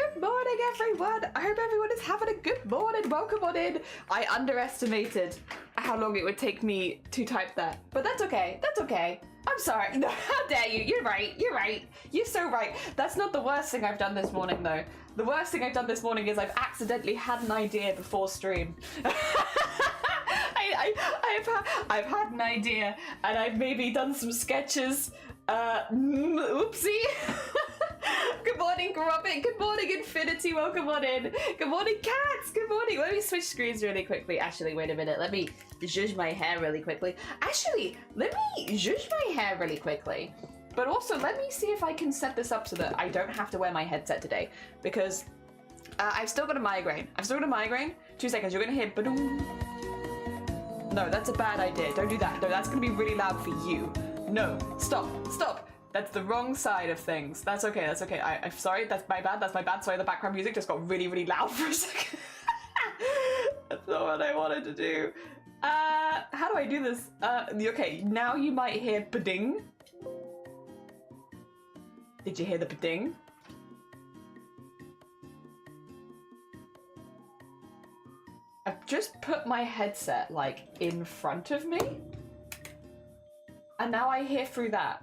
Good morning, everyone. I hope everyone is having a good morning. Welcome on in. I underestimated how long it would take me to type that, but that's okay. That's okay. I'm sorry. No, how dare you? You're right. You're right. You're so right. That's not the worst thing I've done this morning, though. The worst thing I've done this morning is I've accidentally had an idea before stream. I've had an idea, and I've maybe done some sketches. Oopsie. Good morning, Robin. Good morning, Infinity. Welcome on in. Good morning, Cats. Good morning. Let me switch screens really quickly. Actually, wait a minute. Let me zhuzh my hair really quickly. But also, let me see if I can set this up so that I don't have to wear my headset today. Because I've still got a migraine. 2 seconds. You're going to hear ba-doom. No, that's a bad idea. Don't do that. No, that's going to be really loud for you. No, stop. That's the wrong side of things. That's okay. I'm sorry. That's my bad. Sorry, the background music just got really, really loud for a second. That's not what I wanted to do. How do I do this? Okay, now you might hear Beading. Did you hear the Beading? I've just put my headset, like, in front of me. And now I hear through that.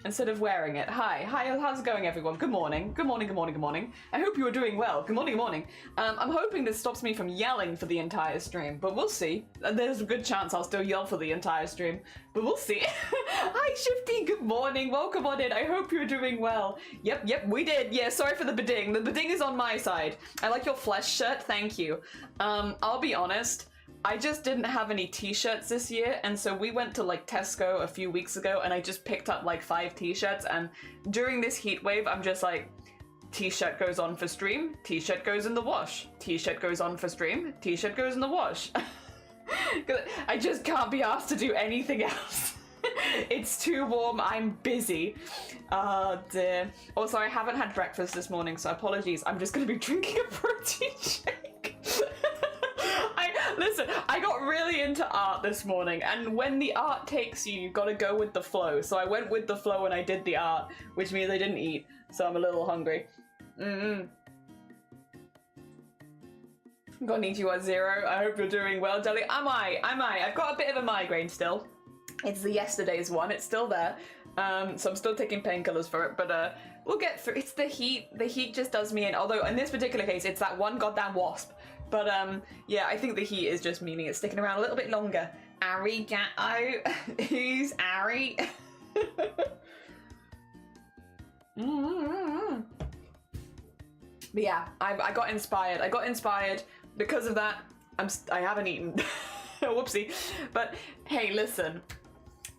Instead of wearing it. Hi, how's it going, everyone? Good morning. Good morning. I hope you are doing well. Good morning. I'm hoping this stops me from yelling for the entire stream, but we'll see. There's a good chance I'll still yell for the entire stream, but we'll see. Hi, Shifty. Good morning. Welcome on in. I hope you're doing well. Yep, we did. Yeah, sorry for the Beading. The Beading is on my side. I like your flesh shirt. Thank you. I'll be honest. I just didn't have any t-shirts this year, and so we went to like Tesco a few weeks ago and I just picked up like 5 t-shirts, and during this heat wave I'm just like, t-shirt goes on for stream, t-shirt goes in the wash, t-shirt goes on for stream, t-shirt goes in the wash. I just can't be asked to do anything else. It's too warm, I'm busy. Oh dear. Also, I haven't had breakfast this morning, so apologies. I'm just gonna be drinking a protein shake. Listen, I got really into art this morning, and when the art takes you, you've got to go with the flow. So I went with the flow and I did the art, which means I didn't eat, so I'm a little hungry. Konnichiwa Zero, I hope you're doing well, Jelly. Am I? I've got a bit of a migraine still. It's the yesterday's one, it's still there. So I'm still taking painkillers for it, but we'll get through. It's the heat. The heat just does me in, although in this particular case, it's that one goddamn wasp. But yeah, I think the heat is just meaning it's sticking around a little bit longer. Arigato. Who's Ari? But yeah, I got inspired. Because of that, I haven't eaten. Whoopsie. But hey, listen.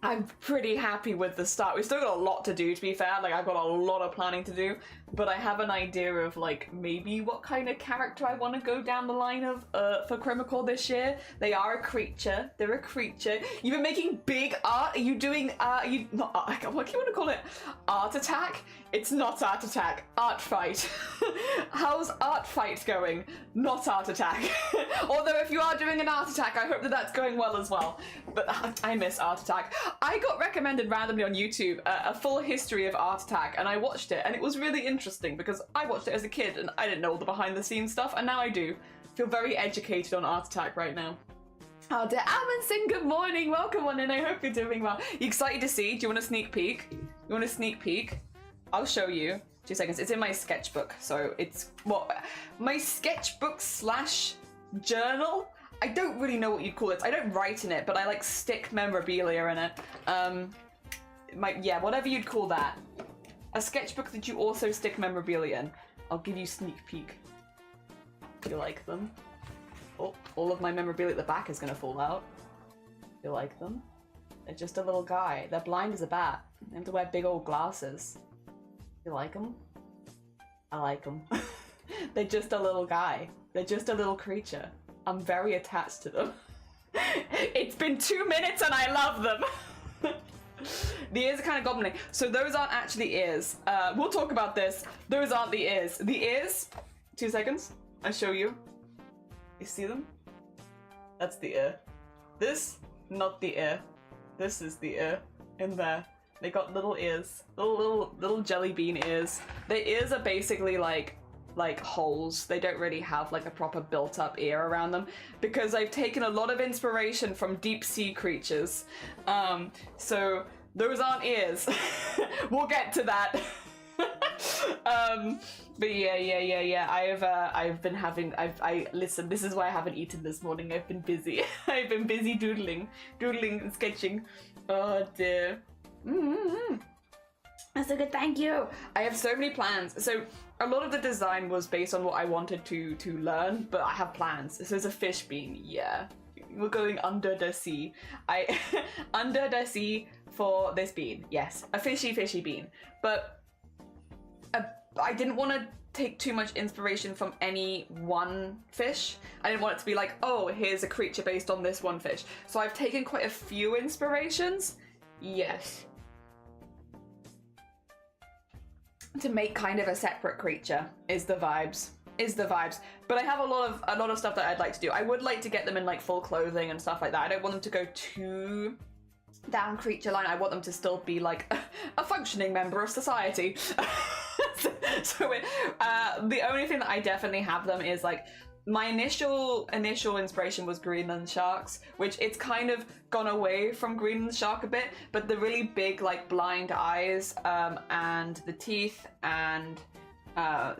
I'm pretty happy with the start. We've still got a lot to do, to be fair. Like, I've got a lot of planning to do, but I have an idea of, like, maybe what kind of character I want to go down the line of for Crimical this year. They are a creature. They're a creature. You've been making big art. Are you doing, what do you want to call it? Art attack? It's not art attack. Art fight. How's art fight going? Not art attack. Although if you are doing an art attack, I hope that that's going well as well. But I miss art attack. I got recommended randomly on YouTube a full history of Art Attack, and I watched it, and it was really interesting because I watched it as a kid and I didn't know all the behind the scenes stuff, and now I do. Feel very educated on Art Attack right now. Oh dear, Amundsen, good morning, welcome on in, I hope you're doing well. You excited to see? Do you want a sneak peek? You want a sneak peek? I'll show you. 2 seconds, it's in my sketchbook, so it's, my sketchbook slash journal? I don't really know what you'd call it. I don't write in it, but I like stick memorabilia in it. Yeah, whatever you'd call that. A sketchbook that you also stick memorabilia in. I'll give you sneak peek. You like them? Oh, all of my memorabilia at the back is gonna fall out. You like them? They're just a little guy. They're blind as a bat. They have to wear big old glasses. You like them? I like them. They're just a little guy. They're just a little creature. I'm very attached to them. It's been 2 minutes and I love them. The ears are kind of gobbling. So those aren't actually ears. We'll talk about this. Those aren't the ears. The ears, 2 seconds. I'll show you. You see them? That's the ear. This, not the ear. This is the ear in there. They got little ears. Little jelly bean ears. Their ears are basically like like holes. They don't really have like a proper built up ear around them because I've taken a lot of inspiration from deep sea creatures. So those aren't ears. We'll get to that. But yeah. I've been having. Listen. This is why I haven't eaten this morning. I've been busy. I've been busy doodling and sketching. Oh dear. That's a good thank you. I have so many plans. So a lot of the design was based on what I wanted to learn, but I have plans. So there's a fish bean. Yeah, we're going under the sea. Under the sea for this bean. Yes, a fishy bean. But I didn't want to take too much inspiration from any one fish. I didn't want it to be like, oh, here's a creature based on this one fish. So I've taken quite a few inspirations. Yes. To make kind of a separate creature is the vibes. But I have a lot of stuff that I'd like to do. I would like to get them in like full clothing and stuff like that. I don't want them to go too down creature line. I want them to still be like a functioning member of society. So the only thing that I definitely have them is like my initial inspiration was Greenland sharks, which it's kind of gone away from Greenland shark a bit, but the really big like blind eyes and the teeth and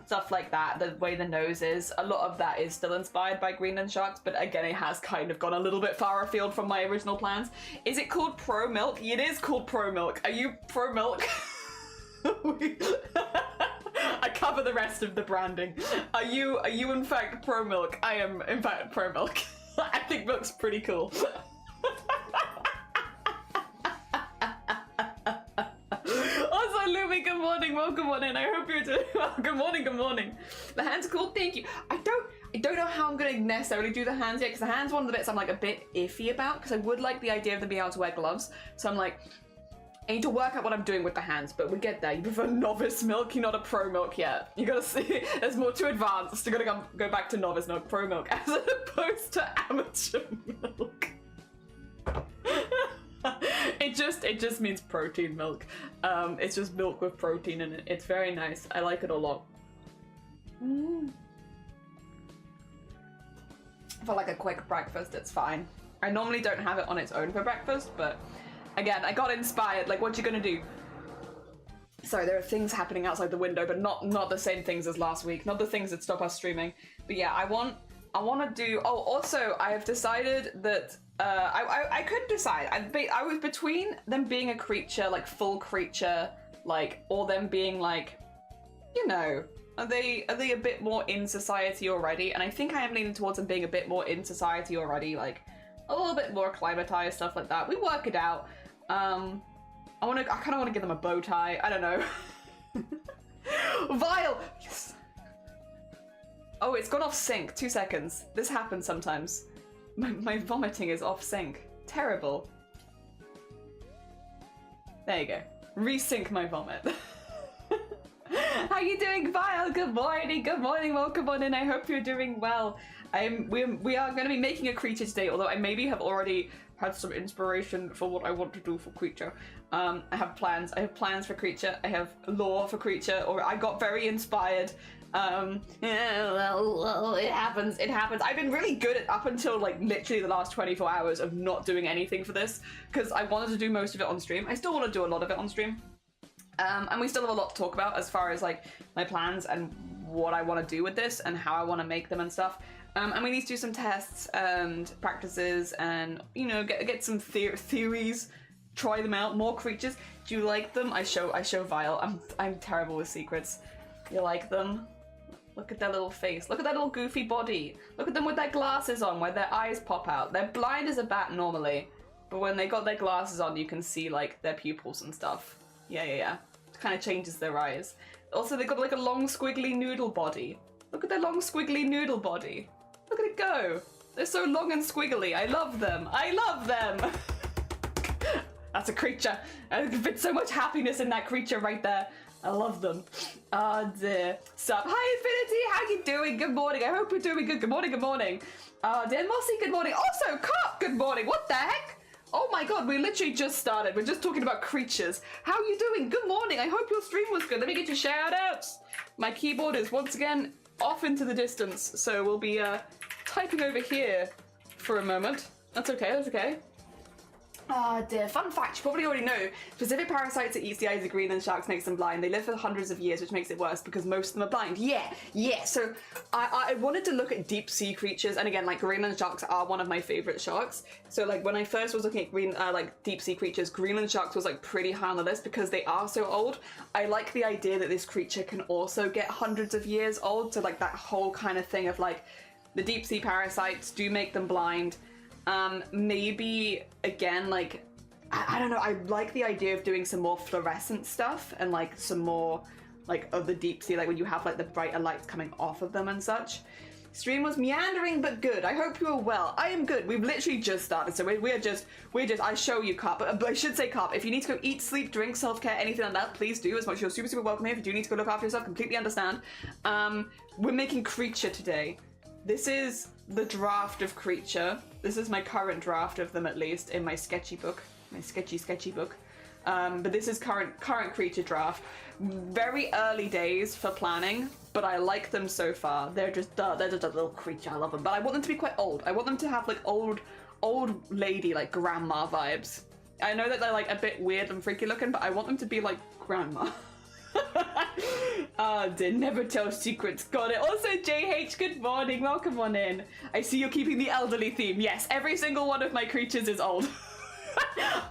stuff like that, the way the nose is, a lot of that is still inspired by Greenland sharks, but again, it has kind of gone a little bit far afield from my original plans. Is it called Pro Milk? It is called Pro Milk. Are you Pro Milk? I cover the rest of the branding. Are you in fact Pro Milk? I am in fact Pro Milk. I think milk's pretty cool. Also, Lumi, good morning, welcome on in. I hope you're doing well. Good morning. The hands are cool, thank you. I don't know how I'm gonna necessarily do the hands yet, because the hands one of the bits I'm like a bit iffy about, because I would like the idea of them being able to wear gloves. So I'm like, I need to work out what I'm doing with the hands, but we get there. You prefer novice milk, you're not a pro milk yet. You gotta see, there's more to advanced. You gotta go back to novice milk, pro milk, as opposed to amateur milk. It just means protein milk. It's just milk with protein in it. It's very nice. I like it a lot. For like a quick breakfast, it's fine. I normally don't have it on its own for breakfast, but again, I got inspired. Like, what you gonna do? Sorry, there are things happening outside the window, but not the same things as last week. Not the things that stop us streaming. But yeah, I want to do. Oh, also, I have decided that I could decide. I was between them being a creature, like full creature, like, or them being like, you know, are they a bit more in society already? And I think I am leaning towards them being a bit more in society already, like a little bit more acclimatized, stuff like that. We work it out. I kind of want to give them a bow tie. I don't know. Vile! Yes! Oh, it's gone off sync. 2 seconds. This happens sometimes. My vomiting is off sync. Terrible. There you go. Resync my vomit. How you doing, Vile? Good morning, welcome on in. I hope you're doing well. We are going to be making a creature today, although I maybe have already had some inspiration for what I want to do for creature. I have plans for creature. I have lore for creature, or I got very inspired. It happens. I've been really good at up until like literally the last 24 hours of not doing anything for this, because I wanted to do most of it on stream. I still want to do a lot of it on stream. And we still have a lot to talk about as far as like my plans and what I want to do with this and how I want to make them and stuff. And we need to do some tests and practices and, you know, get some theories, try them out. More creatures. Do you like them? I show Vile. I'm terrible with secrets. You like them? Look at their little face. Look at their little goofy body. Look at them with their glasses on where their eyes pop out. They're blind as a bat normally, but when they got their glasses on, you can see like their pupils and stuff. Yeah. It kind of changes their eyes. Also, they got like a long squiggly noodle body. Look at their long squiggly noodle body. Look at it go. They're so long and squiggly. I love them. That's a creature. I fit so much happiness in that creature right there. I love them. Oh dear. Sup? Hi Infinity, how you doing? Good morning. I hope you're doing good. Good morning. Dear Mossy, good morning. Also, Cop, good morning. What the heck? Oh my god, we literally just started. We're just talking about creatures. How are you doing? Good morning. I hope your stream was good. Let me get your shout outs. My keyboard is once again off into the distance, so we'll be typing over here for a moment. That's okay, that's okay. Ah, dear. Fun fact, you probably already know, specific parasites that eats the eyes of Greenland sharks makes them blind. They live for hundreds of years, which makes it worse because most of them are blind. Yeah. So I wanted to look at deep sea creatures, and again, like, Greenland sharks are one of my favorite sharks. So like when I first was looking at like deep sea creatures, Greenland sharks was like pretty high on the list because they are so old. I like the idea that this creature can also get hundreds of years old. So like that whole kind of thing of like the deep sea parasites do make them blind. Maybe again, like, I don't know, I like the idea of doing some more fluorescent stuff and like some more like of the deep sea, like when you have like the brighter lights coming off of them and such. Stream was meandering but good. I hope you are well. I am good. We've literally just started, so we're just I show you, Carp, but I should say, Carp, if you need to go eat, sleep, drink, self-care, anything like that, please do, as much as you're super welcome here. If you do need to go look after yourself, completely understand. We're making Creature today. This is the draft of Creature. This is my current draft of them, at least, in my sketchy book. My sketchy book. But this is current Creature draft. Very early days for planning, but I like them so far. They're just a little creature. I love them. But I want them to be quite old. I want them to have, like, old lady, like, grandma vibes. I know that they're, like, a bit weird and freaky looking, but I want them to be, like, grandma. They never tell secrets. Got it. Also, JH, good morning. Welcome on in. I see you're keeping the elderly theme. Yes, every single one of my creatures is old.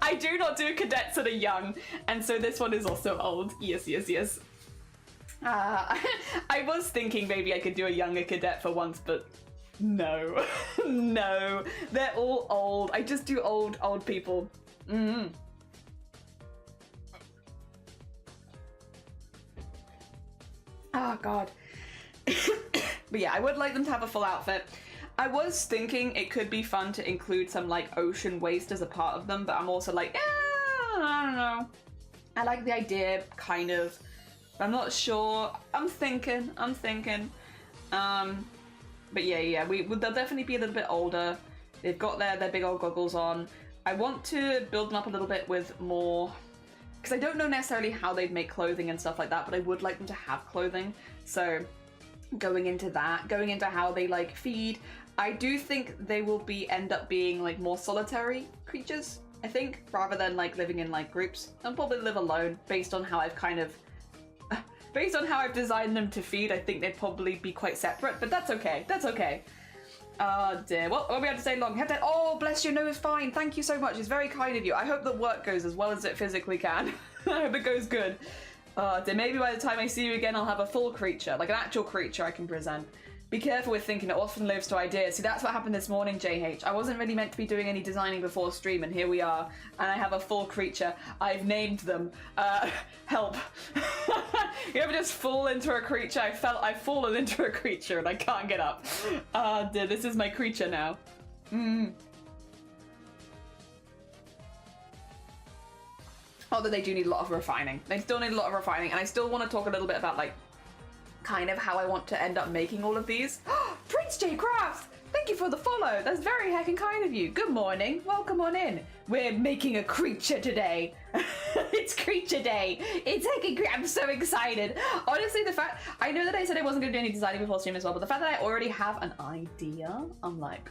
I do not do cadets that are young, and so this one is also old. Yes. I was thinking maybe I could do a younger cadet for once, but no. No. They're all old. I just do old people. Oh god. But yeah, I would like them to have a full outfit. I was thinking it could be fun to include some like ocean waste as a part of them, but I'm also like, I don't know. I like the idea, kind of. I'm not sure. I'm thinking. But yeah, they'll definitely be a little bit older. They've got their big old goggles on. I want to build them up a little bit with more, because I don't know necessarily how they'd make clothing and stuff like that, but I would like them to have clothing. So going into that, going into how they like feed, I do think they will end up being like more solitary creatures, I think, rather than like living in like groups. They'll probably live alone based on how I've designed them to feed. I think they'd probably be quite separate, but that's okay. That's okay. Oh dear. Well, we have to stay long. Oh, bless you. No, it's fine. Thank you so much. It's very kind of you. I hope the work goes as well as it physically can. I hope it goes good. Oh dear. Maybe by the time I see you again, I'll have a full creature, like an actual creature I can present. Be careful with thinking, it often lives to ideas. See, that's what happened this morning, JH. I wasn't really meant to be doing any designing before stream, and here we are. And I have a full creature. I've named them. Help. You ever just fall into a creature? I've fallen into a creature and I can't get up. Dear, this is my creature now. Although they do need a lot of refining. They still need a lot of refining, and I still want to talk a little bit about, like, kind of how I want to end up making all of these. Prince J Crafts! Thank you for the follow. That's very heckin' kind of you. Good morning. Welcome on in. We're making a creature today. It's Creature Day. It's heckin' great. I'm so excited. Honestly, the fact, I know that I said I wasn't going to do any designing before stream as well, but the fact that I already have an idea, I'm like,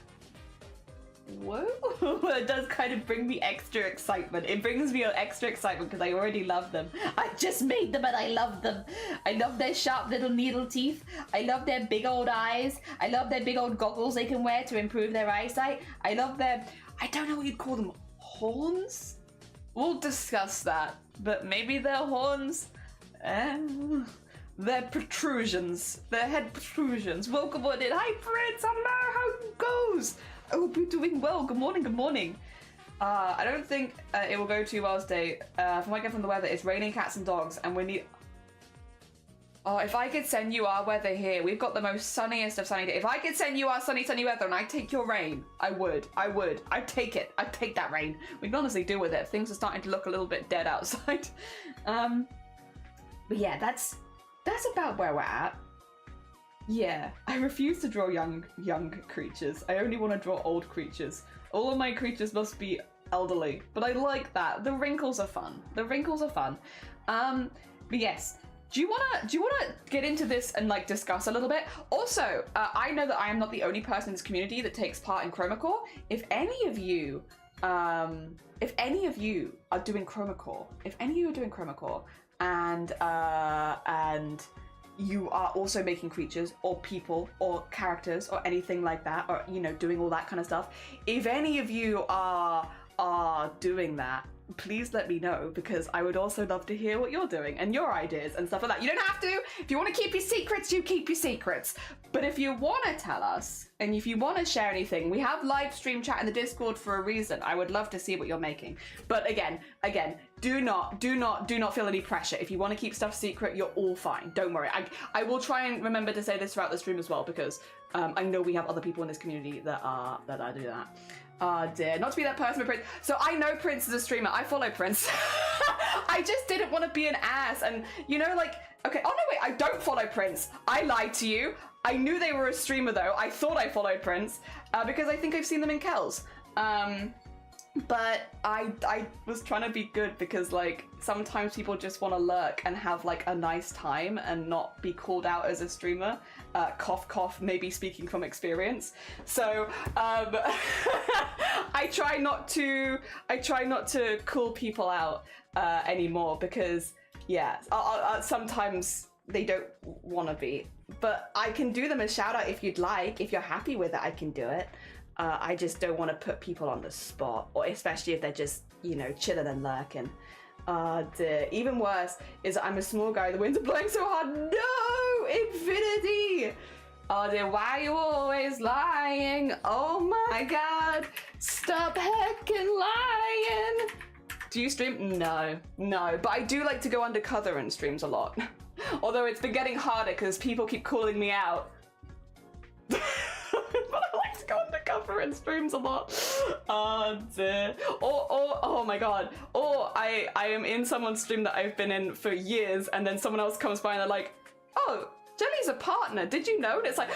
whoa. It does kind of bring me extra excitement. It brings me extra excitement because I already love them. I just made them and I love them. I love their sharp little needle teeth. I love their big old eyes. I love their big old goggles they can wear to improve their eyesight. I love their, I don't know what you'd call them, horns? We'll discuss that, but maybe they're horns. They're protrusions. They're head protrusions. Welcome on in. Hi, Prince. Hello. How it goes? I hope you're doing well. Good morning. Good morning. I don't think it will go too well today. From what I get from the weather, it's raining cats and dogs, and we need. Oh, if I could send you our weather here, we've got the most sunniest of sunny days. If I could send you our sunny weather and I'd take your rain, I would. I'd take it. I'd take that rain. We can honestly deal with it. Things are starting to look a little bit dead outside. But yeah, that's about where we're at. Yeah, I refuse to draw young creatures. I only want to draw old creatures. All of my creatures must be elderly, but I like that. The wrinkles are fun. But yes, Do you wanna get into this and like discuss a little bit? Also, I know that I am not the only person in this community that takes part in Chromacore. If any of you are doing Chromacore, and you are also making creatures or people or characters or anything like that, or you know, doing all that kind of stuff, if any of you are doing that, please let me know, because I would also love to hear what you're doing and your ideas and stuff like that. You don't have to. If you want to keep your secrets, you keep your secrets. But if you want to tell us, and if you want to share anything, we have live stream chat in the Discord for a reason. I would love to see what you're making. But again, do not feel any pressure. If you want to keep stuff secret, you're all fine. Don't worry. I will try and remember to say this throughout the stream as well, because I know we have other people in this community that do that. Oh dear, not to be that person with Prince. So I know Prince is a streamer. I follow Prince. I just didn't want to be an ass, and you know, like, okay, oh no wait, I don't follow Prince. I lied to you. I knew they were a streamer though. I thought I followed Prince because I think I've seen them in Kells. But I was trying to be good, because like sometimes people just want to lurk and have like a nice time and not be called out as a streamer. Cough cough, maybe speaking from experience. So I try not to call people out anymore, because yeah, sometimes they don't want to be, but I can do them a shout out if you'd like. If you're happy with it, I can do it. I just don't want to put people on the spot, or especially if they're just, you know, chilling and lurking. Dear. Even worse is I'm a small guy, the winds are blowing so hard. No! Infinity! Oh dear, why are you always lying? Oh my god! Stop heckin' lying! Do you stream? No, but I do like to go undercover in streams a lot. Although it's been getting harder because people keep calling me out. But I like to go undercover in streams a lot. Oh dear. Or oh my god. Or I am in someone's stream that I've been in for years, and then someone else comes by and they're like, oh, Jelly's a partner, did you know? And it's like,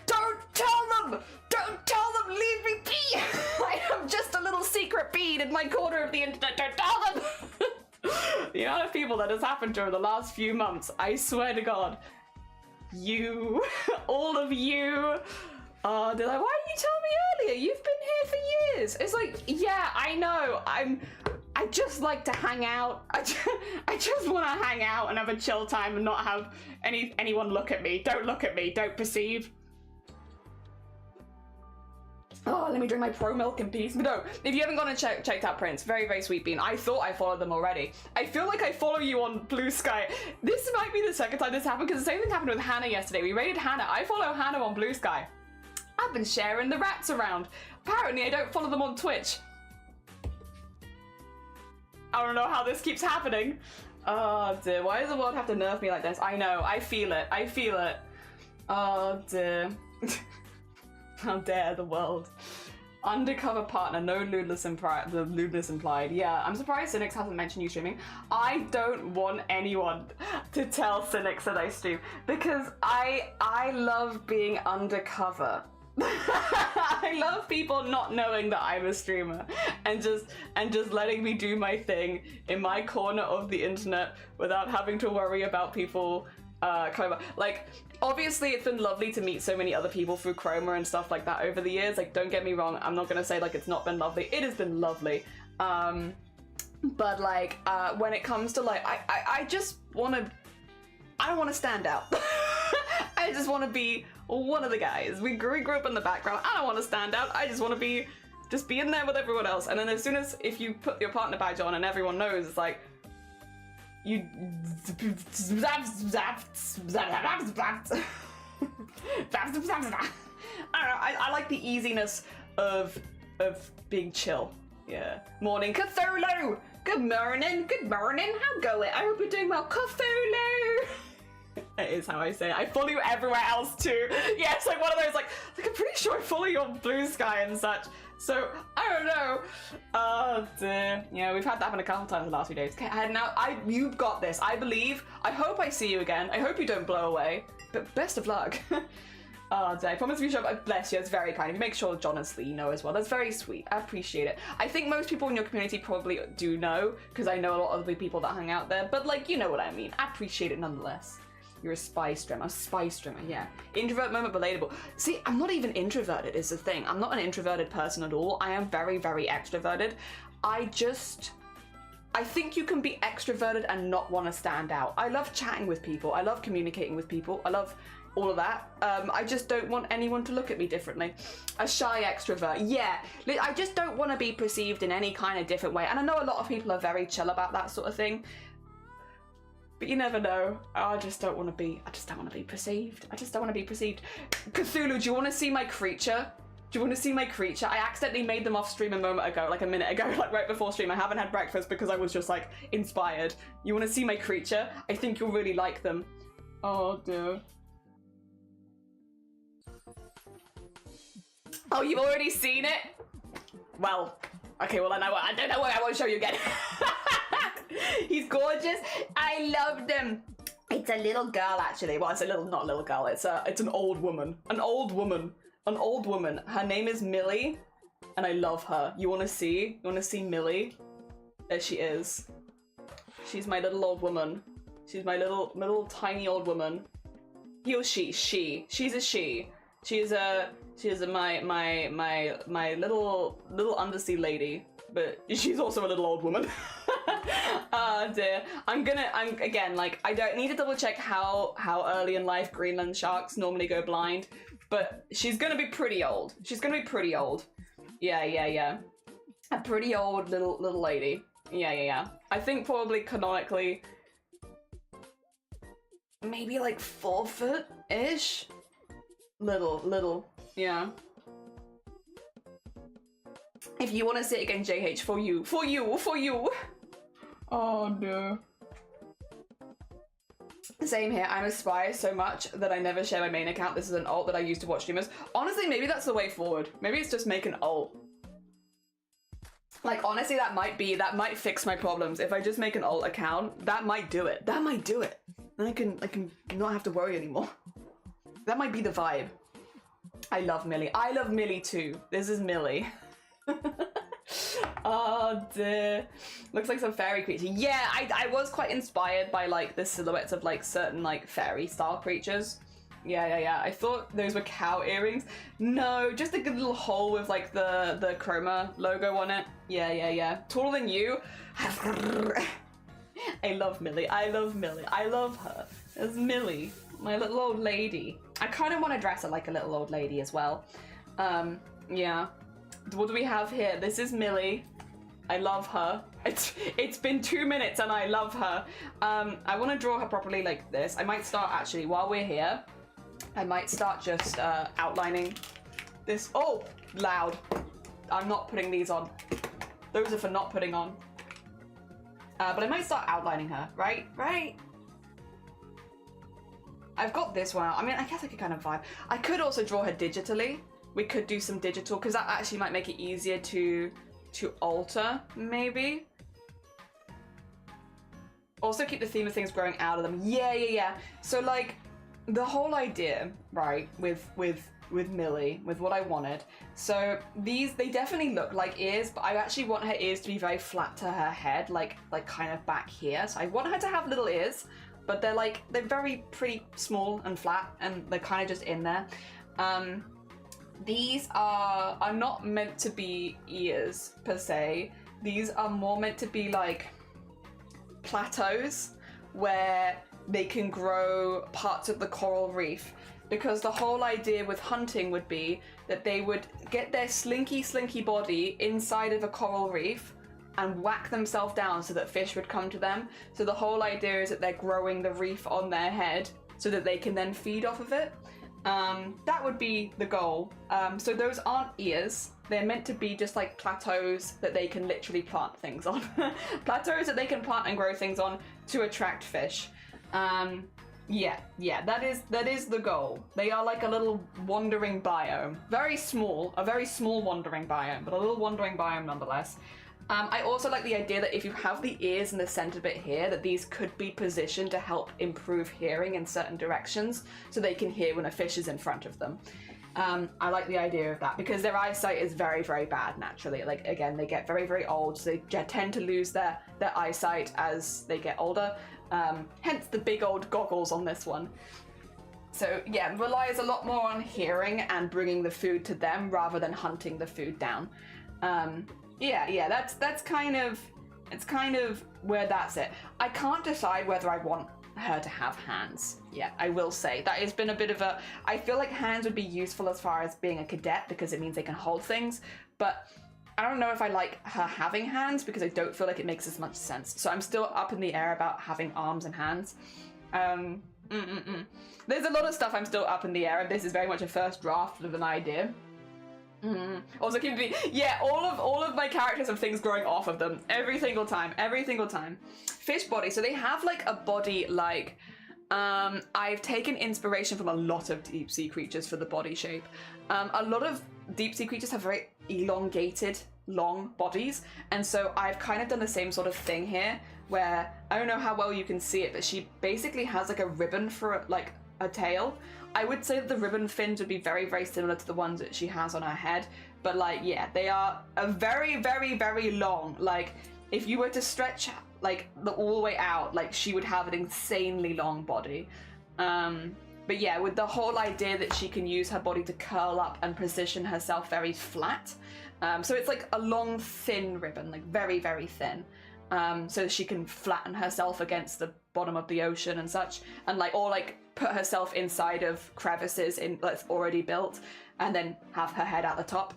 don't tell them! Don't tell them! Leave me be! I am just a little secret bead in my corner of the internet, don't tell them! The amount of people that has happened during the last few months, I swear to God. You, all of you, they're like, why didn't you tell me earlier? You've been here for years. It's like, yeah, I know. I just like to hang out. I just want to hang out and have a chill time and not have anyone look at me. Don't look at me. Don't perceive. Oh, let me drink my pro milk in peace. But no, if you haven't gone and checked out Prince, very, very sweet bean. I thought I followed them already. I feel like I follow you on Blue Sky. This might be the second time this happened, because the same thing happened with Hannah yesterday. We raided Hannah. I follow Hannah on Blue Sky. I've been sharing the rats around. Apparently, I don't follow them on Twitch. I don't know how this keeps happening. Oh dear, why does the world have to nerf me like this? I know, I feel it. I feel it. Oh dear. How dare the world. Undercover partner, no lewdness implied. Yeah, I'm surprised Cynics hasn't mentioned you streaming. I don't want anyone to tell Cynics that I stream, because I love being undercover. I love people not knowing that I'm a streamer and just letting me do my thing in my corner of the internet without having to worry about people like, obviously it's been lovely to meet so many other people through Chroma and stuff like that over the years. Like, don't get me wrong, I'm not gonna say like it's not been lovely. It has been lovely. But like when it comes to like I just wanna, I don't wanna stand out. I just wanna be one of the guys. We grew up in the background. I don't wanna stand out. I just wanna be in there with everyone else. And then as soon as if you put your partner badge on and everyone knows, it's like you I don't know, I like the easiness of being chill. Yeah. Morning Cthulhu! Good morning, how go it? I hope you're doing well, Cthulhu! That is how I say it. I follow you everywhere else too. Yeah, it's like one of those like I'm pretty sure I follow you on Blue Sky and such. So, I don't know. Oh dear. Yeah, we've had that happen a couple times in the last few days. Okay, you've got this. I believe. I hope I see you again. I hope you don't blow away. But best of luck. Oh, I promise to be sure. Bless you. It's very kind. You make sure John and Slee know as well. That's very sweet. I appreciate it. I think most people in your community probably do know, because I know a lot of the people that hang out there. But like, you know what I mean. I appreciate it nonetheless. You're a spy streamer. A spy streamer, yeah. Introvert moment, relatable. See, I'm not even introverted is the thing. I'm not an introverted person at all. I am very, very extroverted. I think you can be extroverted and not want to stand out. I love chatting with people. I love communicating with people. I love all of that. I just don't want anyone to look at me differently. A shy extrovert, yeah. I just don't want to be perceived in any kind of different way. And I know a lot of people are very chill about that sort of thing. But you never know. I just don't want to be perceived. I just don't want to be perceived. Cthulhu, do you want to see my creature? Do you want to see my creature? I accidentally made them off stream a moment ago, like a minute ago, like right before stream. I haven't had breakfast because I was just like inspired. You want to see my creature? I think you'll really like them. Oh dear. Oh, you've already seen it? Well, okay, well then I don't know why I won't show you again. He's gorgeous. I love them. It's a little girl, actually. Well, it's a little, not a little girl. It's an old woman. An old woman. An old woman. Her name is Millie, and I love her. You want to see? You want to see Millie? There she is. She's my little old woman. She's my little tiny old woman. He or she? She. She's a she. She is my little undersea lady, but she's also a little old woman. Oh dear. I'm again, like, I don't need to double check how early in life Greenland sharks normally go blind, but she's gonna be pretty old. She's gonna be pretty old. Yeah. A pretty old little lady. Yeah. I think probably canonically maybe like 4 foot-ish. Little, yeah. If you want to see it again, JH, for you. Oh no. Same here. I'm a spy so much that I never share my main account. This is an alt that I use to watch streamers. Honestly, maybe that's the way forward. Maybe it's just make an alt. Like, honestly, that might fix my problems. If I just make an alt account, that might do it. Then I can not have to worry anymore. That might be the vibe. I love Millie. I love Millie too. This is Millie. Oh dear. Looks like some fairy creature. Yeah, I was quite inspired by like the silhouettes of like certain like fairy style creatures. Yeah. I thought those were cow earrings. No, just a good little hole with like the chroma logo on it. Yeah. Taller than you. I love Millie. I love her. It's Millie. My little old lady. I kind of want to dress her like a little old lady as well. Yeah. What do we have here? This is Millie. I love her. It's been 2 minutes and I love her. I want to draw her properly like this. I might start actually, while we're here, I might start just outlining this. Oh, loud. I'm not putting these on. Those are for not putting on. But I might start outlining her, right? I've got this one. I mean, I guess I could kind of vibe. I could also draw her digitally. We could do some digital, because that actually might make it easier to alter, maybe. Also keep the theme of things growing out of them. Yeah. So like, the whole idea, right, with Millie, with what I wanted. So they definitely look like ears, but I actually want her ears to be very flat to her head, like kind of back here. So I want her to have little ears, but they're very pretty small and flat, and they're kind of just in there. These are not meant to be ears per se. These are more meant to be like plateaus where they can grow parts of the coral reef, because the whole idea with hunting would be that they would get their slinky body inside of a coral reef and whack themselves down so that fish would come to them. So the whole idea is that they're growing the reef on their head so that they can then feed off of it. That would be the goal. So those aren't ears. They're meant to be just like plateaus that they can literally plant things on. Plateaus that they can plant and grow things on to attract fish. Yeah, that is the goal. They are like a little wandering biome. A very small wandering biome, but a little wandering biome nonetheless. I also like the idea that if you have the ears in the center bit here, that these could be positioned to help improve hearing in certain directions, so they can hear when a fish is in front of them. I like the idea of that because their eyesight is very, very bad naturally. Like, again, they get very, very old, so they tend to lose their eyesight as they get older. Hence the big old goggles on this one. So yeah, relies a lot more on hearing and bringing the food to them rather than hunting the food down. Yeah, that's kind of, it's kind of where that's it. I can't decide whether I want her to have hands. Yeah, I will say that has been a bit of a, I feel like hands would be useful as far as being a cadet because it means they can hold things, but I don't know if I like her having hands because I don't feel like it makes as much sense. So I'm still up in the air about having arms and hands. There's a lot of stuff I'm still up in the air, and this is very much a first draft of an idea. Also, keep me, yeah, all of my characters have things growing off of them every single time. Fish body, so they have like a body like, I've taken inspiration from a lot of deep sea creatures for the body shape. A lot of deep sea creatures have very elongated, long bodies, and so I've kind of done the same sort of thing here, where I don't know how well you can see it, but she basically has like a ribbon for like a tail. I would say that the ribbon fins would be very, very similar to the ones that she has on her head, but like, yeah, they are a very, very, very long. Like, if you were to stretch like all the way out, like she would have an insanely long body. But yeah, with the whole idea that she can use her body to curl up and position herself very flat. So it's like a long, thin ribbon, like very, very thin. So she can flatten herself against the bottom of the ocean and such, and like, or like put herself inside of crevices in that's already built, and then have her head at the top.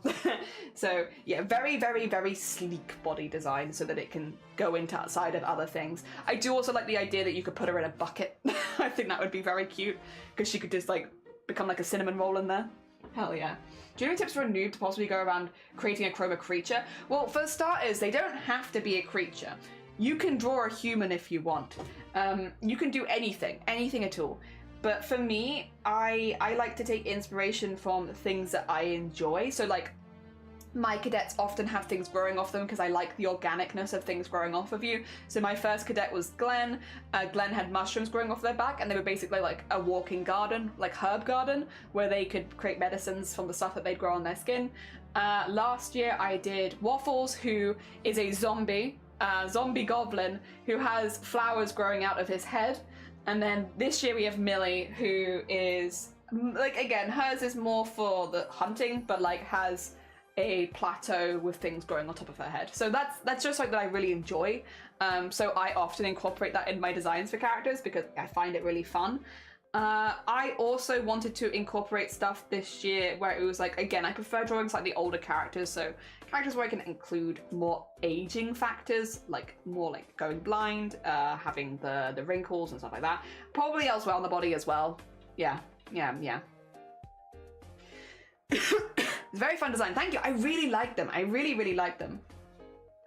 So yeah, very, very, very sleek body design so that it can go into outside of other things. I do also like the idea that you could put her in a bucket. I think that would be very cute because she could just like become like a cinnamon roll in there. Hell yeah. Do you have any tips for a noob to possibly go around creating a chroma creature? Well, for starters, they don't have to be a creature. You can draw a human if you want. You can do anything at all. But for me, I like to take inspiration from things that I enjoy. So like, my cadets often have things growing off them because I like the organicness of things growing off of you. So my first cadet was Glenn. Glenn had mushrooms growing off their back, and they were basically like a walking garden, like herb garden, where they could create medicines from the stuff that they'd grow on their skin. Last year I did Waffles, who is a zombie goblin who has flowers growing out of his head. And then this year we have Millie, who is like, again, hers is more for the hunting, but like has a plateau with things growing on top of her head. So that's just like that I really enjoy. So I often incorporate that in my designs for characters because I find it really fun. I also wanted to incorporate stuff this year where it was like, again, I prefer drawing slightly older characters, so characters where I can include more aging factors, like more like going blind, having the wrinkles and stuff like that. Probably elsewhere on the body as well. Yeah. It's very fun design. Thank you. I really like them. I really, really like them.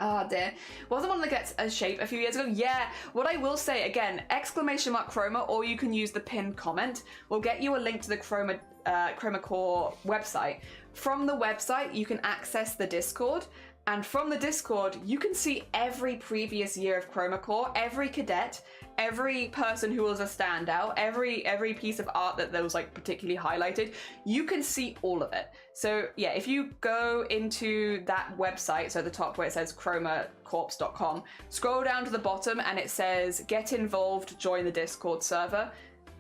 Oh dear. Wasn't one that gets a shape a few years ago? Yeah. What I will say, again, !chroma, or you can use the pinned comment. We'll get you a link to the Chroma Core website. From the website, you can access the Discord. And from the Discord, you can see every previous year of Chroma Core, every cadet, every person who was a standout, every piece of art that was like particularly highlighted. You can see all of it. So yeah, if you go into that website, so the top where it says chromacorps.com, scroll down to the bottom and it says get involved, join the Discord server.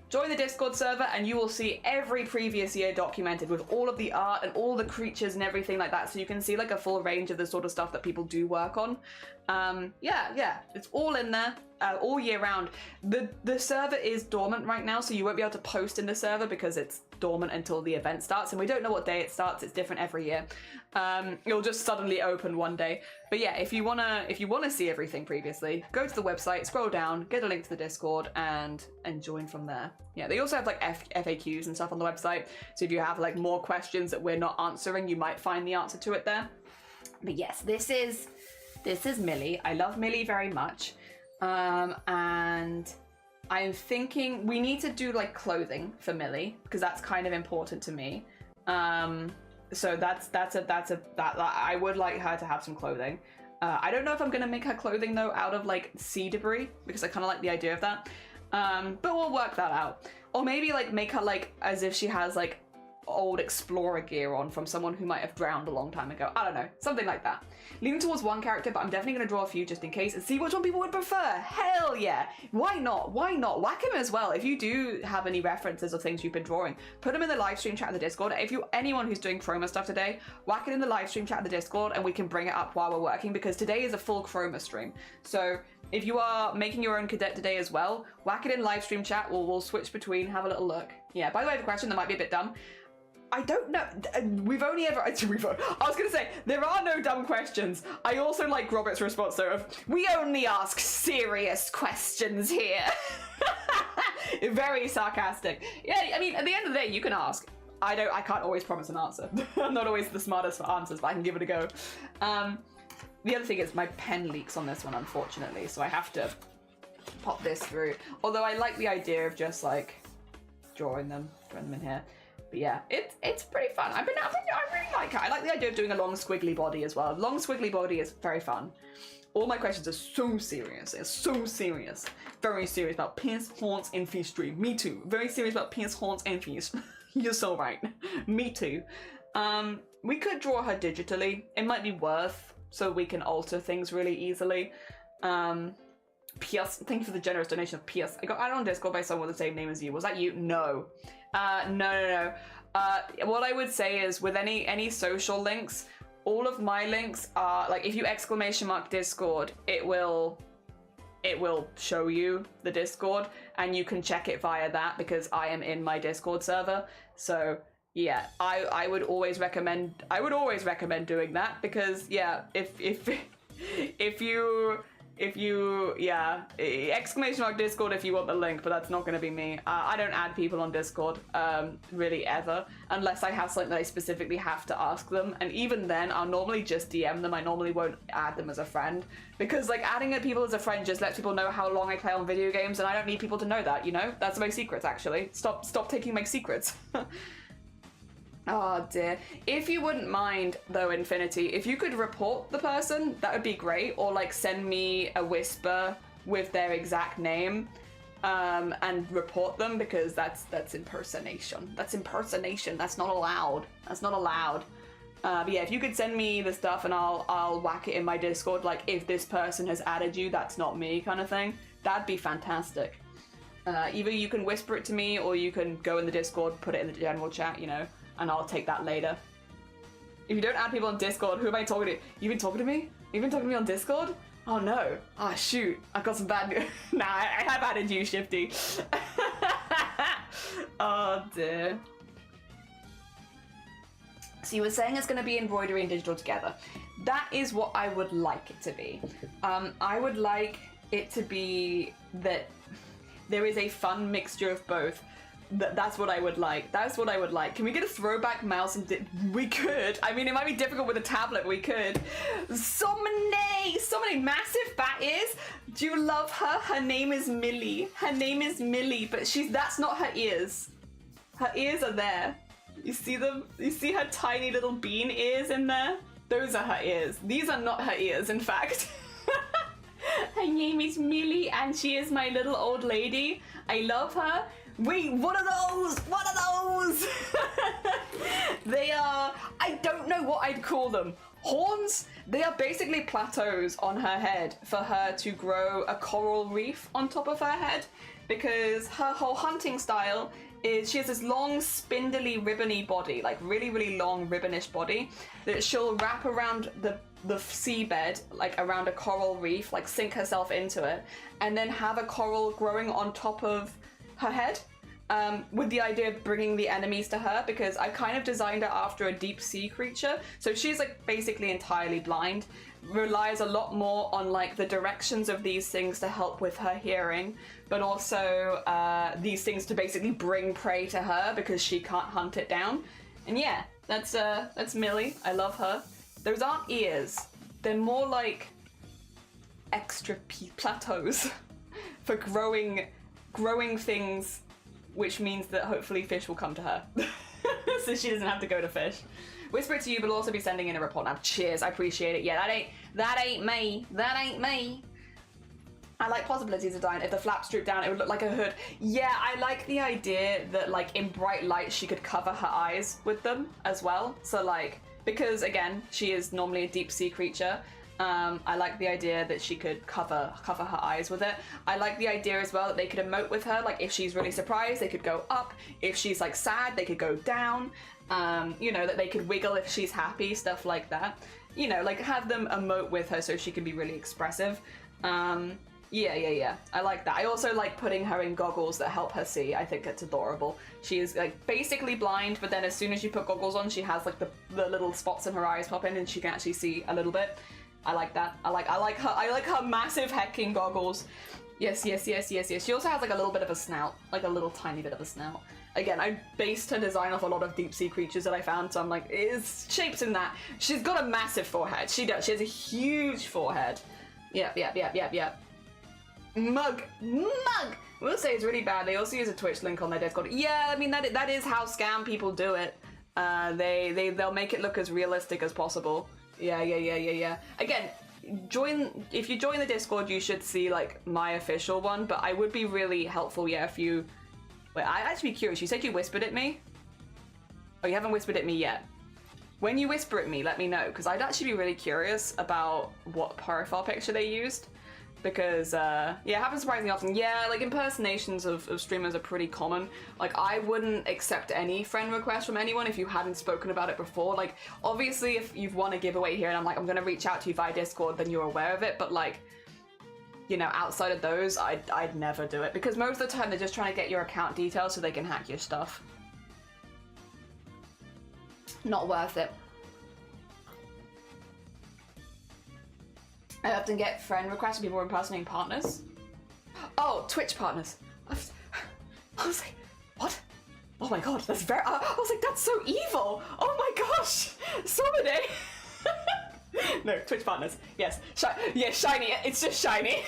Join the Discord server and you will see every previous year documented with all of the art and all the creatures and everything like that. So you can see like a full range of the sort of stuff that people do work on. Yeah, it's all in there all year round. The server is dormant right now, so you won't be able to post in the server because it's dormant until the event starts, and we don't know what day it starts. It's different every year. It'll just suddenly open one day. But yeah, if you wanna see everything previously, go to the website, scroll down, get a link to the Discord, and join from there. Yeah, they also have like FAQs and stuff on the website. So if you have like more questions that we're not answering, you might find the answer to it there. But yes, this is Millie. I love Millie very much. And I'm thinking we need to do like clothing for Millie because that's kind of important to me. So that's I would like her to have some clothing. I don't know if I'm gonna make her clothing though out of like sea debris, because I kind of like the idea of that. But we'll work that out. Or maybe like make her like as if she has like old explorer gear on from someone who might have drowned a long time ago. I don't know, something like that. Leaning towards one character, but I'm definitely going to draw a few just in case and see which one people would prefer. Hell yeah! Why not? Why not? Whack him as well. If you do have any references of things you've been drawing, put them in the live stream chat of the Discord. If anyone who's doing chroma stuff today, whack it in the live stream chat of the Discord and we can bring it up while we're working, because today is a full chroma stream. So if you are making your own cadet today as well, whack it in live stream chat. We'll switch between, have a little look. Yeah, by the way, I have a question that might be a bit dumb. I don't know. We've only ever. I was gonna say there are no dumb questions. I also like Robert's response though of we only ask serious questions here. Very sarcastic. Yeah, I mean at the end of the day you can ask. I can't always promise an answer. I'm not always the smartest for answers, but I can give it a go. The other thing is my pen leaks on this one, unfortunately, so I have to pop this through. Although I like the idea of just like drawing them in here. But yeah, it's pretty fun. I really like it. I like the idea of doing a long squiggly body as well. Long squiggly body is very fun. All my questions are so serious. They're so serious. Very serious about penis, horns, and fish stream. Me too. Very serious about penis, horns, and fish. You're so right. Me too. We could draw her digitally. It might be worth so we can alter things really easily. P.S. Thank you for the generous donation of P.S. I got added on Discord by someone with the same name as you. Was that you? No. No. What I would say is with any social links, all of my links are like if you ! Discord, it will show you the Discord and you can check it via that because I am in my Discord server. So yeah, I would always recommend doing that because yeah, if you ! Discord if you want the link, but that's not going to be me. I don't add people on Discord really ever unless I have something that I specifically have to ask them, and even then I'll normally just DM them. I normally won't add them as a friend because like adding people as a friend just lets people know how long I play on video games, and I don't need people to know that, you know? That's my secrets actually. Stop taking my secrets. Oh dear. If you wouldn't mind though, Infinity, if you could report the person, that would be great, or like send me a whisper with their exact name and report them, because that's impersonation. That's impersonation. That's not allowed. That's not allowed. But yeah, if you could send me the stuff and I'll whack it in my Discord, like if this person has added you, that's not me kind of thing. That'd be fantastic. Either you can whisper it to me or you can go in the Discord, put it in the general chat, you know, and I'll take that later. If you don't add people on Discord, who am I talking to? You've been talking to me? You've been talking to me on Discord? Oh no. Oh shoot. I've got some bad news. Nah, I have added you, Shifty. Oh dear. So you were saying it's going to be embroidery and digital together. That is what I would like it to be. I would like it to be that there is a fun mixture of both. That's what I would like. That's what I would like. Can we get a throwback mouse? And we could. I mean, it might be difficult with a tablet. We could. So many massive bat ears. Do you love her? Her name is Millie. Her name is Millie, but that's not her ears. Her ears are there. You see them? You see her tiny little bean ears in there? Those are her ears. These are not her ears, in fact. Her name is Millie, and she is my little old lady. I love her. Wait, what are those? What are those? They are, I don't know what I'd call them. Horns? They are basically plateaus on her head for her to grow a coral reef on top of her head, because her whole hunting style is she has this long, spindly, ribbony body, like really, really long, ribbonish body that she'll wrap around the seabed, like around a coral reef, like sink herself into it, and then have a coral growing on top of her head, with the idea of bringing the enemies to her, because I kind of designed her after a deep sea creature. So she's like basically entirely blind, relies a lot more on like the directions of these things to help with her hearing, but also these things to basically bring prey to her because she can't hunt it down. And yeah, that's Millie. I love her. Those aren't ears. They're more like extra plateaus for growing things, which means that hopefully fish will come to her. So she doesn't have to go to fish. Whisper it to you, but also be sending in a report now. Cheers, I appreciate it. Yeah, That ain't me. That ain't me. I like possibilities of design. If the flaps droop down, it would look like a hood. Yeah, I like the idea that like in bright light, she could cover her eyes with them as well. So like, because again, she is normally a deep sea creature. I like the idea that she could cover her eyes with it. I like the idea as well that they could emote with her. Like if she's really surprised, they could go up. If she's like sad, they could go down. You know, that they could wiggle if she's happy, stuff like that. You know, like have them emote with her so she can be really expressive. Yeah. I like that. I also like putting her in goggles that help her see. I think it's adorable. She is like basically blind, but then as soon as you put goggles on, she has like the little spots in her eyes pop in and she can actually see a little bit. I like that. I like her massive hecking goggles. Yes. She also has like a little bit of a snout, like a little tiny bit of a snout. Again, I based her design off a lot of deep sea creatures that I found, so I'm like, it's shapes in that. She's got a massive forehead. She does. She has a huge forehead. Yep. Mug. We'll say it's really bad. They also use a Twitch link on their Discord. Yeah, I mean that is how scam people do it. They'll make it look as realistic as possible. Yeah. Again, if you join the Discord, you should see like my official one, but I would be really helpful, yeah, if you... Wait, I'd actually be curious. You said you whispered at me? Oh, you haven't whispered at me yet. When you whisper at me, let me know, because I'd actually be really curious about what profile picture they used. Because, yeah, it happens surprisingly often. Yeah, like impersonations of streamers are pretty common. Like, I wouldn't accept any friend request from anyone if you hadn't spoken about it before. Like, obviously, if you've won a giveaway here and I'm like, I'm gonna reach out to you via Discord, then you're aware of it. But, like, you know, outside of those, I'd never do it. Because most of the time, they're just trying to get your account details so they can hack your stuff. Not worth it. I often get friend requests from people impersonating partners. Oh, Twitch partners. I was like, what? Oh my god, that's very... I was like, that's so evil. Oh my gosh. Somebody. No, Twitch partners. Yes. Yeah, shiny. It's just shiny.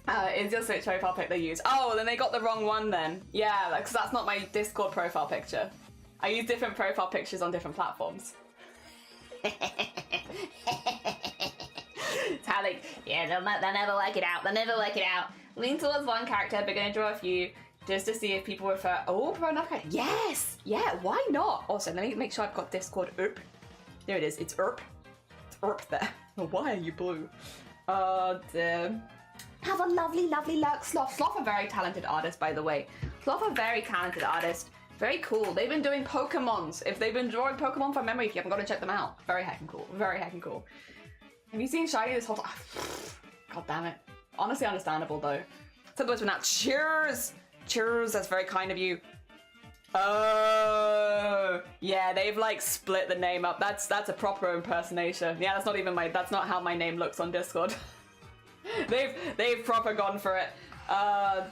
It's just Twitch profile pic they use. Oh, then they got the wrong one then. Yeah, because that's not my Discord profile picture. I use different profile pictures on different platforms. It's how they... Yeah, they'll never work it out. They'll never work it out. Lean towards one character, but gonna draw a few just to see if people refer... Oh, for another character. Yes! Yeah, why not? Also, let me make sure I've got Discord Erp. There it is. It's Erp. It's Erp there. Why are you blue? Have a lovely luck, Sloth. Sloth a very talented artist, by the way. Sloth a very talented artist. Very cool. They've been doing Pokemons. If they've been drawing Pokemon from memory, if you haven't got to check them out. Very heckin' cool. Very heckin' cool. Have you seen Shiny this whole time? God damn it. Honestly understandable though. Sometimes we're not. Cheers! Cheers, that's very kind of you. Oh, yeah, they've like split the name up. That's a proper impersonation. Yeah, that's not how my name looks on Discord. they've proper gone for it.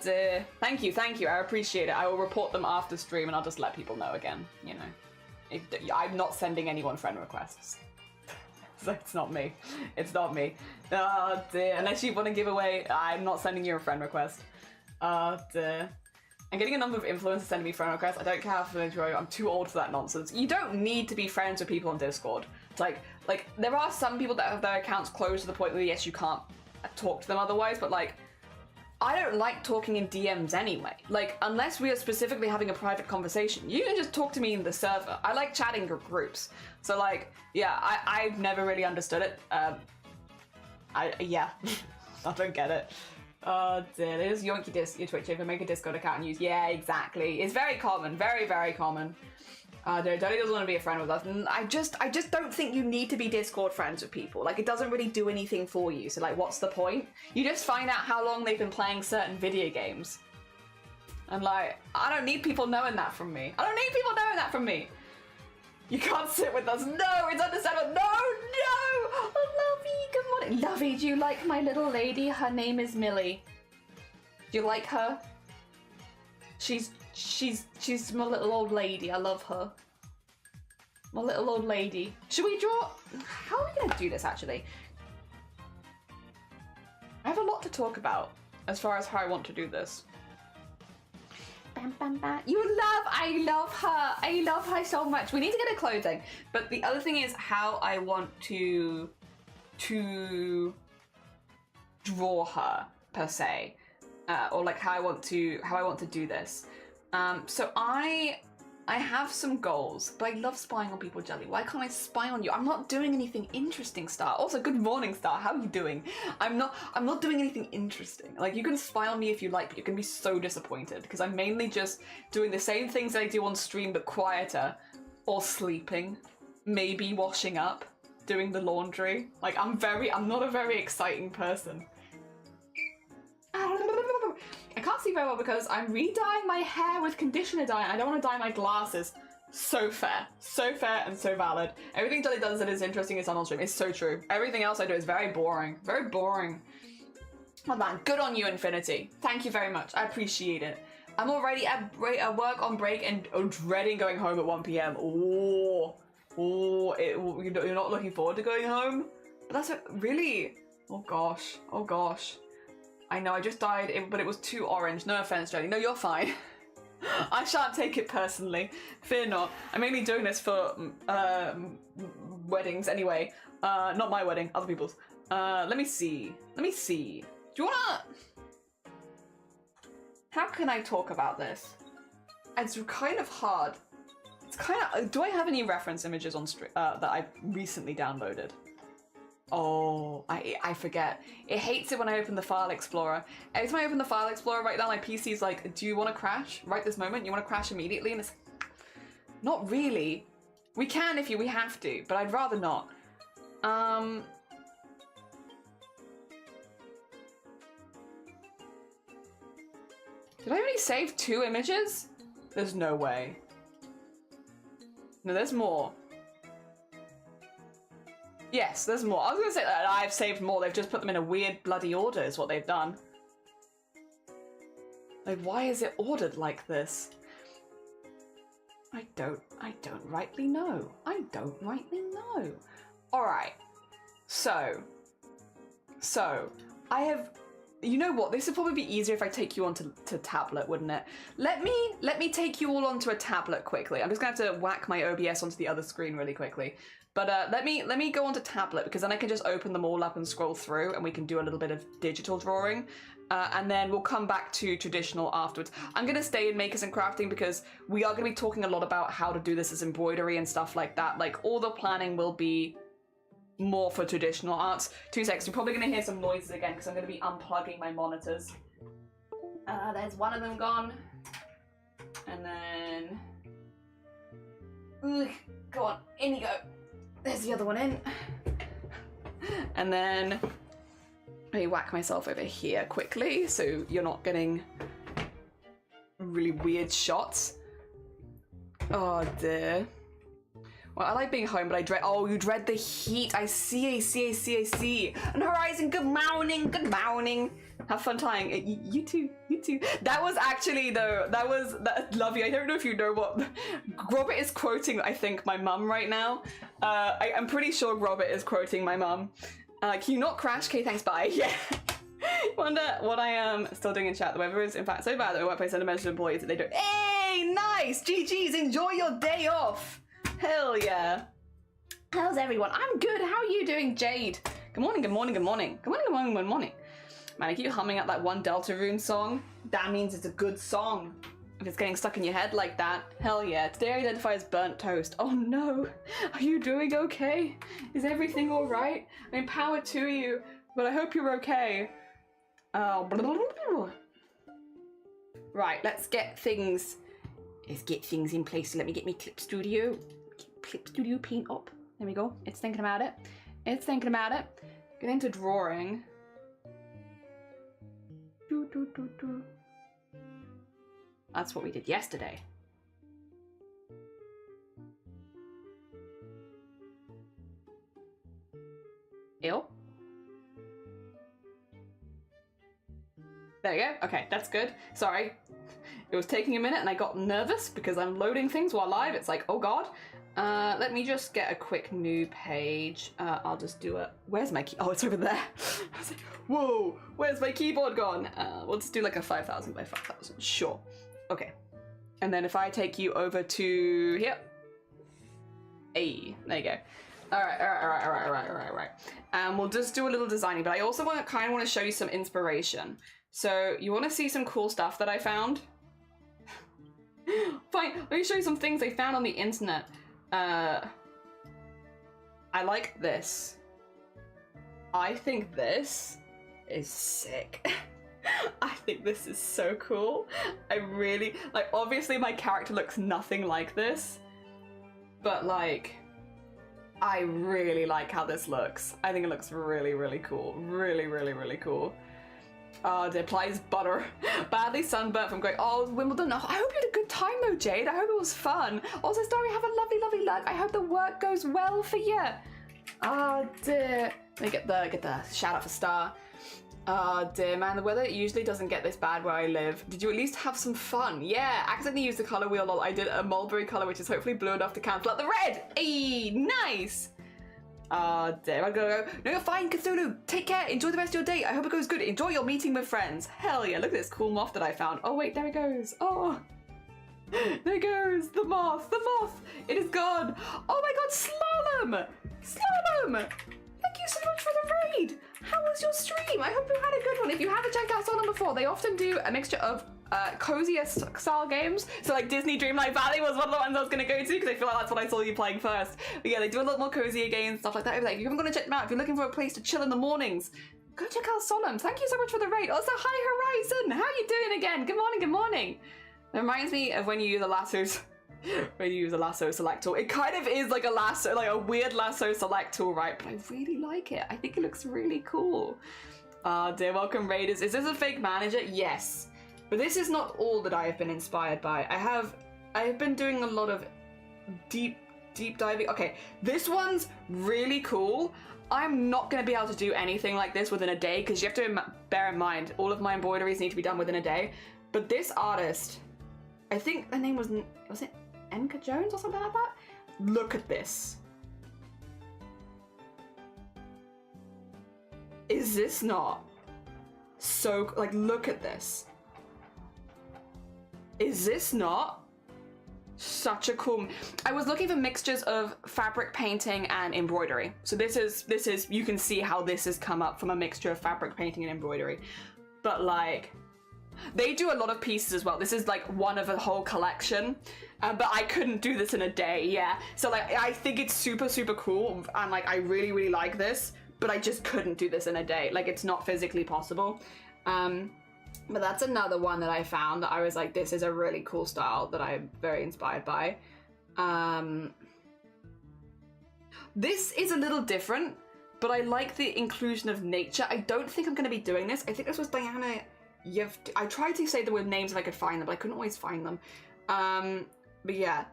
Dear. Thank you, I appreciate it. I will report them after stream and I'll just let people know again, you know. I'm not sending anyone friend requests. So it's not me. It's not me. Oh dear. Unless you want to give away, I'm not sending you a friend request. Oh dear. I'm getting a number of influencers sending me friend requests. I don't care how familiar you are. I'm too old for that nonsense. You don't need to be friends with people on Discord. It's like there are some people that have their accounts closed to the point where yes, you can't talk to them otherwise, but like, I don't like talking in DMs anyway. Like, unless we are specifically having a private conversation, you can just talk to me in the server. I like chatting groups. So like, yeah, I've never really understood it. Yeah, I don't get it. Oh dear, there's Yonky your Twitch over, make a Discord account and use. Yeah, exactly. It's very common, very, very common. Donnie doesn't want to be a friend with us. I just don't think you need to be Discord friends with people. Like, it doesn't really do anything for you. So like, what's the point? You just find out how long they've been playing certain video games. And like, I don't need people knowing that from me. You can't sit with us. No, it's understandable. No. Oh, Lovey, good morning. Lovey, do you like my little lady? Her name is Millie. Do you like her? She's my little old lady. I love her. My little old lady. Should we draw? How are we gonna do this actually? I have a lot to talk about as far as how I want to do this. Bam, bam, bam. I love her. I love her so much. We need to get her clothing. But the other thing is how I want to to draw her per se, or like how I want to do this. So I have some goals, but I love spying on people, Jelly. Why can't I spy on you? I'm not doing anything interesting, Star. Also, good morning, Star. How are you doing? I'm not doing anything interesting. Like, you can spy on me if you like, but you're gonna be so disappointed because I'm mainly just doing the same things that I do on stream, but quieter, or sleeping, maybe washing up, doing the laundry. Like, I'm not a very exciting person. I can't see very well because I'm re-dyeing my hair with conditioner dye and I don't want to dye my glasses. So fair and so valid. Everything Jelly does that is interesting is on stream. It's so true. Everything else I do is very boring. Very boring. Oh man, good on you, Infinity. Thank you very much. I appreciate it. I'm already at work on break and dreading going home at 1 p.m. You're not looking forward to going home? But that's really... Oh gosh. I know, I just dyed it, but it was too orange. No offense, Jelly. No, you're fine. I shan't take it personally. Fear not. I'm mainly doing this for weddings anyway. Not my wedding, other people's. Let me see. Do you wanna... How can I talk about this? It's kind of hard. It's kind of... Do I have any reference images on that I recently downloaded? Oh, I forget. It hates it when I open the File Explorer. Every time I open the File Explorer right now, my PC's like, do you want to crash right this moment? You want to crash immediately? And it's not really. We can if we have to, but I'd rather not. Did I only save 2 images? There's no way. No, there's more. Yes, there's more. I was gonna say that I've saved more. They've just put them in a weird bloody order is what they've done. Like, why is it ordered like this? I don't rightly know. Alright. So I have... You know what? This would probably be easier if I take you onto tablet, wouldn't it? Let me take you all onto a tablet quickly. I'm just gonna have to whack my OBS onto the other screen really quickly. But let me go onto tablet because then I can just open them all up and scroll through and we can do a little bit of digital drawing. And then we'll come back to traditional afterwards. I'm gonna stay in Makers and Crafting because we are gonna be talking a lot about how to do this as embroidery and stuff like that. Like, all the planning will be more for traditional arts. 2 seconds, you're probably gonna hear some noises again because I'm gonna be unplugging my monitors. There's one of them gone. And then... Ugh, go on, in you go. There's the other one in. And then I whack myself over here quickly so you're not getting really weird shots. Oh dear. Well, I like being home, but I dread... Oh, you dread the heat. I see. And Horizon, good morning. Have fun tying. You too. That was actually, though, that lovely. I don't know if you know what... Robert is quoting, I think, my mum right now. I'm pretty sure Robert is quoting my mum. Can you not crash? Okay, thanks, bye. Yeah. Wonder what I am still doing in chat. The weather is, in fact, so bad that my workplace send a message to employees that they don't... Hey, nice! GG's, enjoy your day off! Hell yeah. How's everyone? I'm good. How are you doing, Jade? Good morning. Man, I keep humming out that one Deltarune song. That means it's a good song. If it's getting stuck in your head like that, hell yeah. Today I identify as burnt toast. Oh no. Are you doing okay? Is everything alright? I mean, power to you, but I hope you're okay. Right, let's get things in place. Let me get me Clip Studio paint up. There we go. It's thinking about it. Get into drawing. That's what we did yesterday. Ew. There you go. Okay, that's good. Sorry. It was taking a minute and I got nervous because I'm loading things while live. It's like, oh god. Let me just get a quick new page. I'll just do it. Where's my key? Oh, it's over there. I was like, whoa, where's my keyboard gone? We'll just do like a 5,000 by 5,000. Sure. Okay. And then if I take you over to here. Hey, there you go. All right. We'll just do a little designing, but I also kind of want to show you some inspiration. So you want to see some cool stuff that I found? Fine, let me show you some things I found on the internet. I like this. I think this is sick. I think this is so cool. I really, like, obviously my character looks nothing like this, but like, I really like how this looks. I think it looks really, really cool. Really cool. It applies butter. Badly sunburnt from going, oh, Wimbledon. Oh, I hope you had a good time though, Jade. I hope it was fun. Also, Starry, have a lovely luck. I hope the work goes well for you. Oh dear. Let me get the shout out for Star. Oh dear, man, the weather usually doesn't get this bad where I live. Did you at least have some fun? Yeah, accidentally used the color wheel. I did a mulberry color, which is hopefully blue enough to cancel out the red. Hey, nice. Oh dear, I gotta go. No, you're fine, Cthulhu. Take care, enjoy the rest of your day. I hope it goes good. Enjoy your meeting with friends. Hell yeah, look at this cool moth that I found. Oh wait, there it goes. Oh, there goes the moth. It is gone. Oh my god, Slalom. Thank you so much for the raid. How was your stream? I hope you had a good one. If you haven't checked out Slalom before, they often do a mixture of cozier style games. So like Disney Dreamlight Valley was one of the ones I was going to go to because I feel like that's what I saw you playing first. But yeah, they do a lot more cozier games, stuff like that. If you haven't gone to check them out, if you're looking for a place to chill in the mornings, go check out Slalom. Thank you so much for the raid. Also, hi Horizon. How are you doing again? Good morning. It reminds me of when you use the lassos. When you use a lasso select tool. It kind of is like a lasso, like a weird lasso select tool, right? But I really like it. I think it looks really cool. Dear welcome raiders. Is this a fake manager? Yes. But this is not all that I have been inspired by. I have been doing a lot of deep diving. Okay, this one's really cool. I'm not going to be able to do anything like this within a day because you have to bear in mind all of my embroideries need to be done within a day. But this artist, I think the name was it Enka Jones or something like that? Look at this. Is this not so, like, look at this. Is this not such a cool... I was looking for mixtures of fabric painting and embroidery. So this is, you can see how this has come up from a mixture of fabric painting and embroidery. But like, they do a lot of pieces as well. This is like one of a whole collection, but I couldn't do this in a day, yeah. So like, I think it's super cool, and like, I really like this, but I just couldn't do this in a day. Like, it's not physically possible. But that's another one that I found that I was like, this is a really cool style that I'm very inspired by. This is a little different, but I like the inclusion of nature. I don't think I'm going to be doing this. I think this was Diana. I tried to say the word names if I could find them, but I couldn't always find them. But yeah.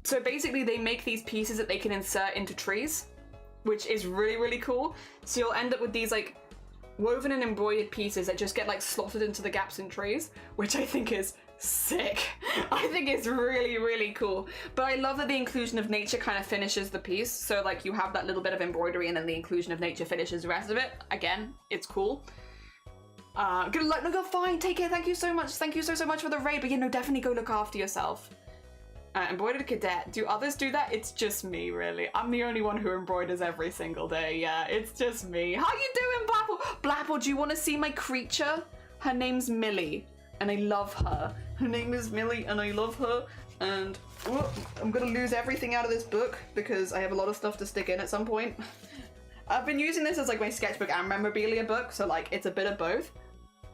So basically they make these pieces that they can insert into trees, which is really cool. So you'll end up with these like woven and embroidered pieces that just get like slotted into the gaps in trees, which I think is sick. I think it's really cool. But I love that the inclusion of nature kind of finishes the piece. So like you have that little bit of embroidery and then the inclusion of nature finishes the rest of it. Again, it's cool. Good luck. No, go fine. Take care. Thank you so much. Thank you so much for the raid. But you know, definitely go look after yourself. Embroidered cadet. Do others do that? It's just me, really. I'm the only one who embroiders every single day. Yeah, it's just me. How you doing, Blapple? Blapple, do you want to see my creature? Her name's Millie, and I love her. Her name is Millie, and I love her. And I'm gonna lose everything out of this book because I have a lot of stuff to stick in at some point. I've been using this as like my sketchbook and memorabilia book, so like it's a bit of both.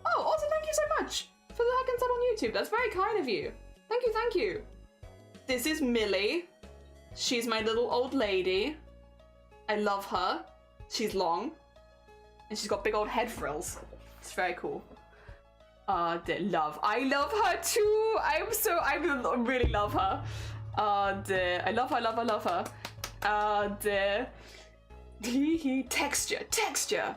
Oh, also thank you so much for the second sub on YouTube. That's very kind of you. Thank you. This is Millie. She's my little old lady. I love her. She's long. And she's got big old head frills. It's very cool. Love. I love her too. I really love her. Dear. I love her. Dear. Texture.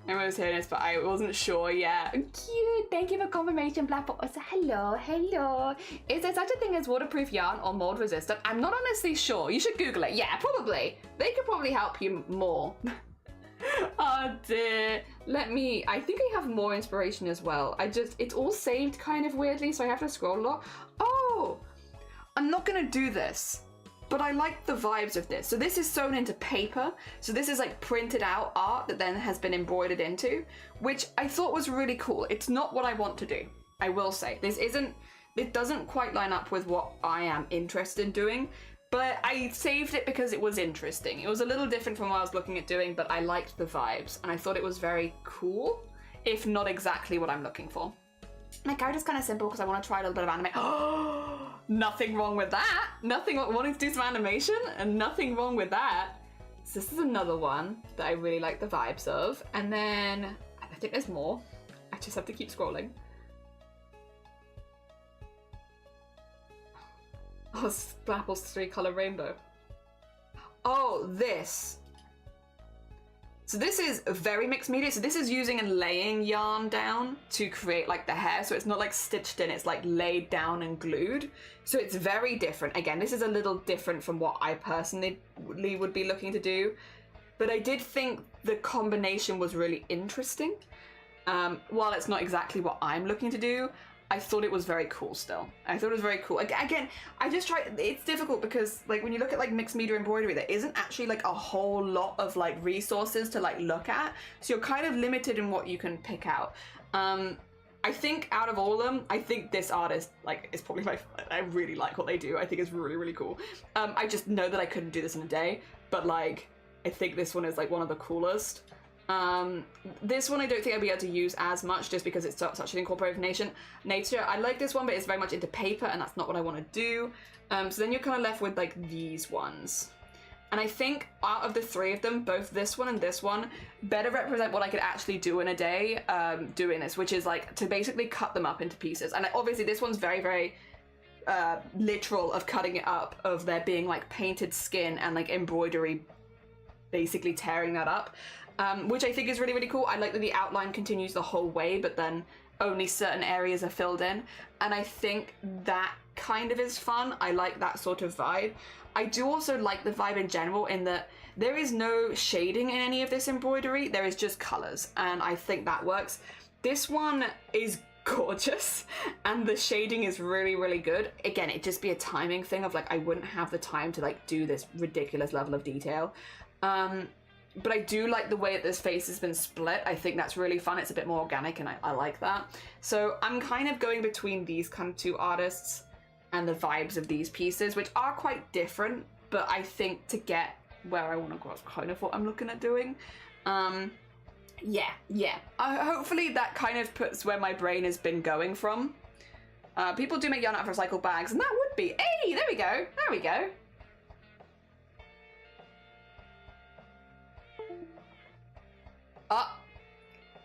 I was hearing this, but I wasn't sure yet. Cute. Thank you for confirmation, Blapple. Hello. Is there such a thing as waterproof yarn or mold resistant? I'm not honestly sure. You should Google it. Yeah, probably. They could probably help you more. Oh dear. I think I have more inspiration as well. It's all saved kind of weirdly, so I have to scroll a lot. Oh, I'm not gonna do this. but I like the vibes of this. So this is sewn into paper. So this is like printed out art that then has been embroidered into, which I thought was really cool. It's not what I want to do, I will say. It doesn't quite line up with what I am interested in doing, but I saved it because it was interesting. It was a little different from what I was looking at doing, but I liked the vibes and I thought it was very cool, if not exactly what I'm looking for. My character's kind of simple because I want to try a little bit of anime. Oh, nothing wrong with that. Nothing wanting to do some animation and nothing wrong with that. So this is another one that I really like the vibes of. And then I think there's more. I just have to keep scrolling. Oh, Apple's 3-color rainbow. Oh, this. So this is very mixed media. So this is using and laying yarn down to create like the hair. So it's not like stitched in, it's like laid down and glued. So it's very different. Again, this is a little different from what I personally would be looking to do. But I did think the combination was really interesting. While it's not exactly what I'm looking to do, I thought it was very cool still. I thought it was very cool. Again, I just try, it's difficult because like when you look at like mixed media embroidery, there isn't actually like a whole lot of like resources to like look at. So you're kind of limited in what you can pick out. I think out of all of them, I think this artist like is probably I really like what they do. I think it's really, really cool. I just know that I couldn't do this in a day, but like, I think this one is like one of the coolest. This one I don't think I'd be able to use as much just because it's such an incorporative nature. I like this one, but it's very much into paper and that's not what I want to do. So then you're kind of left with like these ones. And I think out of the three of them, both this one and this one better represent what I could actually do in a day doing this, which is like to basically cut them up into pieces. And obviously this one's very, very literal of cutting it up, of there being like painted skin and like embroidery basically tearing that up. Which I think is really, really cool. I like that the outline continues the whole way, but then only certain areas are filled in. And I think that kind of is fun. I like that sort of vibe. I do also like the vibe in general in that there is no shading in any of this embroidery. There is just colors, and I think that works. This one is gorgeous, and the shading is really, really good. Again, it'd just be a timing thing of like, I wouldn't have the time to like do this ridiculous level of detail. But I do like the way that this face has been split. I think that's really fun. It's a bit more organic and I like that. So I'm kind of going between these kind of two artists and the vibes of these pieces, which are quite different, but I think to get where I want to go, that's kind of what I'm looking at doing. Yeah. Hopefully that kind of puts where my brain has been going from. People do make yarn out of recycled bags, and that would be, hey, there we go, there we go. Oh,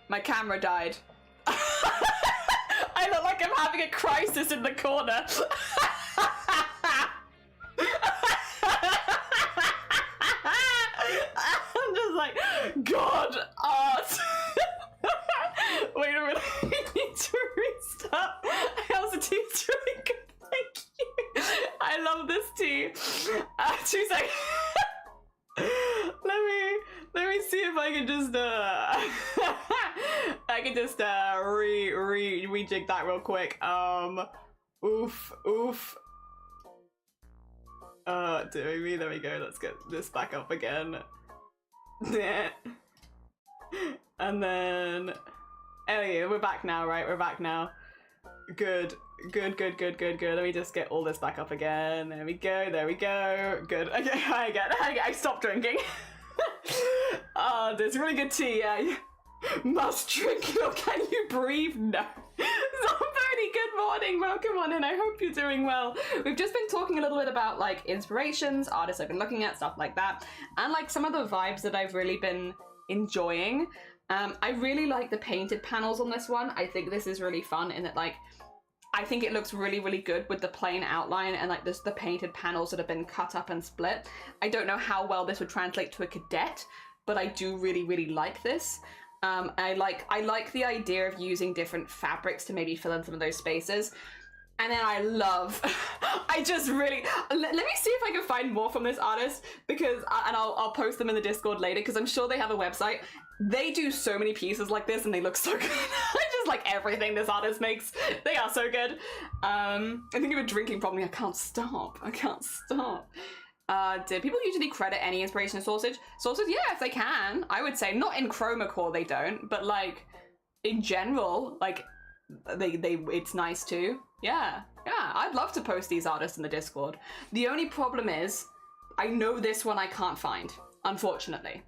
my camera died. I look like I'm having a crisis in the corner. I'm just like, God, art. Wait a minute, I need to restart. I also tea is really good, thank you. I love this tea. 2 seconds. Let me see if I can just rejig that real quick. Oof. Doing me, there we go. Let's get this back up again. And then anyway, we're back now, right? We're back now. Good. Let me just get all this back up again. There we go. Good. Okay, I stopped drinking. Oh, there's really good tea. Yeah. Must drink it or can you breathe? No. Somebody, good morning. Welcome on in. I hope you're doing well. We've just been talking a little bit about like inspirations, artists I've been looking at, stuff like that, and like some of the vibes that I've really been enjoying. I really like the painted panels on this one. I think this is really fun in that like I think it looks really, really good with the plain outline and like the painted panels that have been cut up and split. I don't know how well this would translate to a cadet, but I do really, really like this. I like the idea of using different fabrics to maybe fill in some of those spaces. And then I love, I just really, let me see if I can find more from this artist because, and I'll post them in the Discord later because I'm sure they have a website. They do so many pieces like this and they look so good. I just like everything this artist makes. They are so good. I think of a drinking problem. I can't stop. Do people usually credit any inspiration sources? Yeah, if they can. I would say not in chroma core they don't, but like in general, like they it's nice to. Yeah, I'd love to post these artists in the Discord. The only problem is I know this one I can't find, unfortunately.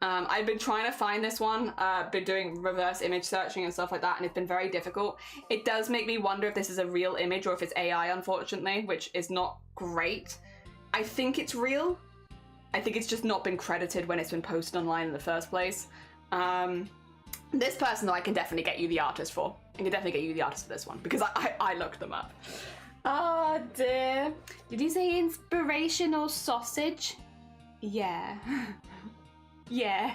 I've been trying to find this one, been doing reverse image searching and stuff like that, and it's been very difficult. It does make me wonder if this is a real image or if it's AI, unfortunately, which is not great. I think it's real. I think it's just not been credited when it's been posted online in the first place. This person, though, I can definitely get you the artist for. I can definitely get you the artist for this one, because I looked them up. Oh dear. Did you say inspirational sausage? Yeah. Yeah.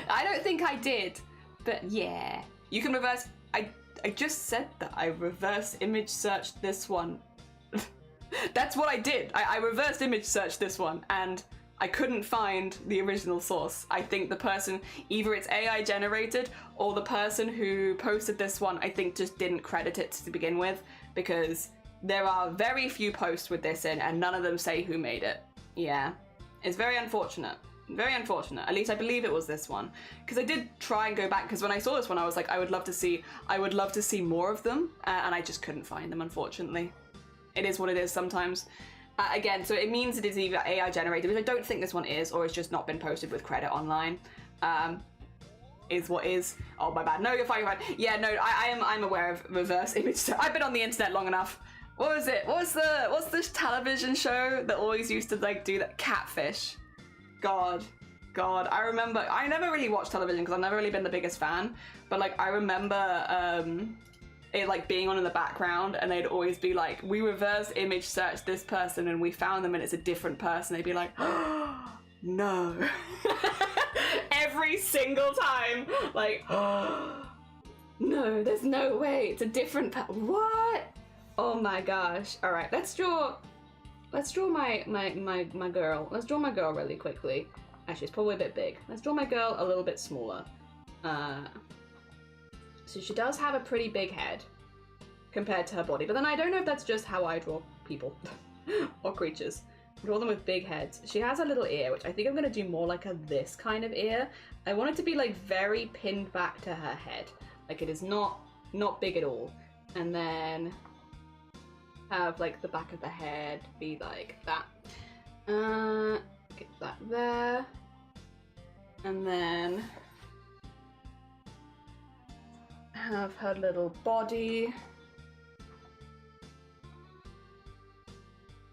I don't think I did, but yeah. You can reverse... I just said that I reverse image searched this one. That's what I did. I reversed image searched this one, and I couldn't find the original source. I think the person, either it's AI generated, or the person who posted this one, I think just didn't credit it to begin with, because there are very few posts with this in, and none of them say who made it. Yeah. It's very unfortunate. Very unfortunate. At least I believe it was this one. Because I did try and go back, because when I saw this one, I was like, I would love to see more of them, and I just couldn't find them, unfortunately. It is what it is sometimes. Again, so it means it is either AI generated, which I don't think this one is, or it's just not been posted with credit online. Is what is. Oh, my bad. No, you're fine, you're fine. Yeah, no, I'm aware of reverse image search. I've been on the internet long enough. What was it? What's this television show that always used to like do that? Catfish. God, I remember, I never really watched television because I've never really been the biggest fan, but like I remember it like being on in the background, and they'd always be like, we reverse image searched this person and we found them and it's a different person. They'd be like, oh, no. Every single time, like, oh, no, there's no way, it's a different what? Oh my gosh. All right, let's draw my girl. Let's draw my girl really quickly. Actually, it's probably a bit big. Let's draw my girl a little bit smaller. So she does have a pretty big head compared to her body, but then I don't know if that's just how I draw people or creatures. Draw them with big heads. She has a little ear, which I think I'm gonna do more like this kind of ear. I want it to be like very pinned back to her head. Like it is not big at all. And then have like the back of the head be like that. Get that there. And then have her little body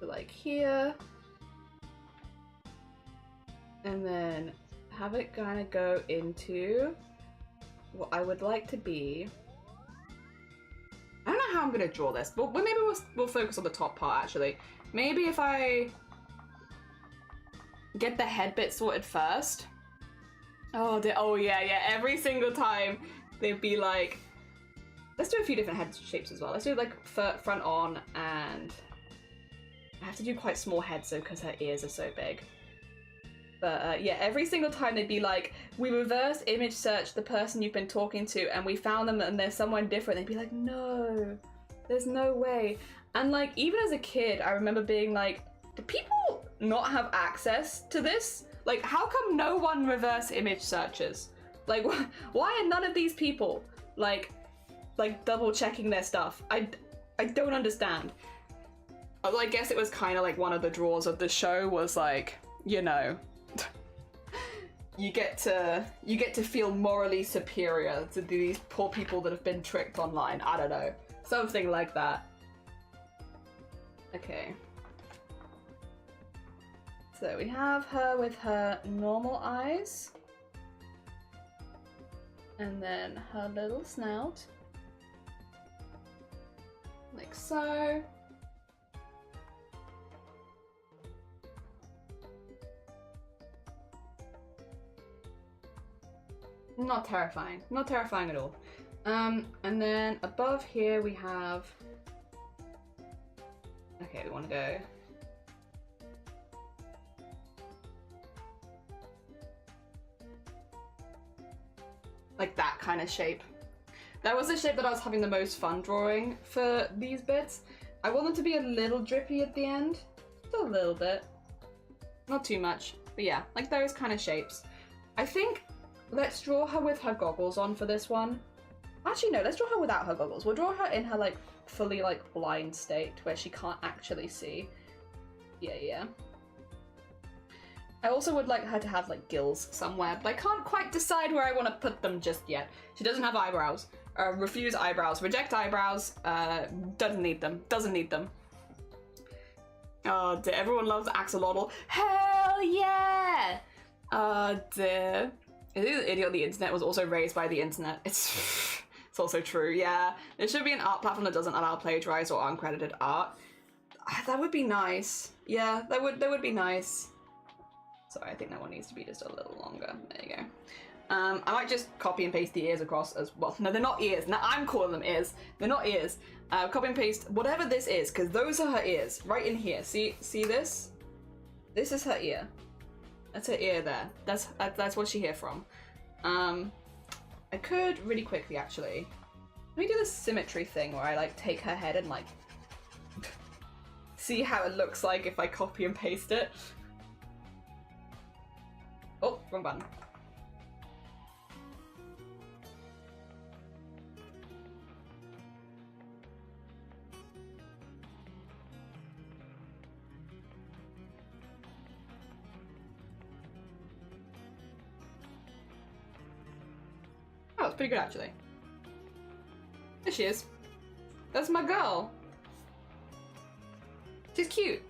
like here. And then have it kind of go into what I would like to be. I don't know how I'm gonna draw this, but maybe we'll focus on the top part actually. Maybe if I get the head bit sorted first. Oh yeah. Every single time they'd be like, let's do a few different head shapes as well. Let's do like front on, and I have to do quite small heads though because her ears are so big. But yeah, every single time they'd be like, we reverse image searched the person you've been talking to and we found them and they're someone different. They'd be like, no, there's no way. And like, even as a kid, I remember being like, do people not have access to this? Like, how come no one reverse image searches? Like, why are none of these people like double checking their stuff? I don't understand. Although I guess it was kind of like one of the draws of the show was like, you know, you get to feel morally superior to these poor people that have been tricked online. I don't know. Something like that. Okay. So we have her with her normal eyes. And then her little snout. Like so. Not terrifying. Not terrifying at all. And then above here we have... Okay, we want to go... like that kind of shape. That was the shape that I was having the most fun drawing for these bits. I want them to be a little drippy at the end. Just a little bit. Not too much, but yeah, like those kind of shapes. I think let's draw her with her goggles on for this one. Actually, no, let's draw her without her goggles. We'll draw her in her like fully like blind state where she can't actually see. Yeah. I also would like her to have like gills somewhere, but I can't quite decide where I want to put them just yet. She doesn't have eyebrows. Refuse eyebrows. Reject eyebrows. Doesn't need them. Doesn't need them. Oh dear, everyone loves axolotl. Hell yeah! Oh dear. I think the idiot on the internet was also raised by the internet. It's also true, yeah. There should be an art platform that doesn't allow plagiarized or uncredited art. That would be nice. Yeah, that would be nice. Sorry, I think that one needs to be just a little longer. There you go. I might just copy and paste the ears across as well. No, they're not ears. Now I'm calling them ears. They're not ears. Copy and paste whatever this is, because those are her ears right in here. See this? This is her ear. That's her ear there. That's what she hear from. I could really quickly actually. Let me do the symmetry thing where I like take her head and like see how it looks like if I copy and paste it. Oh, wrong button. Oh, it's pretty good actually. There she is. That's my girl. She's cute.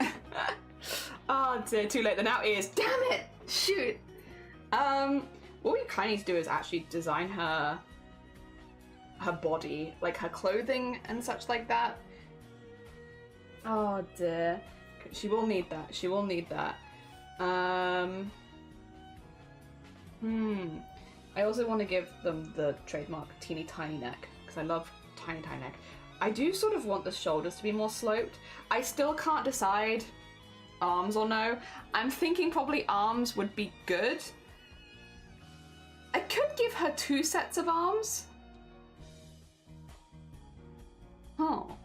Oh dear, too late. They're now ears. Damn it! Shoot. What we kind of need to do is actually design her body, like her clothing and such like that. Oh dear. She will need that. She will need that. I also want to give them the trademark teeny tiny neck, because I love tiny neck. I do sort of want the shoulders to be more sloped. I still can't decide arms or no. I'm thinking probably arms would be good. I could give her 2 sets of arms. Oh.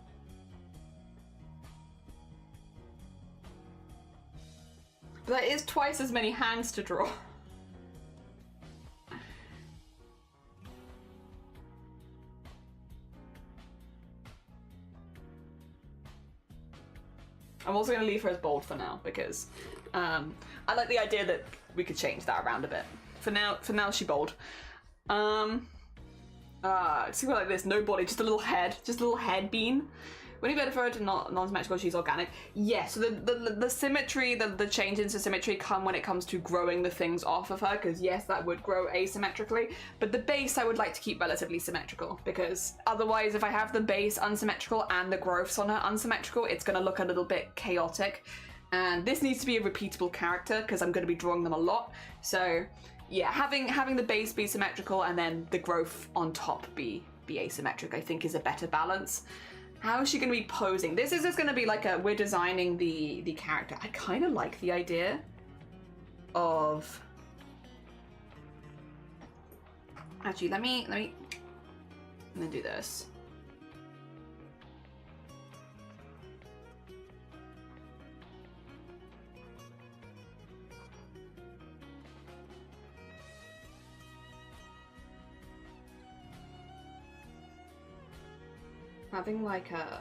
But that is twice as many hands to draw. I'm also going to leave her as bold for now because I like the idea that we could change that around a bit. For now, she's bold. See what like this, no body, just a little head bean. When you better for her to non-symmetrical, she's organic. Yes, so the symmetry, the change into symmetry come when it comes to growing the things off of her, because yes, that would grow asymmetrically, but the base I would like to keep relatively symmetrical, because otherwise if I have the base unsymmetrical and the growths on her unsymmetrical, it's going to look a little bit chaotic. And this needs to be a repeatable character, because I'm going to be drawing them a lot. So yeah, having the base be symmetrical and then the growth on top be asymmetric, I think is a better balance. How is she going to be posing? This is just going to be like we're designing the character. I kind of like the idea of... Actually, let me do this. Having like a...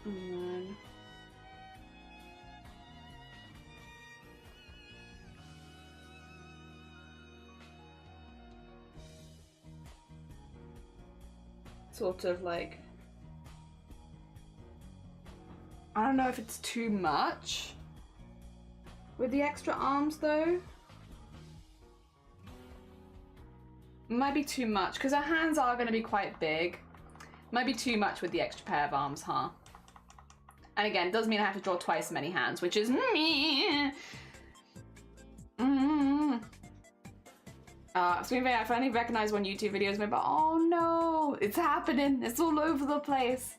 And then... Sort of like... I don't know if it's too much with the extra arms though. Might be too much, because her hands are going to be quite big. Might be too much with the extra pair of arms, huh? And again, it does mean I have to draw twice as many hands, which is I finally recognized one YouTube video is but oh no, it's happening. It's all over the place.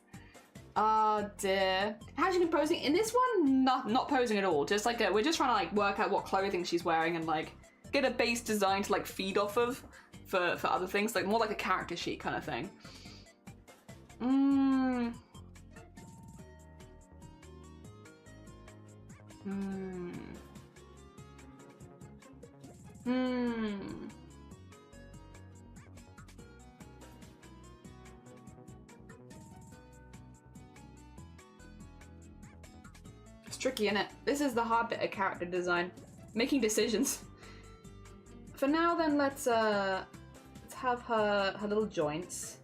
Oh dear. How's she been posing? In this one, not posing at all. Just like we're just trying to like work out what clothing she's wearing and like get a base design to like feed off of for other things, like more like a character sheet kind of thing. It's tricky, isn't it? This is the hard bit of character design. Making decisions. For now then, let's have her little joints.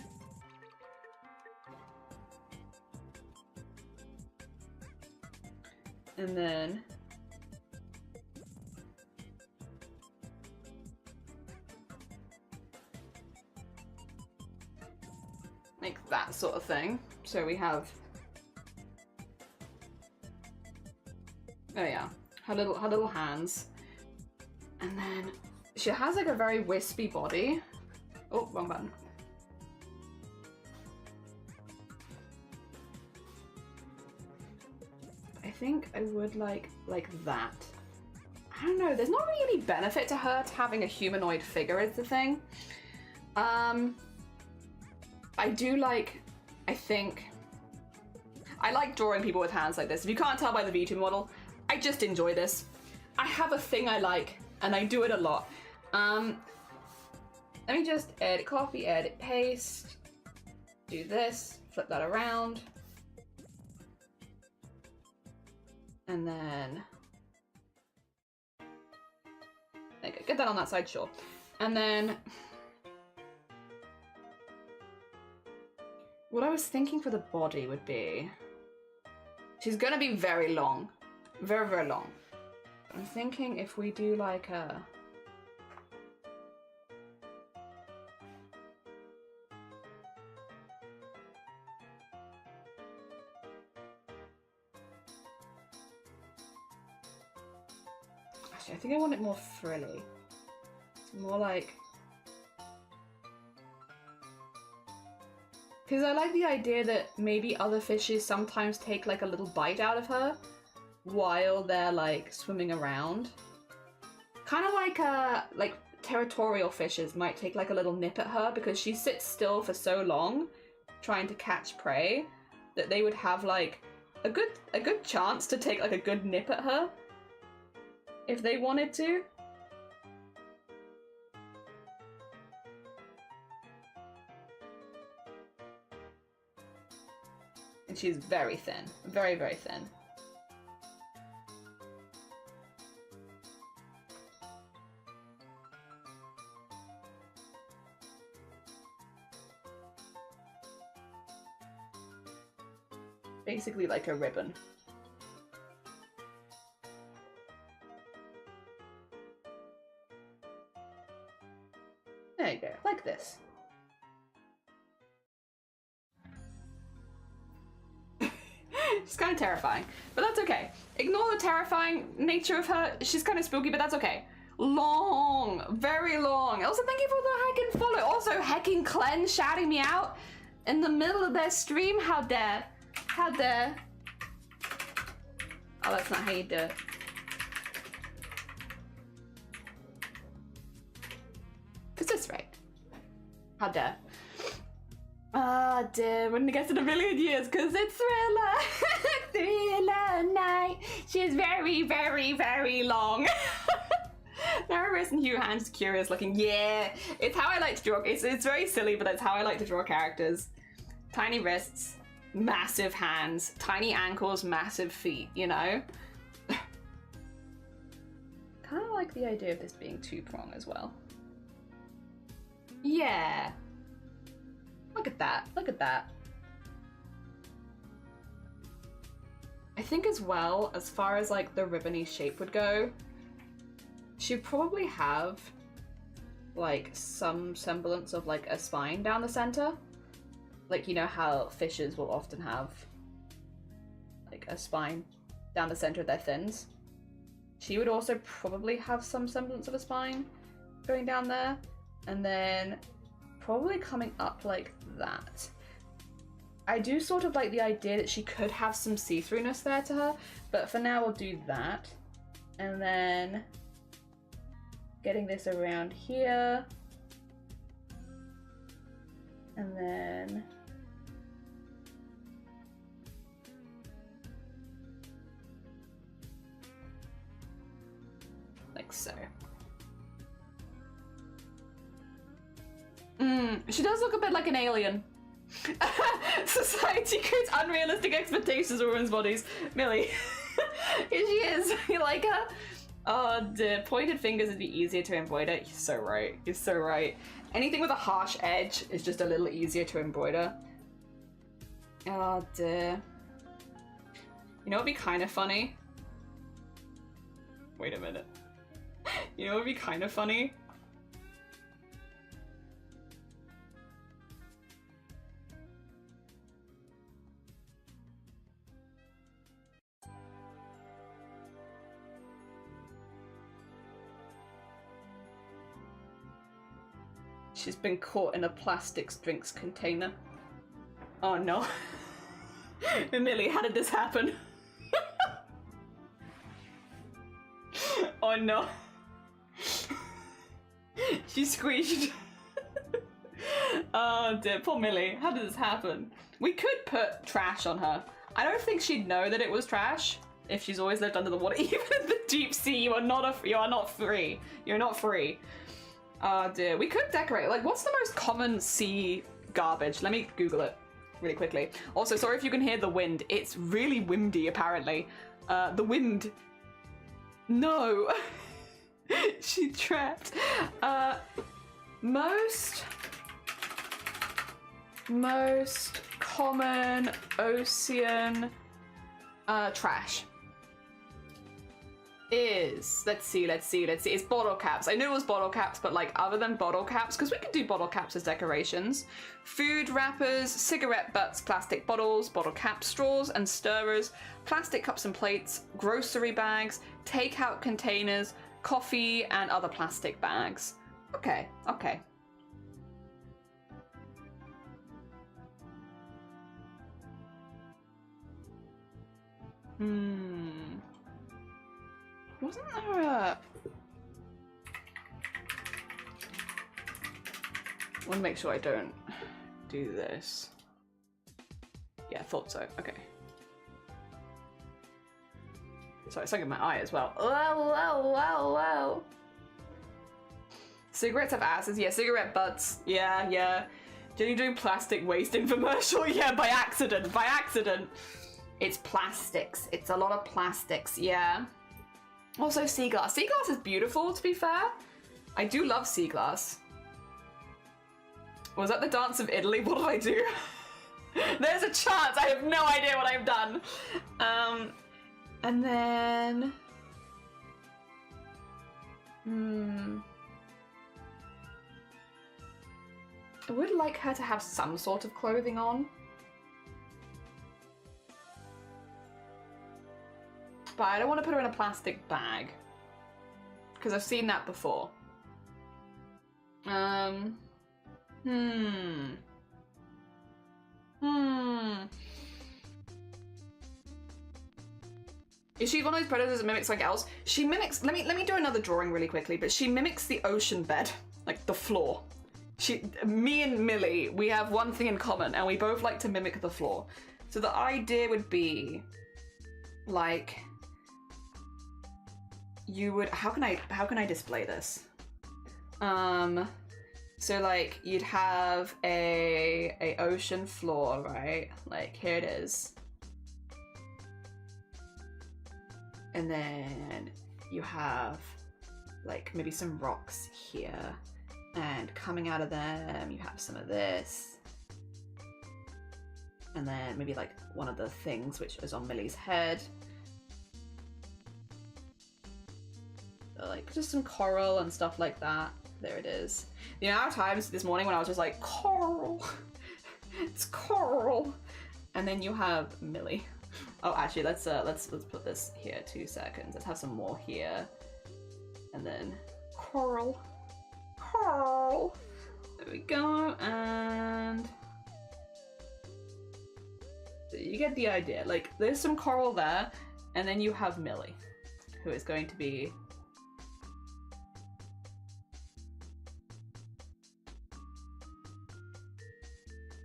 And then make that sort of thing. So we have, oh yeah, her little hands. And then she has like a very wispy body. Oh, wrong button. I think I would like that. I don't know, there's not really any benefit to her to having a humanoid figure is the thing. I do like, I like drawing people with hands like this. If you can't tell by the V2 model, I just enjoy this. I have a thing I like, and I do it a lot. Let me just edit copy, edit paste, do this, flip that around. And then, okay, get that on that side, sure. And then, what I was thinking for the body would be, she's gonna be very long, very, very long. I'm thinking if we do like a, I think I want it more frilly. It's more like, because I like the idea that maybe other fishes sometimes take like a little bite out of her while they're like swimming around. Kind of like territorial fishes might take like a little nip at her because she sits still for so long trying to catch prey that they would have like a good chance to take like a good nip at her if they wanted to. And she's very thin. Very, very thin. Basically like a ribbon. There you go, like this. She's kind of terrifying, but that's okay. Ignore the terrifying nature of her. She's kind of spooky, but that's okay. Long, very long. Also, thank you for the heckin' follow. Also, heckin' Clen shouting me out in the middle of their stream. How dare? How dare? Oh, that's not how you do it. Is this right? How dare? Ah, dear, wouldn't have guessed in a million years, because it's Thriller! Thriller night! She is very, very, very long. Nervous and Hugh Hand's curious looking. Yeah, it's how I like to draw. It's very silly, but that's how I like to draw characters. Tiny wrists, massive hands, tiny ankles, massive feet, you know? Kind of like the idea of this being two-prong as well. Yeah. Look at that. Look at that. I think as well, as far as like the ribbony shape would go, she'd probably have like some semblance of like a spine down the center. Like, you know how fishes will often have like a spine down the center of their fins. She would also probably have some semblance of a spine going down there. And then probably coming up like that. I do sort of like the idea that she could have some see-throughness there to her, but for now we'll do that. And then getting this around here. And then like so. She does look a bit like an alien. Society creates unrealistic expectations of women's bodies. Millie. Here she is. You like her? Oh, the pointed fingers would be easier to embroider. You're so right. You're so right. Anything with a harsh edge is just a little easier to embroider. Oh dear. You know what would be kind of funny? Wait a minute. You know what would be kind of funny? She's been caught in a plastic drinks container. Oh no. Millie, how did this happen? Oh no. She squeezed. Oh dear, poor Millie. How did this happen? We could put trash on her. I don't think she'd know that it was trash if she's always lived under the water. Even in the deep sea, you are not free. You're not free. Oh dear, we could decorate. Like, what's the most common sea garbage? Let me Google it really quickly. Also, sorry if you can hear the wind. It's really windy, apparently. The wind. No. She trapped. Most common ocean trash is, let's see, it's bottle caps. I knew it was bottle caps, but like other than bottle caps, because we could do bottle caps as decorations. Food wrappers, cigarette butts, plastic bottles, bottle caps, straws and stirrers, plastic cups and plates, grocery bags, takeout containers, coffee and other plastic bags. Okay, okay. Wasn't there a... I want to make sure I don't do this. Yeah, I thought so. Okay. Sorry, it's like in my eye as well. Whoa. Cigarettes have asses. Yeah, cigarette butts. Yeah. Jenny doing plastic waste infomercial? Yeah, by accident. It's plastics. It's a lot of plastics, yeah. Also, sea glass. Sea glass is beautiful, to be fair. I do love sea glass. Was that the dance of Italy? What did I do? There's a chance. I have no idea what I've done. And then... I would like her to have some sort of clothing on. But I don't want to put her in a plastic bag. Because I've seen that before. Is she one of those predators that mimics like else? She mimics, let me do another drawing really quickly, but she mimics the ocean bed, like the floor. Me and Millie, we have one thing in common, and we both like to mimic the floor. So the idea would be, like, you would, how can I display this? So like you'd have a ocean floor, right? Like here it is. And then you have like maybe some rocks here, and coming out of them you have some of this. And then maybe like one of the things which is on Millie's head. So, like just some coral and stuff like that. There it is. The amount of times this morning when I was just like, coral, it's coral. And then you have Millie. Oh, actually, let's put this here 2 seconds. Let's have some more here. And then coral. There we go. And you get the idea. Like, there's some coral there, and then you have Millie, who is going to be...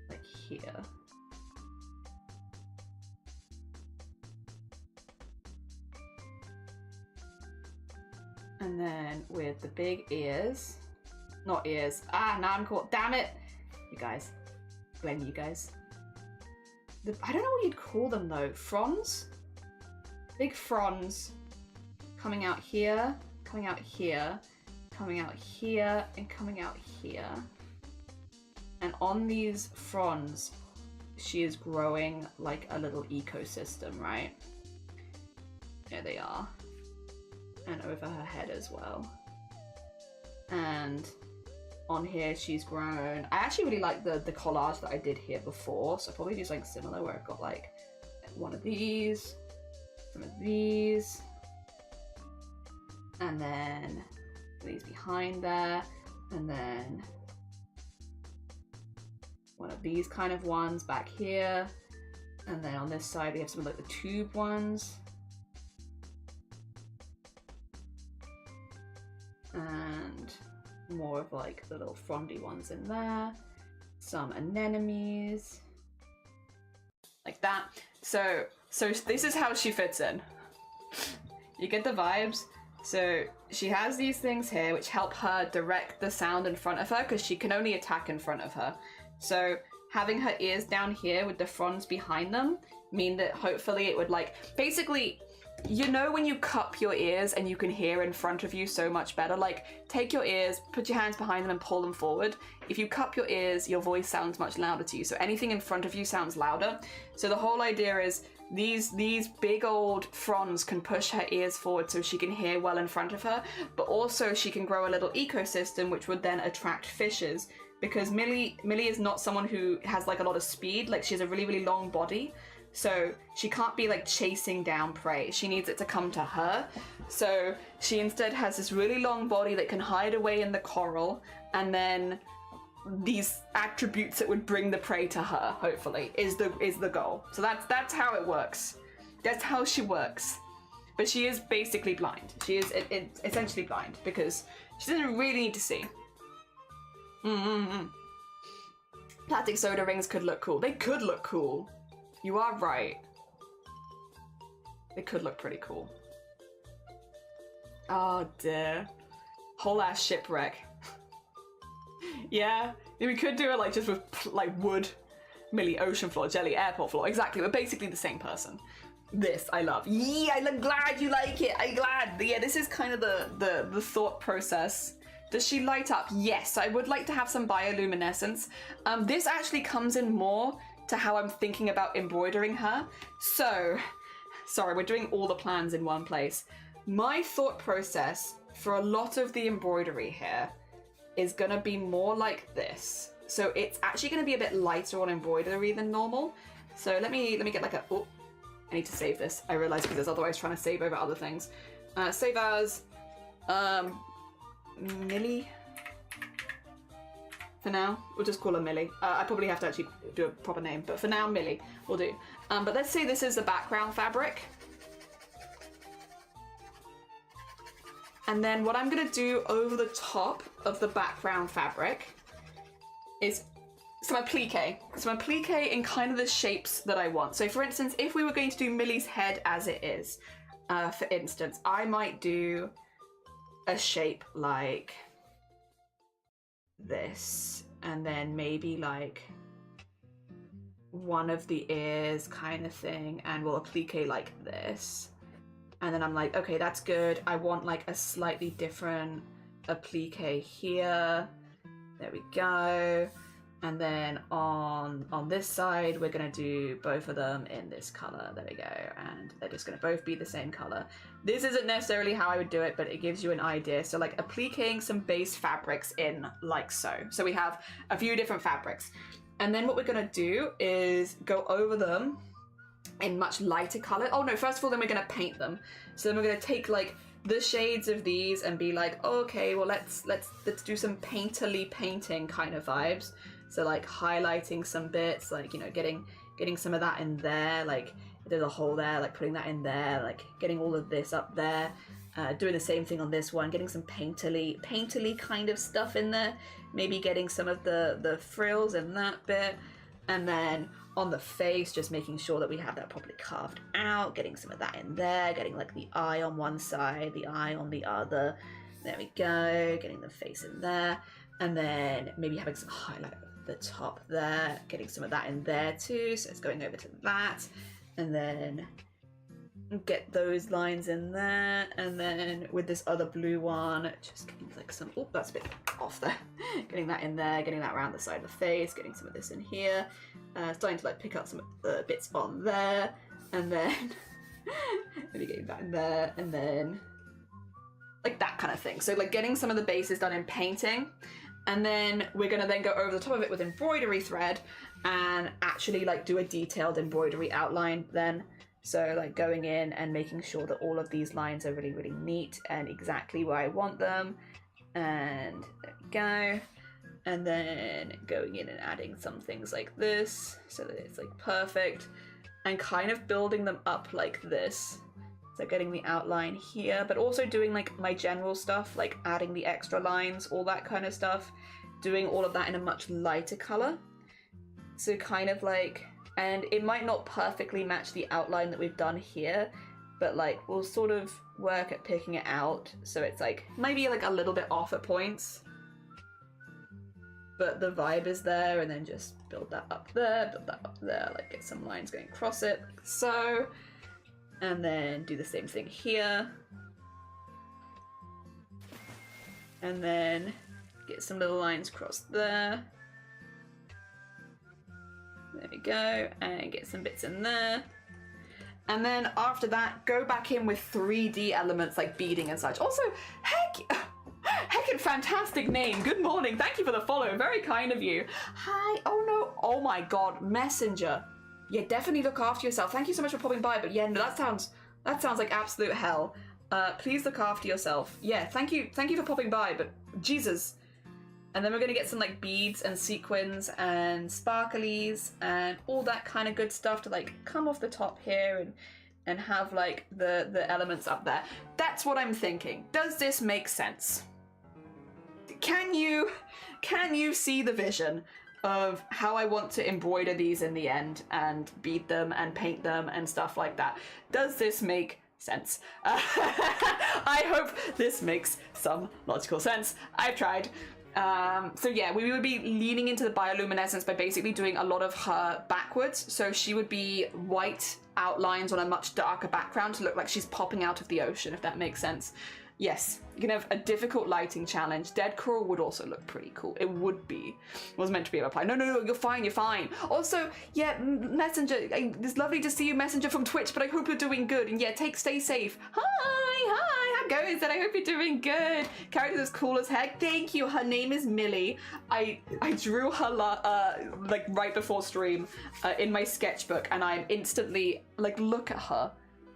like here. And then with the big ears, not ears, now I'm caught, damn it! You guys, blame you guys. I don't know what you'd call them though, fronds? Big fronds coming out here, coming out here, coming out here, and coming out here. And on these fronds, she is growing like a little ecosystem, right? There they are. And over her head as well. And on here she's grown. I actually really like the collage that I did here before, so I'll probably do something similar where I've got like one of these, some of these, and then these behind there, and then one of these kind of ones back here, and then on this side we have some of like the tube ones. And more of like the little frondy ones in there, some anemones, like that. So this is how she fits in. You get the vibes. So she has these things here which help her direct the sound in front of her because she can only attack in front of her. So having her ears down here with the fronds behind them mean that hopefully it would like, basically, you know when you cup your ears and you can hear in front of you so much better? Like, take your ears, put your hands behind them and pull them forward. If you cup your ears, your voice sounds much louder to you. So anything in front of you sounds louder. So the whole idea is these big old fronds can push her ears forward so she can hear well in front of her, but also she can grow a little ecosystem which would then attract fishes. Because Millie is not someone who has like a lot of speed, like she has a really, really long body. So she can't be like chasing down prey. She needs it to come to her. So she instead has this really long body that can hide away in the coral, and then these attributes that would bring the prey to her, hopefully, is the goal. So that's how it works. That's how she works. But she is basically blind. She is essentially blind because she doesn't really need to see. Plastic soda rings could look cool. They could look cool. You are right. They could look pretty cool. Oh dear. Whole ass shipwreck. Yeah, we could do it like just with like wood, Millie ocean floor, Jelly airport floor. Exactly, we're basically the same person. This I love. Yeah, I'm glad you like it. I'm glad. Yeah, this is kind of the thought process. Does she light up? Yes, I would like to have some bioluminescence. This actually comes in more to how I'm thinking about embroidering her. So, sorry, we're doing all the plans in one place. My thought process for a lot of the embroidery here is gonna be more like this. So it's actually gonna be a bit lighter on embroidery than normal. So let me get like a, oh, I need to save this. I realized because there's otherwise trying to save over other things. Save as, Millie. For now, we'll just call her Millie. I probably have to actually do a proper name, but for now, Millie will do. But let's say this is the background fabric. And then what I'm gonna do over the top of the background fabric is some applique. Some applique in kind of the shapes that I want. So for instance, if we were going to do Millie's head as it is, for instance, I might do a shape like this, and then maybe like one of the ears kind of thing, and we'll applique like this. And then I'm like, okay, that's good. I want like a slightly different applique here. There we go. And then on this side, we're gonna do both of them in this color. There we go. And they're just gonna both be the same color. This isn't necessarily how I would do it, but it gives you an idea. So like appliquing some base fabrics in like so. So we have a few different fabrics. And then what we're gonna do is go over them in much lighter color. Oh no, first of all, then we're gonna paint them. So then we're gonna take like the shades of these and be like, oh, okay, well let's do some painterly painting kind of vibes. So like highlighting some bits, like, you know, getting getting some of that in there, like if there's a hole there, like putting that in there, like getting all of this up there. Doing the same thing on this one, getting some painterly kind of stuff in there, maybe getting some of the frills in that bit, and then on the face, just making sure that we have that properly carved out, getting some of that in there, getting like the eye on one side, the eye on the other. There we go, getting the face in there, and then maybe having some highlight at the top there, getting some of that in there too, so it's going over to that, and then get those lines in there, and then with this other blue one, just getting like some, oh, that's a bit off there, getting that in there, getting that around the side of the face, getting some of this in here, starting to like pick up some of the bits on there, and then maybe getting that in there, and then like that kind of thing. So like getting some of the bases done in painting, and then we're gonna then go over the top of it with embroidery thread and actually like do a detailed embroidery outline then. So like going in and making sure that all of these lines are really, really neat and exactly where I want them. And there we go. And then going in and adding some things like this so that it's like perfect, and kind of building them up like this. So getting the outline here, but also doing like my general stuff, like adding the extra lines, all that kind of stuff, doing all of that in a much lighter color. So kind of like, and it might not perfectly match the outline that we've done here, but like we'll sort of work at picking it out so it's like maybe like a little bit off at points, but the vibe is there, and then just build that up there, build that up there, like get some lines going across it like so, and then do the same thing here, and then get some little lines across there. There we go, and get some bits in there. And then after that, go back in with 3D elements like beading and such. Also, heckin' fantastic name. Good morning. Thank you for the follow. Very kind of you. Hi. Oh no. Oh my God. Messenger. Yeah, definitely look after yourself. Thank you so much for popping by. But yeah, no, that sounds like absolute hell. Please look after yourself. Yeah, thank you for popping by. But Jesus. And then we're gonna get some like beads and sequins and sparklies and all that kind of good stuff to like come off the top here and have like the elements up there. That's what I'm thinking. Does this make sense? Can you see the vision of how I want to embroider these in the end and bead them and paint them and stuff like that? Does this make sense? I hope this makes some logical sense. I've tried. So yeah, we would be leaning into the bioluminescence by basically doing a lot of her backwards. So she would be white outlines on a much darker background to look like she's popping out of the ocean, if that makes sense. Yes, you can have a difficult lighting challenge. Dead coral would also look pretty cool. It would be. It was meant to be a reply. No, you're fine, you're fine. Also, yeah, Messenger, it's lovely to see you, Messenger from Twitch, but I hope you're doing good. And yeah, stay safe. Hi, how goes it? I hope you're doing good. Character that's cool as heck. Thank you. Her name is Millie. I drew her like right before stream in my sketchbook, and I'm instantly like, look at her.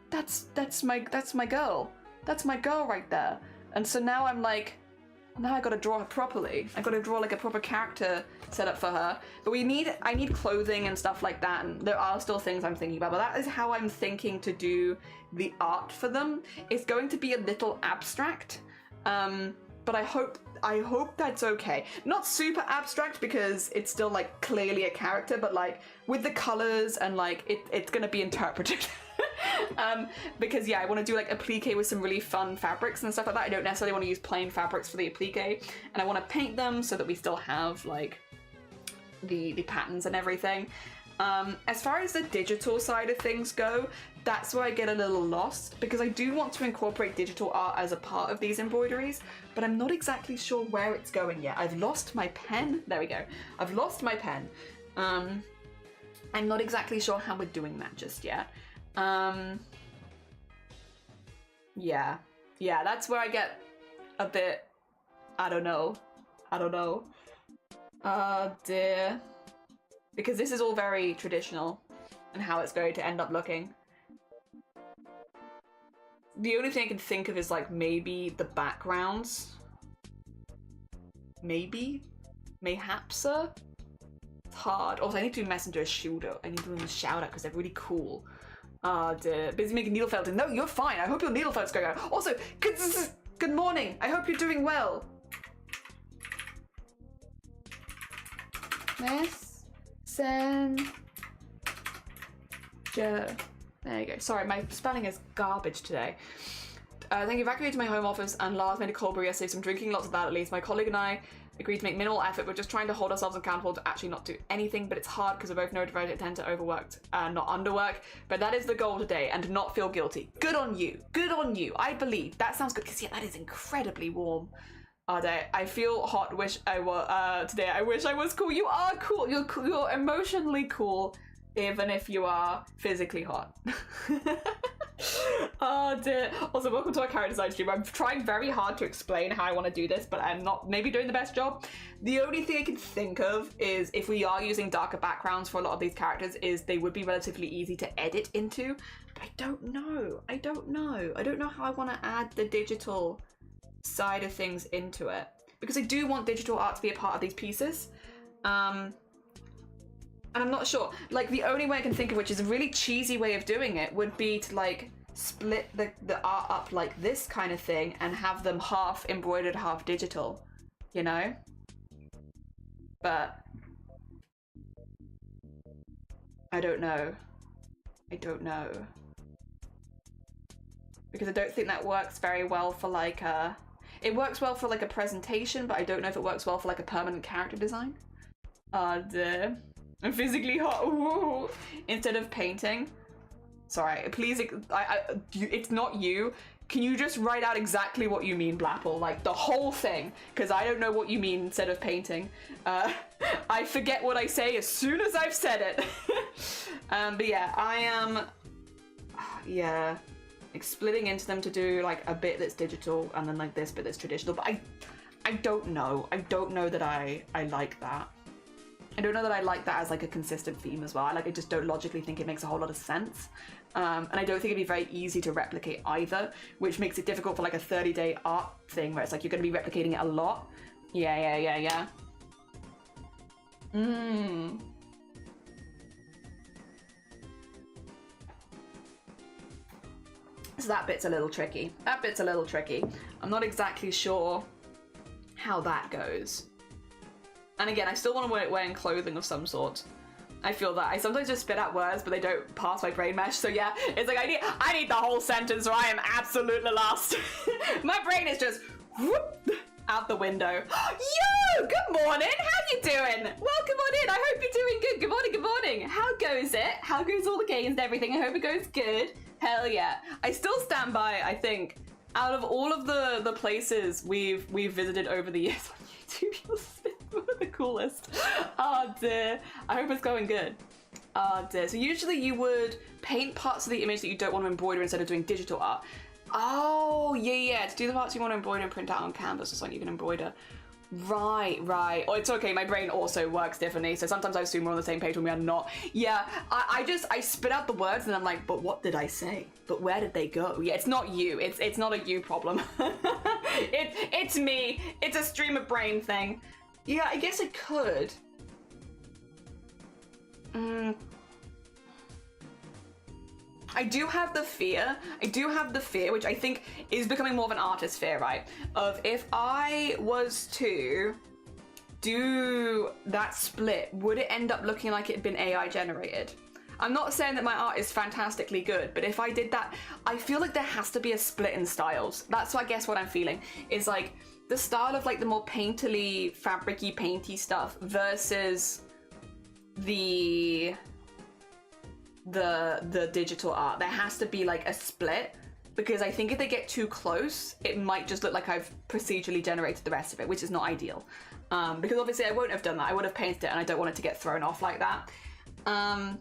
That's my girl. That's my girl right there. And so now I'm like, now I gotta draw her properly. I gotta draw like a proper character set up for her. But I need clothing and stuff like that, and there are still things I'm thinking about, but that is how I'm thinking to do the art for them. It's going to be a little abstract, but I hope that's okay. Not super abstract because it's still like clearly a character, but like with the colors and like it's gonna be interpreted. Because yeah, I want to do like applique with some really fun fabrics and stuff like that. I don't necessarily want to use plain fabrics for the applique, and I want to paint them so that we still have like the patterns and everything. As far as the digital side of things go, that's where I get a little lost, because I do want to incorporate digital art as a part of these embroideries, but I'm not exactly sure where it's going yet. I've lost my pen. There we go. I've lost my pen. I'm not exactly sure how we're doing that just yet. Yeah, that's where I get a bit, I don't know. Dear. Because this is all very traditional and how it's going to end up looking. The only thing I can think of is like maybe the backgrounds. Maybe? Mayhapsa? It's hard. Also, I need to do messenger shooter. I need to do them a shout out because they're really cool. Busy making needle felting. No, you're fine. I hope your needle felt's going on. Also, good morning. I hope you're doing well. Messenger. There you go. Sorry, my spelling is garbage today. Thank you. Evacuated my home office and Lars made a cold brew yesterday, so I'm drinking lots of that at least. My colleague and I agreed to make minimal effort. We're just trying to hold ourselves accountable to actually not do anything, but it's hard because we're both neurodivergent and tend to overworked and not underwork. But that is the goal today, and to not feel guilty. Good on you. Good on you. I believe. That sounds good, because yeah, that is incredibly warm. I feel hot. Wish I were today. I wish I was cool. You are cool. You're emotionally cool, even if you are physically hot. Oh dear. Also, welcome to our character design stream. I'm trying very hard to explain how I want to do this, but I'm not maybe doing the best job. The only thing I can think of is if we are using darker backgrounds for a lot of these characters, is they would be relatively easy to edit into. But I don't know. I don't know how I want to add the digital side of things into it, because I do want digital art to be a part of these pieces. And I'm not sure. Like, the only way I can think of, which is a really cheesy way of doing it, would be to like split the art up like this kind of thing and have them half embroidered, half digital, you know? But I don't know. Because I don't think that works very well for like a... It works well for like a presentation, but I don't know if it works well for like a permanent character design. I'm physically hot. Ooh. Instead of painting. Sorry, please, it's not you. Can you just write out exactly what you mean, Blapple? Like, the whole thing, because I don't know what you mean instead of painting. I forget what I say as soon as I've said it. But yeah, I am... Yeah. Like, splitting into them to do, like, a bit that's digital and then, like, this bit that's traditional. But I don't know. I don't know that I like that. I don't know that I like that as like a consistent theme as well. I just don't logically think it makes a whole lot of sense. And I don't think it'd be very easy to replicate either, which makes it difficult for like a 30-day art thing where it's like you're going to be replicating it a lot. Yeah. So that bit's a little tricky. I'm not exactly sure how that goes. And again, I still want to wear clothing of some sort. I feel that. I sometimes just spit out words, but they don't pass my brain mesh. So yeah, it's like I need the whole sentence or I am absolutely lost. My brain is just whoop, out the window. Yo, good morning. How you doing? Welcome on in. I hope you're doing good. Good morning. How goes it? How goes all the games and everything? I hope it goes good. Hell yeah. I still stand by, I think, out of all of the places we've visited over the years on YouTube, you'll spit one of the coolest. Oh dear. I hope it's going good. Oh dear. So usually you would paint parts of the image that you don't want to embroider instead of doing digital art. Oh, yeah. To do the parts you want to embroider and print out on canvas or something you can embroider. Right. Oh, it's okay. My brain also works differently, so sometimes I assume we're on the same page when we are not. Yeah, I spit out the words and I'm like, but what did I say? But where did they go? Yeah, it's not you. It's not a you problem. It's me. It's a stream of brain thing. Yeah, I guess I could. I do have the fear, which I think is becoming more of an artist fear, right? Of if I was to do that split, would it end up looking like it had been AI generated? I'm not saying that my art is fantastically good, but if I did that, I feel like there has to be a split in styles. That's I guess what I'm feeling, is like the style of like the more painterly, fabricy, painty stuff versus the digital art. There has to be like a split, because I think if they get too close, it might just look like I've procedurally generated the rest of it, which is not ideal. Because obviously I won't have done that. I would have painted it and I don't want it to get thrown off like that. I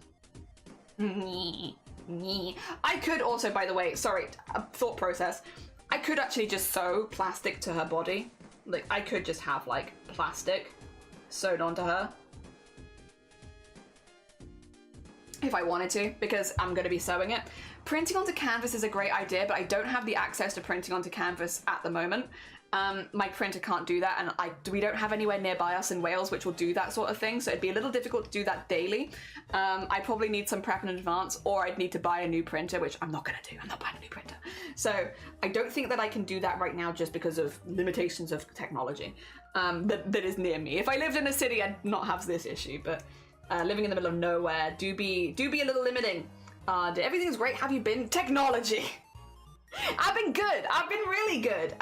could also, by the way, sorry, thought process. I could actually just sew plastic to her body. Like, I could just have like plastic sewn onto her. If I wanted to, because I'm going to be sewing it. Printing onto canvas is a great idea, but I don't have the access to printing onto canvas at the moment. My printer can't do that, and we don't have anywhere nearby us in Wales which will do that sort of thing, so it'd be a little difficult to do that daily. I probably need some prep in advance, or I'd need to buy a new printer, which I'm not gonna do. I'm not buying a new printer. So I don't think that I can do that right now just because of limitations of technology that is near me. If I lived in a city, I'd not have this issue, but living in the middle of nowhere do be a little limiting. Everything's great. Have you been? Technology. I've been good. I've been really good.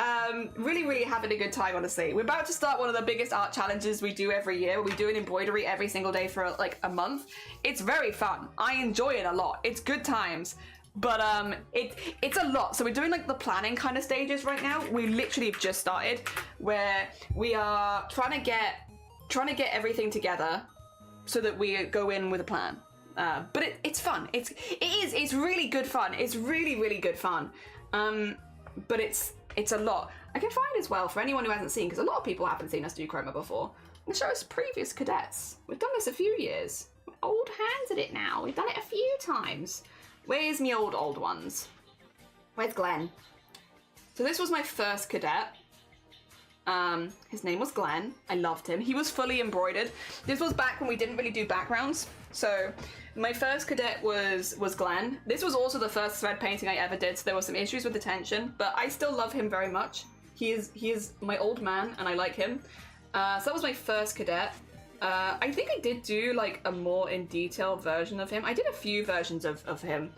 Really having a good time, honestly. We're about to start one of the biggest art challenges we do every year. We do an embroidery every single day for like a month. It's very fun. I enjoy it a lot. It's good times. But it's a lot. So we're doing like the planning kind of stages right now. We literally have just started, where we are trying to get everything together so that we go in with a plan. But it's fun. It's really good fun. It's really good fun. But it's a lot. I can find as well for anyone who hasn't seen, because a lot of people haven't seen us do chroma before. I'm gonna show us previous cadets. We've done this a few years. We're old hands at it now. We've done it a few times. Where's me old ones? Where's Glenn? So this was my first cadet. His name was Glenn. I loved him. He was fully embroidered. This was back when we didn't really do backgrounds. So my first cadet was Glenn. This was also the first thread painting I ever did, so there were some issues with the tension, but I still love him very much. He is my old man, and I like him. So that was my first cadet. I think I did do like a more in detail version of him. I did a few versions of him.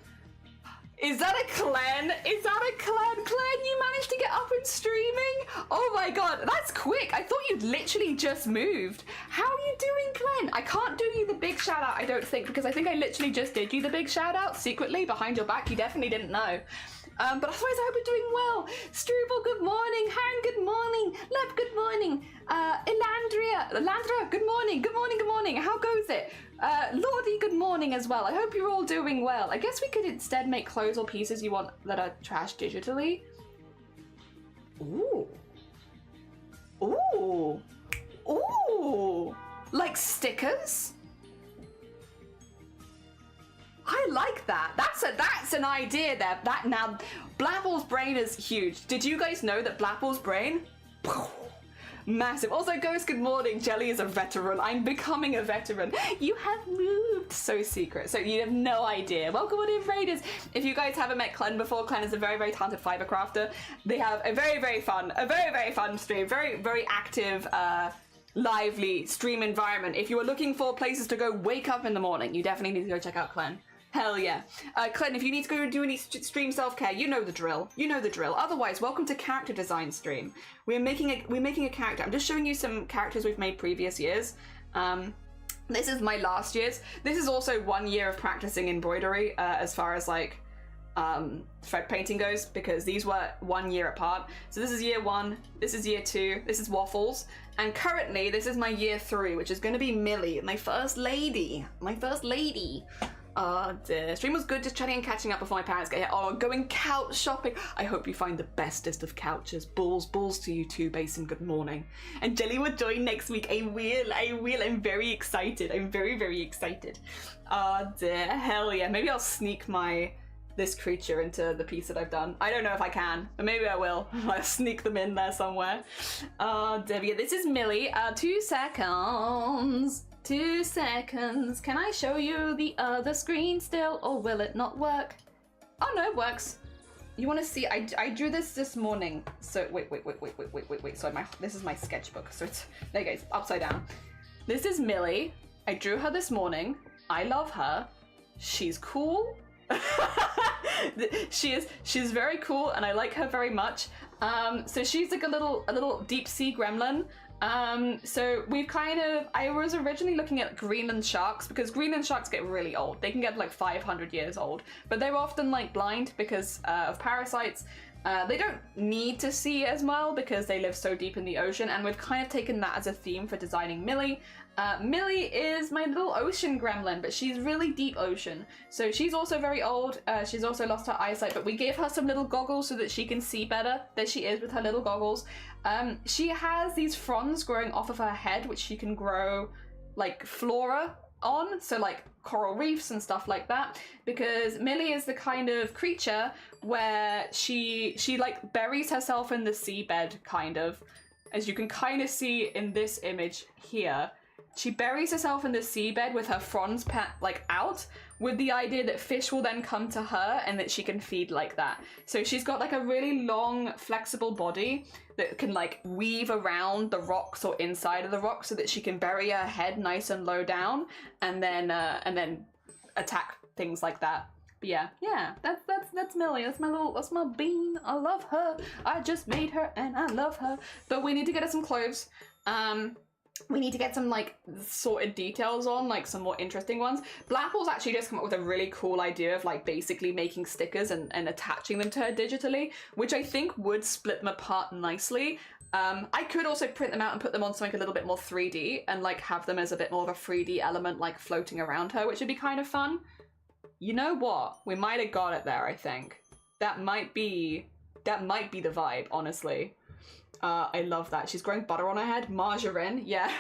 Is that a Clan? Is that a Clan? Clan, you managed to get up and streaming? Oh my god, that's quick. I thought you'd literally just moved. How are you doing, Clan? I can't do you the big shout out, I don't think, because I think I literally just did you the big shout out secretly behind your back. You definitely didn't know. But otherwise, I hope you're doing well. Struble, good morning. Han, good morning. Leb, good morning. Elandra, good morning. Good morning, good morning. How goes it? Lordy, good morning as well. I hope you're all doing well. I guess we could instead make clothes or pieces you want that are trashed digitally. Ooh. Ooh. Ooh. Like stickers? I like that. That's an idea there. Now, Blapple's brain is huge. Did you guys know that Blapple's brain? Massive. Also, Ghost, good morning. Jelly is a veteran. I'm becoming a veteran. You have moved. So secret. So you have no idea. Welcome on in, Raiders. If you guys haven't met Clen before, Clen is a very talented fiber crafter. They have a very fun stream. Very active, lively stream environment. If you are looking for places to go wake up in the morning, you definitely need to go check out Clen. Hell yeah. Clen, if you need to go do any stream self-care, you know the drill. You know the drill. Otherwise, welcome to character design stream. We're making a character. I'm just showing you some characters we've made previous years. This is my last year's. This is also 1 year of practicing embroidery as far as like thread painting goes, because these were 1 year apart. So this is year 1, this is year 2, this is Waffles, and currently this is my year 3, which is going to be Millie, my first lady. The stream was good, just chatting and catching up before my parents get here. Oh, going couch shopping. I hope you find the bestest of couches. Balls to you too, Basin. Good morning. And Jelly will join next week. I will. I'm very excited. I'm very excited. Oh dear, hell yeah. Maybe I'll sneak this creature into the piece that I've done. I don't know if I can, but maybe I will. I'll sneak them in there somewhere. Oh dear, yeah, this is Millie. 2 seconds. 2 seconds. Can I show you the other screen still, or will it not work? Oh no, it works. You want to see? I drew this morning. So wait. So this is my sketchbook. So it's there, you go. It's upside down. This is Millie. I drew her this morning. I love her. She's cool. She's very cool, and I like her very much. So she's like a little deep sea gremlin. So I was originally looking at Greenland sharks, because Greenland sharks get really old. They can get like 500 years old, but they're often like blind because of parasites. They don't need to see as well because they live so deep in the ocean, and we've kind of taken that as a theme for designing Millie. Millie is my little ocean gremlin, but she's really deep ocean. So she's also very old. She's also lost her eyesight, but we gave her some little goggles so that she can see better than she is with her little goggles. She has these fronds growing off of her head, which she can grow like flora on, so like coral reefs and stuff like that, because Millie is the kind of creature where she like buries herself in the seabed, kind of, as you can kind of see in this image here. She buries herself in the seabed with her fronds like out, with the idea that fish will then come to her and that she can feed like that. So she's got like a really long, flexible body that can like weave around the rocks or inside of the rocks so that she can bury her head nice and low down and then attack things like that. But yeah, that's Millie. That's my bean. I love her. I just made her and I love her. But we need to get her some clothes. We need to get some like sorted details on, like some more interesting ones. Blackpool's actually just come up with a really cool idea of like basically making stickers and attaching them to her digitally, which I think would split them apart nicely. I could also print them out and put them on something a little bit more 3D and like have them as a bit more of a 3D element like floating around her, which would be kind of fun. You know what? We might have got it there, I think. That might be the vibe, honestly. I love that. She's growing butter on her head. Margarine, yeah.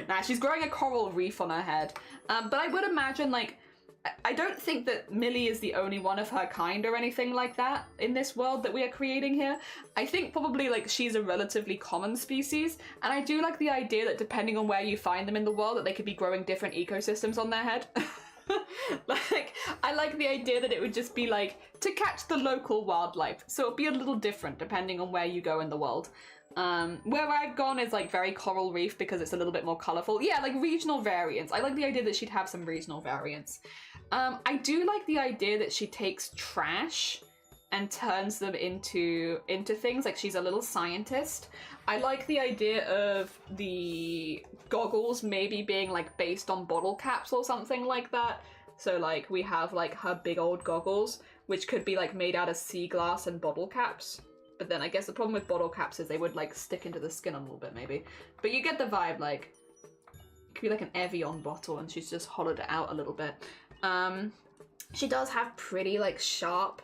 Nah, she's growing a coral reef on her head. But I would imagine, like, I don't think that Millie is the only one of her kind or anything like that in this world that we are creating here. I think probably, like, she's a relatively common species. And I do like the idea that depending on where you find them in the world, that they could be growing different ecosystems on their head. Like, I like the idea that it would just be like to catch the local wildlife, so it'd be a little different depending on where you go in the world. Where I've gone is like very coral reef because it's a little bit more colorful. Yeah, like regional variants. I like the idea that she'd have some regional variants. I do like the idea that she takes trash and turns them into things. Like, she's a little scientist. I like the idea of the goggles maybe being like based on bottle caps or something like that. So like we have like her big old goggles, which could be like made out of sea glass and bottle caps. But then I guess the problem with bottle caps is they would like stick into the skin a little bit maybe. But you get the vibe, like it could be like an Evian bottle and she's just hollowed it out a little bit. She does have pretty like sharp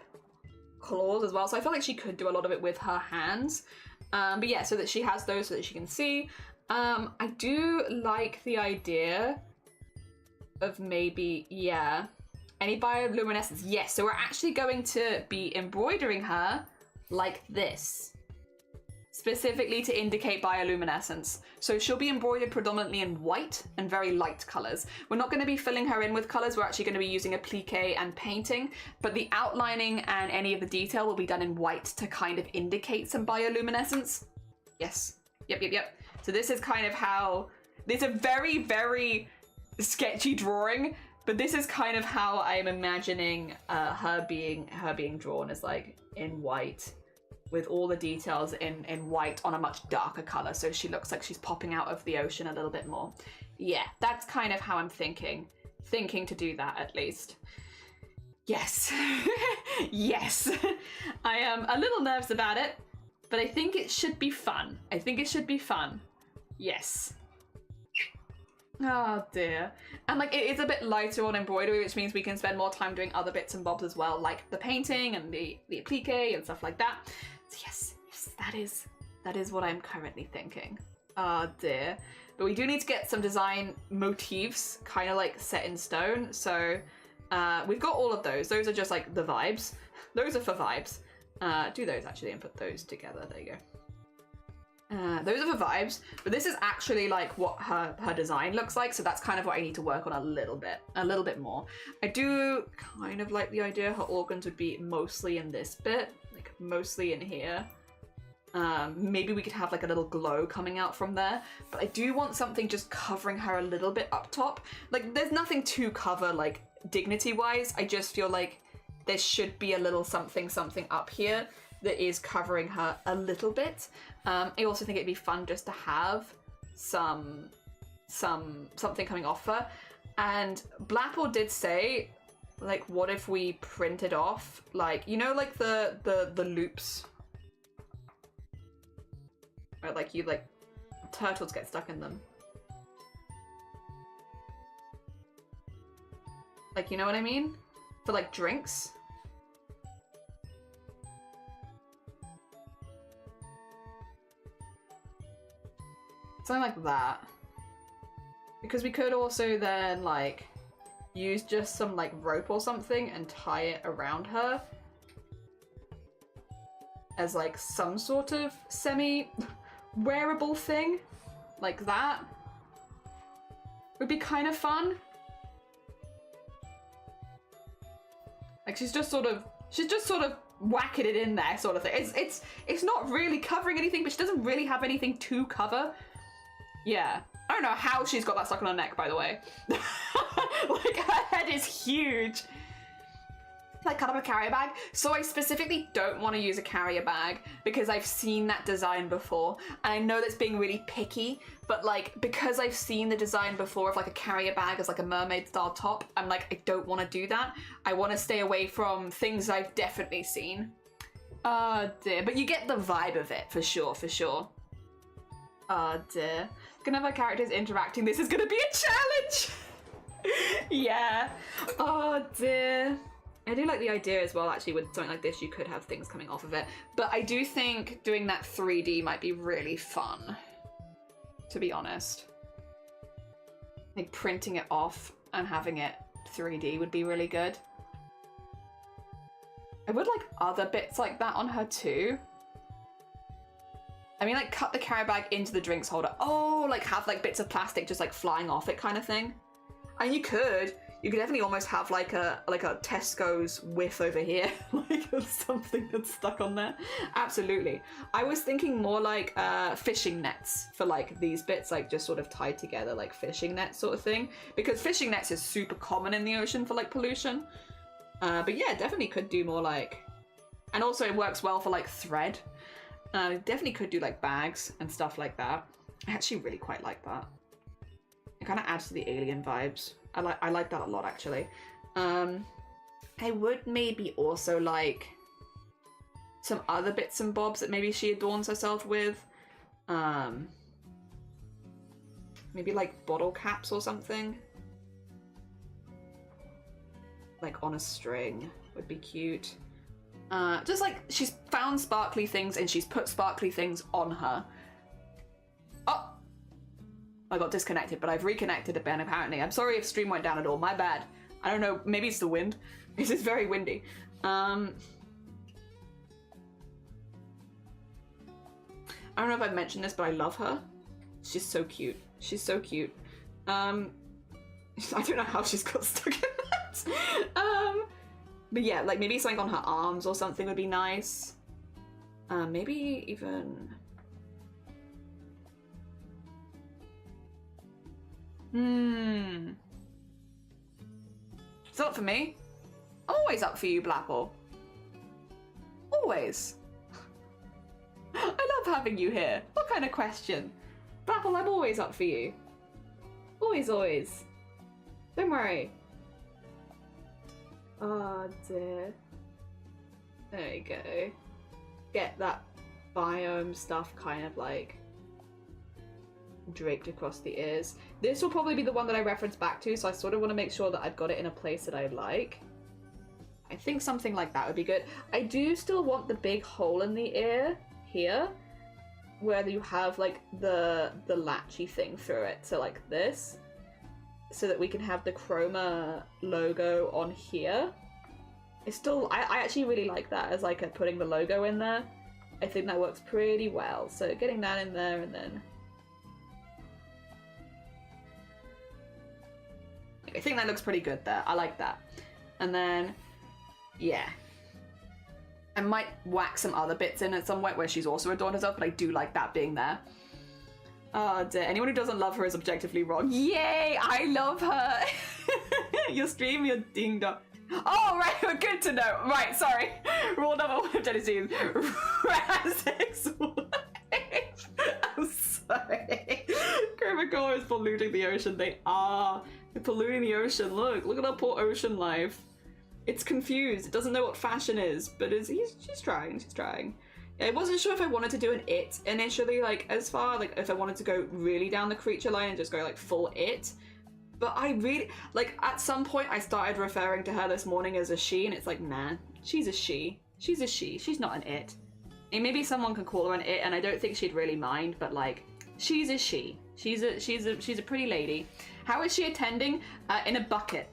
claws as well, so I feel like she could do a lot of it with her hands. But yeah, so that she has those so that she can see. I do like the idea of maybe, yeah, any bioluminescence. Yes, so we're actually going to be embroidering her like this, specifically to indicate bioluminescence. So she'll be embroidered predominantly in white and very light colors. We're not going to be filling her in with colors. We're actually going to be using applique and painting, but the outlining and any of the detail will be done in white to kind of indicate some bioluminescence. Yes. Yep. So this is kind of how, it's a very, very sketchy drawing, but this is kind of how I'm imagining her being drawn, as like in white, with all the details in white on a much darker color, so she looks like she's popping out of the ocean a little bit more. Yeah, that's kind of how I'm thinking to do that, at least. Yes. Yes. I am a little nervous about it, but I think it should be fun. Yes. Oh dear. And like it is a bit lighter on embroidery, which means we can spend more time doing other bits and bobs as well, like the painting and the applique and stuff like that. So yes, that is what I'm currently thinking. Oh dear. But we do need to get some design motifs kind of like set in stone. So we've got all of those. Those are just like the vibes. Those are for vibes. Do those actually and put those together. There you go. Those are for vibes, but this is actually like what her design looks like, so that's kind of what I need to work on a little bit more. I do kind of like the idea her organs would be mostly in this bit, like mostly in here. Maybe we could have like a little glow coming out from there, but I do want something just covering her a little bit up top. Like there's nothing to cover like dignity-wise, I just feel like there should be a little something up here that is covering her a little bit. I also think it'd be fun just to have something coming off her. And Blapple did say, like, what if we printed off, like, you know, like the loops? Right, like you, like, turtles get stuck in them. Like, you know what I mean? For like drinks. Something like that. Because we could also then like use just some like rope or something and tie it around her as like some sort of semi-wearable thing, like that. Would be kind of fun. Like she's just sort of whacking it in there, sort of thing. It's not really covering anything, but she doesn't really have anything to cover. Yeah. I don't know how she's got that stuck on her neck, by the way. Like, her head is huge. Like, cut up a carrier bag. So I specifically don't want to use a carrier bag because I've seen that design before. And I know that's being really picky, but like, because I've seen the design before of like a carrier bag as like a mermaid style top, I'm like, I don't want to do that. I want to stay away from things I've definitely seen. Oh dear, but you get the vibe of it, for sure, for sure. Oh dear. Gonna have our characters interacting. This is gonna be a challenge! Yeah. Oh dear. I do like the idea as well, actually, with something like this, you could have things coming off of it. But I do think doing that 3D might be really fun, to be honest. Like, printing it off and having it 3D would be really good. I would like other bits like that on her too. I mean, like, cut the carrier bag into the drinks holder. Oh, like, have, like, bits of plastic just, like, flying off it kind of thing. And you could definitely almost have like a Tesco's whiff over here, like something that's stuck on there. Absolutely. I was thinking more like fishing nets for like these bits, like just sort of tied together, like fishing nets sort of thing, because fishing nets is super common in the ocean for like pollution. But yeah, definitely could do more like, and also it works well for like thread. Definitely could do like bags and stuff like that. I actually really quite like that. It kind of adds to the alien vibes. I like that a lot, actually. I would maybe also like some other bits and bobs that maybe she adorns herself with. Maybe like bottle caps or something. Like on a string would be cute. Just like she's found sparkly things and she's put sparkly things on her. Oh! I got disconnected, but I've reconnected again, apparently. I'm sorry if stream went down at all. My bad. I don't know. Maybe it's the wind. It is very windy. I don't know if I've mentioned this, but I love her. She's so cute. She's so cute. I don't know how she's got stuck in that. But yeah, like maybe something on her arms or something would be nice. Maybe even... It's up for me. Always up for you, Blapple. Always. I love having you here. What kind of question? Blapple, I'm always up for you. Always, always. Don't worry. Oh dear. There you go. Get that biome stuff kind of like draped across the ears. This will probably be the one that I reference back to, so I sort of want to make sure that I've got it in a place that I like. I think something like that would be good. I do still want the big hole in the ear here, where you have like the latchy thing through it, so like this, so that we can have the chroma logo on here. It's still, I actually really like that as like putting the logo in there. I think that works pretty well, so getting that in there and then I think that looks pretty good there. I like that. And then, yeah. I might whack some other bits in at somewhere where she's also adorned herself, but I do like that being there. Oh dear. Anyone who doesn't love her is objectively wrong. Yay! I love her! Your stream, you're dinged up. Oh, right, good to know. Right, sorry. Rule number one of Genesis. Razix. I'm sorry. Chromacol is polluting the ocean. They are. They're polluting the ocean. Look at our poor ocean life. It's confused. It doesn't know what fashion is, but she's trying. She's trying. I wasn't sure if I wanted to do an it initially, like as far, like if I wanted to go really down the creature line and just go like full it. But I really, like at some point I started referring to her this morning as a she, and it's like, nah, she's a she. She's a she. She's not an it. And maybe someone can call her an it, and I don't think she'd really mind, but like, She's a she. She's a pretty lady. How is she attending? In a bucket.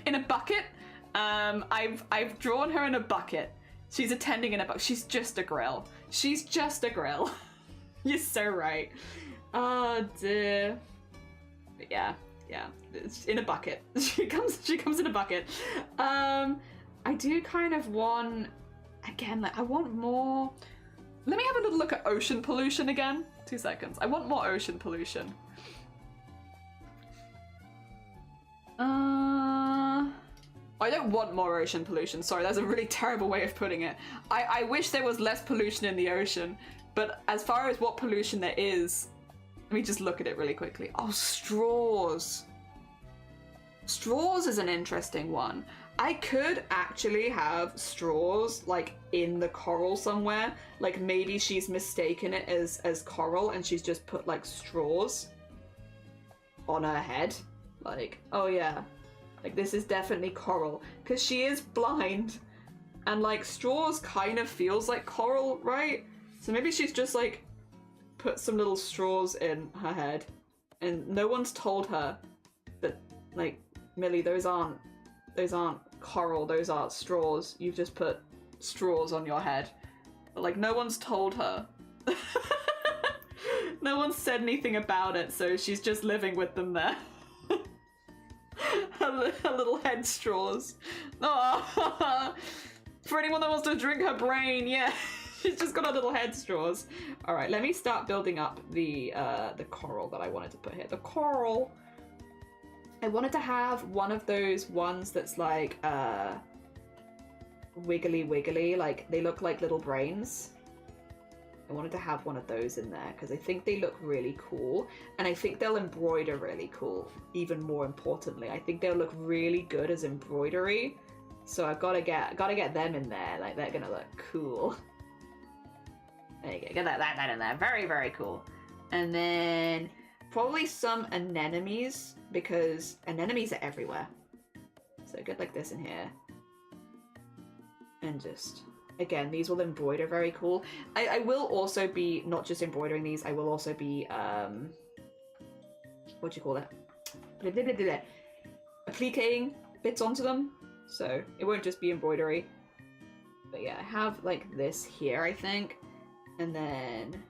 In a bucket. I've drawn her in a bucket. She's attending in a bucket. She's just a grill. She's just a grill. You're so right. Oh dear. But yeah. It's in a bucket. She comes in a bucket. I do kind of want, again, like I want more. Let me have a little look at ocean pollution again. 2 seconds. I want more ocean pollution. I don't want more ocean pollution. Sorry, that's a really terrible way of putting it. I wish there was less pollution in the ocean, but as far as what pollution there is, let me just look at it really quickly. Oh, straws. Straws is an interesting one. I could actually have straws like in the coral somewhere. Like maybe she's mistaken it as coral and she's just put like straws on her head. Like, oh yeah, like this is definitely coral because she is blind and like straws kind of feels like coral, right? So maybe she's just like put some little straws in her head and no one's told her that, like, Millie, those aren't coral, those are straws. You've just put straws on your head. But, like, no one's told her. No one said anything about it, so she's just living with them there. her little head straws. Oh, for anyone that wants to drink her brain, yeah. She's just got her little head straws. All right, let me start building up the coral that I wanted to put here. The coral. I wanted to have one of those ones that's like wiggly, like they look like little brains. I wanted to have one of those in there because I think they look really cool and I think they'll embroider really cool. Even more importantly, I think they'll look really good as embroidery. So I've got to get them in there. Like they're gonna look cool. There you go. Get that in there. Very, very cool. And then probably some anemones because anemones are everywhere. So get like this in here. And just, again, these will embroider very cool. I will also be not just embroidering these, I will also be, what do you call it? Appliquing bits onto them. So it won't just be embroidery. But yeah, I have like this here, I think. And then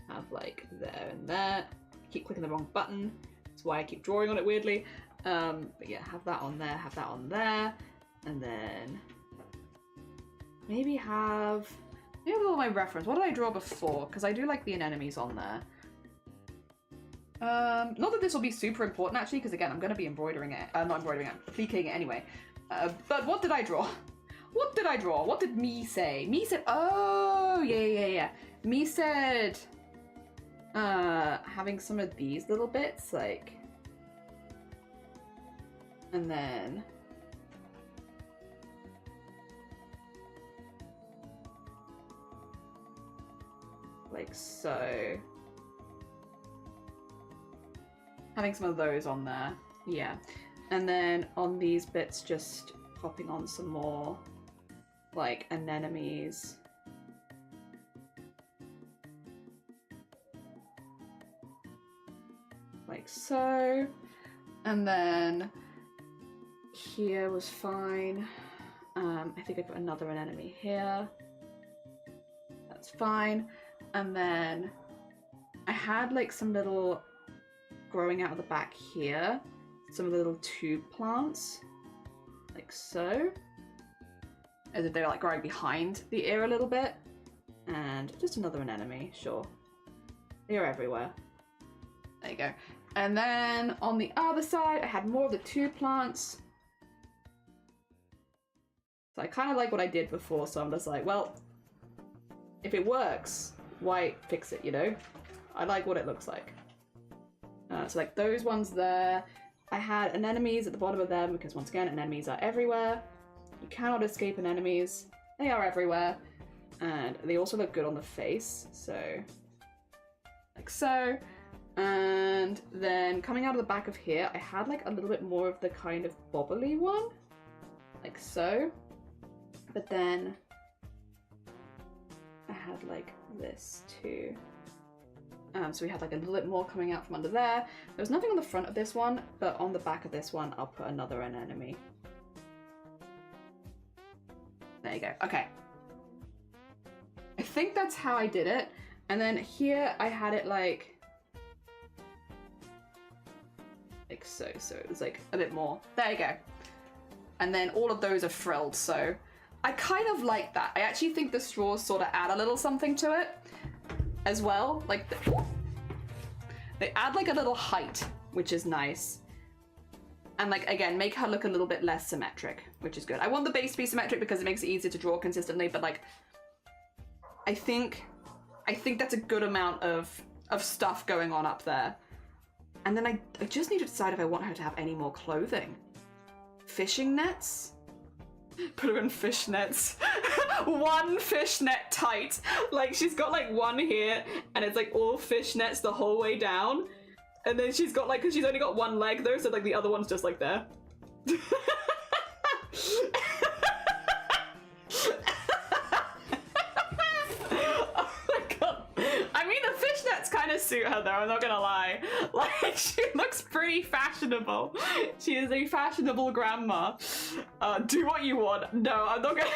have like there and there. Keep clicking the wrong button. That's why I keep drawing on it weirdly. But yeah, have that on there, have that on there. And then maybe have all my reference. What did I draw before? Because I do like the anemones on there. Not that this will be super important actually, because again, I'm going to be embroidering it. Not embroidering it, appliquing it anyway. But what did I draw? What did I draw? What did me say? Me said, oh, yeah. Me said, having some of these little bits, like, and then, like so. Having some of those on there, yeah. And then on these bits, just popping on some more, like, anemones. Like so. And then here was fine. I think I put another anemone here. That's fine. And then I had like some little growing out of the back here, some little tube plants, like so, as if they were like growing behind the ear a little bit, and just another anemone, sure. They're everywhere. There you go. And then on the other side, I had more of the tube plants. So I kind of like what I did before, so I'm just like, well, if it works, why fix it, you know? I like what it looks like. So like those ones there, I had anemones at the bottom of them because once again, anemones are everywhere. You cannot escape anemones. They are everywhere. And they also look good on the face, so like so. And then coming out of the back of here, I had like a little bit more of the kind of bobbly one, like so. But then I had like this too. So we had like a little bit more coming out from under there. There was nothing on the front of this one, but on the back of this one, I'll put another anemone. There you go. Okay. I think that's how I did it. And then here I had it like so. So it was like a bit more. There you go. And then all of those are frilled, so I kind of like that. I actually think the straws sort of add a little something to it as well. Like they add like a little height, which is nice. And like, again, make her look a little bit less symmetric, which is good. I want the base to be symmetric because it makes it easier to draw consistently, but like, I think that's a good amount of stuff going on up there. And then I just need to decide if I want her to have any more clothing. Fishing nets? Put her in fishnets. One fishnet tight. Like, she's got like one here, and it's like all fishnets the whole way down. And then she's got like, because she's only got one leg though, so like the other one's just like there. Kind of suit her though, I'm not gonna lie. Like, she looks pretty fashionable. She is a fashionable grandma. Do what you want. No, I'm not gonna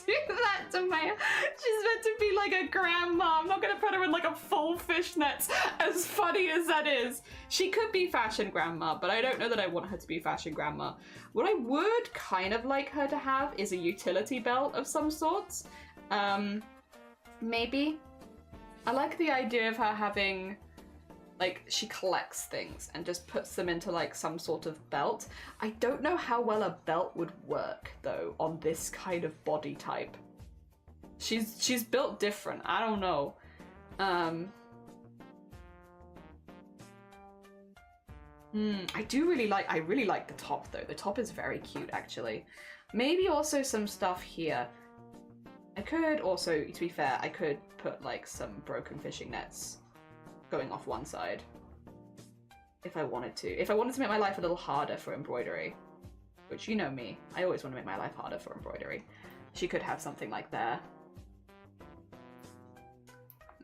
do that to my... She's meant to be like a grandma. I'm not gonna put her in like a full fishnets, as funny as that is. She could be fashion grandma, but I don't know that I want her to be fashion grandma. What I would kind of like her to have is a utility belt of some sorts. Maybe. I like the idea of her having, like, she collects things and just puts them into, like, some sort of belt. I don't know how well a belt would work, though, on this kind of body type. She's built different. I don't know. I really like the top, though. The top is very cute, actually. Maybe also some stuff here. I could also, to be fair, I could put like some broken fishing nets going off one side if I wanted to. If I wanted to make my life a little harder for embroidery, which you know me, I always want to make my life harder for embroidery. She could have something like there.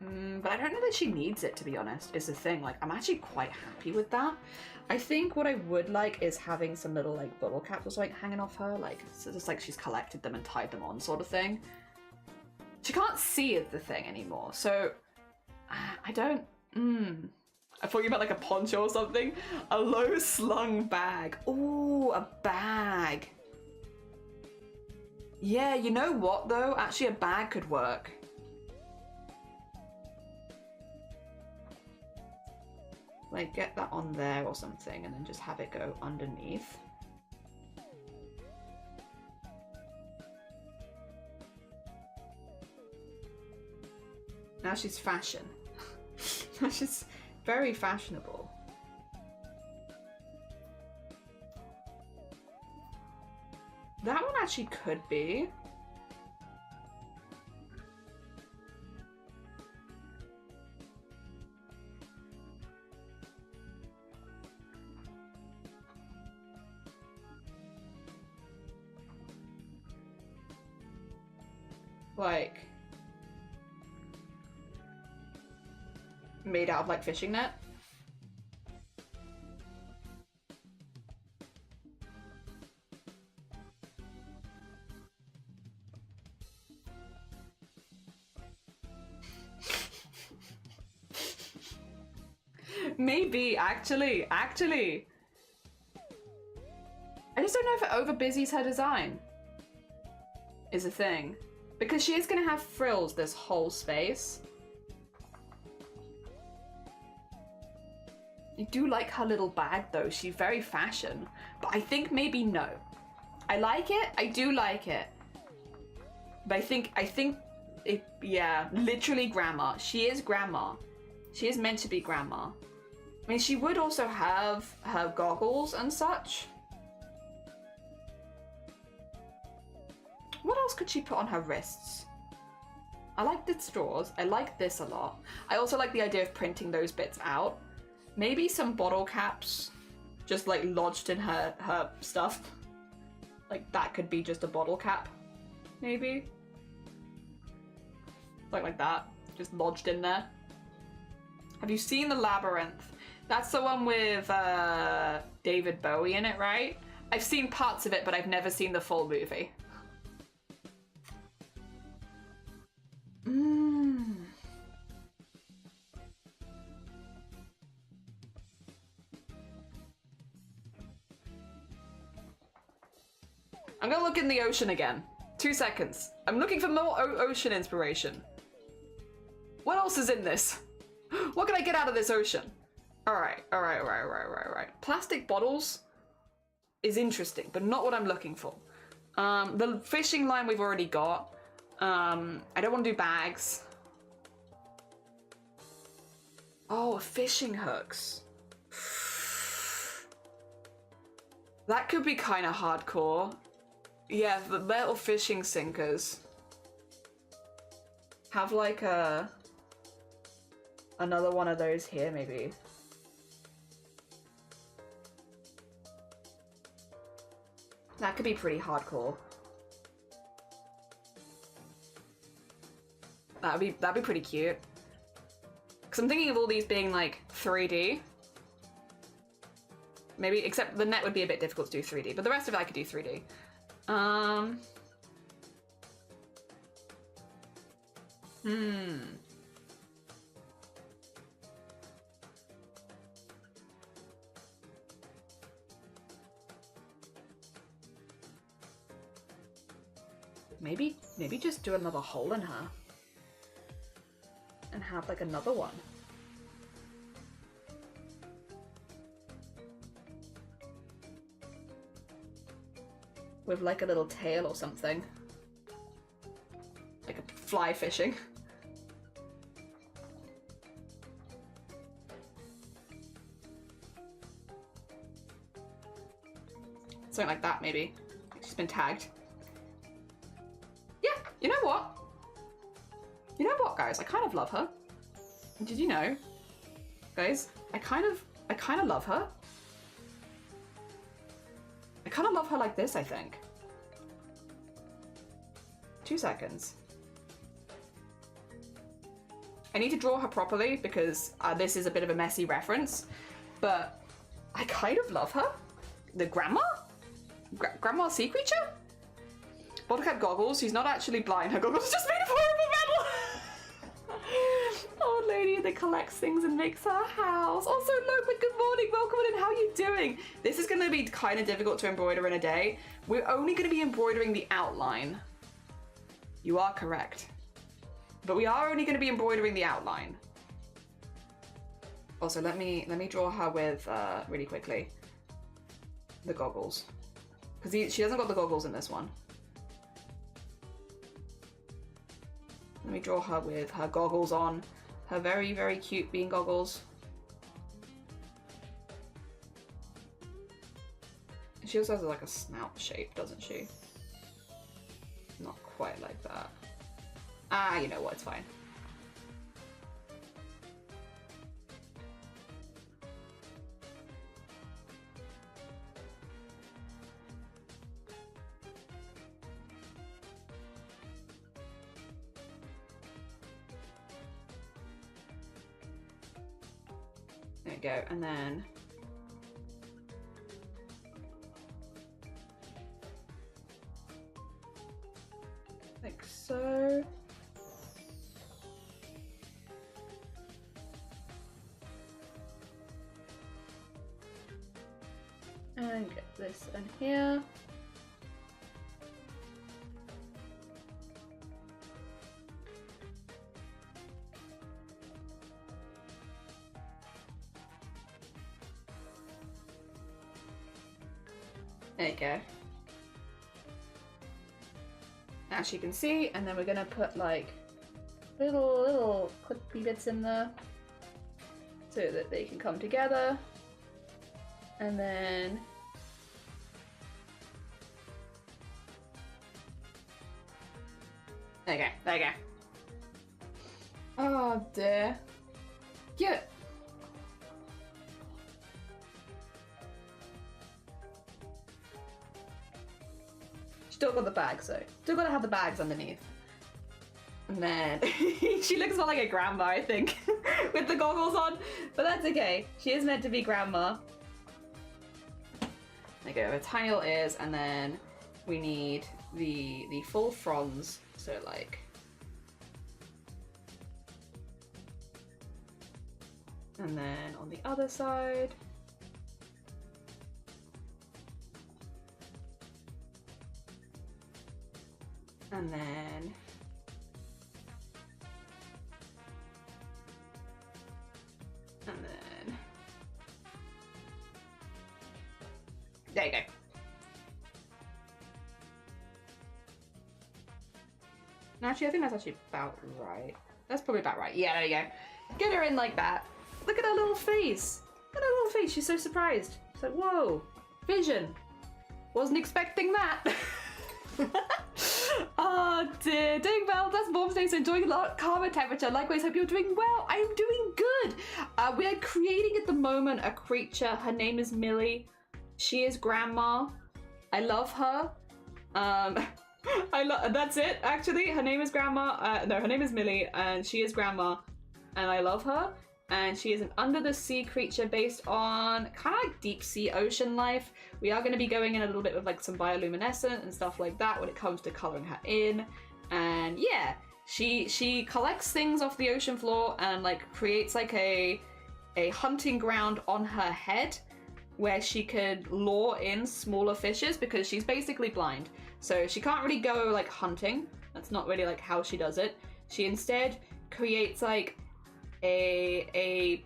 But I don't know that she needs it, to be honest, is the thing. Like, I'm actually quite happy with that. I think what I would like is having some little like bottle caps or something hanging off her, like, so just like she's collected them and tied them on sort of thing. She can't see the thing anymore, so I don't, I thought you meant like a poncho or something. A low slung bag. Ooh, a bag. Yeah, you know what though? Actually a bag could work. Like get that on there or something and then just have it go underneath. Now she's fashion. Now she's very fashionable. That one actually could be. Like, made out of like fishing net. Maybe, actually. I just don't know if it over busies her design is a thing. Because she is going to have frills this whole space. I do like her little bag though, she's very fashion. But I think maybe no. I like it, I do like it. But I think it, yeah, literally grandma. She is grandma. She is meant to be grandma. I mean, she would also have her goggles and such. What else could she put on her wrists? I like the straws. I like this a lot. I also like the idea of printing those bits out. Maybe some bottle caps just like lodged in her stuff. Like that could be just a bottle cap, maybe. Like that, just lodged in there. Have you seen The Labyrinth? That's the one with David Bowie in it, right? I've seen parts of it, but I've never seen the full movie. I'm gonna look in the ocean again. 2 seconds. I'm looking for more ocean inspiration. What else is in this? What can I get out of this ocean? Alright. Plastic bottles is interesting, but not what I'm looking for. The fishing line we've already got. I don't want to do bags. Oh, fishing hooks. That could be kind of hardcore. Yeah, the metal fishing sinkers. Have like another one of those here, maybe. That could be pretty hardcore. That'd be pretty cute. Cause I'm thinking of all these being like 3D. Maybe, except the net would be a bit difficult to do 3D, but the rest of it I could do 3D. Maybe just do another hole in her. And have like another one. With like a little tail or something. Like a fly fishing. Something like that, maybe. She's been tagged. Yeah, you know what? You know what, guys? I kind of love her. Did you know? Guys, I kind of love her. I kind of love her like this, I think. 2 seconds. I need to draw her properly because this is a bit of a messy reference, but I kind of love her. The grandma? Grandma sea creature? Buttercup goggles. She's not actually blind. Her goggles are just made of horrible metal. Old lady that collects things and makes her house. Also, Lopa, good morning. Welcome in. How are you doing? This is going to be kind of difficult to embroider in a day. We're only going to be embroidering the outline. You are correct. But we are only going to be embroidering the outline. Also, let me draw her with, really quickly, the goggles. Because she hasn't got the goggles in this one. Let me draw her with her goggles on. Her very, very cute bean goggles. She also has like a snout shape, doesn't she? Not quite like that. Ah, you know what, it's fine. There we go, and then like so. And get this in here. There you go. As you can see, and then we're gonna put like little clippy bits in there so that they can come together. And then there you go, there you go. Oh dear. Cute. Still got the bags though. Still gotta have the bags underneath. And then she looks more like a grandma, I think, with the goggles on. But that's okay. She is meant to be grandma. There you go, her tiny little ears, and then we need the full fronds. So like, and then on the other side. And then there you go. Actually, I think that's actually about right. That's probably about right. Yeah, there you go. Get her in like that. Look at her little face. Look at her little face. She's so surprised. She's like, whoa, vision. Wasn't expecting that. Oh dear, doing well. That's Mom's Day, so enjoying a lot calmer temperature. Likewise, hope you're doing well. I am doing good. We are creating at the moment a creature. Her name is Millie. She is grandma. I love her. That's it. Actually, her name is grandma. No, her name is Millie, and she is grandma, and I love her. And she is an under the sea creature based on kind of like deep sea ocean life. We are going to be going in a little bit with like some bioluminescent and stuff like that when it comes to coloring her in. And yeah, she collects things off the ocean floor and like creates like a hunting ground on her head where she could lure in smaller fishes because she's basically blind. So she can't really go like hunting. That's not really like how she does it. She instead creates like a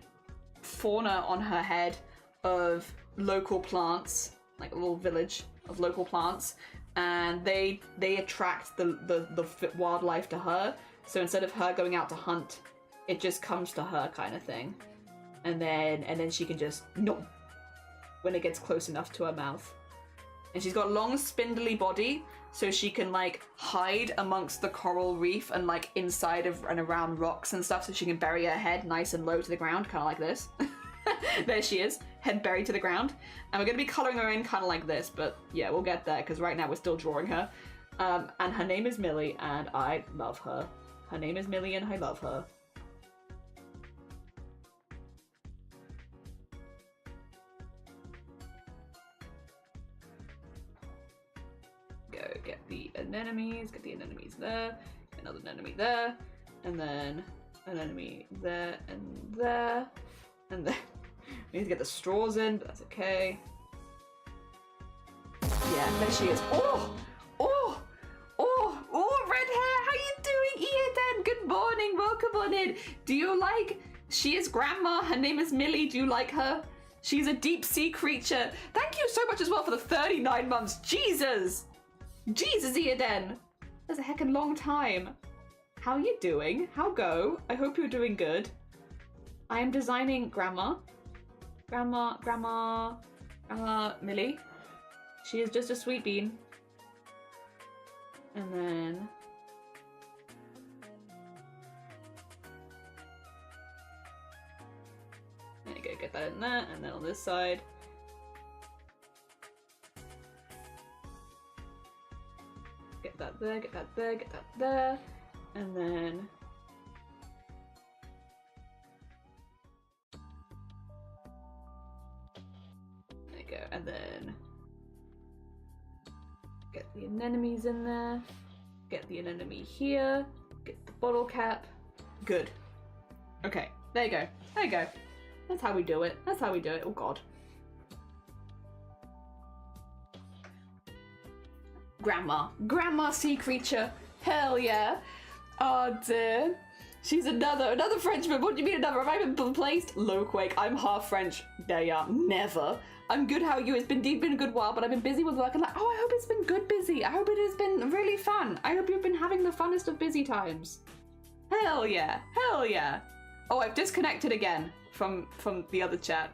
fauna on her head of local plants, like a little village of local plants, and they attract the wildlife to her. So instead of her going out to hunt, it just comes to her kind of thing, and then she can just nom when it gets close enough to her mouth. And she's got a long spindly body, so she can like hide amongst the coral reef and like inside of and around rocks and stuff, so she can bury her head nice and low to the ground, kind of like this. There she is, head buried to the ground. And we're going to be colouring her in kind of like this, but yeah, we'll get there because right now we're still drawing her. And her name is Millie, and I love her. Her name is Millie, and I love her. Go get the anemones, there, another anemone there, and then an anemone there and there, and then we need to get the straws in, but that's okay. Yeah, there she is. Oh, red hair, how you doing, Ian? Good morning, welcome on in. Do you like, she is grandma, her name is Millie, do you like her? She's a deep sea creature. Thank you so much as well for the 39 months, Jesus, Ian. That's a heckin' long time. How you doing? How go? I hope you're doing good. I am designing Grandma Millie. She is just a sweet bean. And then there you go, get that in there, and then on this side. Get that there, get that there, get that there, and then there you go, and then get the anemones in there, get the anemone here, get the bottle cap. Good. Okay, there you go, there you go. That's how we do it, that's how we do it. Oh god. Grandma sea creature. Hell yeah. Oh dear. She's another Frenchman. What do you mean another? Have I been placed? Low quake. I'm half French. There you are. Never. I'm good. How are you? It's been a good while, but I've been busy with work and like, oh, I hope it's been good busy. I hope it has been really fun. I hope you've been having the funnest of busy times. Hell yeah. Hell yeah. Oh, I've disconnected again from the other chat.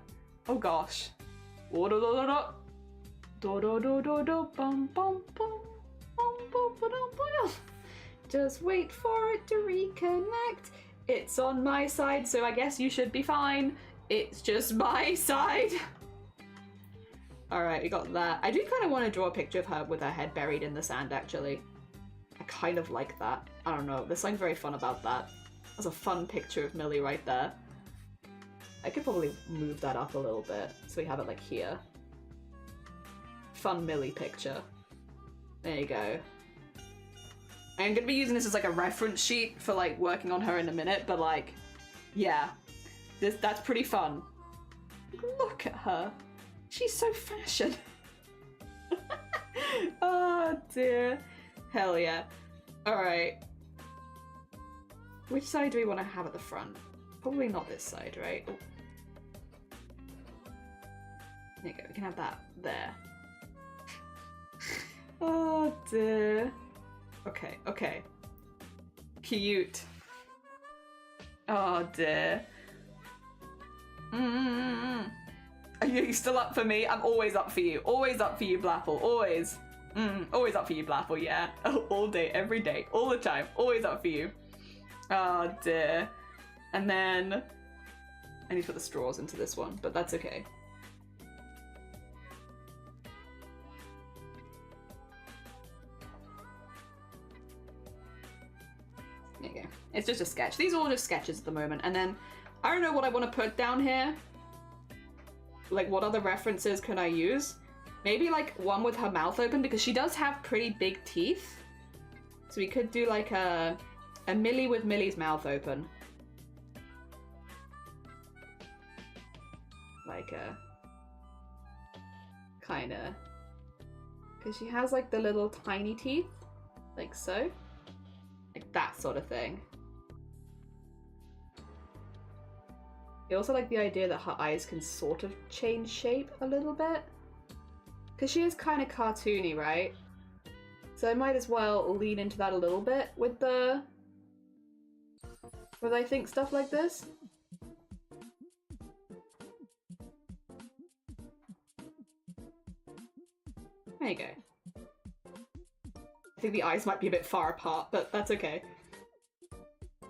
Oh gosh. Oh, do, do, do, do. Do, do, do, do, do, bum, bum, bum, bum, bum, bum, bum. Just wait for it to reconnect. It's on my side, so I guess you should be fine. It's just my side. Alright, we got that. I do kind of want to draw a picture of her with her head buried in the sand, actually. I kind of like that. I don't know, there's something very fun about that. That's a fun picture of Millie right there. I could probably move that up a little bit so we have it like here. Fun Millie picture. There you go. I'm gonna be using this as like a reference sheet for like working on her in a minute, but like, yeah, that's pretty fun. Look at her. She's so fashion. Oh dear. Hell yeah. Alright. Which side do we want to have at the front? Probably not this side, right? Oh. There you go, we can have that there. Oh dear. Okay, okay. Cute. Oh dear. Are you still up for me? I'm always up for you. Always up for you, Blapple. Always. Always up for you, Blapple, yeah. All day, every day, all the time. Always up for you. Oh dear. And then I need to put the straws into this one, but that's okay. There you go. It's just a sketch. These are all just sketches at the moment. And then I don't know what I want to put down here. Like, what other references can I use? Maybe like one with her mouth open, because she does have pretty big teeth. So we could do like a Millie with Millie's mouth open. Like a kinda, because she has like the little tiny teeth, like so. Like that sort of thing. I also like the idea that her eyes can sort of change shape a little bit. Because she is kind of cartoony, right? So I might as well lean into that a little bit with the... with, I think, stuff like this. There you go. I think the eyes might be a bit far apart, but that's okay.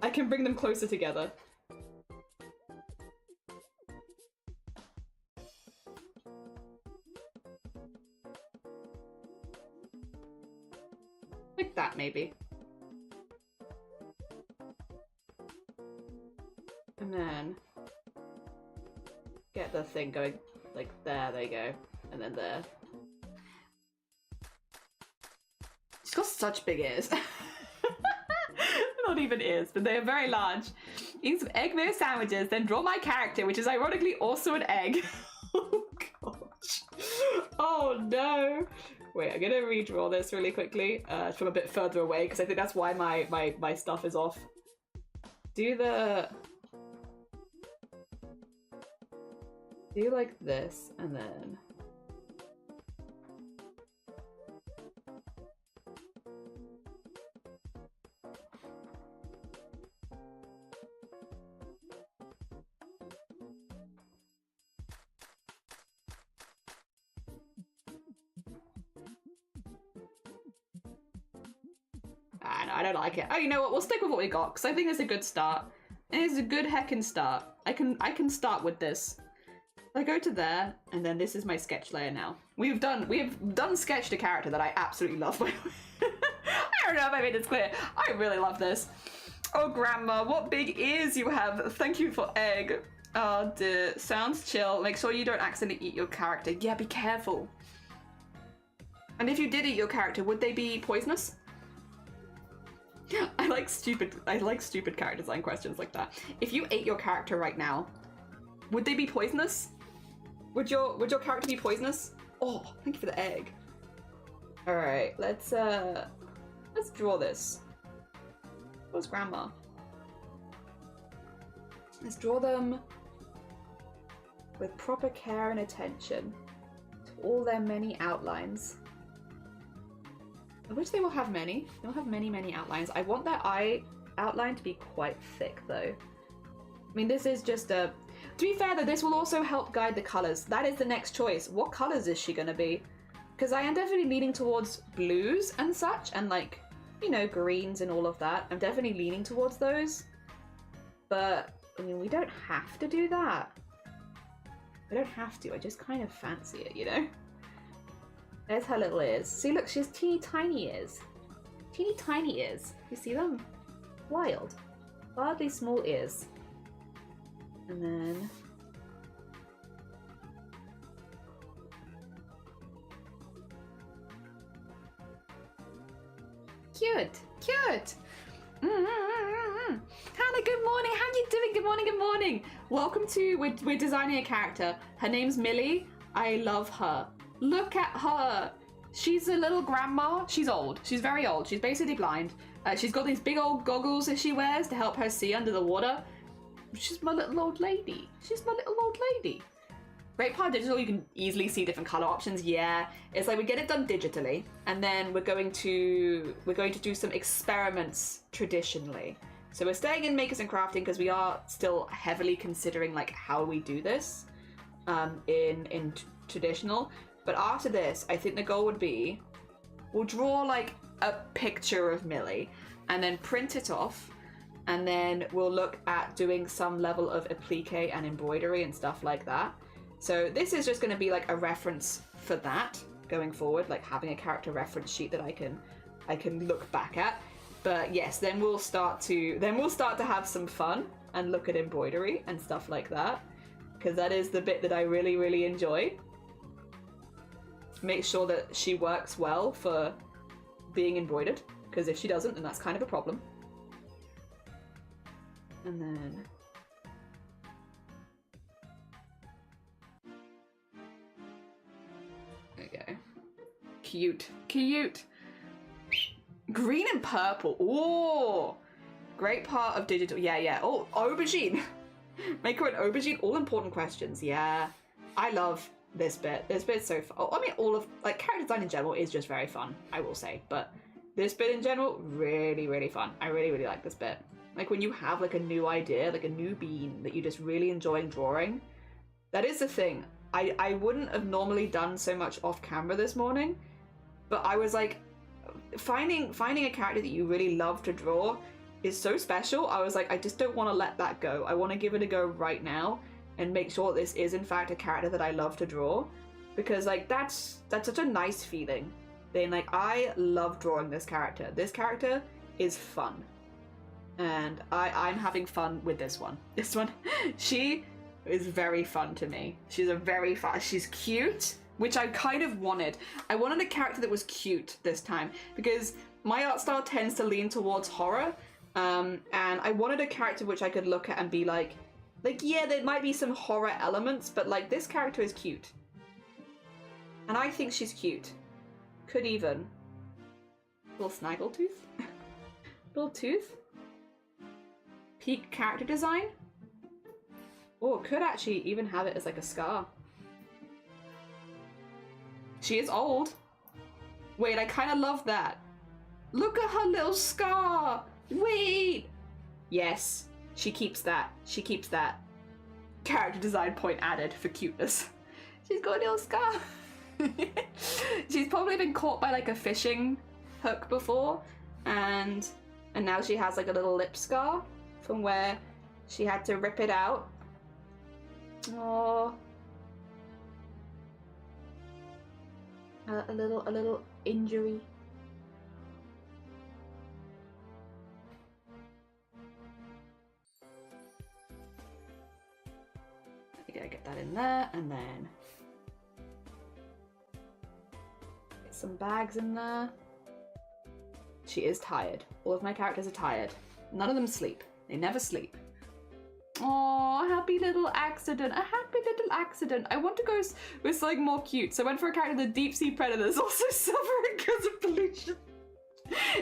I can bring them closer together. Like that, maybe. And then get the thing going like there you go. And then there. She's got such big ears. Not even ears, but they are very large. Eat some egg mayo sandwiches, then draw my character, which is ironically also an egg. Oh gosh. Oh no. Wait, I'm gonna redraw this really quickly from a bit further away, because I think that's why my stuff is off. Do like this, and then... I don't like it. Oh, you know what? We'll stick with what we got, because I think it's a good start. And it's a good heckin' start. I can start with this. I go to there, and then this is my sketch layer now. We have done sketched a character that I absolutely love. I don't know if I made this clear. I really love this. Oh, Grandma, what big ears you have. Thank you for egg. Oh dear. Sounds chill. Make sure you don't accidentally eat your character. Yeah, be careful. And if you did eat your character, would they be poisonous? I like stupid character design questions like that. If you ate your character right now, would they be poisonous? Would your character be poisonous? Oh, thank you for the egg. All right, let's draw this. Where's Grandma? Let's draw them with proper care and attention to all their many outlines. Of which they will have many. They'll have many outlines. I want their eye outline to be quite thick though. I mean, this is just a... To be fair though, this will also help guide the colours. That is the next choice. What colours is she gonna be? Because I am definitely leaning towards blues and such, and like, you know, greens and all of that. I'm definitely leaning towards those. But, I mean, we don't have to do that. I don't have to, I just kind of fancy it, you know? There's her little ears. See, look, she has teeny tiny ears. teeny tiny ears. You see them? Wild. Wildly small ears. And then... Cute! Cute! Hannah, good morning! How you doing? Good morning, good morning! Welcome to... We're designing a character. Her name's Millie. I love her. Look at her! She's a little grandma. She's old. She's very old. She's basically blind. She's got these big old goggles that she wears to help her see under the water. She's my little old lady. She's my little old lady. Great part of digital, you can easily see different color options. Yeah, it's like we get it done digitally, and then we're going to do some experiments traditionally. So we're staying in makers and crafting because we are still heavily considering like how we do this in traditional. But after this, I think the goal would be we'll draw like a picture of Millie and then print it off, and then we'll look at doing some level of applique and embroidery and stuff like that. So this is just going to be like a reference for that going forward, like having a character reference sheet that I can look back at. But yes, then we'll start to have some fun and look at embroidery and stuff like that, because that is the bit that I really, really enjoy. Make sure that she works well for being embroidered, because if she doesn't, then that's kind of a problem. And then there we go. Cute, cute. Green and purple. Oh, great part of digital. Yeah, yeah. Oh, aubergine. Make her an aubergine. All important questions. Yeah, I love this bit. This bit's so fun. I mean, all of like character design in general is just very fun, I will say. But this bit in general, really, really fun. I really, really like this bit. Like when you have like a new idea, like a new bean that you just really enjoy drawing. That is the thing. I wouldn't have normally done so much off camera this morning, but I was like, finding a character that you really love to draw is so special. I was like, I just don't want to let that go. I want to give it a go right now and make sure this is in fact a character that I love to draw, because like that's such a nice feeling. Being like, I love drawing this character. This character is fun. And I'm having fun with this one. This one, she is very fun to me. She's cute, which I kind of wanted. I wanted a character that was cute this time, because my art style tends to lean towards horror, and I wanted a character which I could look at and be like, yeah, there might be some horror elements, but like this character is cute. And I think she's cute. Could even. Little snaggletooth? Little tooth? Peak character design? Or could actually even have it as like a scar. She is old. Wait, I kind of love that. Look at her little scar. Wait. Yes, she keeps that. She keeps that. Character design point added for cuteness. She's got a little scar. She's probably been caught by like a fishing hook before, and now she has like a little lip scar from where she had to rip it out. Oh, a little injury. I gotta get that in there, and then get some bags in there. She is tired. All of my characters are tired. None of them sleep. They never sleep. Oh, happy little accident. A happy little accident. I want to go with something more cute. So I went for a character, the deep sea predator is also suffering because of pollution.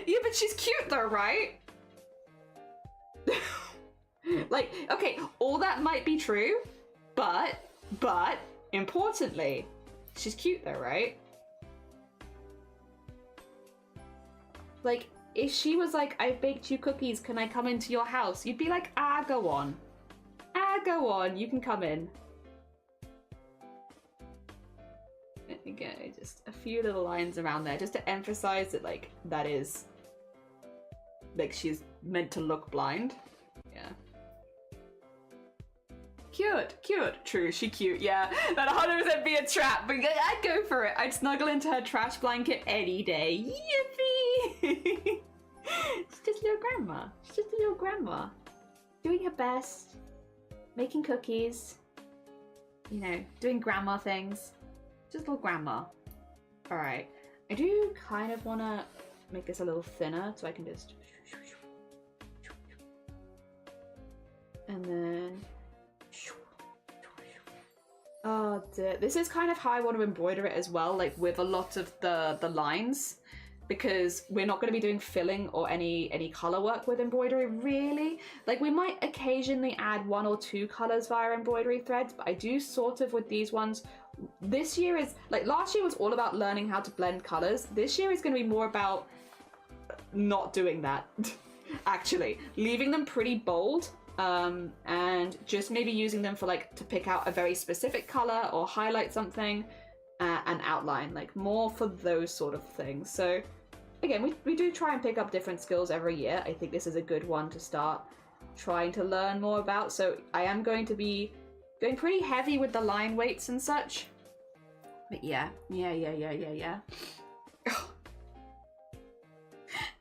Yeah, but she's cute though, right? Like, okay, all that might be true, but importantly, she's cute though, right? Like, if she was like, I've baked you cookies, can I come into your house? You'd be like, ah, go on. Ah, go on, you can come in. Again, just a few little lines around there, just to emphasize that, like, that is, like, she's meant to look blind. Yeah. Cute, cute. True, she cute, yeah. That'd 100% be a trap, but I'd go for it. I'd snuggle into her trash blanket any day. Yippee! a little grandma. She's just a little grandma. Doing her best. Making cookies. You know, doing grandma things. Just a little grandma. Alright. I do kind of want to make this a little thinner so I can just... And then... Oh dear. This is kind of how I want to embroider it as well, like with a lot of the lines, because we're not going to be doing filling or any color work with embroidery, really. Like, we might occasionally add 1 or 2 colors via embroidery threads, but I do sort of with these ones. This year is, like, last year was all about learning how to blend colors. This year is going to be more about not doing that, actually. Leaving them pretty bold. And just maybe using them for, like, to pick out a very specific color or highlight something and outline, like, more for those sort of things. So again, we do try and pick up different skills every year. I think this is a good one to start trying to learn more about. So I am going to be going pretty heavy with the line weights and such. But yeah. I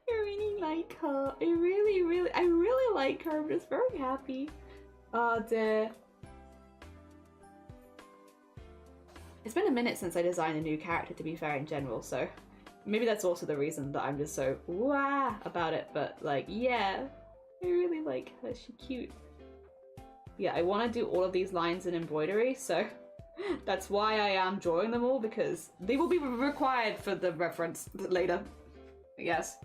really like her. I really like her. I'm just very happy. Oh dear. It's been a minute since I designed a new character, to be fair, in general, so maybe that's also the reason that I'm just so wah about it, but like, yeah. I really like her. She's cute. Yeah, I want to do all of these lines in embroidery, so that's why I am drawing them all, because they will be required for the reference later. Yes.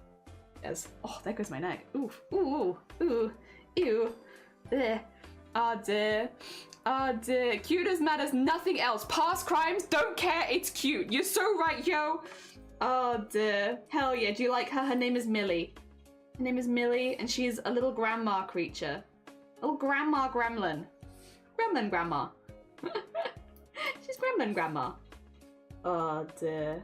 Yes. Oh, there goes my neck. Oof. Ooh. Ooh. Ew. Ugh. Oh dear. Oh dear. Cute as matters nothing else. Past crimes, don't care, it's cute. You're so right, yo. Oh dear. Hell yeah. Do you like her? Her name is Millie. Her name is Millie, and she's a little grandma creature. A little grandma gremlin. Gremlin grandma. She's gremlin grandma. Oh dear.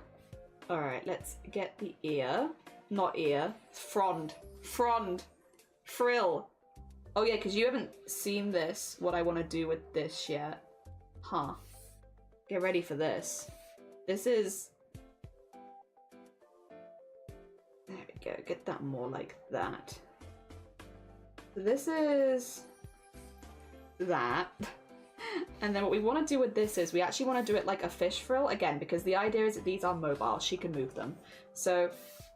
Alright, let's get the ear. Not ear. Frond. Frond. Frill. Oh yeah, because you haven't seen this, what I want to do with this yet. Huh. Get ready for this. This is... There we go. Get that more like that. So this is... that. And then what we want to do with this is we actually want to do it like a fish frill, again, because the idea is that these are mobile. She can move them. So...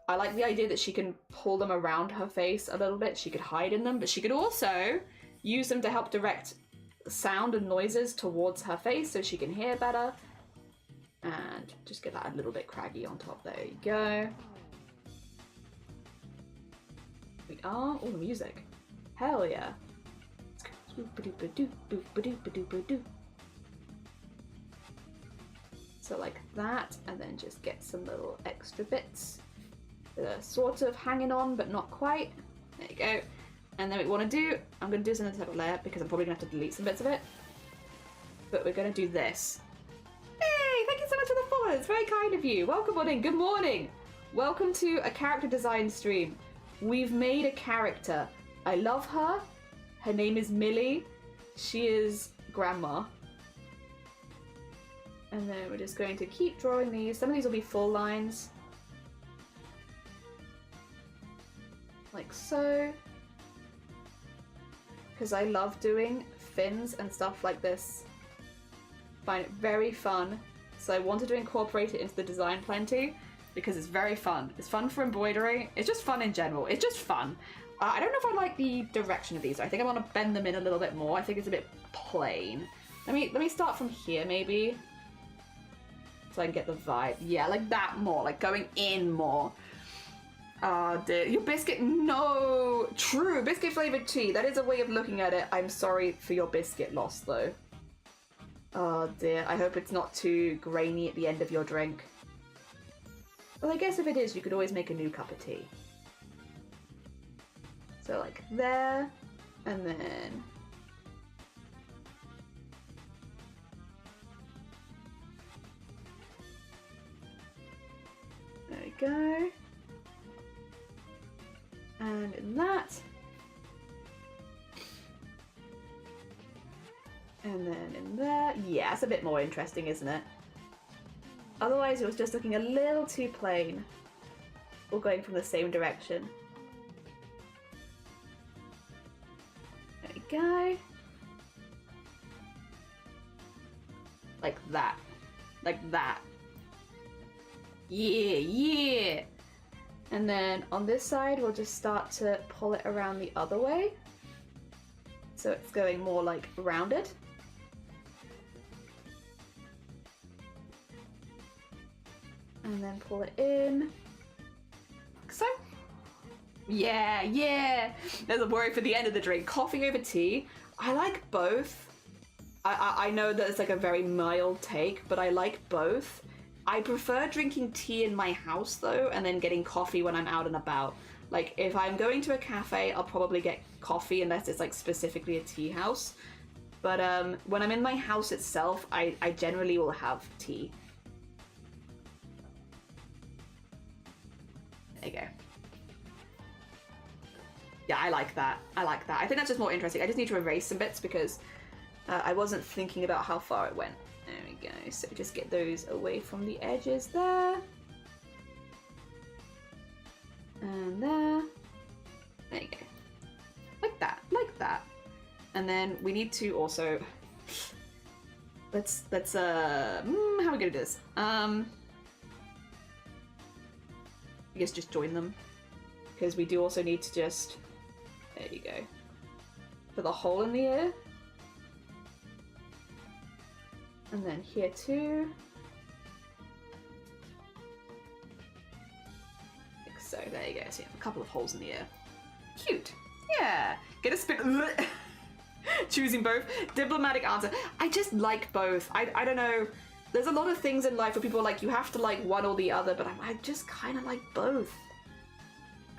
I like the idea that she can pull them around her face a little bit. She could hide in them, but she could also use them to help direct sound and noises towards her face so she can hear better. And just get that a little bit craggy on top. There you go. We are... Oh, the music. Hell yeah. So like that, and then just get some little extra bits. Sort of hanging on, but not quite. There you go. And then what we want to do, I'm going to do this in a separate layer because I'm probably going to have to delete some bits of it. But we're going to do this. Hey, thank you so much for the follow. It's very kind of you. Welcome on in. Good morning. Welcome to a character design stream. We've made a character. I love her. Her name is Millie. She is grandma. And then we're just going to keep drawing these. Some of these will be full lines. Like so, because I love doing fins and stuff like this. Find it very fun, so I wanted to incorporate it into the design plenty because it's very fun. It's fun for embroidery. It's just fun in general. It's just fun. I don't know if I like the direction of these. I think I want to bend them in a little bit more. I think it's a bit plain. Let me start from here maybe, so I can get the vibe. Yeah, like that more, like going in more. Oh dear, your biscuit, no! True, biscuit flavoured tea, that is a way of looking at it. I'm sorry for your biscuit loss though. Oh dear, I hope it's not too grainy at the end of your drink. Well, I guess if it is, you could always make a new cup of tea. So like there, and then... There we go. And in that. And then in there. Yeah, it's a bit more interesting, isn't it? Otherwise it was just looking a little too plain. All going from the same direction. go. Like that. Like that. Yeah, yeah. And then on this side, we'll just start to pull it around the other way. So it's going more like rounded. And then pull it in. Like so. Yeah, yeah. There's a worry for the end of the drink. Coffee over tea. I like both. I know that it's like a very mild take, but I like both. I prefer drinking tea in my house though, and then getting coffee when I'm out and about. Like if I'm going to a cafe, I'll probably get coffee unless it's like specifically a tea house. But when I'm in my house itself, I generally will have tea. There you go. Yeah, I like that. I like that. I think that's just more interesting. I just need to erase some bits because I wasn't thinking about how far it went. There we go. So just get those away from the edges there. And there. There you go. Like that. Like that. And then we need to also... Let's how are we gonna do this? I guess just join them. Because we do also need to just... There you go. Put the hole in the ear. And then here too. Like so, there you go. So you have a couple of holes in the ear. Cute. Yeah. Get a spin. Choosing both. Diplomatic answer. I just like both. I don't know. There's a lot of things in life where people are like, you have to like one or the other, but I just kind of like both.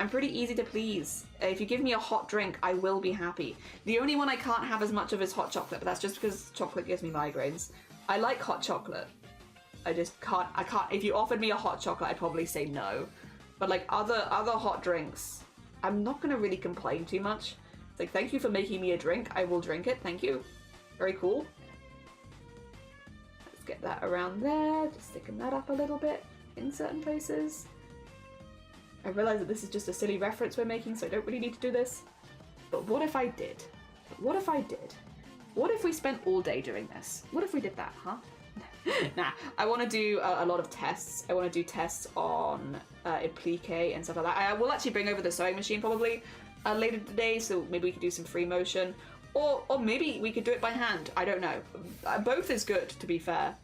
I'm pretty easy to please. If you give me a hot drink, I will be happy. The only one I can't have as much of is hot chocolate, but that's just because chocolate gives me migraines. I like hot chocolate. I just can't, if you offered me a hot chocolate, I'd probably say no. But like other hot drinks, I'm not gonna really complain too much. It's like, thank you for making me a drink. I will drink it, thank you. Very cool. Let's get that around there. Just sticking that up a little bit in certain places. I realise that this is just a silly reference we're making, so I don't really need to do this. But what if I did? What if I did? What if we spent all day doing this? What if we did that, huh? Nah, I want to do a lot of tests. I want to do tests on applique and stuff like that. I will actually bring over the sewing machine probably later today, so maybe we could do some free motion. Or maybe we could do it by hand. I don't know. Both is good, to be fair.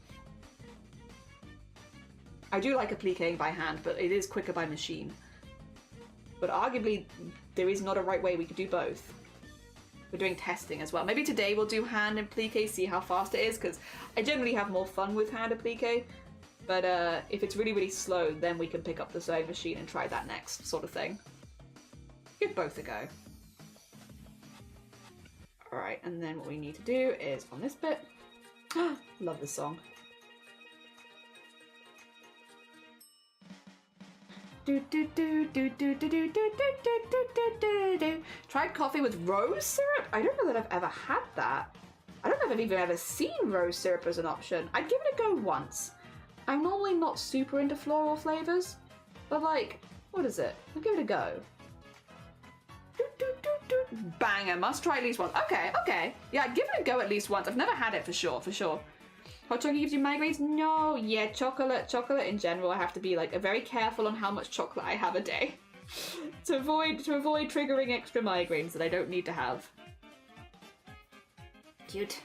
I do like appliquing by hand, but it is quicker by machine. But arguably, there is not a right way. We could do both. We're doing testing as well. Maybe today we'll do hand applique, see how fast it is, because I generally have more fun with hand applique. But if it's really, really slow, then we can pick up the sewing machine and try that next, sort of thing. Give both a go. Alright, and then what we need to do is on this bit. Love this song. Tried coffee with rose syrup? I don't know that I've ever had that. I don't know if I've even ever seen rose syrup as an option. I'd give it a go once. I'm normally not super into floral flavors, but like, what is it? I'll give it a go. Banger, must try at least once. Okay, okay. Yeah, I'd give it a go at least once. I've never had it for sure, for sure. Hot chocolate gives you migraines? No, yeah, chocolate in general, I have to be like very careful on how much chocolate I have a day to avoid triggering extra migraines that I don't need to have. Cute.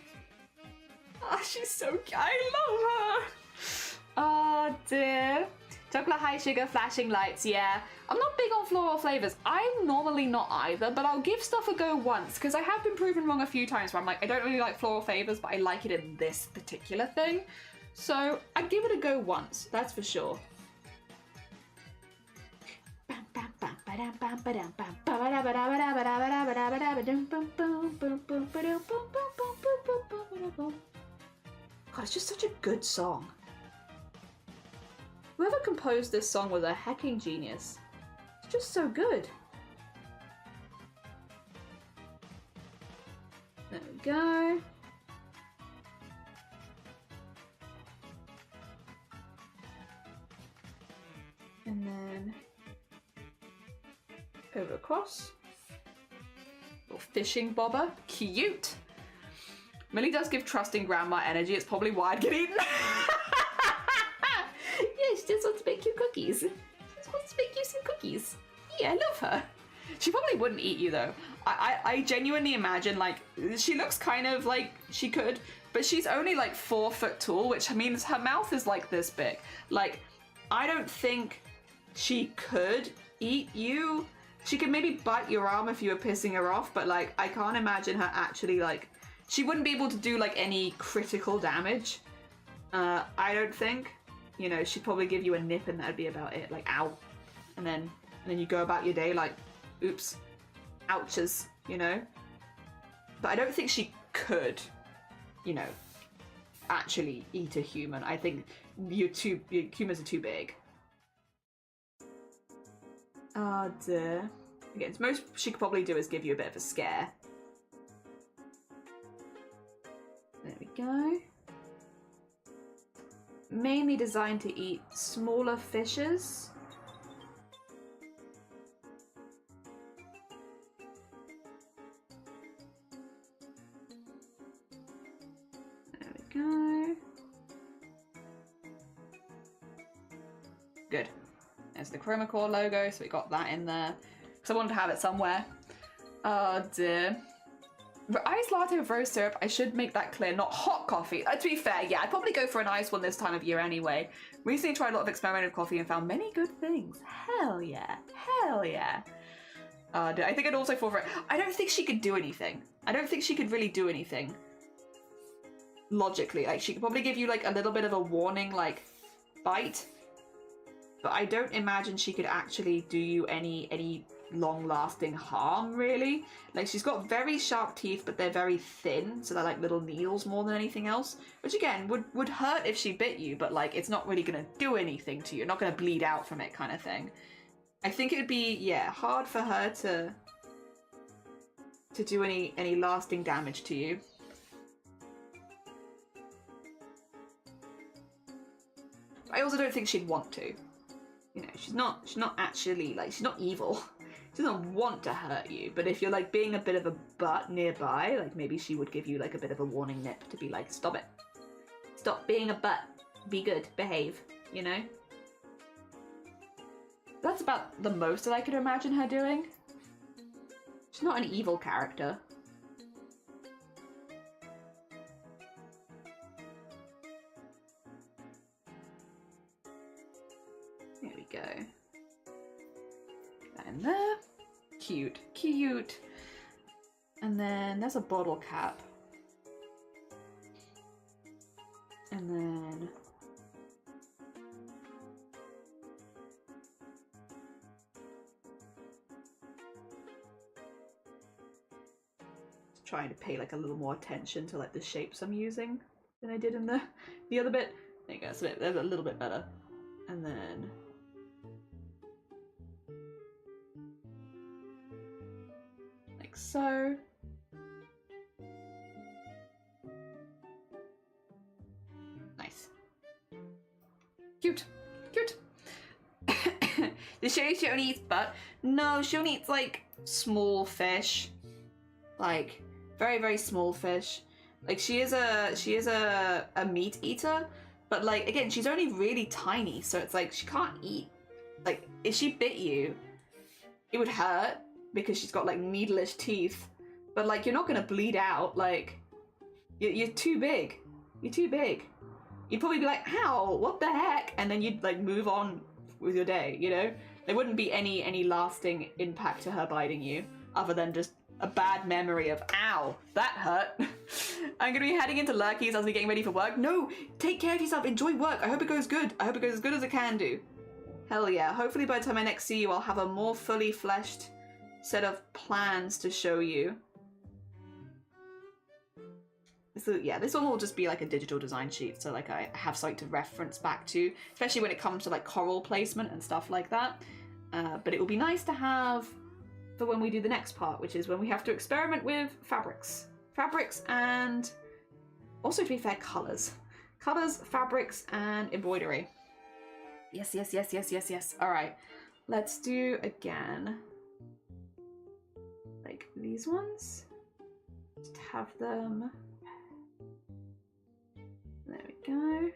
Ah, she's so cute. I love her. Oh dear. Chocolate high sugar flashing lights, yeah. I'm not big on floral flavors. I'm normally not either, but I'll give stuff a go once because I have been proven wrong a few times where I'm like, I don't really like floral flavors, but I like it in this particular thing. So I'd give it a go once, that's for sure. God, it's just such a good song. Whoever composed this song was a hecking genius. It's just so good. There we go. And then over across. Oh, fishing bobber. Cute. Millie does give trusting grandma energy. It's probably why I'd get eaten. Yeah, she just wants to make you cookies. She just wants to make you some cookies. Yeah, I love her. She probably wouldn't eat you though. I genuinely imagine, like, she looks kind of like she could, but she's only like 4 foot tall, which means her mouth is like this big. Like, I don't think she could eat you. She could maybe bite your arm if you were pissing her off, but like, I can't imagine her actually, like, she wouldn't be able to do like any critical damage. I don't think. You know, she'd probably give you a nip and that'd be about it. Like, ow. And then you go about your day like, oops, ouches, you know? But I don't think she could, you know, actually eat a human. I think humans are too big. Oh dear. Again, most she could probably do is give you a bit of a scare. There we go. Mainly designed to eat smaller fishes. There we go. Good. There's the Chroma Core logo, so we got that in there. Because I wanted to have it somewhere. Oh dear. For iced latte with rose syrup, I should make that clear, not hot coffee. To be fair, yeah, I'd probably go for an iced one this time of year anyway. Recently tried a lot of experimental coffee and found many good things. Hell yeah. Hell yeah. I think I'd also fall for it. I don't think she could do anything. I don't think she could really do anything. Logically. Like, she could probably give you, like, a little bit of a warning, like, bite. But I don't imagine she could actually do you any long-lasting harm, really. Like, she's got very sharp teeth, but they're very thin, so they're like little needles more than anything else, which again would hurt if she bit you, but like, it's not really gonna do anything to you. You're not gonna bleed out from it, kind of thing. I think it'd be, yeah, hard for her to do any lasting damage to you. I also don't think she'd want to. You know, she's not actually, like, she's not evil. She doesn't want to hurt you, but if you're, like, being a bit of a butt nearby, like, maybe she would give you, like, a bit of a warning nip to be like, stop it. Stop being a butt. Be good. Behave. You know? That's about the most that I could imagine her doing. She's not an evil character. There we go. Get that in there. Cute, cute. And then there's a bottle cap. And then just trying to pay like a little more attention to like the shapes I'm using than I did in the other bit. There you go, it's a little bit better. And then like so. Nice. Cute. Cute. Does she only eats butt? No, she only eats like small fish. Like very, very small fish. Like she is a meat eater, but like again, she's only really tiny, so it's like she can't eat. Like if she bit you, it would hurt because she's got like needlish teeth, but like you're not gonna bleed out. Like you're too big. You're too big. You'd probably be like, ow, what the heck? And then you'd like move on with your day, you know? There wouldn't be any lasting impact to her biting you, other than just a bad memory of, ow, that hurt. I'm gonna be heading into Lurkies as we're getting ready for work. No, take care of yourself, enjoy work. I hope it goes good. I hope it goes as good as it can do. Hell yeah, hopefully by the time I next see you, I'll have a more fully fleshed set of plans to show you. So yeah, this one will just be like a digital design sheet, so like I have something to reference back to, especially when it comes to like coral placement and stuff like that. But it will be nice to have for when we do the next part, which is when we have to experiment with fabrics. Fabrics and also, to be fair, colours. Colours, fabrics, and embroidery. Yes, yes, yes, yes, yes, yes. All right, let's do again. Like these ones. Just have them. There we go.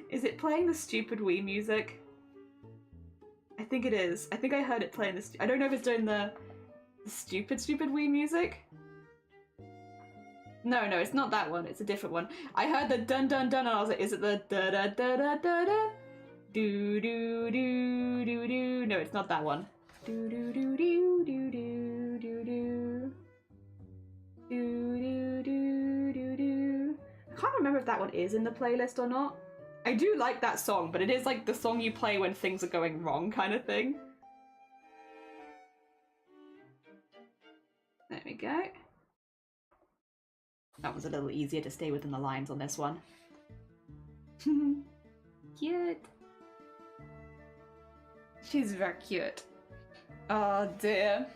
Is it playing the stupid Wii music? I think it is. I think I heard it playing this. I don't know if it's doing the stupid Wii music. No, it's not that one. It's a different one. I heard the dun dun dun and I was like, is it the da da da da da da? Do do do do do. No, it's not that one. Do do do do do do do do. Do do do do do. I can't remember if that one is in the playlist or not. I do like that song, but it is like the song you play when things are going wrong kind of thing. There we go. That was a little easier to stay within the lines on this one. Cute. She's very cute. Oh dear.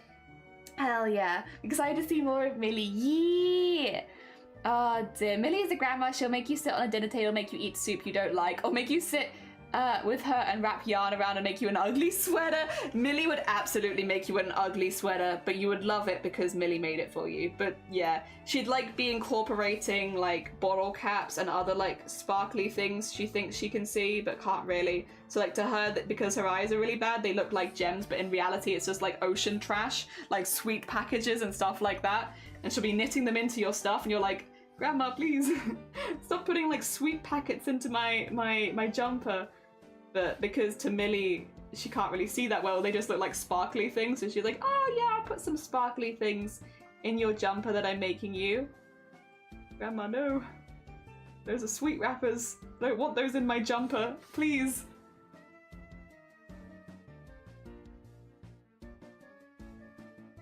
Hell yeah. Excited to see more of Millie. Yeah! Oh dear. Millie is a grandma. She'll make you sit on a dinner table, make you eat soup you don't like, or make you sit with her and wrap yarn around and make you an ugly sweater. Millie would absolutely make you an ugly sweater, but you would love it because Millie made it for you. But yeah, she'd like be incorporating like bottle caps and other like sparkly things she thinks she can see but can't really. So like to her, that because her eyes are really bad, they look like gems, but in reality it's just like ocean trash, like sweet packages and stuff like that. And she'll be knitting them into your stuff and you're like, Grandma, please stop putting like sweet packets into my jumper. But because to Millie, she can't really see that well, they just look like sparkly things. So she's like, oh yeah, I'll put some sparkly things in your jumper that I'm making you. Grandma, no. Those are sweet wrappers. I don't want those in my jumper, please.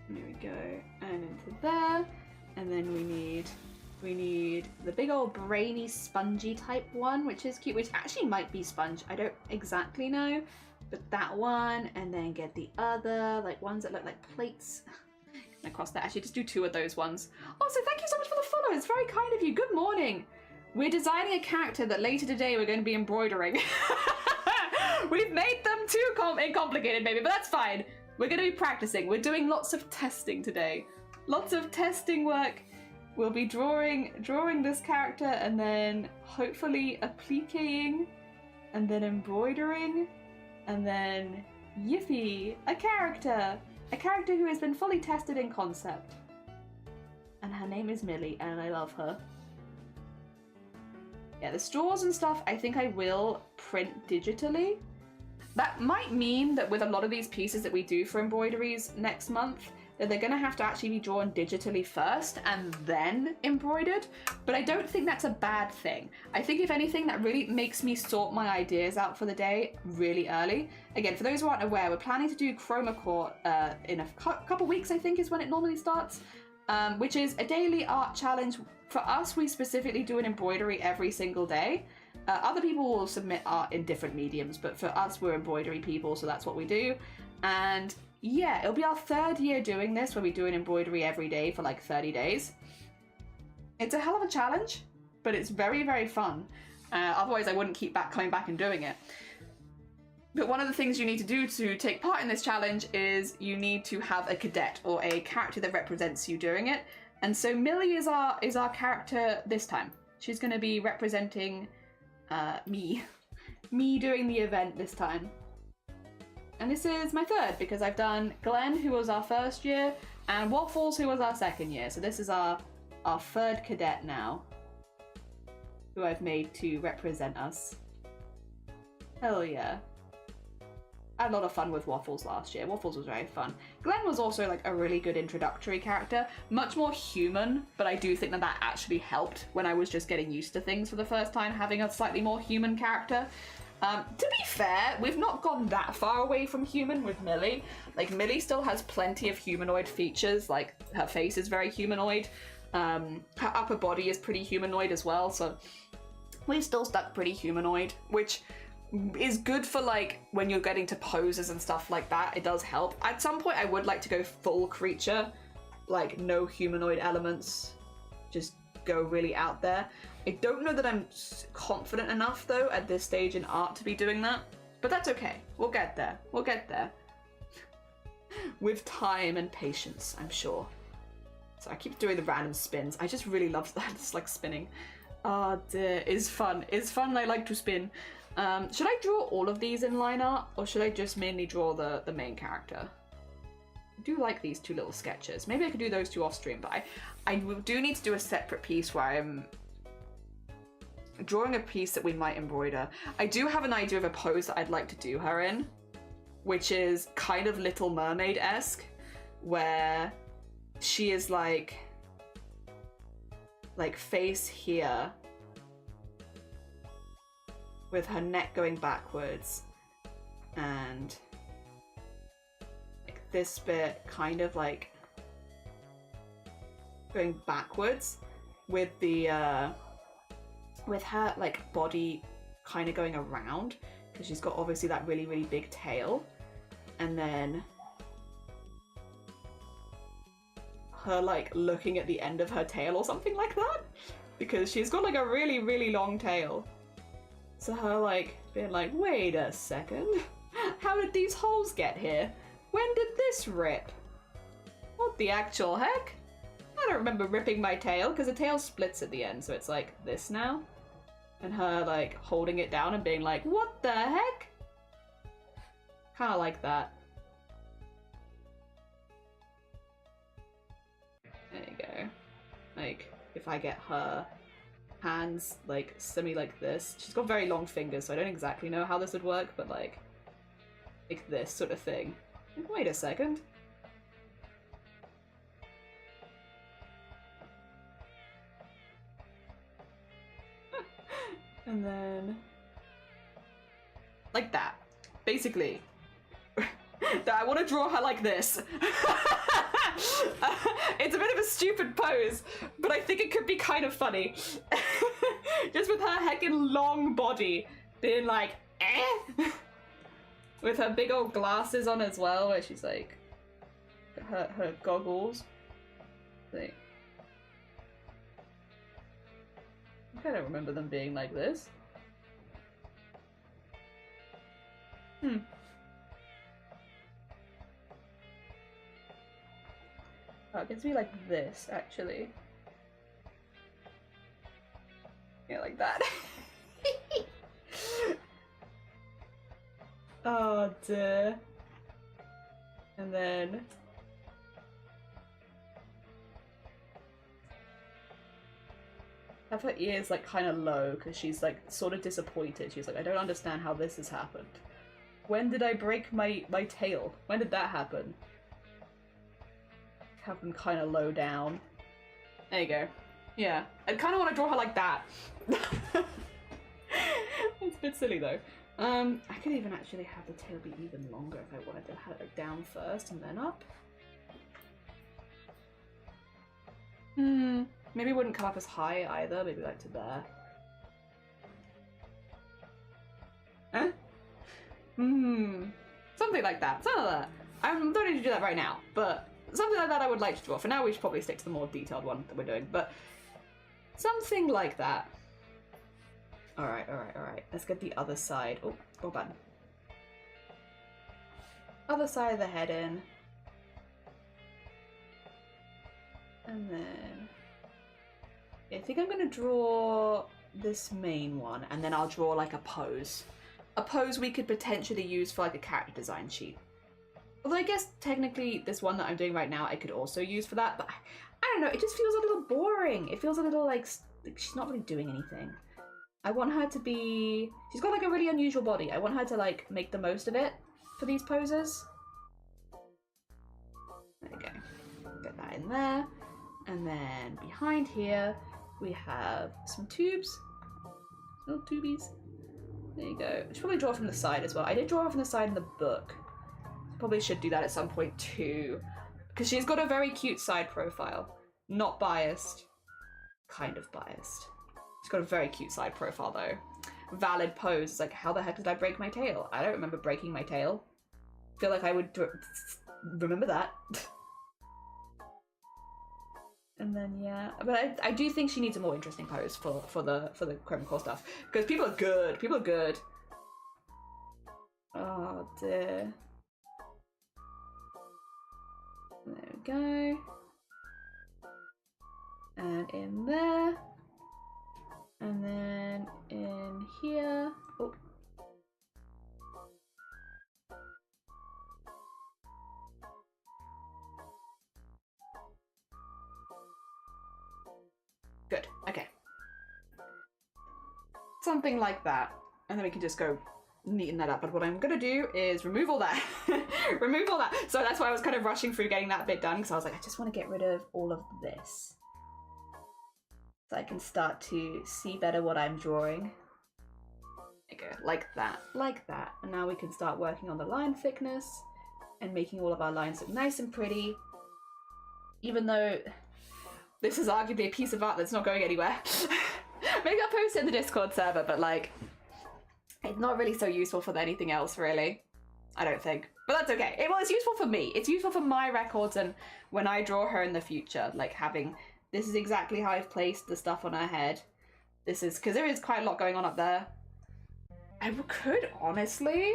There we go, and into there. And then we need the big old brainy spongy type one, which is cute, which actually might be sponge. I don't exactly know, but that one, and then get the other, like ones that look like plates. Across there, actually just do 2 of those ones. Also, thank you so much for the follow. It's very kind of you. Good morning. We're designing a character that later today we're going to be embroidering. We've made them too complicated maybe, but that's fine. We're going to be practicing. We're doing lots of testing today. Lots of testing work. We'll be drawing this character and then hopefully appliquing and then embroidering and then yippee, a character who has been fully tested in concept. And her name is Millie and I love her. Yeah, the straws and stuff I think I will print digitally. That might mean that with a lot of these pieces that we do for embroideries next month, that they're gonna have to actually be drawn digitally first and then embroidered, but I don't think that's a bad thing. I think if anything, that really makes me sort my ideas out for the day really early. Again, for those who aren't aware, we're planning to do Chroma Core in a couple weeks, I think is when it normally starts, which is a daily art challenge. For us, we specifically do an embroidery every single day. Other people will submit art in different mediums, but for us, we're embroidery people, so that's what we do. And yeah, it'll be our 3rd year doing this, where we do an embroidery every day for like 30 days. It's a hell of a challenge, but it's very, very fun. Otherwise, I wouldn't keep coming back and doing it. But one of the things you need to do to take part in this challenge is you need to have a cadet or a character that represents you during it. And so Millie is our character this time. She's going to be representing me doing the event this time. And this is my 3rd, because I've done Glenn, who was our 1st year, and Waffles, who was our 2nd year. So this is our 3rd cadet now, who I've made to represent us. Hell yeah. I had a lot of fun with Waffles last year. Waffles was very fun. Glenn was also like a really good introductory character, much more human, but I do think that actually helped when I was just getting used to things for the first time, having a slightly more human character. To be fair, we've not gone that far away from human with Millie. Like, Millie still has plenty of humanoid features, like her face is very humanoid. Her upper body is pretty humanoid as well, so we've still stuck pretty humanoid, which is good for like when you're getting to poses and stuff like that. It does help. At some point I would like to go full creature, like no humanoid elements, just go really out there. I don't know that I'm confident enough though at this stage in art to be doing that, but that's okay. We'll get there. We'll get there. With time and patience, I'm sure. So I keep doing the random spins. I just really love that. It's like spinning. Oh dear, it's fun. It's fun and I like to spin. Should I draw all of these in line art, or should I just mainly draw the main character? I do like these two little sketches. Maybe I could do those two off stream, but I do need to do a separate piece where I'm drawing a piece that we might embroider. I do have an idea of a pose that I'd like to do her in, which is kind of Little Mermaid-esque, where she is like face here with her neck going backwards and like this bit kind of like going backwards with the with her like body kind of going around because she's got obviously that really, really big tail, and then her like looking at the end of her tail or something like that, because she's got like a really, really long tail. So her like being like, wait a second, how did these holes get here? When did this rip? What the actual heck? I don't remember ripping my tail, because the tail splits at the end, so it's like this now. And her like holding it down and being like, what the heck? Kinda like that. There you go. Like, if I get her hands like semi like this. She's got very long fingers, so I don't exactly know how this would work, but like this sort of thing. Wait a second. And then like that. Basically. I want to draw her like this. It's a bit of a stupid pose, but I think it could be kind of funny. Just with her heckin' long body being like, eh? With her big old glasses on as well, where she's like, her goggles. Like, I don't remember them being like this. Oh, it gets me like this, actually. Yeah, like that. Oh dear. And then have her ears like kind of low because she's like sort of disappointed. She's like, I don't understand how this has happened. When did I break my tail? When did that happen? Have them kind of low down. There you go. Yeah, I kind of want to draw her like that. It's a bit silly though. I could even actually have the tail be even longer if I wanted to have it down first and then up. Maybe it wouldn't come up as high either, maybe like to there. Huh? Something like that, something like that. I don't need to do that right now, but something like that I would like to draw. For now we should probably stick to the more detailed one that we're doing, but something like that. Alright, alright, alright. Let's get the other side. Oh, go button. Other side of the head in. And then I think I'm gonna draw this main one, and then I'll draw like a pose. A pose we could potentially use for like a character design sheet. Although I guess technically this one that I'm doing right now I could also use for that, but I don't know, it just feels a little boring. It feels a little like she's not really doing anything. I want her to be... She's got like a really unusual body. I want her to like make the most of it for these poses. There we go. Get that in there. And then behind here we have some tubes. Little tubies. There you go. I should probably draw from the side as well. I did draw her from the side in the book. Probably should do that at some point too. Because she's got a very cute side profile. Not biased. Kind of biased. She's got a very cute side profile though. Valid pose. It's like, how the heck did I break my tail? I don't remember breaking my tail. Feel like I would remember that. And then yeah, but I do think she needs a more interesting pose for the chroma core stuff because people are good. People are good. Oh dear. There we go. And in there. And then in here. Oh. Good. Okay. Something like that. And then we can just go neaten that up. But what I'm gonna do is remove all that. Remove all that. So that's why I was kind of rushing through getting that bit done because I was like, I just want to get rid of all of this. So I can start to see better what I'm drawing. There you go. Like that. Like that. And now we can start working on the line thickness and making all of our lines look nice and pretty. Even though this is arguably a piece of art that's not going anywhere. Maybe I'll post it in the Discord server, but like, it's not really so useful for anything else, really. I don't think. But that's okay. Well, it's useful for me. It's useful for my records and when I draw her in the future, like having, this is exactly how I've placed the stuff on her head. This is, because there is quite a lot going on up there. I could, honestly.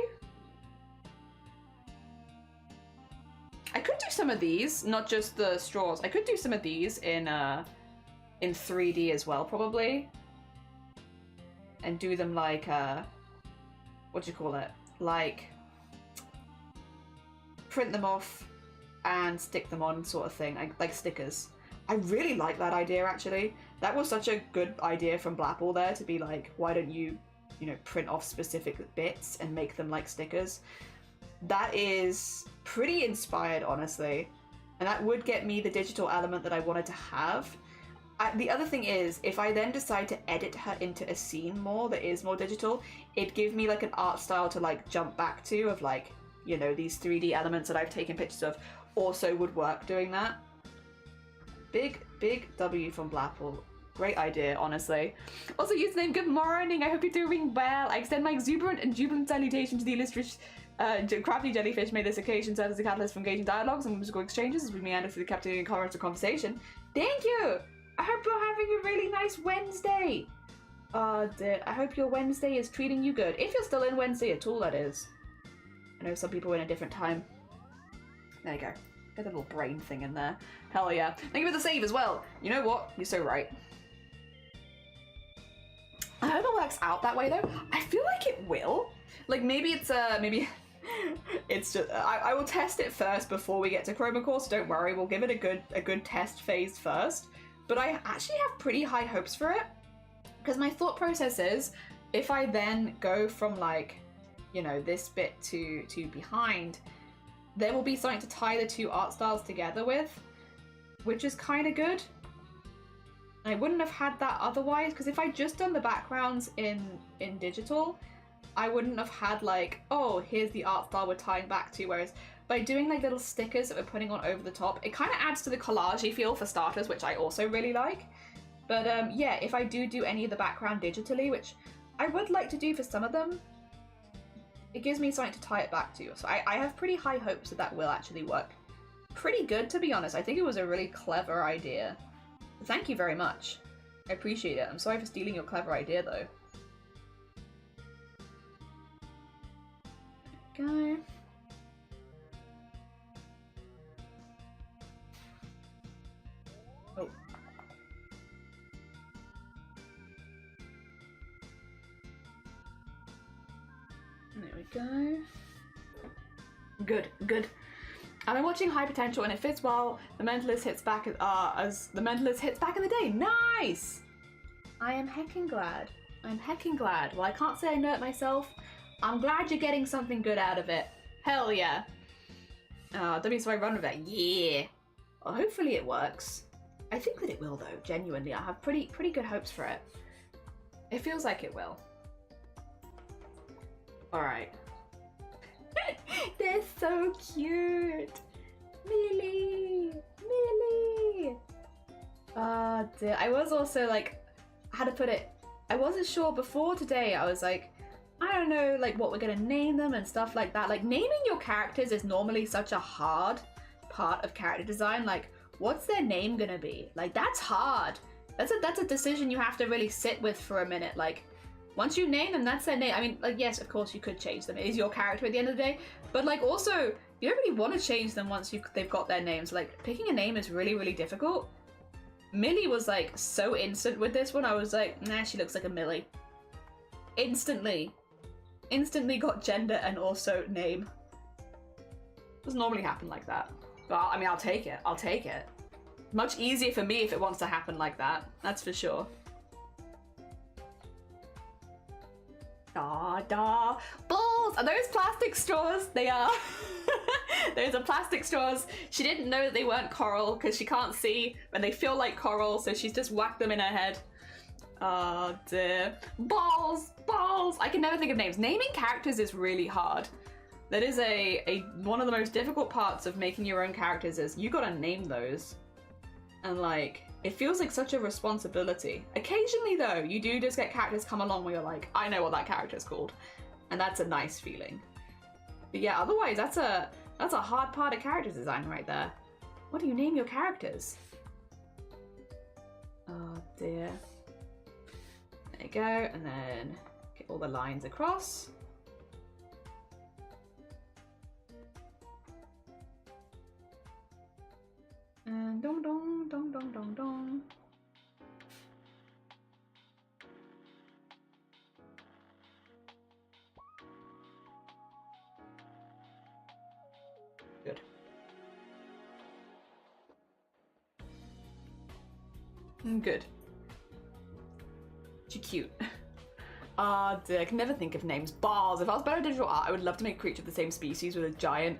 I could do some of these, not just the straws. I could do some of these in 3D as well, probably. And do them like, what do you call it? Like, print them off and stick them on sort of thing, like stickers. I really like that idea, actually. That was such a good idea from Blapple there to be like, why don't you, you know, print off specific bits and make them like stickers. That is pretty inspired, honestly. And that would get me the digital element that I wanted to have. The other thing is, if I then decide to edit her into a scene more that is more digital, it'd give me like an art style to like jump back to of like, you know, these 3D elements that I've taken pictures of also would work doing that. Big W from Blapple. Great idea, honestly. Also, username, good morning. I hope you're doing well. I extend my exuberant and jubilant salutation to the illustrious crafty jellyfish. May this occasion serve as a catalyst for engaging dialogues and whimsical exchanges as we meander through the captivating current of conversation. Thank you! I hope you're having a really nice Wednesday. Oh dear, I hope your Wednesday is treating you good. If you're still in Wednesday at all, that is. I know some people are in a different time. There you go. Get a little brain thing in there. Hell yeah. Thank you for the save as well. You know what? You're so right. I hope it works out that way though. I feel like it will. Like maybe it's maybe it's just I will test it first before we get to chroma core, so don't worry, we'll give it a good test phase first. But I actually have pretty high hopes for it. Because my thought process is, if I then go from like, you know, this bit to behind, there will be something to tie the two art styles together with, which is kind of good. I wouldn't have had that otherwise, because if I just done the backgrounds in digital, I wouldn't have had like, oh, here's the art style we're tying back to, whereas by doing like little stickers that we're putting on over the top, it kind of adds to the collage-y feel for starters, which I also really like. But yeah, if I do any of the background digitally, which I would like to do for some of them, it gives me something to tie it back to. So I have pretty high hopes that that will actually work pretty good, to be honest. I think it was a really clever idea. Thank you very much. I appreciate it. I'm sorry for stealing your clever idea, though. Go. Oh. There we go. Good, good. I've been watching High Potential and it fits well. The Mentalist hits back as the Mentalist hits back in the day. Nice! I am heckin' glad. I'm heckin' glad. Well, I can't say I know it myself. I'm glad you're getting something good out of it. Hell yeah. W, so I run with it. Yeah. Well, hopefully it works. I think that it will though, genuinely. I have pretty good hopes for it. It feels like it will. Alright. They're so cute. Millie. Millie. Oh dear. I was also like, how to put it, I wasn't sure before today. I was like, I don't know like what we're gonna name them and stuff like that. Like naming your characters is normally such a hard part of character design. Like what's their name gonna be? Like, that's hard. That's a decision you have to really sit with for a minute. Like, once you name them, that's their name. I mean, like, yes, of course you could change them. It is your character at the end of the day. But, like, also, you don't really want to change them once they've got their names. Like, picking a name is really, really difficult. Millie was, like, so instant with this one. I was like, nah, she looks like a Millie. Instantly got gender and also name. Doesn't normally happen like that. Well, I mean, I'll take it. I'll take it. Much easier for me if it wants to happen like that. That's for sure. Da. Balls! Are those plastic straws? They are. Those are plastic straws. She didn't know that they weren't coral because she can't see and they feel like coral, so she's just whacked them in her head. Oh dear. Balls! Balls! I can never think of names. Naming characters is really hard. That is one of the most difficult parts of making your own characters is you gotta name those. And like, it feels like such a responsibility. Occasionally though, you do just get characters come along where you're like, I know what that character's called. And that's a nice feeling. But yeah, otherwise that's a hard part of character design right there. What do you name your characters? Oh dear. There you go, and then get all the lines across. And dong dong dong dong dong dong. Good. Good. She's cute. Ah, dear, I can never think of names. Balls. If I was better at digital art, I would love to make a creature of the same species with a giant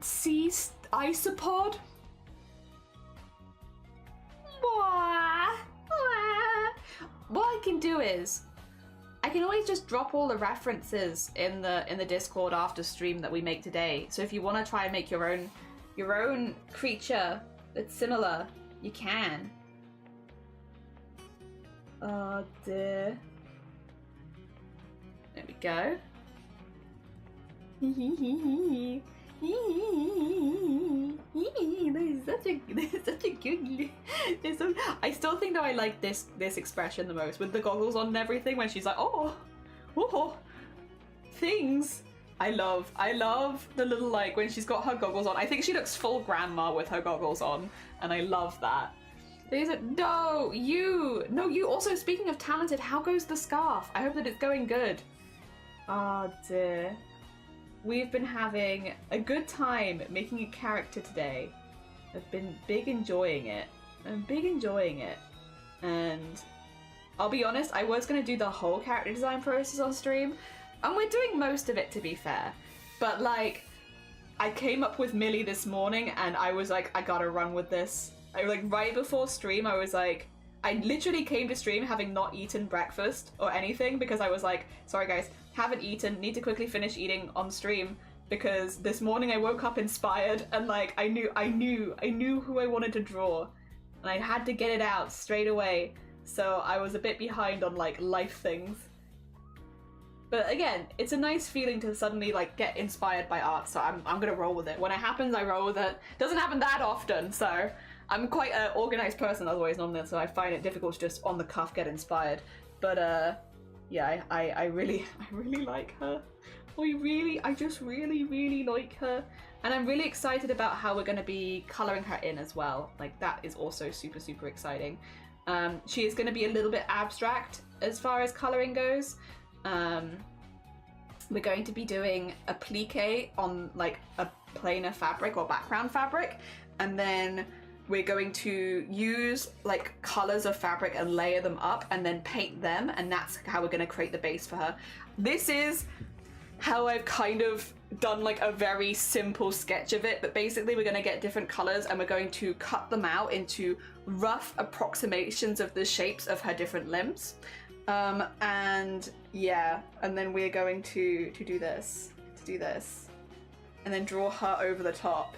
sea isopod. What I can do is I can always just drop all the references in the Discord after stream that we make today. So if you want to try and make your own creature that's similar, you can. Oh dear. There we go. There's such a good. I still think that I like this expression the most with the goggles on and everything when she's like, oh, things. I love the little like when she's got her goggles on. I think she looks full grandma with her goggles on, and I love that. You also, speaking of talented, how goes the scarf? I hope that it's going good. Oh dear. We've been having a good time making a character today. I've been big enjoying it. And I'll be honest, I was going to do the whole character design process on stream, and we're doing most of it, to be fair. But like, I came up with Millie this morning and I was like, I gotta run with this. Right before stream, I was like, I literally came to stream having not eaten breakfast or anything because I was like, sorry guys, haven't eaten, need to quickly finish eating on stream because this morning I woke up inspired and like I knew who I wanted to draw and I had to get it out straight away. So I was a bit behind on like life things. But again, it's a nice feeling to suddenly like get inspired by art, so I'm gonna roll with it. When it happens, I roll with it. Doesn't happen that often, so I'm quite an organized person otherwise normally, so I find it difficult to just on the cuff get inspired. But yeah, I really like her. I just really like her. And I'm really excited about how we're gonna be coloring her in as well. Like that is also super exciting. She is gonna be a little bit abstract as far as coloring goes. We're going to be doing a plique on like a plainer fabric or background fabric, and then we're going to use like colors of fabric and layer them up and then paint them, and that's how we're going to create the base for her. This is how I've kind of done like a very simple sketch of it, but basically we're going to get different colors and we're going to cut them out into rough approximations of the shapes of her different limbs. And yeah, and then we're going to do this, and then draw her over the top,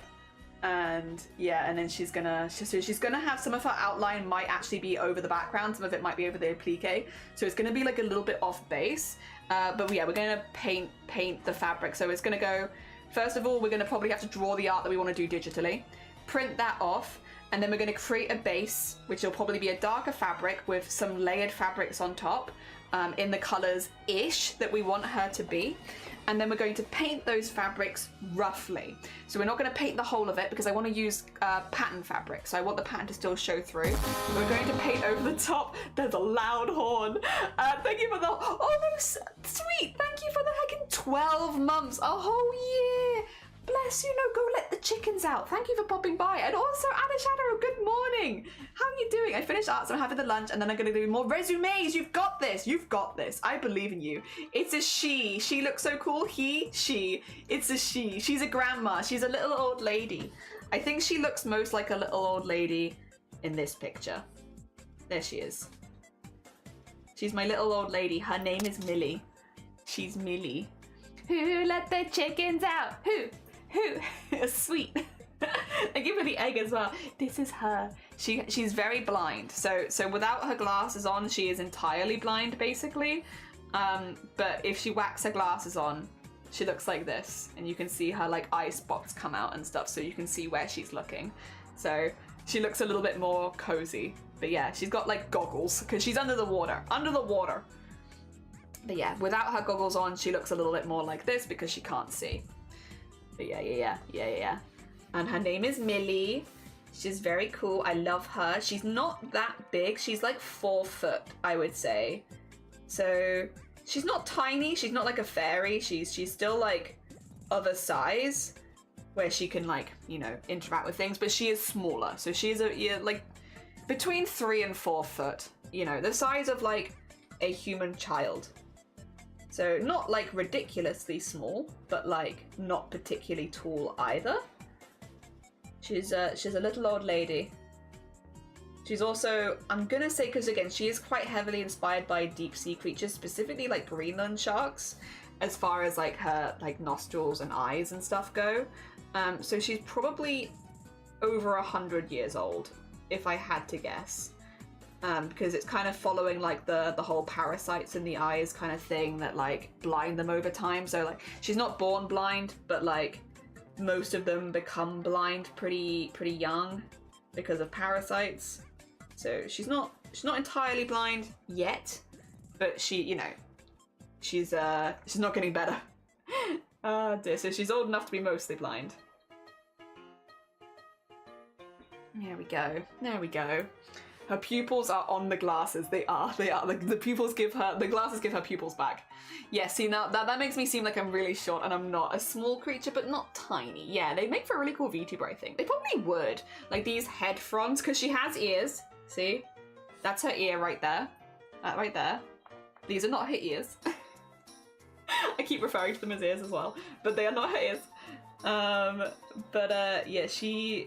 and yeah, and then she's gonna have some of her outline might actually be over the background, some of it might be over the applique, so it's gonna be like a little bit off base, but yeah, we're gonna paint the fabric. So it's gonna go, first of all, we're gonna probably have to draw the art that we want to do digitally. print that off, and then we're going to create a base, which will probably be a darker fabric with some layered fabrics on top in the colors-ish that we want her to be. And then we're going to paint those fabrics roughly. So we're not going to paint the whole of it because I want to use pattern fabric. So I want the pattern to still show through. We're going to paint over the top. There's a loud horn. Thank you for the, oh, that's sweet. Thank you for the heckin' 12 months, a whole year. Bless you, no, go let the chickens out. Thank you for popping by. And also, Anna Shadow, good morning. How are you doing? I finished art, so I'm having the lunch, and then I'm going to do more resumes. You've got this. You've got this. I believe in you. It's a she. She looks so cool. He, she. It's a she. She's a grandma. She's a little old lady. I think she looks most like a little old lady in this picture. There she is. She's my little old lady. Her name is Millie. She's Millie. Who let the chickens out? Who? Sweet. Thank you for the egg as well. This is her. She's very blind. So without her glasses on, she is entirely blind basically. But if she whacks her glasses on, she looks like this, and you can see her like eye spots come out and stuff, so you can see where she's looking. So she looks a little bit more cozy. But yeah, she's got like goggles because she's under the water. Under the water. But yeah, without her goggles on, she looks a little bit more like this because she can't see. But yeah. And her name is Millie. She's very cool. I love her. She's not that big. She's like 4 foot, I would say. So she's not tiny. She's not like a fairy. She's still like of a size where she can like, you know, interact with things. But she is smaller. So she's like between 3 and 4 foot. You know, the size of like a human child. So not like ridiculously small, but like not particularly tall either. She's a little old lady. She's also, I'm gonna say, because again, she is quite heavily inspired by deep sea creatures, specifically like Greenland sharks, as far as like her like nostrils and eyes and stuff go. So she's probably over 100 years old, if I had to guess. Because it's kind of following like the whole parasites in the eyes kind of thing that like blind them over time. So like she's not born blind, but like most of them become blind pretty young because of parasites. So she's not entirely blind yet, but she, you know, she's not getting better. Oh dear. So she's old enough to be mostly blind. There we go. There we go. Her pupils are on the glasses. They are. The pupils give her, the glasses give her pupils back. Yeah, see now, that makes me seem like I'm really short and I'm not. A small creature, but not tiny. Yeah, they make for a really cool VTuber, I think. They probably would. Like these head fronds, because she has ears. See? That's her ear right there. That right there. These are not her ears. I keep referring to them as ears as well, but they are not her ears. Yeah,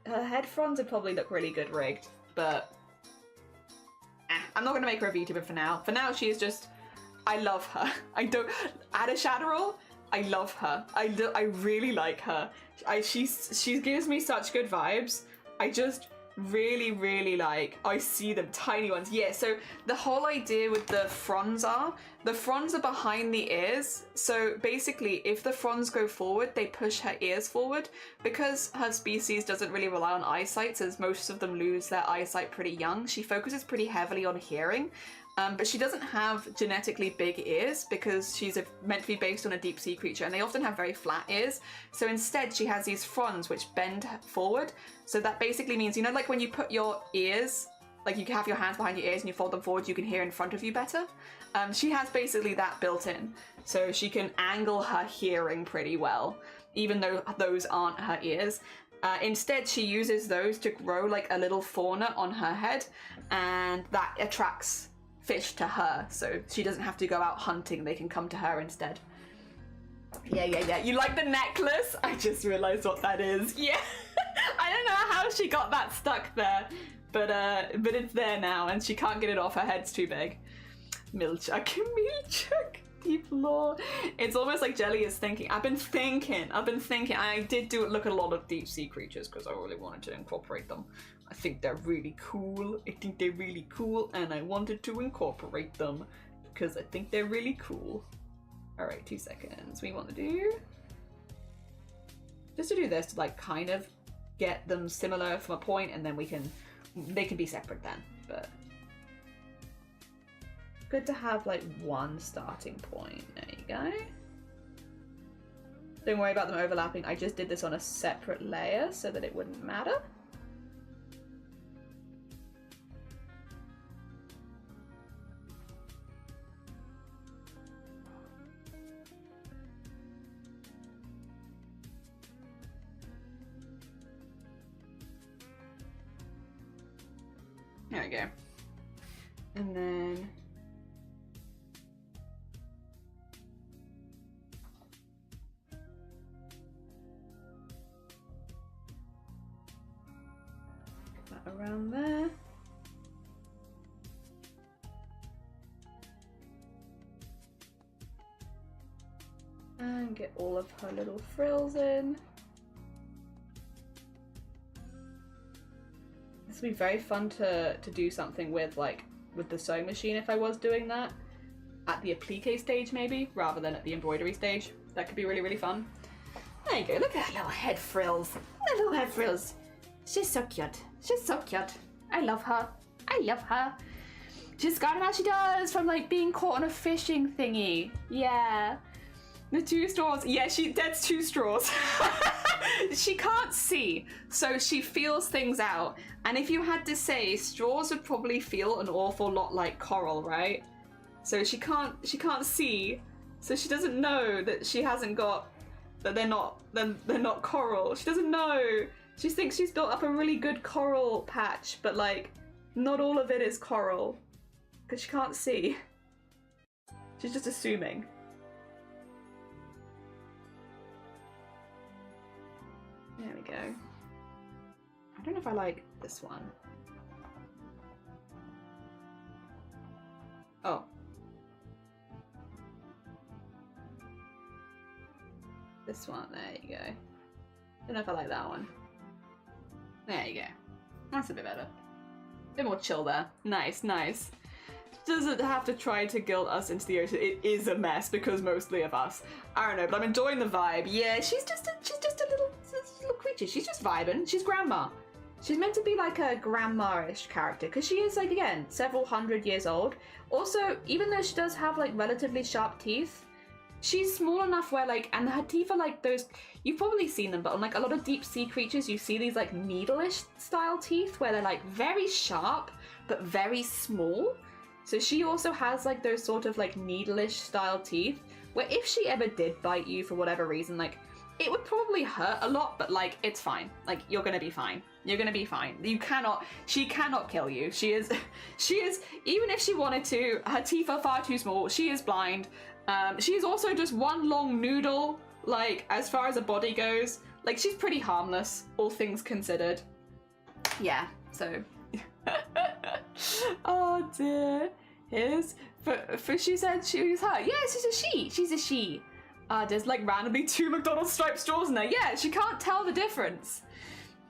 her head fronds would probably look really good rigged. But I'm not gonna make her a VTuber for now. For now, she is just, I love her. I don't, Ada Shadowroll, I love her. I really like her. She gives me such good vibes. I just really like, I see them tiny ones. Yeah, so the whole idea with the fronds are behind the ears. So basically, if the fronds go forward, they push her ears forward. Because her species doesn't really rely on eyesight, as most of them lose their eyesight pretty young, she focuses pretty heavily on hearing. But she doesn't have genetically big ears because she's meant to be based on a deep sea creature, and they often have very flat ears. So instead she has these fronds which bend forward. So that basically means, you know, like when you put your ears, like you have your hands behind your ears and you fold them forward, you can hear in front of you better. She has basically that built in. So she can angle her hearing pretty well, even though those aren't her ears. Instead, she uses those to grow like a little fauna on her head, and that attracts fish to her, so she doesn't have to go out hunting, they can come to her instead. Yeah. You like the necklace? I just realized what that is. Yeah. I don't know how she got that stuck there, but it's there now and she can't get it off, her head's too big. Milchuk. Deep lore. It's almost like Jelly is thinking. I've been thinking. I did look at a lot of deep sea creatures because I really wanted to incorporate them. I think they're really cool. And I wanted to incorporate them because I think they're really cool. All right, 2 seconds. We want to do just to do this to like kind of get them similar from a point, and then they can be separate then. But good to have like one starting point. There you go. Don't worry about them overlapping. I just did this on a separate layer so that it wouldn't matter. There we go. And then put that around there. And get all of her little frills in. This would be very fun to do something with, like, with the sewing machine if I was doing that. At the applique stage, maybe, rather than at the embroidery stage. That could be really, really fun. There you go, look at her little head frills. Her little head frills. She's so cute. She's so cute. I love her. I love her. She's got it how she does from, like, being caught on a fishing thingy. Yeah. The 2 straws. Yeah, that's 2 straws. She can't see, so she feels things out. And if you had to say, straws would probably feel an awful lot like coral, right? So she can't see, so she doesn't know that she hasn't got, that they're not coral. She doesn't know. She thinks she's built up a really good coral patch, but like, not all of it is coral, because she can't see. She's just assuming. There we go. I don't know if I like this one. Oh. This one, there you go. Don't know if I like that one. There you go. That's a bit better. A bit more chill there. Nice, nice. Doesn't have to try to guilt us into the ocean. It is a mess because mostly of us. I don't know, but I'm enjoying the vibe. Yeah, she's just a little creature. She's just vibing. She's grandma. She's meant to be like a grandma-ish character because she is, like, again, several hundred years old. Also, even though she does have like relatively sharp teeth, she's small enough where, like, and her teeth are like those, you've probably seen them, but on like a lot of deep sea creatures you see these like needle-ish style teeth where they're like very sharp but very small. So she also has like those sort of like needle-ish style teeth where if she ever did bite you for whatever reason, like, it would probably hurt a lot, but like, it's fine. Like, you're gonna be fine. You're gonna be fine. She cannot kill you. She is, even if she wanted to, her teeth are far too small. She is blind. She is also just one long noodle, like, as far as a body goes. Like, she's pretty harmless, all things considered. Yeah, so. Oh dear. Here's, for she said she was her. Yeah, she's a she. She's a she. There's like randomly 2 McDonald's striped straws in there. Yeah, she can't tell the difference.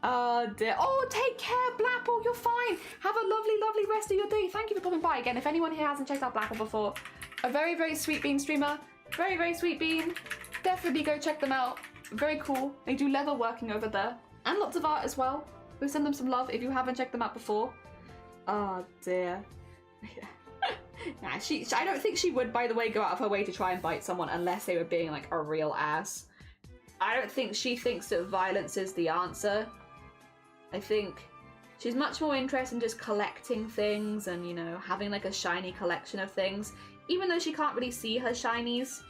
Dear. Oh, take care, Blapple. You're fine. Have a lovely, lovely rest of your day. Thank you for popping by again. If anyone here hasn't checked out Blapple before, a very, very sweet bean streamer. Very, very sweet bean. Definitely go check them out. Very cool. They do leather working over there. And lots of art as well. Go send them some love if you haven't checked them out before. Oh, dear. Nah, I don't think she would, by the way, go out of her way to try and bite someone unless they were being like a real ass. I don't think she thinks that violence is the answer. I think she's much more interested in just collecting things and, you know, having like a shiny collection of things. Even though she can't really see her shinies,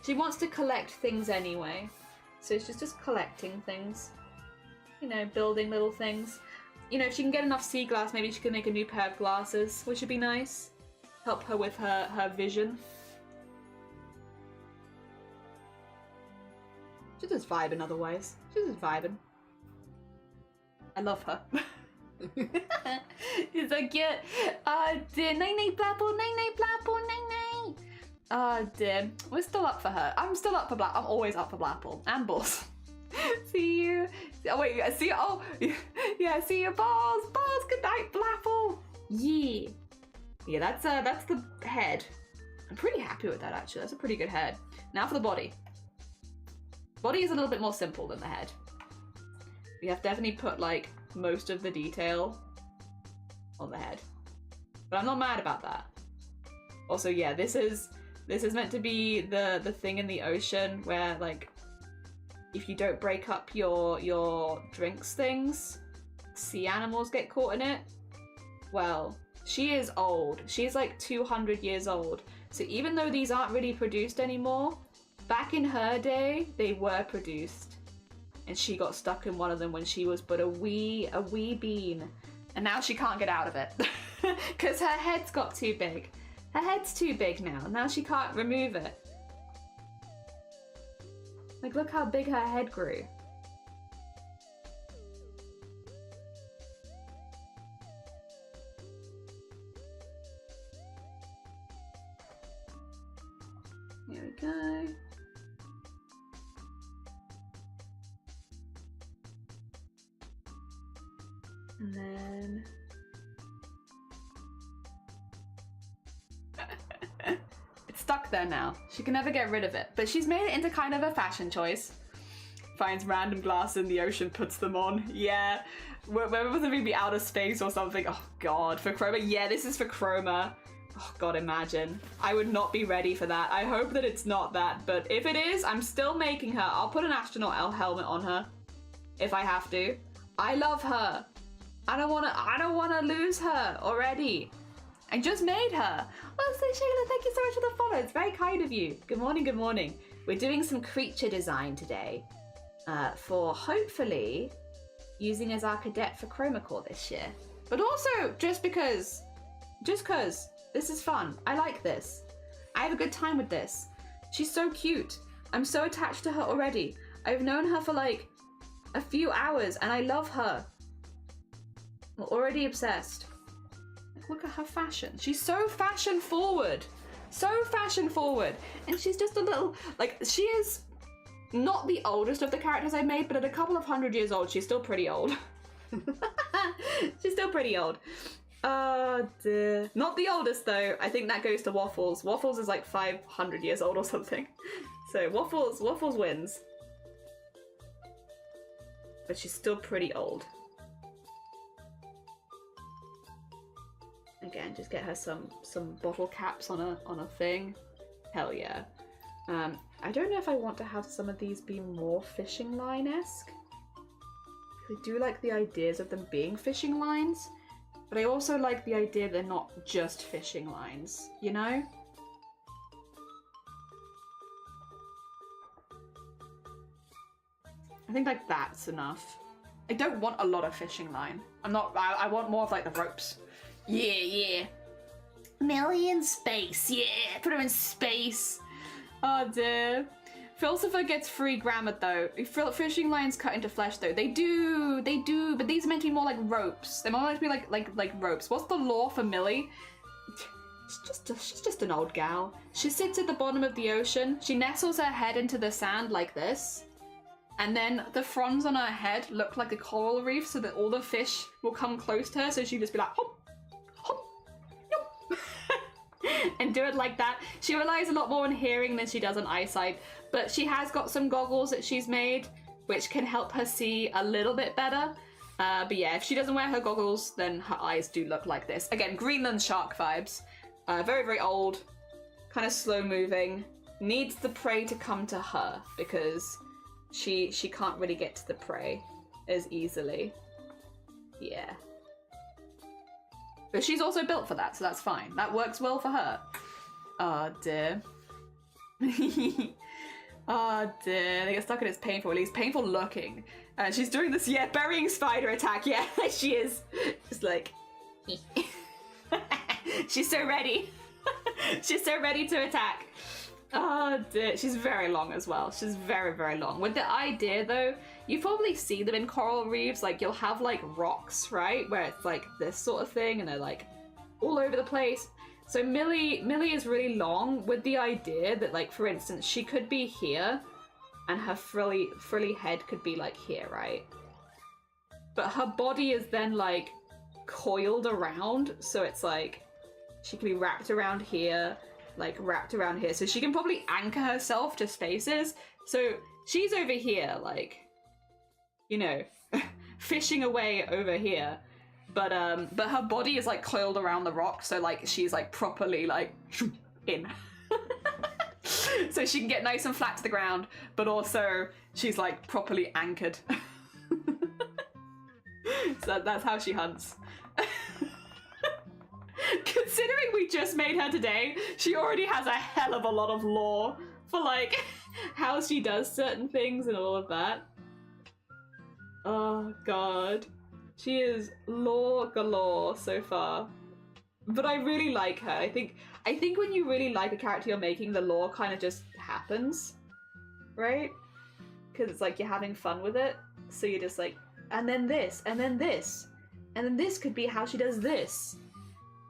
she wants to collect things anyway. So she's just collecting things. You know, building little things. You know, if she can get enough sea glass, maybe she can make a new pair of glasses, which would be nice. Help her with her vision. She's just vibing otherwise. She's just vibing. I love her. She's so cute. Oh dear. Nay nay Blapple, nay nay Blapple, nay nay. Oh dear. We're still up for her. I'm still up for Blapple. I'm always up for Blapple. And balls. See you. Oh wait, see you. Oh yeah, see you, balls. Balls, good night, Blapple. Yeah. Yeah, that's the head. I'm pretty happy with that, actually. That's a pretty good head. Now for the body. Body is a little bit more simple than the head. We have definitely put like most of the detail on the head. But I'm not mad about that. Also, yeah, this is meant to be the thing in the ocean where like if you don't break up your drinks things, sea animals get caught in it. Well, she is old. She's like 200 years old. So even though these aren't really produced anymore, back in her day, they were produced. And she got stuck in one of them when she was but a wee bean. And now she can't get out of it. Because her head's got too big. Her head's too big now. Now she can't remove it. Like, look how big her head grew. Here we go. And then... it's stuck there now. She can never get rid of it. But she's made it into kind of a fashion choice. Finds random glass in the ocean, puts them on. Yeah. Whether it would be outer space or something. Oh god. For Chroma? Yeah, this is for Chroma. Oh god, imagine. I would not be ready for that. I hope that it's not that. But if it is, I'm still making her. I'll put an astronaut helmet on her. If I have to. I love her. I don't wanna lose her already. I just made her. Oh, so Shayla, thank you so much for the follow. It's very kind of you. Good morning, good morning. We're doing some creature design today for hopefully using as our cadet for Chroma Core this year. But also just because this is fun. I like this. I have a good time with this. She's so cute. I'm so attached to her already. I've known her for like a few hours and I love her. I'm already obsessed. Look at her fashion. She's so fashion forward. So fashion forward. And she's just a little, like, she is not the oldest of the characters I made, but at a couple of 100 years old, she's still pretty old. She's still pretty old. Oh dear. Not the oldest though. I think that goes to Waffles. Waffles is like 500 years old or something. So Waffles wins. But she's still pretty old. Again, just get her some bottle caps on a thing. Hell yeah. I don't know if I want to have some of these be more fishing line-esque. I do like the ideas of them being fishing lines, but I also like the idea they're not just fishing lines, you know? I think like that's enough. I don't want a lot of fishing line. I want more of like the ropes. Yeah, yeah. Millie in space, yeah. Put her in space. Oh dear. Philosopher gets free grammar though. Fishing lines cut into flesh though. They do, but these are meant to be more like ropes. They're more meant to be like ropes. What's the lore for Millie? She's just an old gal. She sits at the bottom of the ocean. She nestles her head into the sand like this. And then the fronds on her head look like a coral reef so that all the fish will come close to her. So she'll just be like, hop, hop, yop. And do it like that. She relies a lot more on hearing than she does on eyesight. But she has got some goggles that she's made, which can help her see a little bit better. But yeah, if she doesn't wear her goggles, then her eyes do look like this. Again, Greenland shark vibes. Very, very old. Kind of slow moving. Needs the prey to come to her because she can't really get to the prey as easily. Yeah. But she's also built for that, so that's fine. That works well for her. Oh dear. Oh dear. They get stuck and it's painful. At least painful looking. She's doing this, yeah, burying spider attack. Yeah, she is. Just like... She's so ready. She's so ready to attack. Oh dear. She's very long as well. She's very, very long. With the idea though, you probably see them in coral reefs, like you'll have like rocks, right? Where it's like this sort of thing and they're like all over the place. So Millie is really long with the idea that like, for instance, she could be here and her frilly head could be like here, right? But her body is then like coiled around. So it's like, she can be wrapped around here, like wrapped around here. So she can probably anchor herself to spaces. So she's over here, like, you know, fishing away over here. But her body is like coiled around the rock, so like she's like properly like in. So she can get nice and flat to the ground, but also she's like properly anchored. So that's how she hunts. Considering we just made her today, she already has a hell of a lot of lore for like how she does certain things and all of that. Oh god. She is lore galore so far. But I really like her. I think when you really like a character you're making, the lore kind of just happens. Right? Because it's like you're having fun with it. So you're just like, and then this, and then this. And then this could be how she does this.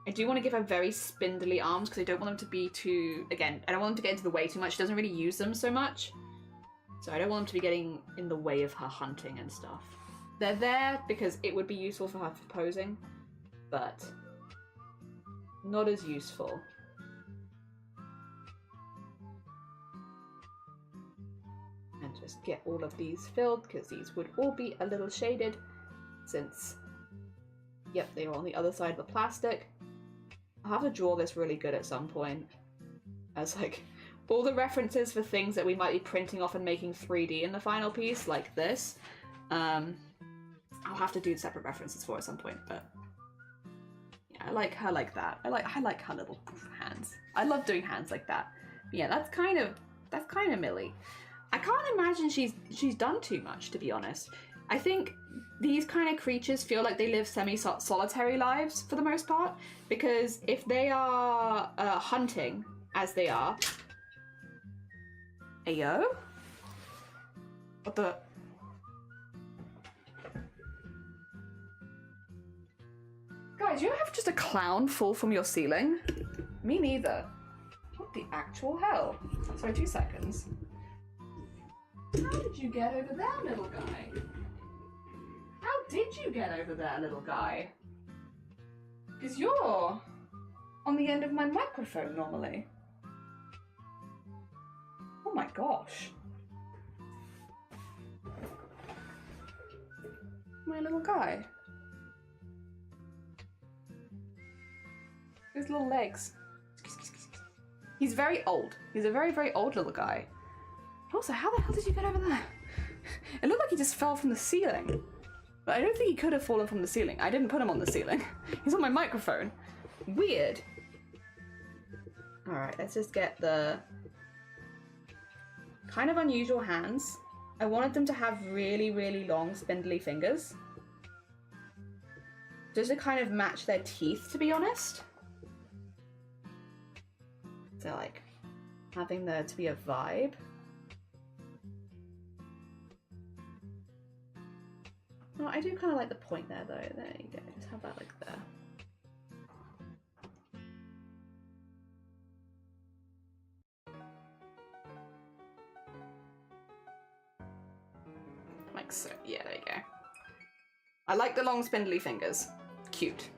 I do want to give her very spindly arms because I don't want them to be too... Again, I don't want them to get into the way too much. She doesn't really use them so much. So I don't want them to be getting in the way of her hunting and stuff. They're there because it would be useful for her for posing, but not as useful. And just get all of these filled because these would all be a little shaded since, yep, they are on the other side of the plastic. I'll have to draw this really good at some point as like all the references for things that we might be printing off and making 3D in the final piece, like this. I'll have to do separate references for at some point, but yeah, I like her like that. I like her little hands. I love doing hands like that. But yeah, that's kind of Millie. I can't imagine she's done too much, to be honest. I think these kind of creatures feel like they live semi-solitary lives for the most part, because if they are hunting, as they are... Ayo? What the... Guys, you don't have just a clown fall from your ceiling? Me neither. What the actual hell? Sorry, 2 seconds. How did you get over there, little guy? How did you get over there, little guy? Because you're on the end of my microphone normally. Oh my gosh. My little guy. His little legs. He's very old. He's a very, very old little guy. Also, how the hell did you get over there? It looked like he just fell from the ceiling. But I don't think he could have fallen from the ceiling. I didn't put him on the ceiling. He's on my microphone. Weird. Alright, let's just get the kind of unusual hands. I wanted them to have really, really long, spindly fingers. Just to kind of match their teeth, to be honest. So, like, having there to be a vibe. Oh, I do kind of like the point there, though. There you go. Just have that, like, there. Like so. Yeah, there you go. I like the long, spindly fingers. Cute.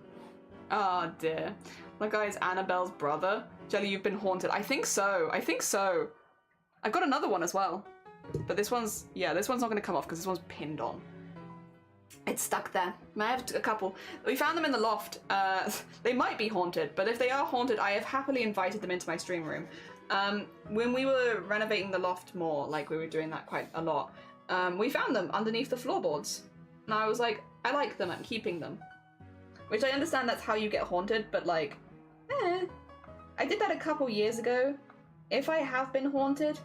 Oh, dear. My guy's Annabelle's brother. Jelly, you've been haunted. I think so. I think so. I've got another one as well. But this one's, yeah, this one's not going to come off because this one's pinned on. It's stuck there. I have a couple. We found them in the loft. They might be haunted, but if they are haunted, I have happily invited them into my stream room. When we were renovating the loft more, like we were doing that quite a lot, we found them underneath the floorboards. And I was like, I like them, I'm keeping them. Which I understand that's how you get haunted, but like, I did that a couple years ago. If I have been haunted,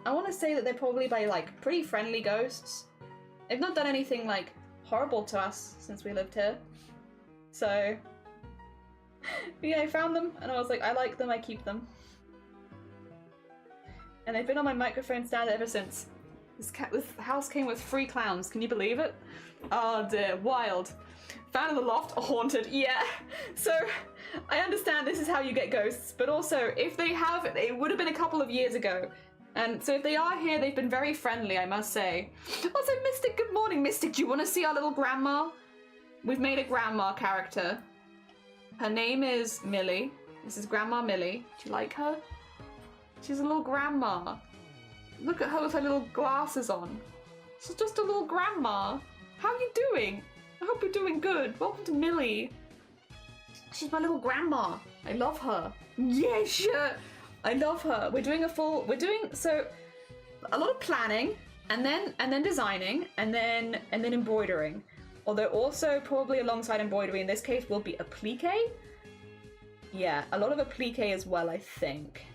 I want to say that they're probably by like pretty friendly ghosts. They've not done anything like horrible to us since we lived here. So, yeah, I found them and I was like, I like them, I keep them. And they've been on my microphone stand ever since. This house came with 3 clowns, can you believe it? Oh dear, wild. Found in the loft, haunted, yeah. So, I understand this is how you get ghosts, but also, if they have, it would have been a couple of years ago. And so if they are here, they've been very friendly, I must say. Also, Mystic, good morning. Mystic, do you want to see our little grandma? We've made a grandma character. Her name is Millie. This is Grandma Millie. Do you like her? She's a little grandma. Look at her with her little glasses on. She's just a little grandma. How are you doing? I hope you're doing good. Welcome to Millie. She's my little grandma. I love her. Yeah, sure. I love her. We're doing so a lot of planning and then designing and then embroidering. Although also probably alongside embroidery in this case will be applique. Yeah, a lot of applique as well, I think.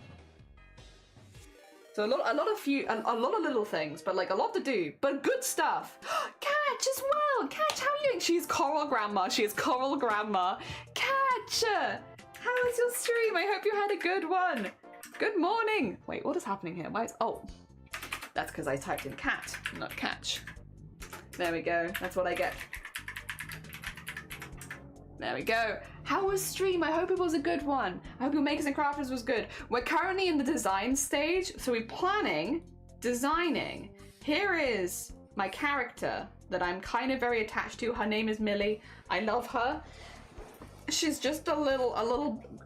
So a lot of little things, but like a lot to do, but good stuff. Catch as well. Catch, how are you doing? She's Coral Grandma. She is Coral Grandma. Catch, how was your stream? I hope you had a good one. Good morning. Wait, what is happening here? Why is, oh, that's because I typed in cat, not catch. There we go. That's what I get. There we go. How was stream? I hope it was a good one. I hope your Makers and Crafters was good. We're currently in the design stage, so we're planning, designing. Here is my character that I'm kind of very attached to. Her name is Millie. I love her. She's just a little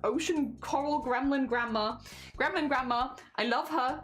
ocean coral gremlin grandma. Gremlin grandma. I love her.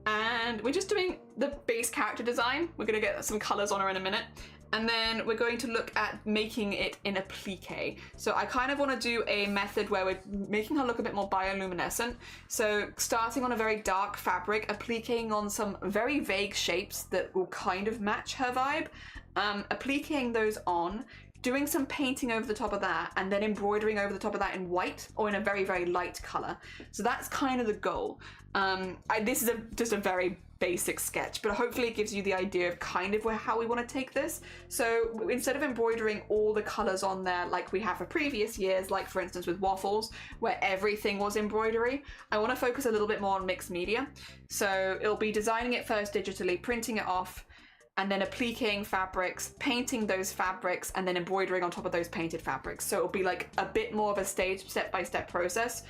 And we're just doing the base character design. We're gonna get some colors on her in a minute. And then we're going to look at making it in applique. So I kind of want to do a method where we're making her look a bit more bioluminescent. So starting on a very dark fabric, appliquing on some very vague shapes that will kind of match her vibe, appliquing those on, doing some painting over the top of that, and then embroidering over the top of that in white or in a very, very light color. So that's kind of the goal. This is just a very basic sketch, but hopefully it gives you the idea of kind of how we want to take this. So instead of embroidering all the colors on there like we have for previous years, like for instance with waffles, where everything was embroidery, I want to focus a little bit more on mixed media. So it'll be designing it first digitally, printing it off, and then appliquing fabrics, painting those fabrics, and then embroidering on top of those painted fabrics. So it'll be like a bit more of a staged step-by-step process,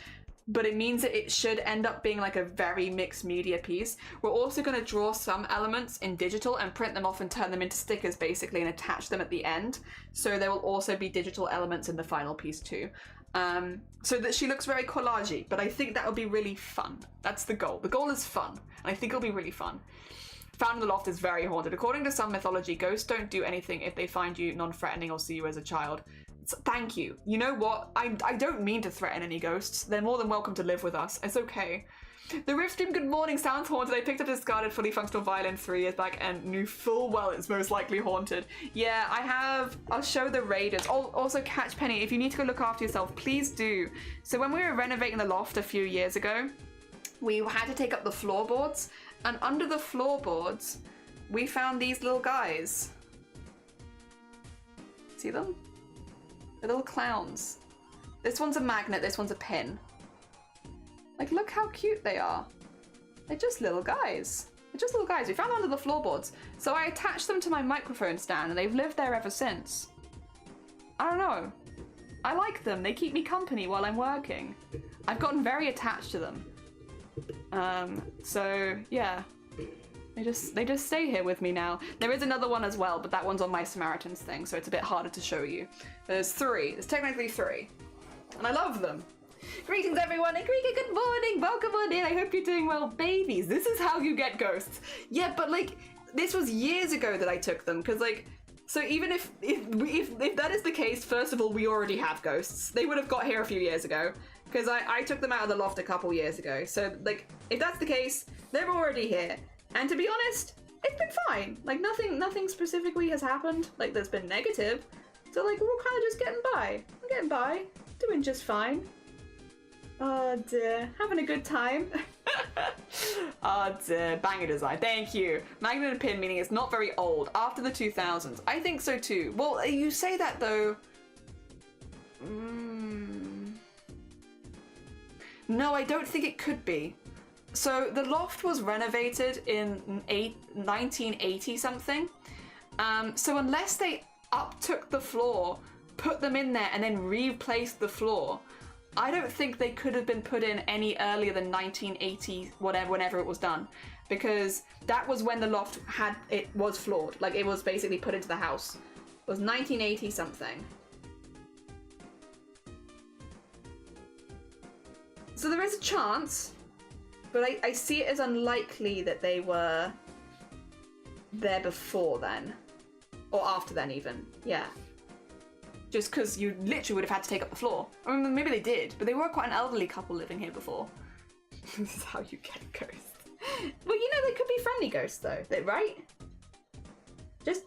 but it means that it should end up being like a very mixed media piece. We're also going to draw some elements in digital and print them off and turn them into stickers basically and attach them at the end. So there will also be digital elements in the final piece too. So that she looks very collagey, but I think that would be really fun. That's the goal. The goal is fun, and I think it'll be really fun. Found in the Loft is very haunted. According to some mythology, ghosts don't do anything if they find you non-threatening or see you as a child. So, thank you. You know what? I don't mean to threaten any ghosts. They're more than welcome to live with us. It's okay. The Rift Stream, good morning. Sounds haunted. I picked up a discarded fully functional violin 3 years back and knew full well it's most likely haunted. Yeah, I have. I'll show the raiders. Also, Catch Penny, if you need to go look after yourself, please do. So when we were renovating the loft a few years ago, we had to take up the floorboards, and under the floorboards, we found these little guys. See them? They're little clowns. This one's a magnet, this one's a pin. Like, look how cute they are. They're just little guys. They're just little guys. We found them under the floorboards. So I attached them to my microphone stand, and they've lived there ever since. I don't know. I like them. They keep me company while I'm working. I've gotten very attached to them. So yeah, they just stay here with me now. There is another one as well, but that one's on my Samaritans thing, so it's a bit harder to show you. There's 3. There's technically 3, and I love them. Greetings everyone, and Krika, good morning, welcome on in. I hope you're doing well, babies. This is how you get ghosts. Yeah, but like this was years ago that I took them, because like. So even if that is the case, first of all, we already have ghosts. They would have got here a few years ago, because I took them out of the loft a couple years ago. So like, if that's the case, they're already here. And to be honest, it's been fine. Like nothing specifically has happened. Like that's been negative. So like we're kind of just getting by. I'm getting by, doing just fine. Oh dear, having a good time. Oh dear, banger design, thank you. Magnet and pin, meaning it's not very old, after the 2000s. I think so too. Well, you say that though. No, I don't think it could be. So the loft was renovated in 1980 something. So unless they uptook the floor, put them in there and then replaced the floor, I don't think they could have been put in any earlier than 1980, whenever it was done, because that was when the loft was floored. Like it was basically put into the house. It was 1980 something. So there is a chance, but I see it as unlikely that they were there before then. Or after then even, yeah. Just because you literally would have had to take up the floor. I mean, maybe they did, but they were quite an elderly couple living here before. This is how you get ghosts. Well, you know, they could be friendly ghosts though, right? Just,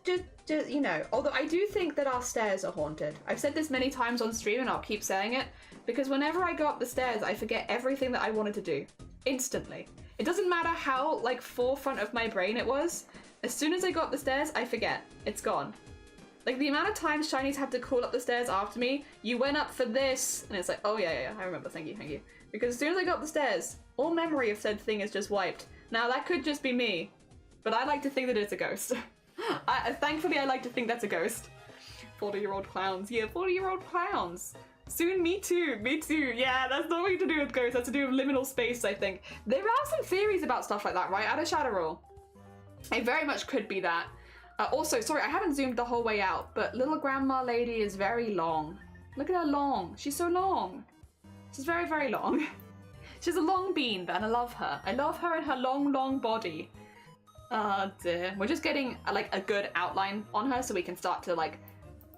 you know, although I do think that our stairs are haunted. I've said this many times on stream and I'll keep saying it, because whenever I go up the stairs, I forget everything that I wanted to do. Instantly. It doesn't matter how, like, forefront of my brain it was. As soon as I go up the stairs, I forget. It's gone. Like, the amount of times Shinies had to call up the stairs after me, you went up for this, and it's like, oh yeah, I remember, thank you. Because as soon as I go up the stairs, all memory of said thing is just wiped. Now, that could just be me, but I like to think that it's a ghost. Thankfully, I like to think that's a ghost. 40-year-old clowns. Yeah, 40-year-old clowns. Soon, me too. Yeah, that's not what to do with ghosts. That's to do with liminal space, I think. There are some theories about stuff like that, right? Out of Shadow Rule. It very much could be that. Also, sorry, I haven't zoomed the whole way out, but little grandma lady is very long. Look at her long. She's so long. She's very, very long. She's a long bean, and I love her. I love her and her long, long body. Oh dear. We're just getting like a good outline on her so we can start to, like,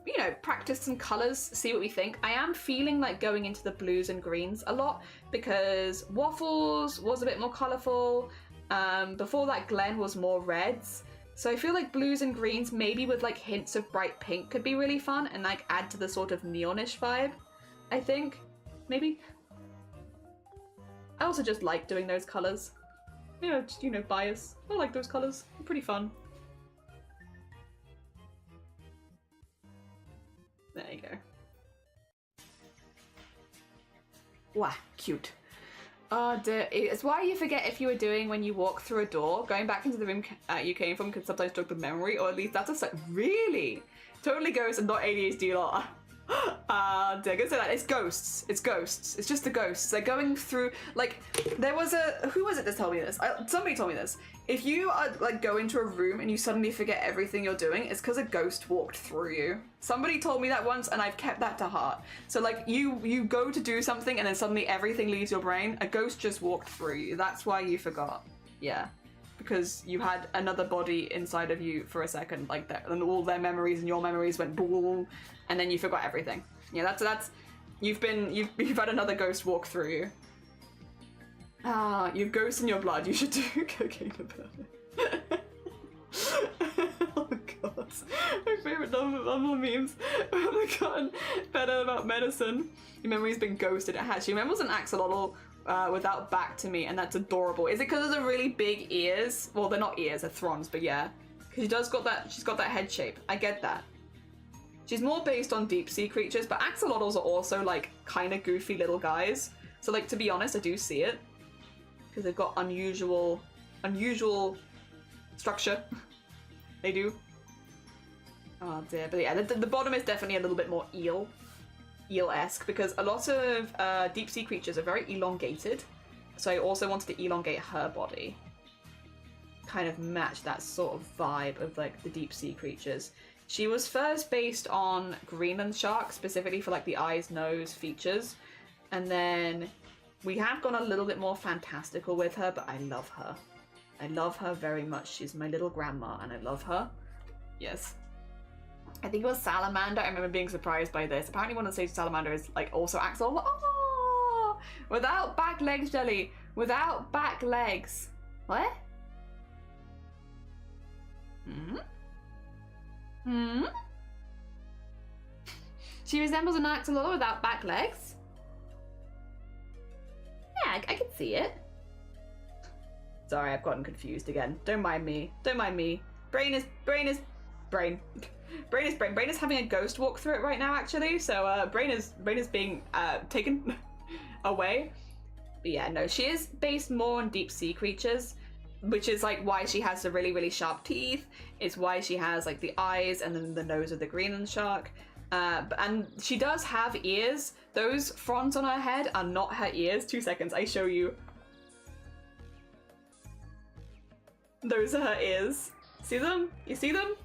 you know, practice some colors, see what we think. I am feeling like going into the blues and greens a lot because Waffles was a bit more colorful. Before that, Glenn was more reds. So I feel like blues and greens, maybe with like hints of bright pink, could be really fun and like add to the sort of neonish vibe, I think. Maybe. I also just like doing those colors. You know, just, you know, bias. I like those colors. They're pretty fun. There you go. Wow, cute. Oh dear, it's why you forget if you were doing when you walk through a door. Going back into the room you came from can sometimes jog the memory, or at least that's just like, really? Totally ghosts and not ADHD lot. Dear, go say that. It's ghosts. It's ghosts. It's just the ghosts. They're going through, like, there was a, who was it that told me this? Somebody told me this. If you are, like, go into a room and you suddenly forget everything you're doing, it's because a ghost walked through you. Somebody told me that once and I've kept that to heart. So, like, you go to do something and then suddenly everything leaves your brain. A ghost just walked through you. That's why you forgot. Yeah. Because you had another body inside of you for a second, like that, and all their memories and your memories went boom, and then you forgot everything. Yeah, that's you've had another ghost walk through you. You've ghosts in your blood. You should do cocaine about it. Oh god, my favorite number memes. Oh my god, better about medicine. Your memory's been ghosted. It has. She remembers an axolotl without back to me, and that's adorable. Is it because of the really big ears? Well, they're not ears, they're thorns, but yeah. Because she's got that head shape. I get that. She's more based on deep sea creatures, but axolotls are also like kind of goofy little guys. So like, to be honest, I do see it. Because they've got unusual structure. They do. Oh dear, but yeah, the bottom is definitely a little bit more eel-esque, because a lot of deep sea creatures are very elongated. So I also wanted to elongate her body. Kind of match that sort of vibe of like the deep sea creatures. She was first based on Greenland shark, specifically for like the eyes, nose, features. And then we have gone a little bit more fantastical with her, but I love her. I love her very much. She's my little grandma and I love her. Yes. I think it was salamander. I remember being surprised by this. Apparently one of the stage salamander is like also axolotl. Oh! Without back legs, Jelly. Without back legs. What? She resembles an axolotl without back legs? Yeah, I can see it. Sorry, I've gotten confused again. Don't mind me. Don't mind me. Brain is brain. Brain is having a ghost walk through it right now, actually. So brain is being taken away. But yeah, no, she is based more on deep sea creatures, which is like why she has the really, really sharp teeth. It's why she has like the eyes and then the nose of the Greenland shark. And she does have ears. Those fronds on her head are not her ears. 2 seconds, I show you. Those are her ears. See them? You see them?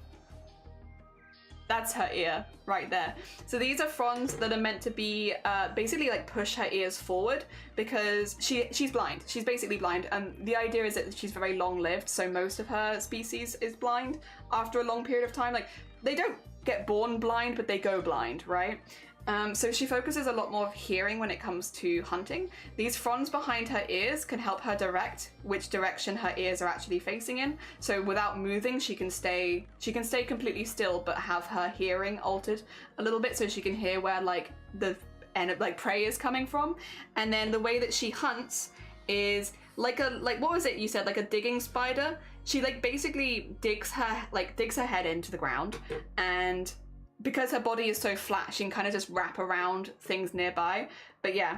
That's her ear right there. So these are fronds that are meant to be basically like push her ears forward, because she's blind. She's basically blind, and the idea is that she's very long lived, so most of her species is blind after a long period of time. Like they don't get born blind, but they go blind, right? So she focuses a lot more of hearing when it comes to hunting. These fronds behind her ears can help her direct which direction her ears are actually facing in. So without moving, she can stay completely still, but have her hearing altered a little bit so she can hear where like the end of like prey is coming from. And then the way that she hunts is like what was it you said, like a digging spider? She like basically digs her head into the ground, and because her body is so flat, she can kind of just wrap around things nearby. But yeah,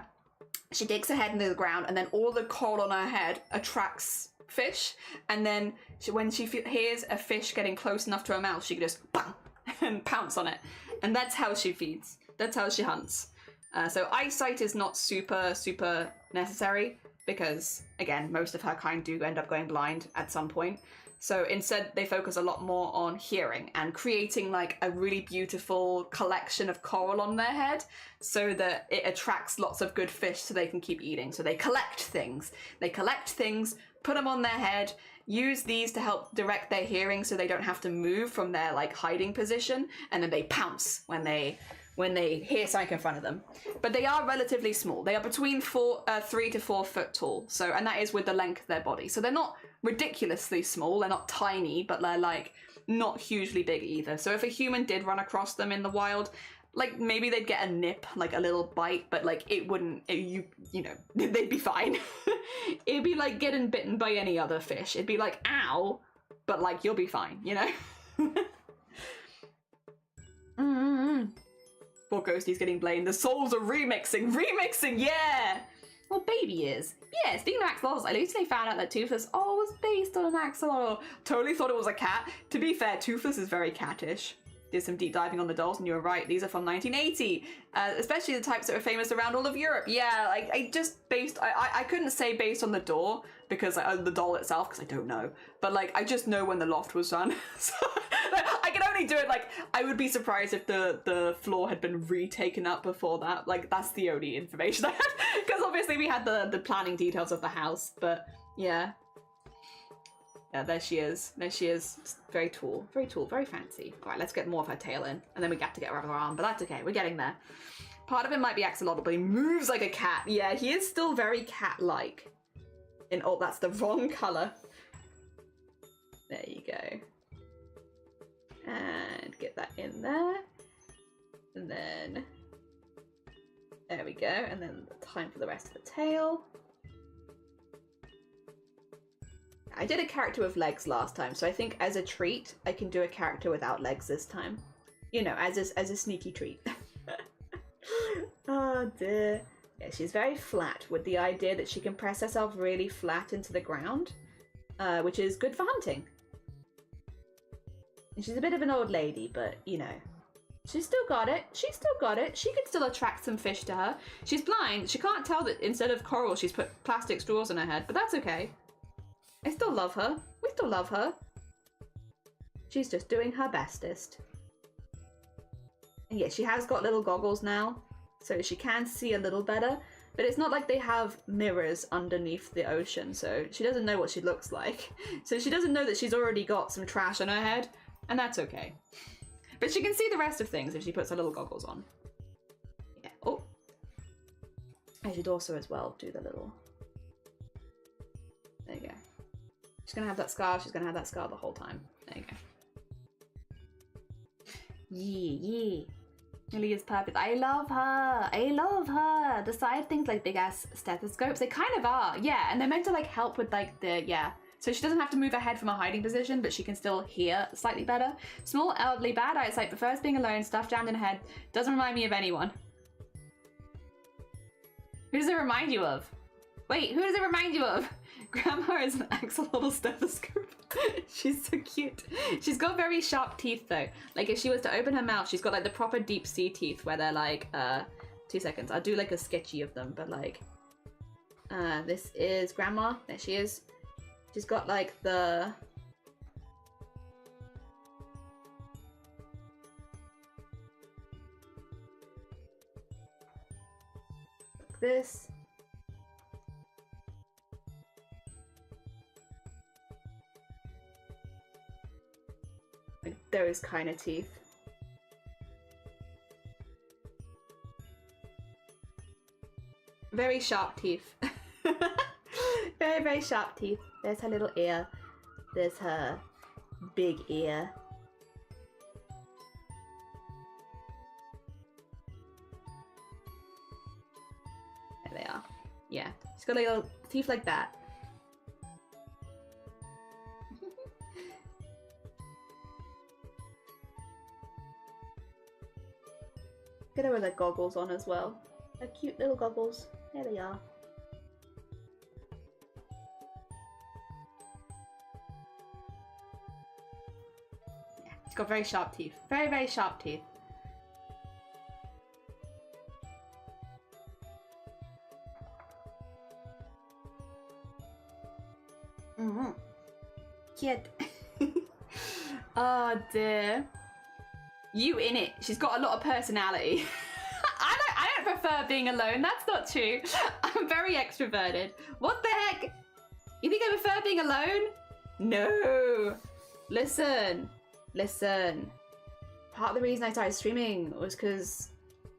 she digs her head into the ground, and then all the coral on her head attracts fish. And then when she hears a fish getting close enough to her mouth, she can just bang and pounce on it. And that's how she feeds. That's how she hunts. So eyesight is not super necessary because, again, most of her kind do end up going blind at some point. So instead, they focus a lot more on hearing and creating like a really beautiful collection of coral on their head so that it attracts lots of good fish so they can keep eating. So they collect things. Put them on their head, use these to help direct their hearing so they don't have to move from their like hiding position, and then they pounce when they hear something in front of them. But they are relatively small. They are between 3 to 4 foot tall. So, and that is with the length of their body. So they're not ridiculously small. They're not tiny, but they're like not hugely big either. So if a human did run across them in the wild, like maybe they'd get a nip, like a little bite, but like it wouldn't, you know, they'd be fine. It'd be like getting bitten by any other fish. It'd be like, ow, but like you'll be fine, you know? Poor Ghosty's getting blamed. The souls are remixing, yeah! Well, baby is. Yeah, speaking of axolotls, I recently found out that Toothless was based on an axolotl. Totally thought it was a cat. To be fair, Toothless is very cattish. Did some deep diving on the dolls, and you were right, these are from 1980. Especially the types that were famous around all of Europe. Yeah, like, I couldn't say based on the door, because the doll itself, because I don't know. But like, I just know when the loft was done. So I can only do it, like, I would be surprised if the floor had been retaken up before that. Like, that's the only information I had. Because obviously we had the planning details of the house, but yeah. Yeah, there she is. Very tall, very fancy. All right, let's get more of her tail in, and then we got to get rid of her arm, but that's okay, we're getting there. Part of it might be axolotl, but he moves like a cat. Yeah, he is still very cat-like. Oh, that's the wrong colour. There you go. And get that in there. And then, there we go, and then time for the rest of the tail. I did a character with legs last time, so I think as a treat, I can do a character without legs this time. You know, as a sneaky treat. Oh dear. Yeah, she's very flat, with the idea that she can press herself really flat into the ground, which is good for hunting. And she's a bit of an old lady, but, you know, she's still got it. She can still attract some fish to her. She's blind. She can't tell that instead of coral, she's put plastic straws in her head, but that's okay. I still love her. We still love her. She's just doing her bestest. And yeah, she has got little goggles now, so she can see a little better, but it's not like they have mirrors underneath the ocean, so she doesn't know what she looks like. So she doesn't know that she's already got some trash on her head, and that's okay. But she can see the rest of things if she puts her little goggles on. Yeah. Oh. I should also as well do the little... There you go. She's gonna have that scar, the whole time. There you go. Yeah. Lily is perfect. I love her. The side things like big ass stethoscopes, they kind of are. Yeah, and they're meant to like help with like the, yeah. So she doesn't have to move her head from a hiding position, but she can still hear slightly better. Small, elderly, bad eyesight, prefers being alone, stuff jammed in her head. Doesn't remind me of anyone. Who does it remind you of? Wait, who does it remind you of? Grandma is an axolotl stethoscope. She's so cute. She's got very sharp teeth though. Like if she was to open her mouth, she's got like the proper deep sea teeth where they're like, 2 seconds. I'll do like a sketchy of them, but like, this is Grandma. There she is. She's got like the... like this. Like those kind of teeth. very sharp teeth. Very, very sharp teeth. There's her little ear. There's her big ear. There they are. Yeah, she's got little teeth like that. Get her with her goggles on as well. Her cute little goggles. There they are. Yeah, she's got very sharp teeth. Very, very sharp teeth. Mm-hmm. Cute. Oh dear. You in it. She's got a lot of personality. I don't prefer being alone. That's not true. I'm very extroverted. What the heck? You think I prefer being alone? No. Listen. Listen. Part of the reason I started streaming was because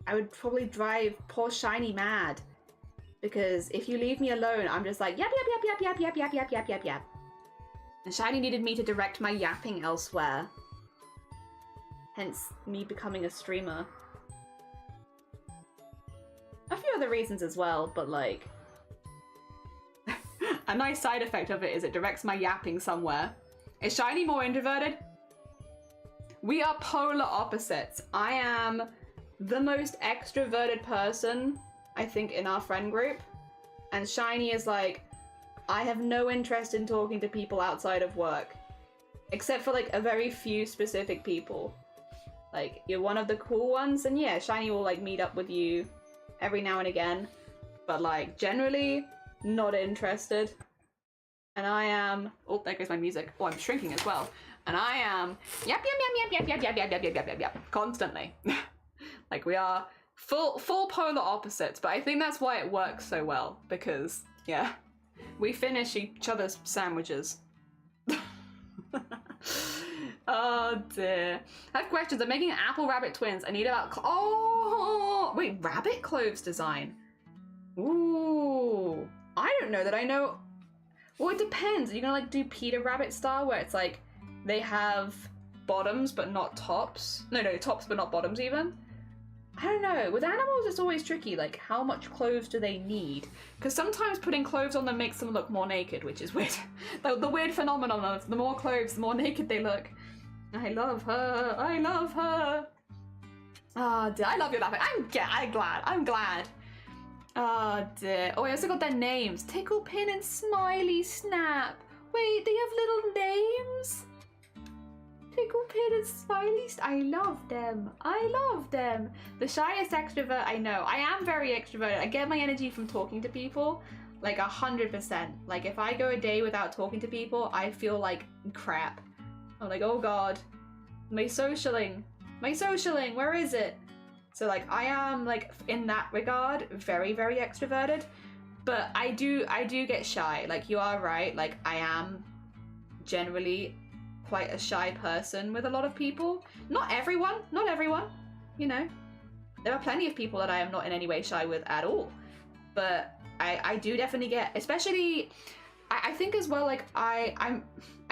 I would probably drive poor Shiny mad. Because if you leave me alone, I'm just like yap, yap, yap, yap, yap, yap, yap, yap, yap, yap. And Shiny needed me to direct my yapping elsewhere. Hence, me becoming a streamer. A few other reasons as well, but like... a nice side effect of it is it directs my yapping somewhere. Is Shiny more introverted? We are polar opposites. I am the most extroverted person, I think, in our friend group. And Shiny is like, I have no interest in talking to people outside of work. Except for like a very few specific people. Like, you're one of the cool ones, and yeah, Shiny will like meet up with you every now and again. But like, generally, not interested. And I am... oh, there goes my music. Oh, I'm shrinking as well. And I am... yap, yap, yap, yap, yap, yap, yap, yap, yap, yap, yap, yap, constantly. Like, we are full polar opposites, but I think that's why it works so well. Because, yeah, we finish each other's sandwiches. Oh dear. I have questions. I'm making apple rabbit twins. I need about... oh! Wait, rabbit clothes design? Ooh. I don't know that I know... well, it depends. Are you gonna like do Peter Rabbit style where it's like they have bottoms but not tops? No, tops but not bottoms even? I don't know. With animals, it's always tricky. Like, how much clothes do they need? Because sometimes putting clothes on them makes them look more naked, which is weird. The weird phenomenon of the more clothes, the more naked they look. I love her. I love her. Oh dear. I love your laughing. I'm glad. I'm glad. Oh dear. Oh, I also got their names. Tickle Pin and Smiley Snap. Wait, they have little names? Tickle Pin and Smiley Snap. I love them. I love them. The shyest extrovert I know. I am very extroverted. I get my energy from talking to people. Like 100%. Like if I go a day without talking to people, I feel like crap. I'm like, oh god. My socialing, where is it? So like I am like in that regard very, very extroverted, but I do get shy. Like you are right, like I am generally quite a shy person with a lot of people. Not everyone, you know. There are plenty of people that I am not in any way shy with at all. But I do definitely get, especially I think as well, like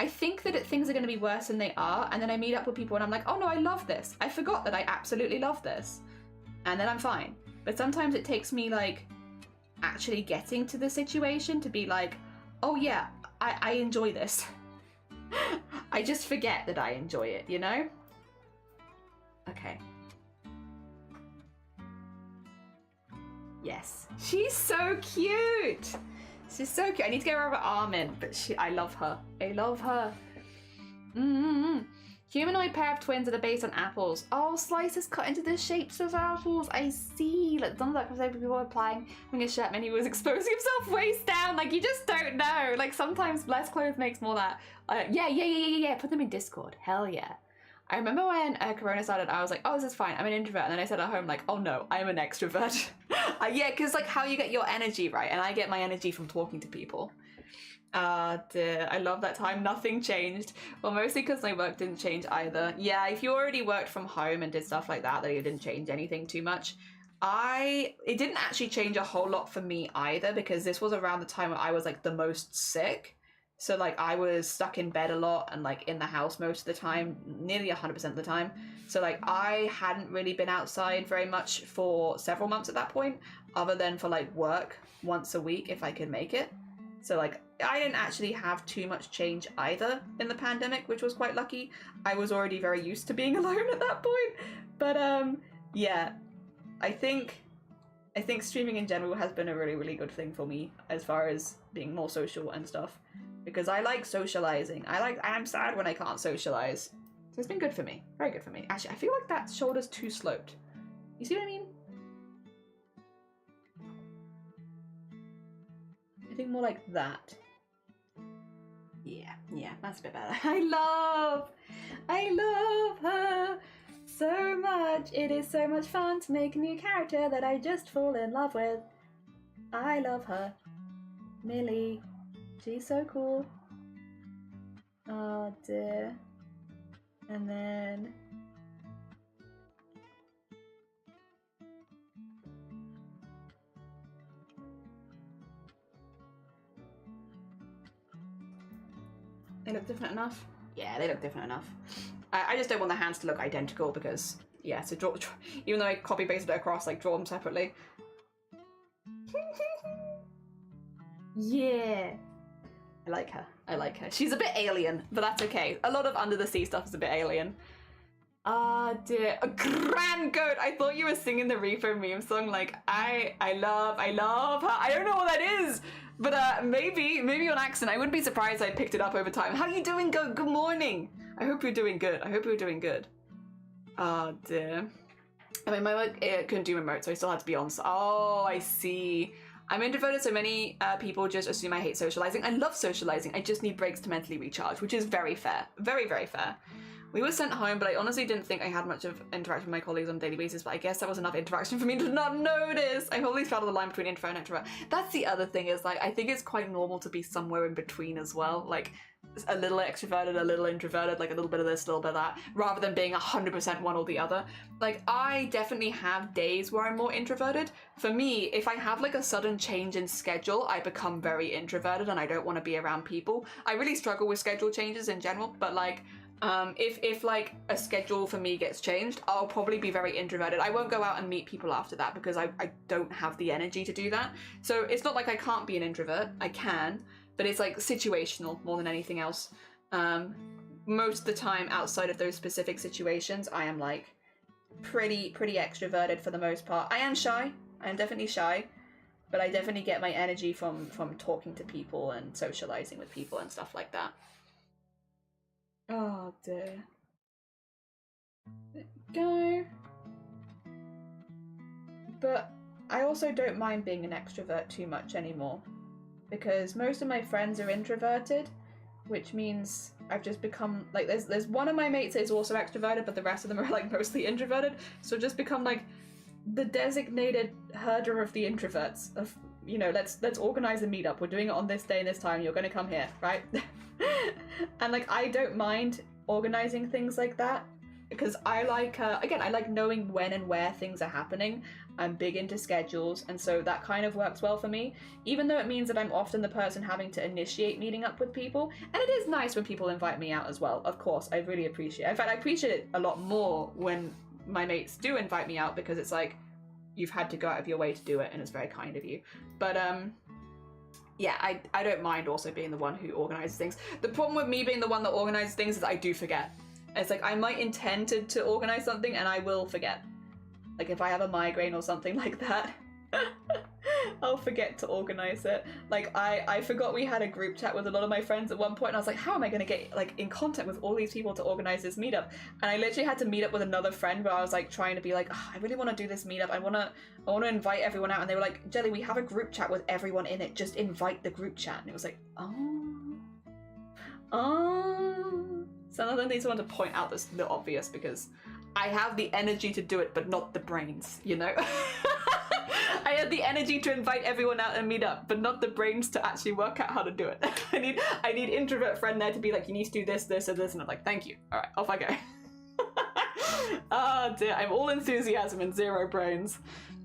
I think that things are going to be worse than they are, and then I meet up with people and I'm like, oh no, I love this. I forgot that I absolutely love this. And then I'm fine. But sometimes it takes me like actually getting to the situation to be like, oh yeah, I enjoy this. I just forget that I enjoy it, you know? Okay. Yes. She's so cute. She's so cute. I need to get her over arm in, but I love her. I love her. Humanoid pair of twins that are based on apples. Oh, slices cut into the shapes of apples. I see. Like, done that because people are applying, having a shirt, and he was exposing himself waist down. Like, you just don't know. Like, sometimes less clothes makes more that. Yeah. Put them in Discord. Hell yeah. I remember when Corona started, I was like, oh, this is fine. I'm an introvert. And then I said at home, like, oh no, I'm an extrovert. Yeah, because like how you get your energy, right? And I get my energy from talking to people. Dear, I love that time. Nothing changed. Well, mostly because my work didn't change either. Yeah, if you already worked from home and did stuff like that, then it didn't change anything too much. it didn't actually change a whole lot for me either, because this was around the time where I was like the most sick. So like I was stuck in bed a lot and like in the house most of the time, nearly 100% of the time. So like I hadn't really been outside very much for several months at that point, other than for like work once a week if I could make it. So like I didn't actually have too much change either in the pandemic, which was quite lucky. I was already very used to being alone at that point. But yeah, I think streaming in general has been a really, really good thing for me as far as being more social and stuff. Because I like socializing. I'm sad when I can't socialize. So it's been good for me. Very good for me. Actually, I feel like that shoulder's too sloped. You see what I mean? I think more like that. Yeah, that's a bit better. I love her so much. It is so much fun to make a new character that I just fall in love with. I love her. Millie. She's so cool. Oh dear. And then... They look different enough? Yeah, they look different enough. I just don't want the hands to look identical because, yeah, so draw even though I copy pasted it across, like draw them separately. Yeah. I like her. I like her. She's a bit alien, but that's okay. A lot of Under the Sea stuff is a bit alien. Ah, dear. A grand goat. I thought you were singing the Reaper meme song like, I love her. I don't know what that is, but maybe on accident. I wouldn't be surprised I picked it up over time. How are you doing, goat? Good morning. I hope you're doing good. Ah, dear. I mean, my work couldn't do remote, so I still had to be on. Oh, I see. I'm introverted, so many people just assume I hate socializing. I love socializing. I just need breaks to mentally recharge, which is very fair. Very, very fair. We were sent home, but I honestly didn't think I had much of interaction with my colleagues on a daily basis, but I guess that was enough interaction for me to not notice. I've always felt the line between introvert and introvert. That's the other thing is, like, I think it's quite normal to be somewhere in between as well. Like, a little extroverted, a little introverted, like a little bit of this, a little bit of that, rather than being 100% one or the other. Like, I definitely have days where I'm more introverted. For me, if I have like a sudden change in schedule, I become very introverted and I don't want to be around people. I really struggle with schedule changes in general, but like, if like a schedule for me gets changed, I'll probably be very introverted. I won't go out and meet people after that because I don't have the energy to do that. So it's not like I can't be an introvert. I can, but it's like situational more than anything else. Most of the time outside of those specific situations, I am like pretty extroverted for the most part. I am shy. I am definitely shy, but I definitely get my energy from talking to people and socializing with people and stuff like that. Oh dear. There we go. But I also don't mind being an extrovert too much anymore, because most of my friends are introverted, which means I've just become like, there's one of my mates is also extroverted, but the rest of them are like mostly introverted, so I've just become like the designated herder of the introverts. Of, you know, let's organize a meetup, we're doing it on this day and this time, you're gonna come here, right? And like, I don't mind organizing things like that, because I like, again, I like knowing when and where things are happening. I'm big into schedules, and so that kind of works well for me, even though it means that I'm often the person having to initiate meeting up with people. And it is nice when people invite me out as well, of course. I really appreciate it. In fact, I appreciate it a lot more when my mates do invite me out, because it's like, you've had to go out of your way to do it, and it's very kind of you. But yeah, I don't mind also being the one who organizes things. The problem with me being the one that organizes things is I do forget. It's like, I might intend to organize something and I will forget. Like if I have a migraine or something like that, I'll forget to organize it. Like I forgot we had a group chat with a lot of my friends at one point, and I was like, how am I gonna get like in contact with all these people to organize this meetup? And I literally had to meet up with another friend where I was like trying to be like, oh, I really want to do this meetup. I want to invite everyone out. And they were like, Jelly, we have a group chat with everyone in it. Just invite the group chat. And it was like, Sometimes I just want to point out the obvious, because I have the energy to do it, but not the brains, you know? I have the energy to invite everyone out and meet up, but not the brains to actually work out how to do it. I need introvert friend there to be like, you need to do this, this, and this, and I'm like, thank you. All right, off I go. Oh dear, I'm all enthusiasm and zero brains.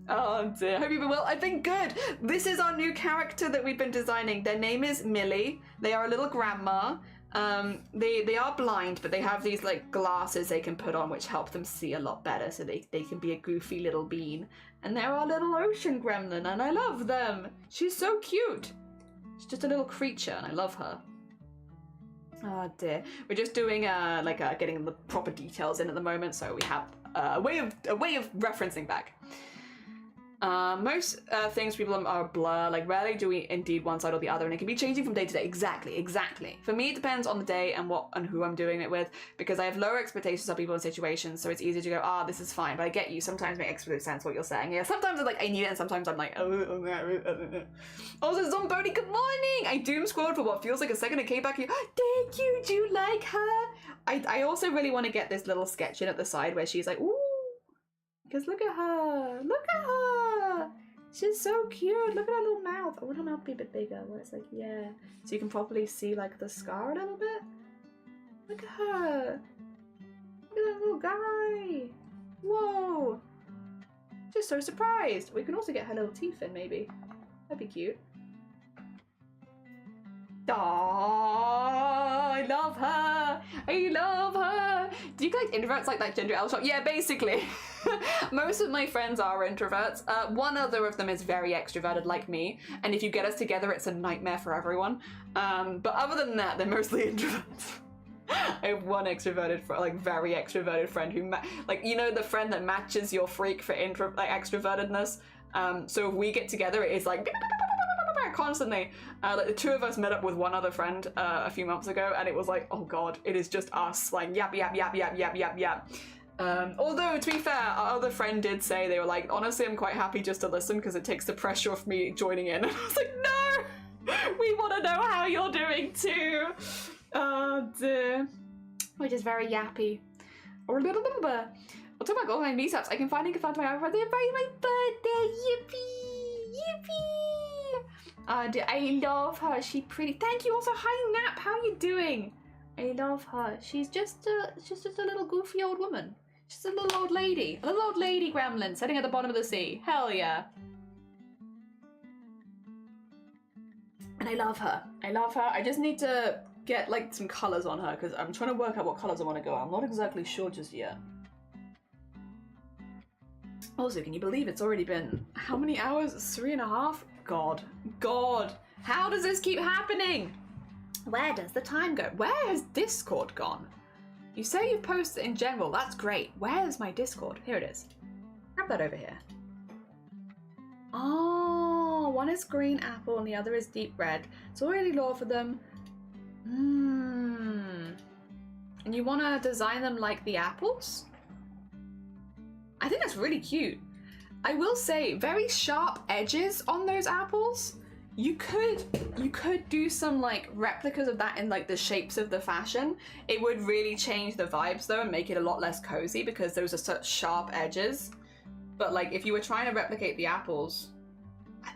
Oh dear, hope you've been well. I've been good. This is our new character that we've been designing. Their name is Millie. They are a little grandma. They are blind, but they have these like glasses they can put on which help them see a lot better, so they can be a goofy little bean. And they're our little ocean gremlin, and I love them. She's so cute. She's just a little creature, and I love her. Oh dear. We're just doing getting the proper details in at the moment, so we have a way of referencing back. Most things people are blur, like rarely do we indeed one side or the other, and it can be changing from day to day. Exactly. For me, it depends on the day and what and who I'm doing it with, because I have lower expectations of people and situations, so it's easy to go, this is fine, but I get you. Sometimes it makes absolute sense what you're saying. Yeah, sometimes I'm like, I need it, and sometimes I'm like, Also, Zomboni, good morning! I doom scrolled for what feels like a second and came back here. Thank you, do you like her? I also really want to get this little sketch in at the side where she's like, ooh, because look at her. She's so cute. Look at her little mouth. I want her mouth to be a bit bigger where it's like, yeah. So you can properly see like the scar a little bit. Look at her. Look at that little guy. Whoa. Just so surprised. We can also get her little teeth in maybe. That'd be cute. Aww, I love her. Do you guys introverts like that ginger ale shop? Yeah, basically. Most of my friends are introverts. One other of them is very extroverted like me, and if you get us together, it's a nightmare for everyone. But other than that, they're mostly introverts. I have one extroverted, very extroverted friend who, the friend that matches your freak for extrovertedness. So if we get together, it is like constantly. The two of us met up with one other friend a few months ago, and it was like, oh god, it is just us, like yap. Although, to be fair, our other friend did say, they were like, honestly, I'm quite happy just to listen because it takes the pressure off me joining in. And I was like, no! We want to know how you're doing too! Oh dear. We're just very yappy. Or a little bit. I'll talk about online meetups. I can finally confirm to my birthday. My birthday! Yippee! I love her. She's pretty. Thank you. Also, hi Nap. How are you doing? I love her. She's just a little goofy old woman. She's a little old lady. A little old lady gremlin sitting at the bottom of the sea. Hell yeah. And I love her. I just need to get like some colours on her because I'm trying to work out what colours I want to go on. I'm not exactly sure just yet. Also, can you believe it's already been how many hours? 3.5? God. How does this keep happening? Where does the time go? Where has Discord gone? You say you've posted in general, that's great. Where's my Discord? Here it is. Grab that over here. Oh, one is green apple and the other is deep red. It's already low for them. And you want to design them like the apples? I think that's really cute. I will say, very sharp edges on those apples. You could do some like replicas of that in like the shapes of the fashion. It would really change the vibes though and make it a lot less cozy because those are such sharp edges. But like if you were trying to replicate the apples,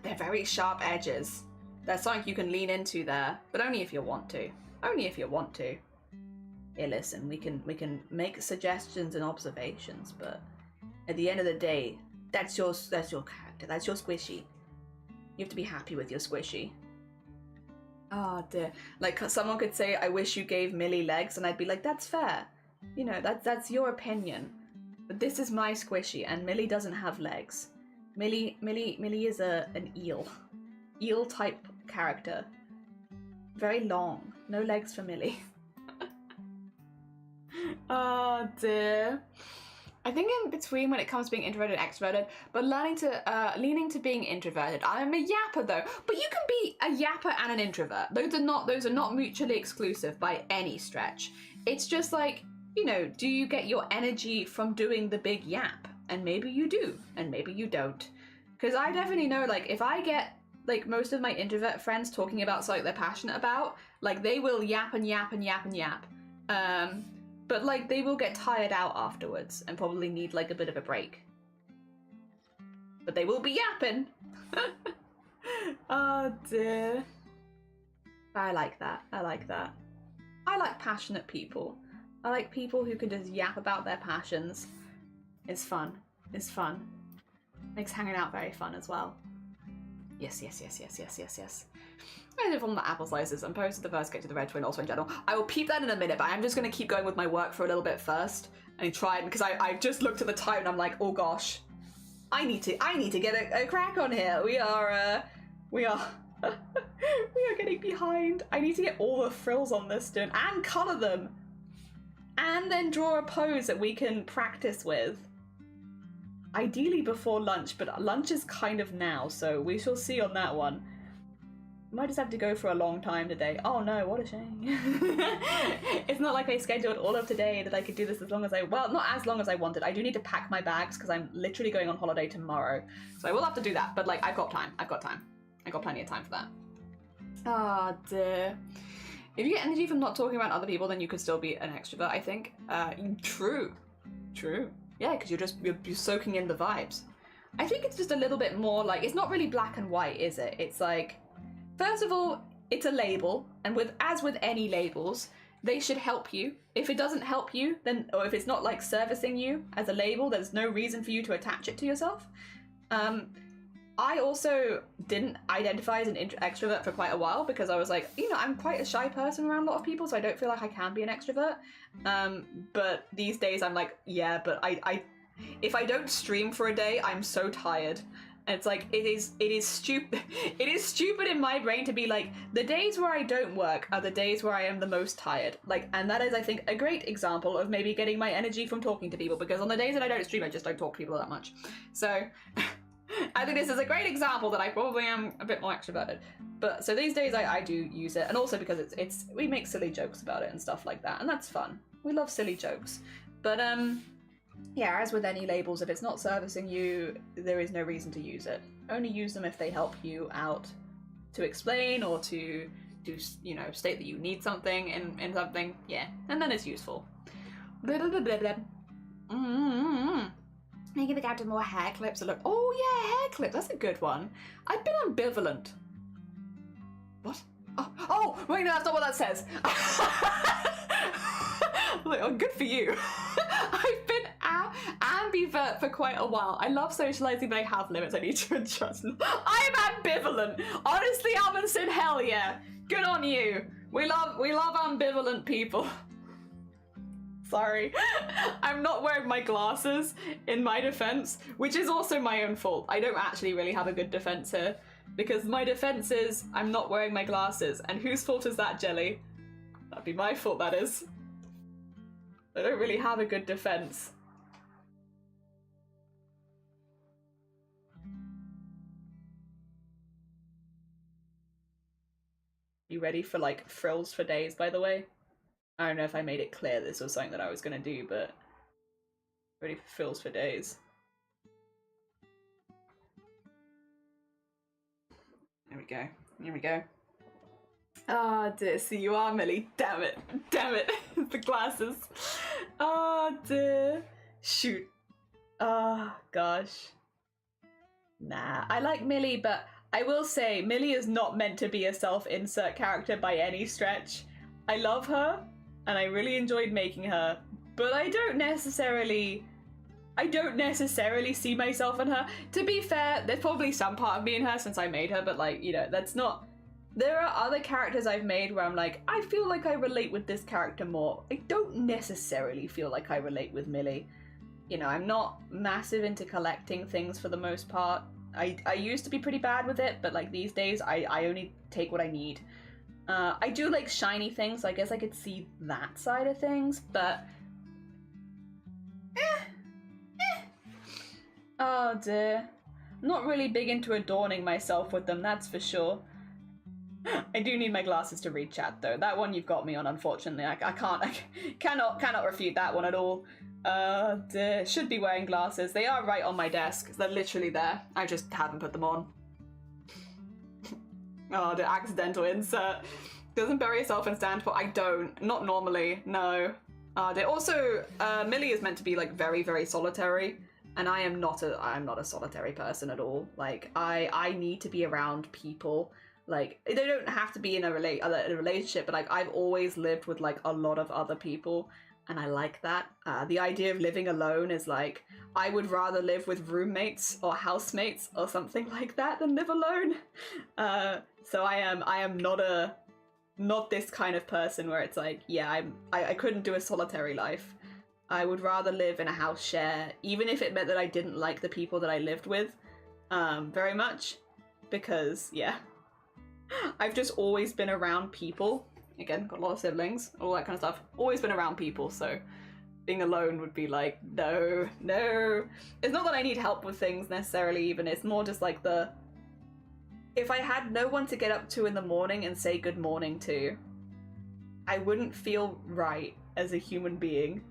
they're very sharp edges. There's something you can lean into there, but only if you want to. Yeah, listen, we can make suggestions and observations, but at the end of the day, that's your character, that's your squishy. You have to be happy with your squishy. Oh dear. Like someone could say, I wish you gave Millie legs, and I'd be like, that's fair. You know, that's your opinion. But this is my squishy, and Millie doesn't have legs. Millie is an eel. Eel type character. Very long. No legs for Millie. Oh dear. I think in between when it comes to being introverted and extroverted, but leaning to being introverted. I'm a yapper though, but you can be a yapper and an introvert. Those are not mutually exclusive by any stretch. It's just like, you know, do you get your energy from doing the big yap? And maybe you do, and maybe you don't. Because I definitely know, like, if I get like most of my introvert friends talking about something they're passionate about, like they will yap and yap and yap and yap. But like they will get tired out afterwards and probably need like a bit of a break. But they will be yapping. Oh dear. I like that. I like passionate people. I like people who can just yap about their passions. It's fun. Makes hanging out very fun as well. Yes, yes, yes, yes, yes, yes, yes. I did from the apple slices and posted the first cake to the red twin also in general. I will peep that in a minute, but I'm just going to keep going with my work for a little bit first and try it, because I just looked at the time and I'm like, oh gosh, I need to get a crack on here. We are we are getting behind. I need to get all the frills on this done and color them and then draw a pose that we can practice with. Ideally before lunch, but lunch is kind of now, so we shall see on that one. Might just have to go for a long time today. Oh no, what a shame. It's not like I scheduled all of today that I could do this as long as well, not as long as I wanted. I do need to pack my bags because I'm literally going on holiday tomorrow. So I will have to do that, but like, I've got time. I've got plenty of time for that. Ah, dear. If you get energy from not talking about other people, then you could still be an extrovert, I think. True. Yeah, because you're soaking in the vibes. I think it's just a little bit more like, it's not really black and white, is it? It's like, first of all, it's a label, and as with any labels, they should help you. If it doesn't help you, then, or if it's not like servicing you as a label, there's no reason for you to attach it to yourself. I also didn't identify as an extrovert for quite a while because I was like, you know, I'm quite a shy person around a lot of people, so I don't feel like I can be an extrovert. But these days I'm like, yeah, but I if I don't stream for a day, I'm so tired. And it's like, it is stupid. It is stupid in my brain to be like, the days where I don't work are the days where I am the most tired. Like, and that is, I think, a great example of maybe getting my energy from talking to people, because on the days that I don't stream, I just don't talk to people that much. So I think this is a great example that I probably am a bit more extroverted. But so these days I do use it, and also because it's we make silly jokes about it and stuff like that, and that's fun. We love silly jokes. But yeah, as with any labels, if it's not servicing you, there is no reason to use it. Only use them if they help you out to explain or to do, you know, state that you need something in something. Yeah, and then it's useful. Blah, blah, blah, blah. Making the character more hair clips. Look, oh yeah, hair clips. That's a good one. I've been ambivalent. What? Oh, wait, no, that's not what that says. Like, oh, good for you. I've been ambivert for quite a while. I love socializing, but I have limits I need to adjust. I'm ambivalent. Honestly, Amundsen, hell yeah. Good on you. We love ambivalent people. Sorry. I'm not wearing my glasses in my defense, which is also my own fault. I don't actually really have a good defense here, because my defense is I'm not wearing my glasses. And whose fault is that, Jelly? That'd be my fault, that is. I don't really have a good defense. You ready for like frills for days, by the way? I don't know if I made it clear this was something that I was gonna do, but ready for frills for days. There we go. Here we go. Ah, dear. See, you are, Millie. Damn it. Damn it. The glasses. Ah, dear. Shoot. Ah, gosh. Nah. I like Millie, but I will say, Millie is not meant to be a self-insert character by any stretch. I love her, and I really enjoyed making her, but I don't necessarily see myself in her. To be fair, there's probably some part of me in her since I made her, but like, you know, that's not... There are other characters I've made where I'm like, I feel like I relate with this character more. I don't necessarily feel like I relate with Millie. You know, I'm not massive into collecting things for the most part. I used to be pretty bad with it, but like these days I only take what I need. I do like shiny things, so I guess I could see that side of things, but... Oh dear. I'm not really big into adorning myself with them, that's for sure. I do need my glasses to read chat though. That one you've got me on, unfortunately. I cannot refute that one at all. Dear. Should be wearing glasses. They are right on my desk. They're literally there. I just haven't put them on. Oh, the accidental insert. Doesn't bury yourself in stand for. I don't. Not normally. No. They're also Millie is meant to be like very, very solitary, and I'm not a solitary person at all. Like I need to be around people. Like, they don't have to be in a relationship, but like I've always lived with like a lot of other people, and I like that. The idea of living alone is like, I would rather live with roommates or housemates or something like that than live alone. So I am not this kind of person where it's like, yeah, I couldn't do a solitary life. I would rather live in a house share, even if it meant that I didn't like the people that I lived with very much, because, yeah, I've just always been around people. Again, got a lot of siblings, all that kind of stuff. Always been around people, so being alone would be like, no. It's not that I need help with things necessarily even, it's more just like if I had no one to get up to in the morning and say good morning to, I wouldn't feel right as a human being.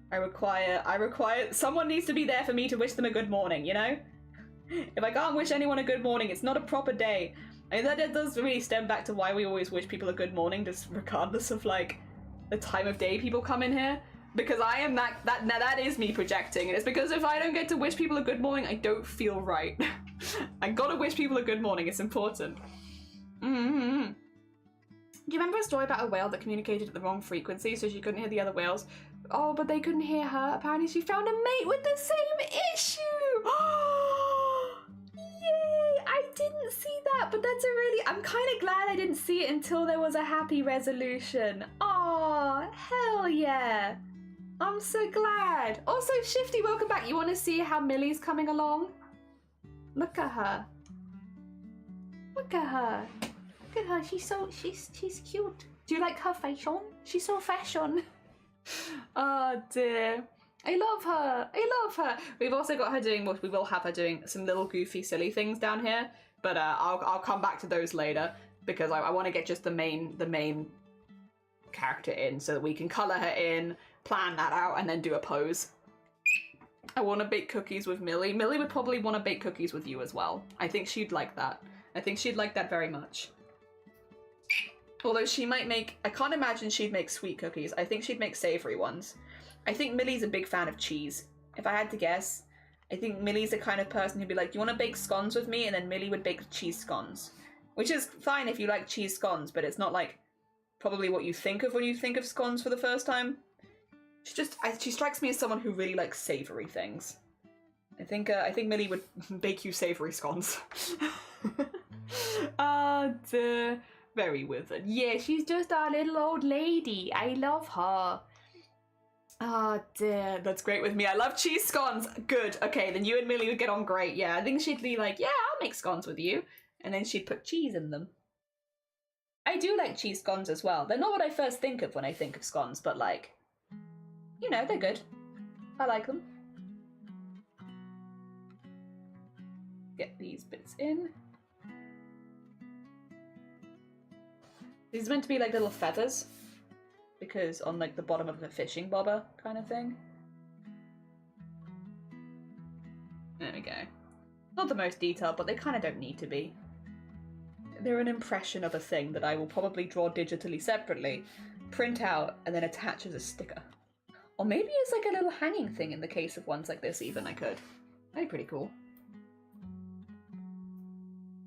I require, someone needs to be there for me to wish them a good morning, you know? If I can't wish anyone a good morning, it's not a proper day. I mean, that does really stem back to why we always wish people a good morning, just regardless of, like, the time of day people come in here. Because I am that is me projecting, and it's because if I don't get to wish people a good morning, I don't feel right. I gotta wish people a good morning, it's important. Mm-hmm. Do you remember a story about a whale that communicated at the wrong frequency so she couldn't hear the other whales? Oh, but they couldn't hear her. Apparently she found a mate with the same issue! Yay! I didn't see that, but that's I'm kind of glad I didn't see it until there was a happy resolution. Aw, hell yeah! I'm so glad. Also, Shifty, welcome back. You want to see how Millie's coming along? Look at her. Look at her. Look at her. She's cute. Do you like her fashion? She's so fashion. Oh dear. I love her. I love her. We've also got her doing, we will have her doing some little goofy silly things down here, but I'll come back to those later because I want to get just the main character in so that we can color her in, plan that out, and then do a pose. I want to bake cookies with Millie. Millie would probably want to bake cookies with you as well. I think she'd like that. I think she'd like that very much. Although she might make, I can't imagine she'd make sweet cookies. I think she'd make savory ones. I think Millie's a big fan of cheese. If I had to guess, I think Millie's the kind of person who'd be like, do you want to bake scones with me? And then Millie would bake cheese scones. Which is fine if you like cheese scones, but it's not like probably what you think of when you think of scones for the first time. She strikes me as someone who really likes savory things. I think Millie would bake you savory scones. Dear. Very withered. Yeah, she's just our little old lady. I love her. Oh dear, that's great with me. I love cheese scones. Good. Okay, then you and Millie would get on great. Yeah, I think she'd be like, yeah, I'll make scones with you. And then she'd put cheese in them. I do like cheese scones as well. They're not what I first think of when I think of scones, but like, you know, they're good. I like them. Get these bits in. These are meant to be like little feathers, because on like the bottom of a fishing bobber kind of thing. There we go. Not the most detailed, but they kind of don't need to be. They're an impression of a thing that I will probably draw digitally separately, print out, and then attach as a sticker. Or maybe it's like a little hanging thing in the case of ones like this even, I could. That'd be pretty cool.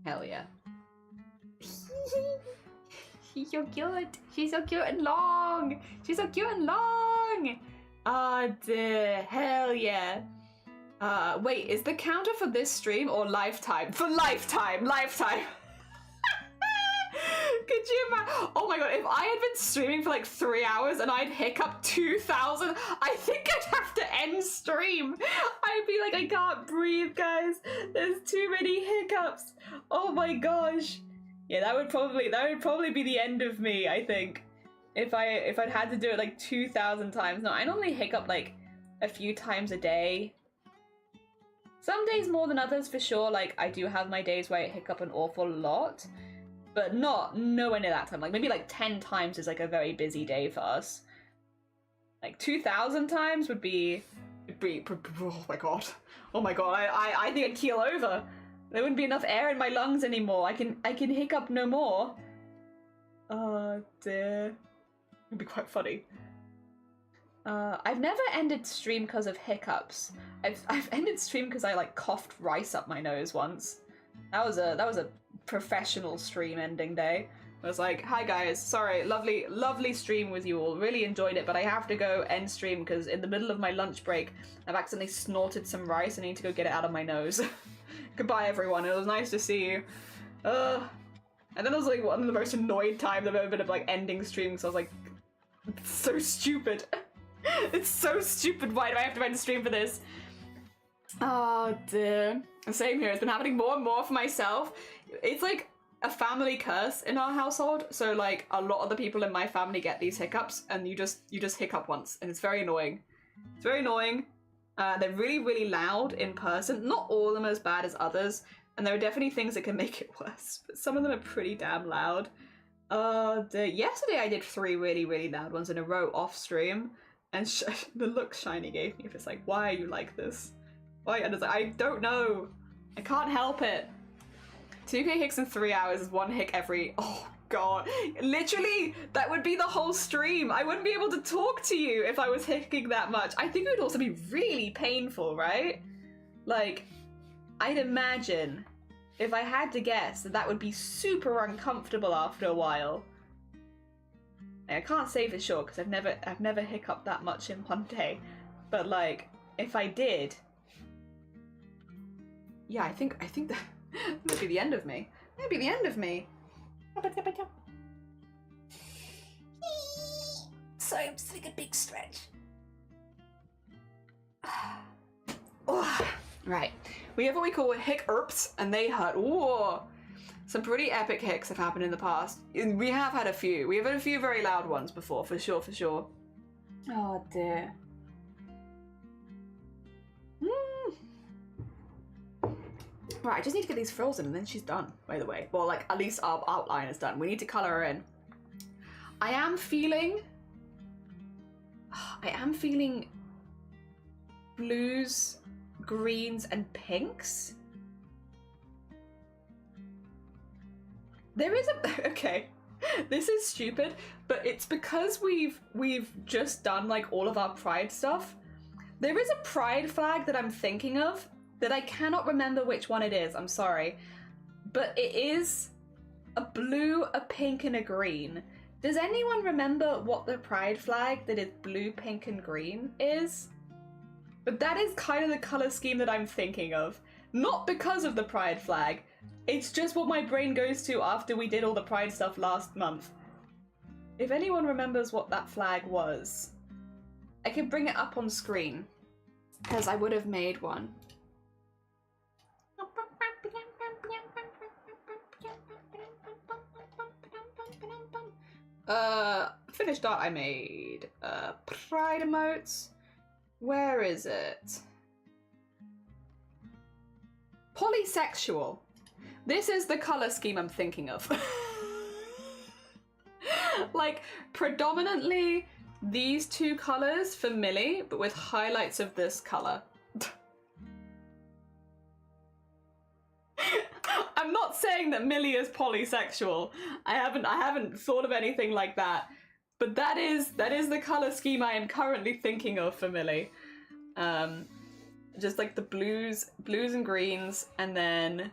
Hell yeah. She's so cute. She's so cute and long. She's so cute and long. Oh dear. Hell yeah. Wait, is the counter for this stream or lifetime? For lifetime. Lifetime. Could you imagine? Oh my god, if I had been streaming for like 3 hours and I'd hiccup 2,000, I think I'd have to end stream. I'd be like, I can't breathe, guys. There's too many hiccups. Oh my gosh. Yeah, that would probably be the end of me, I think. If I'd had to do it like 2,000 times. No, I normally hiccup like a few times a day. Some days more than others for sure. Like I do have my days where I hiccup an awful lot, but nowhere near that time. Like maybe like 10 times is like a very busy day for us. Like 2,000 times would be oh my god. Oh my god, I think I'd keel over. There wouldn't be enough air in my lungs anymore. I can hiccup no more. Oh dear. It'd be quite funny. I've never ended stream because of hiccups. I've ended stream because I like coughed rice up my nose once. That was a professional stream ending day. I was like, hi guys, sorry, lovely stream with you all. Really enjoyed it, but I have to go end stream because in the middle of my lunch break, I've accidentally snorted some rice and I need to go get it out of my nose. Goodbye, everyone. It was nice to see you. And then it was like one of the most annoyed times I've ever been of like ending stream because I was like, it's so stupid. It's so stupid. Why do I have to end stream for this? Oh dear. Same here. It's been happening more and more for myself. It's like a family curse in our household. So like a lot of the people in my family get these hiccups, and you just hiccup once, and it's very annoying. It's very annoying. They're really loud in person. Not all of them as bad as others, and there are definitely things that can make it worse. But some of them are pretty damn loud. Yesterday I did 3 really loud ones in a row off stream, and the look Shiny gave me, it's like, why are you like this? Why? And it's like, I don't know. I can't help it. 2k hicks in 3 hours is 1 hick every... Oh god. Literally, that would be the whole stream. I wouldn't be able to talk to you if I was hicking that much. I think it would also be really painful, right? Like, I'd imagine, if I had to guess, that would be super uncomfortable after a while. I can't say for sure because I've never hiccuped that much in one day. But like, if I did... Yeah, I think that might be the end of me. Might be the end of me. So I'm just taking a big stretch. Right. We have what we call hic-erps, and they hurt. Whoa! Some pretty epic hicks have happened in the past. We have had a few. We have had a few very loud ones before, for sure. Oh dear. Right, I just need to get these frills in and then she's done, by the way. Well, like, at least our outline is done. We need to colour her in. I am feeling blues, greens, and pinks. There is a... Okay, this is stupid, but it's because we've just done, like, all of our pride stuff. There is a pride flag that I'm thinking of that I cannot remember which one it is, I'm sorry. But it is a blue, a pink, and a green. Does anyone remember what the pride flag that is blue, pink, and green is? But that is kind of the colour scheme that I'm thinking of. Not because of the pride flag. It's just what my brain goes to after we did all the pride stuff last month. If anyone remembers what that flag was, I can bring it up on screen, because I would have made one. Finished art I made. Pride emotes. Where is it? Polysexual. This is the colour scheme I'm thinking of. Like, predominantly these 2 colours for Millie, but with highlights of this colour. I'm not saying that Millie is polysexual. I haven't thought of anything like that. But that is the colour scheme I am currently thinking of for Millie. Just like the blues and greens, and then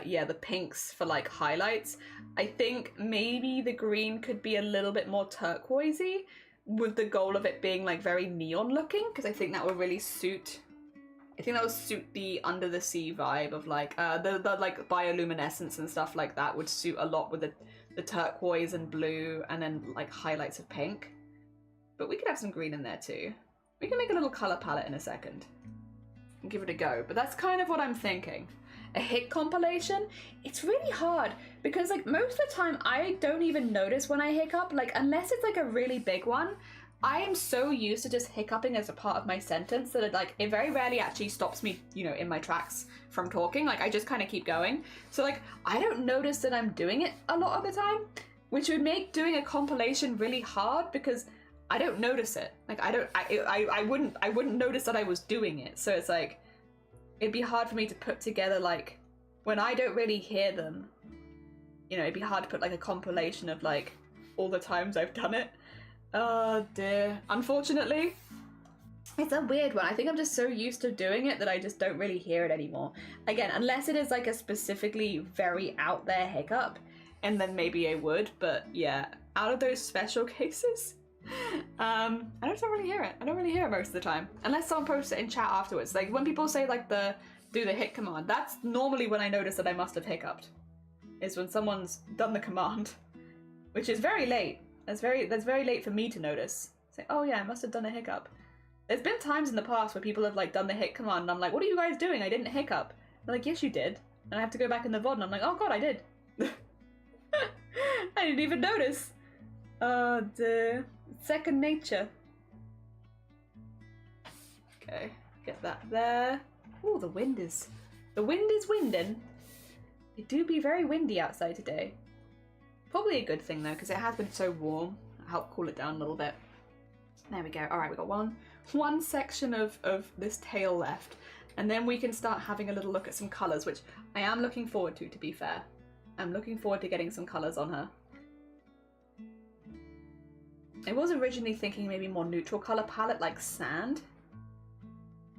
yeah, the pinks for like highlights. I think maybe the green could be a little bit more turquoisey, with the goal of it being like very neon looking, because I think that would really suit. I think that would suit the under the sea vibe of like the like bioluminescence and stuff like that would suit a lot with the turquoise and blue and then like highlights of pink. But we could have some green in there too. We can make a little color palette in a second and give it a go. But that's kind of what I'm thinking. A hic compilation? It's really hard because like most of the time I don't even notice when I hiccup, like unless it's like a really big one. I am so used to just hiccuping as a part of my sentence that it very rarely actually stops me, you know, in my tracks from talking. Like I just kind of keep going. So like I don't notice that I'm doing it a lot of the time, which would make doing a compilation really hard because I don't notice it. Like I wouldn't notice that I was doing it. So it's like it'd be hard for me to put together like when I don't really hear them. You know, it'd be hard to put like a compilation of like all the times I've done it. Oh dear. Unfortunately, it's a weird one. I think I'm just so used to doing it that I just don't really hear it anymore. Again, unless it is like a specifically very out there hiccup, and then maybe I would, but yeah, out of those special cases, I don't really hear it. I don't really hear it most of the time, unless someone posts it in chat afterwards. Like when people say like do the hit command, that's normally when I notice that I must have hiccuped, is when someone's done the command, which is very late. That's very late for me to notice. Say, oh yeah, I must have done a hiccup. There's been times in the past where people have like done the hit command and I'm like, what are you guys doing? I didn't hiccup. They're like, yes you did. And I have to go back in the VOD and I'm like, oh god, I did. I didn't even notice. The second nature. Okay, get that there. Oh, the wind is winding. It do be very windy outside today. Probably a good thing though, because it has been so warm. It'll help cool it down a little bit. There we go. All right, we got one section of this tail left, and then we can start having a little look at some colors, which I am looking forward to be fair. I'm looking forward to getting some colors on her. I was originally thinking maybe more neutral color palette like sand,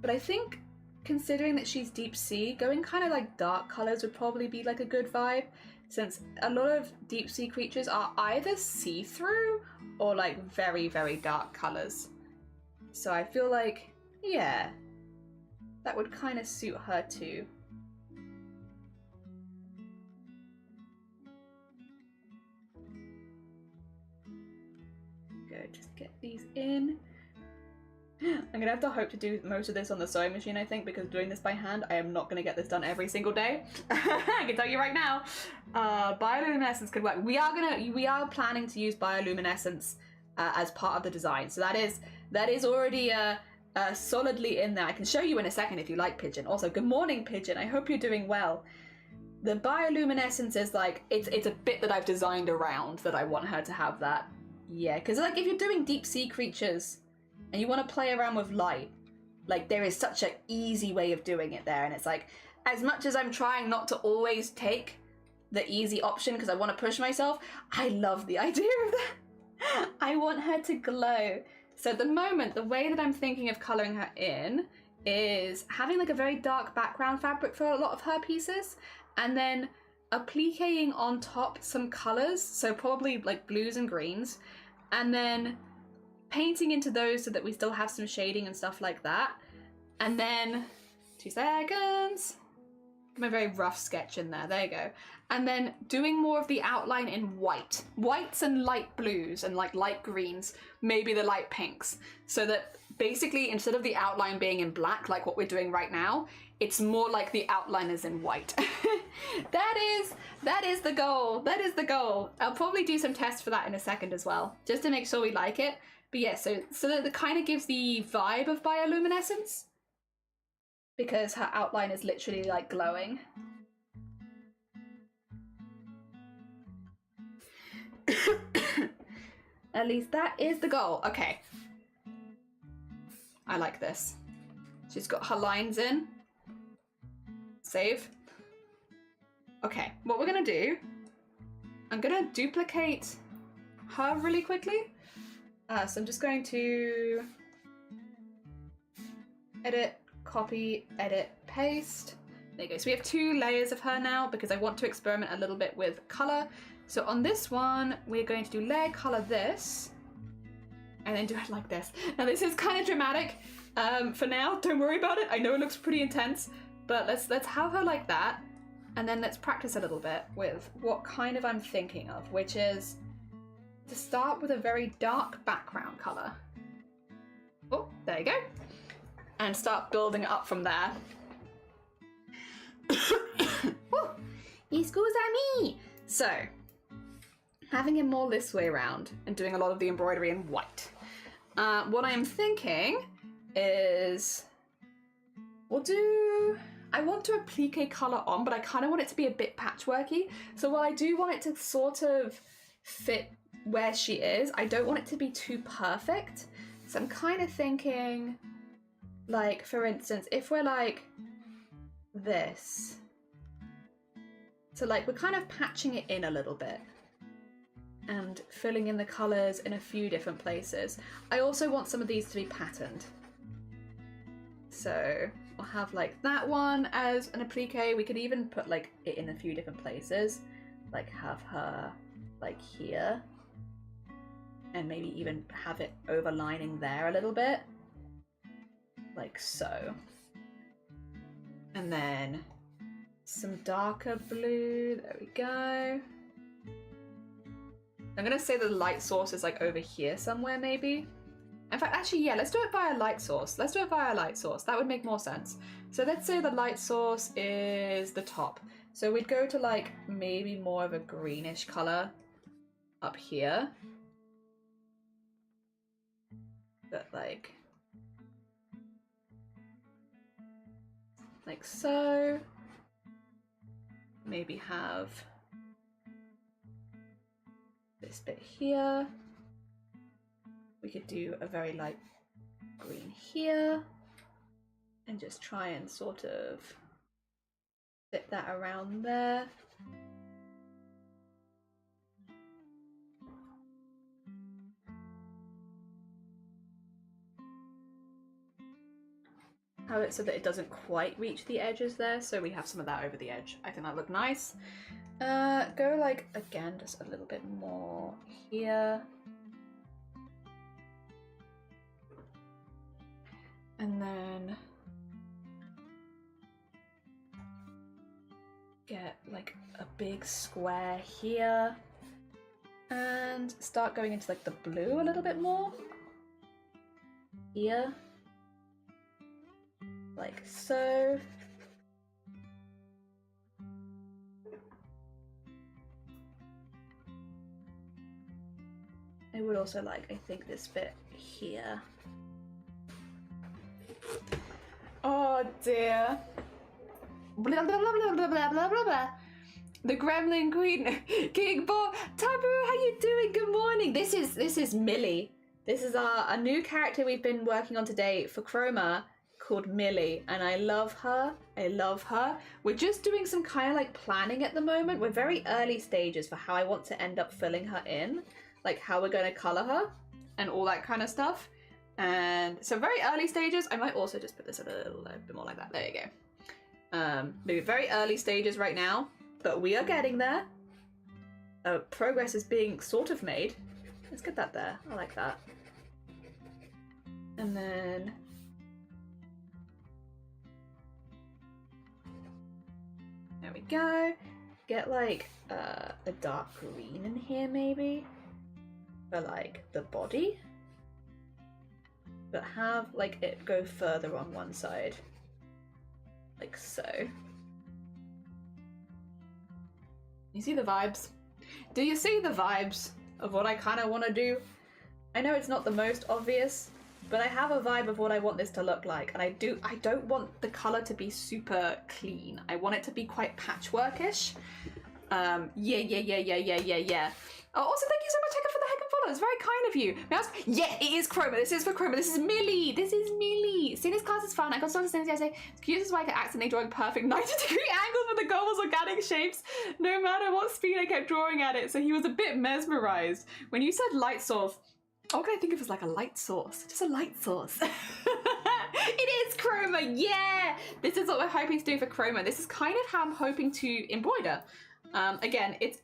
but I think considering that she's deep sea, going kind of like dark colors would probably be like a good vibe, since a lot of deep sea creatures are either see-through or like very, very dark colors. So I feel like, yeah, that would kind of suit her too. Go, just get these in. I'm gonna have to hope to do most of this on the sewing machine, I think, because doing this by hand, I am not gonna get this done every single day. I can tell you right now. Bioluminescence could work. We are planning to use bioluminescence as part of the design, so that is already solidly in there. I can show you in a second if you like, Pigeon. Also, good morning, Pigeon. I hope you're doing well. The bioluminescence is like it's a bit that I've designed around that I want her to have that. Yeah, because like if you're doing deep sea creatures and you want to play around with light, like there is such an easy way of doing it there, and it's like, as much as I'm trying not to always take the easy option because I want to push myself, I love the idea of that. I want her to glow. So at the moment, the way that I'm thinking of colouring her in is having like a very dark background fabric for a lot of her pieces, and then appliquing on top some colours, so probably like blues and greens, and then painting into those so that we still have some shading and stuff like that. And then 2 seconds, my very rough sketch in there you go. And then doing more of the outline in whites and light blues and like light greens, maybe the light pinks, so that basically instead of the outline being in black like what we're doing right now, it's more like the outline is in white. That is the goal. That is the goal. I'll probably do some tests for that in a second as well, just to make sure we like it. But yeah, so that it kind of gives the vibe of bioluminescence, because her outline is literally like glowing. At least that is the goal. Okay. I like this. She's got her lines in. Save. Okay, what we're gonna do, I'm gonna duplicate her really quickly. So I'm just going to edit, copy, edit, paste. There you go. So we have 2 layers of her now because I want to experiment a little bit with color. So on this one, we're going to do layer color this, and then do it like this. Now this is kind of dramatic for now. Don't worry about it. I know it looks pretty intense, but let's have her like that, and then let's practice a little bit with what kind of I'm thinking of, which is to start with a very dark background color. Oh, there you go. And start building it up from there. Oh, excuse me. So, having it more this way around and doing a lot of the embroidery in white. What I'm thinking is I want to applique color on, but I kind of want it to be a bit patchworky. So while I do want it to sort of fit where she is, I don't want it to be too perfect. So I'm kind of thinking, like, for instance, if we're like this, so like we're kind of patching it in a little bit and filling in the colors in a few different places. I also want some of these to be patterned. So I'll have like that one as an applique. We could even put like it in a few different places, like have her like here, and maybe even have it overlining there a little bit, like so. And then some darker blue, there we go. I'm gonna say the light source is like over here somewhere maybe. In fact, actually, yeah, let's do it via light source. Let's do it via light source. That would make more sense. So let's say the light source is the top. So we'd go to like maybe more of a greenish color up here. But like so. Maybe have this bit here. We could do a very light green here and just try and sort of fit that around there. Have it so that it doesn't quite reach the edges there, so we have some of that over the edge. I think that looked nice. Go like, again, just a little bit more here. And then get like a big square here and start going into like the blue a little bit more here, like so. I would also like, I think, this bit here. Oh dear. Blah, blah, blah, blah, blah, blah, blah, blah. The Gremlin Queen. King Bob. Tabu, how you doing? Good morning. This is Millie. This is a new character we've been working on today for Chroma called Millie, and I love her. I love her. We're just doing some kind of like planning at the moment. We're very early stages for how I want to end up filling her in, like how we're going to color her and all that kind of stuff. And so very early stages. I might also just put this a little bit more like that. There you go. Maybe very early stages right now, but we are getting there. Progress is being sort of made. Let's get that there. I like that. And then there we go. Get like a dark green in here maybe for like the body. But have like it go further on one side, like so. You see the vibes? Do you see the vibes of what I kind of want to do? I know it's not the most obvious, but I have a vibe of what I want this to look like, and I don't want the color to be super clean. I want it to be quite patchworkish. Yeah. Oh, also, thank you so much, Hector, for the heck and follow. It's very kind of you. May I ask? Yeah, it is Chroma. This is for Chroma. This is Millie. This is Millie. Seeing this class is fun. I got started since yesterday. Excuse why I could accidentally drawing perfect 90-degree angles with the goals organic shapes. No matter what speed I kept drawing at it, so he was a bit mesmerized. When you said light source, what can I think of as like a light source? Just a light source. It is Chroma. Yeah. This is what we're hoping to do for Chroma. This is kind of how I'm hoping to embroider. Again, it's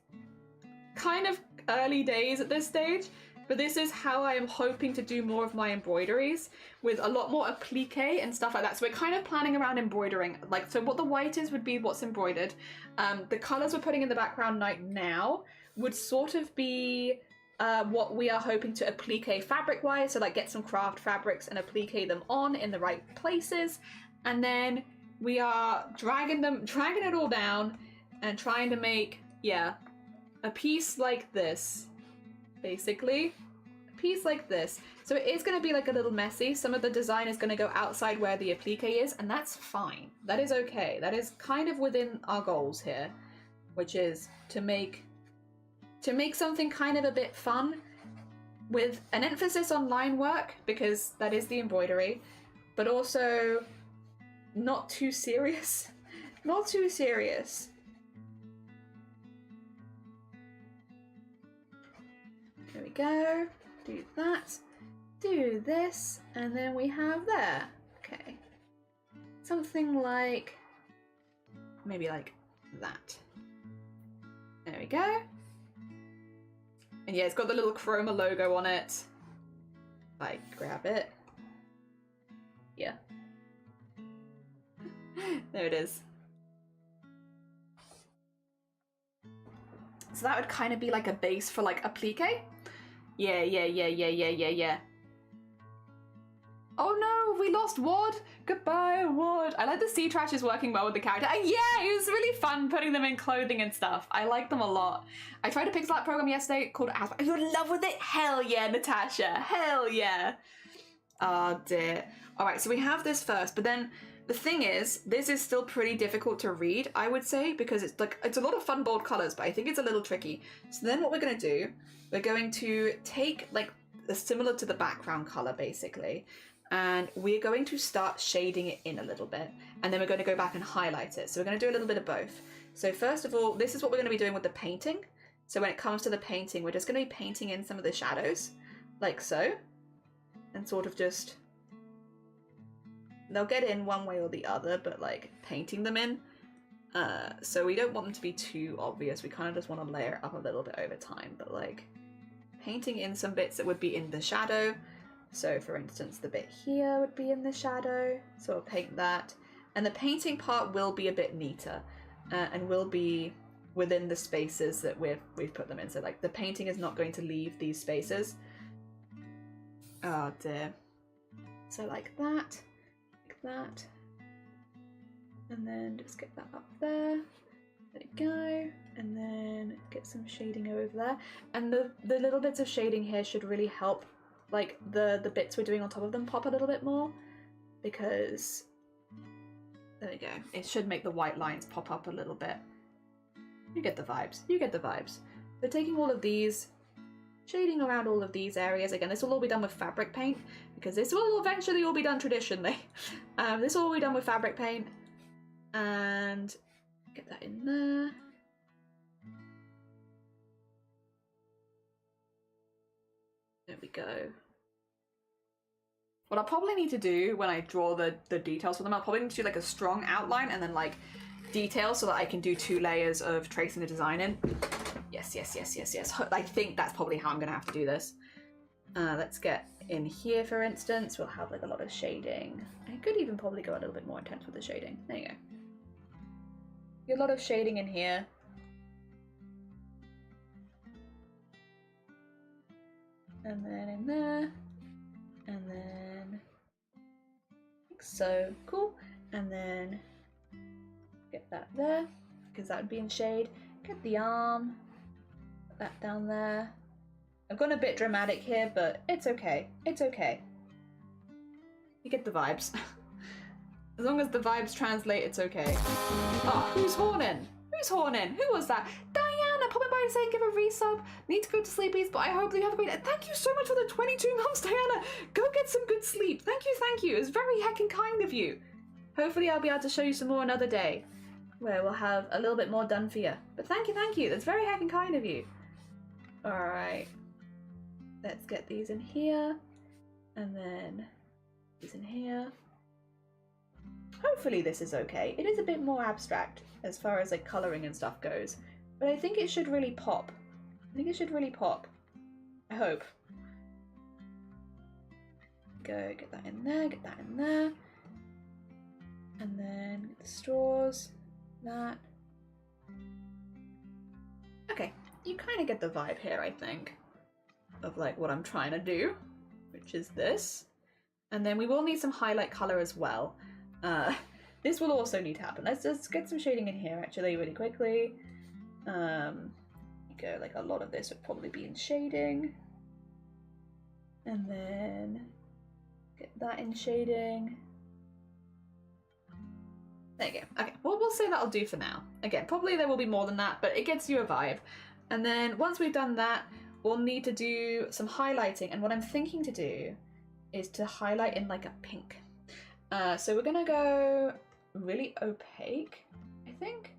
kind of early days at this stage, but this is how I am hoping to do more of my embroideries, with a lot more applique and stuff like that. So we're kind of planning around embroidering, like, so what the white is would be what's embroidered. The colors we're putting in the background right now would sort of be what we are hoping to applique fabric wise, so like get some craft fabrics and applique them on in the right places, and then we are dragging it all down and trying to make, yeah, a piece like this, basically. A piece like this. So it is going to be like a little messy. Some of the design is going to go outside where the applique is, and that's fine. That is okay. That is kind of within our goals here, which is to make something kind of a bit fun with an emphasis on line work, because that is the embroidery, but also not too serious. Not too serious. There we go. Do that. Do this. And then we have there. Okay. Something like, maybe like that. There we go. And yeah, it's got the little chroma logo on it. Grab it. Yeah. There it is. So that would kind of be like a base for like applique. Yeah. Oh no, we lost Ward. Goodbye, Ward. I like the sea trash is working well with the character. And yeah, it was really fun putting them in clothing and stuff. I like them a lot. I tried a pixel art program yesterday called Asp. Are you in love with it? Hell yeah, Natasha. Hell yeah. Oh dear. All right, so we have this first, but then the thing is, this is still pretty difficult to read, I would say, because it's a lot of fun bold colors, but I think it's a little tricky. So then what we're going to do, we're going to take like similar to the background color basically, and we're going to start shading it in a little bit, and then we're going to go back and highlight it. So we're going to do a little bit of both. So first of all, this is what we're going to be doing with the painting. So when it comes to the painting, we're just going to be painting in some of the shadows, like so, and sort of just, they'll get in one way or the other, but like painting them in. So we don't want them to be too obvious. We kind of just want to layer it up a little bit over time, but like painting in some bits that would be in the shadow. So for instance, the bit here would be in the shadow, so I'll paint that. And the painting part will be a bit neater and will be within the spaces that we've put them in. So like the painting is not going to leave these spaces. Oh dear. So like that, and then just get that up there. There we go, and then get some shading over there. And the little bits of shading here should really help like the bits we're doing on top of them pop a little bit more, because there we go. It should make the white lines pop up a little bit. You get the vibes. You get the vibes. So taking all of these, shading around all of these areas. Again, this will all be done with fabric paint, because this will eventually all be done traditionally. This will all be done with fabric paint, and get that in there. There we go. What I'll probably need to do when I draw the details for them, I'll probably need to do like a strong outline and then like detail so that I can do 2 layers of tracing the design in. Yes. I think that's probably how I'm gonna have to do this. Let's get in here, for instance. We'll have like a lot of shading. I could even probably go a little bit more intense with the shading. There you go. Get a lot of shading in here. And then in there. And then like so. Cool. And then get that there, because that would be in shade. Get the arm. Put that down there. I've gone a bit dramatic here, but it's okay. It's okay. You get the vibes. As long as the vibes translate, it's okay. Oh, who's horning? Who's horning? Who was that? Diana, popping by to say give a resub. Need to go to sleep, please, but I hope that you have a great day. Thank you so much for the 22 months, Diana. Go get some good sleep. Thank you. It's very heckin' kind of you. Hopefully I'll be able to show you some more another day, where we'll have a little bit more done for you. But thank you. That's very heckin' kind of you. Alright. Let's get these in here. And then these in here. Hopefully this is okay. It is a bit more abstract as far as like colouring and stuff goes. But I think it should really pop. I hope. Go get that in there, And then get the straws. That. Okay, you kind of get the vibe here, I think, of like what I'm trying to do, which is this. And then we will need some highlight color as well. This will also need to happen. Let's just get some shading in here actually really quickly. Go, like a lot of this would probably be in shading. And then get that in shading. There you go. Okay, well, we'll say that'll do for now. Again, probably there will be more than that, but it gets you a vibe. And then once we've done that, we'll need to do some highlighting. And what I'm thinking to do is to highlight in like a pink. So we're gonna go really opaque, I think.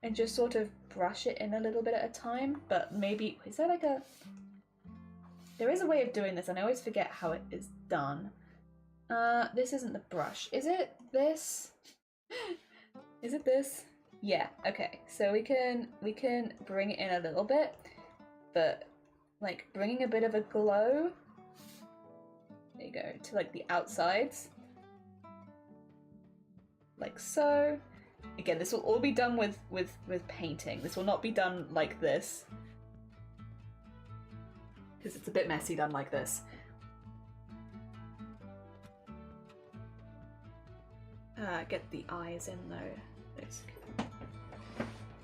And just sort of brush it in a little bit at a time, but maybe, is there like a, there is a way of doing this and I always forget how it is done. This isn't the brush. Is it this? Is it this? Yeah, okay. So we can bring it in a little bit, but like bringing a bit of a glow. There you go, to like the outsides. Like so. Again, this will all be done with painting. This will not be done like this. Because it's a bit messy done like this. Get the eyes in though. This.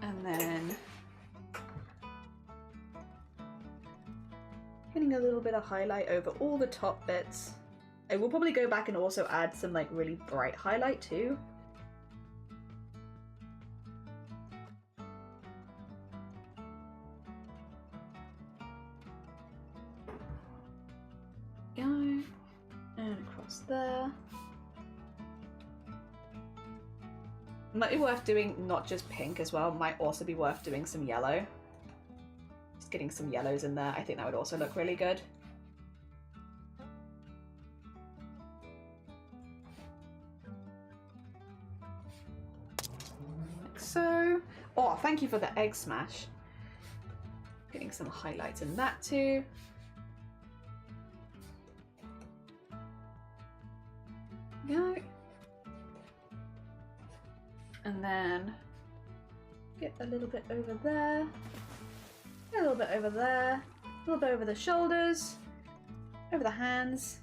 And then getting a little bit of highlight over all the top bits. I will probably go back and also add some like really bright highlight too. Go. And across there. Might be worth doing not just pink as well, might also be worth doing some yellow. Just getting some yellows in there, I think that would also look really good. Like so. Oh, thank you for the egg smash. Getting some highlights in that too. Go. And then get a little bit over there, a little bit over there, a little bit over the shoulders, over the hands.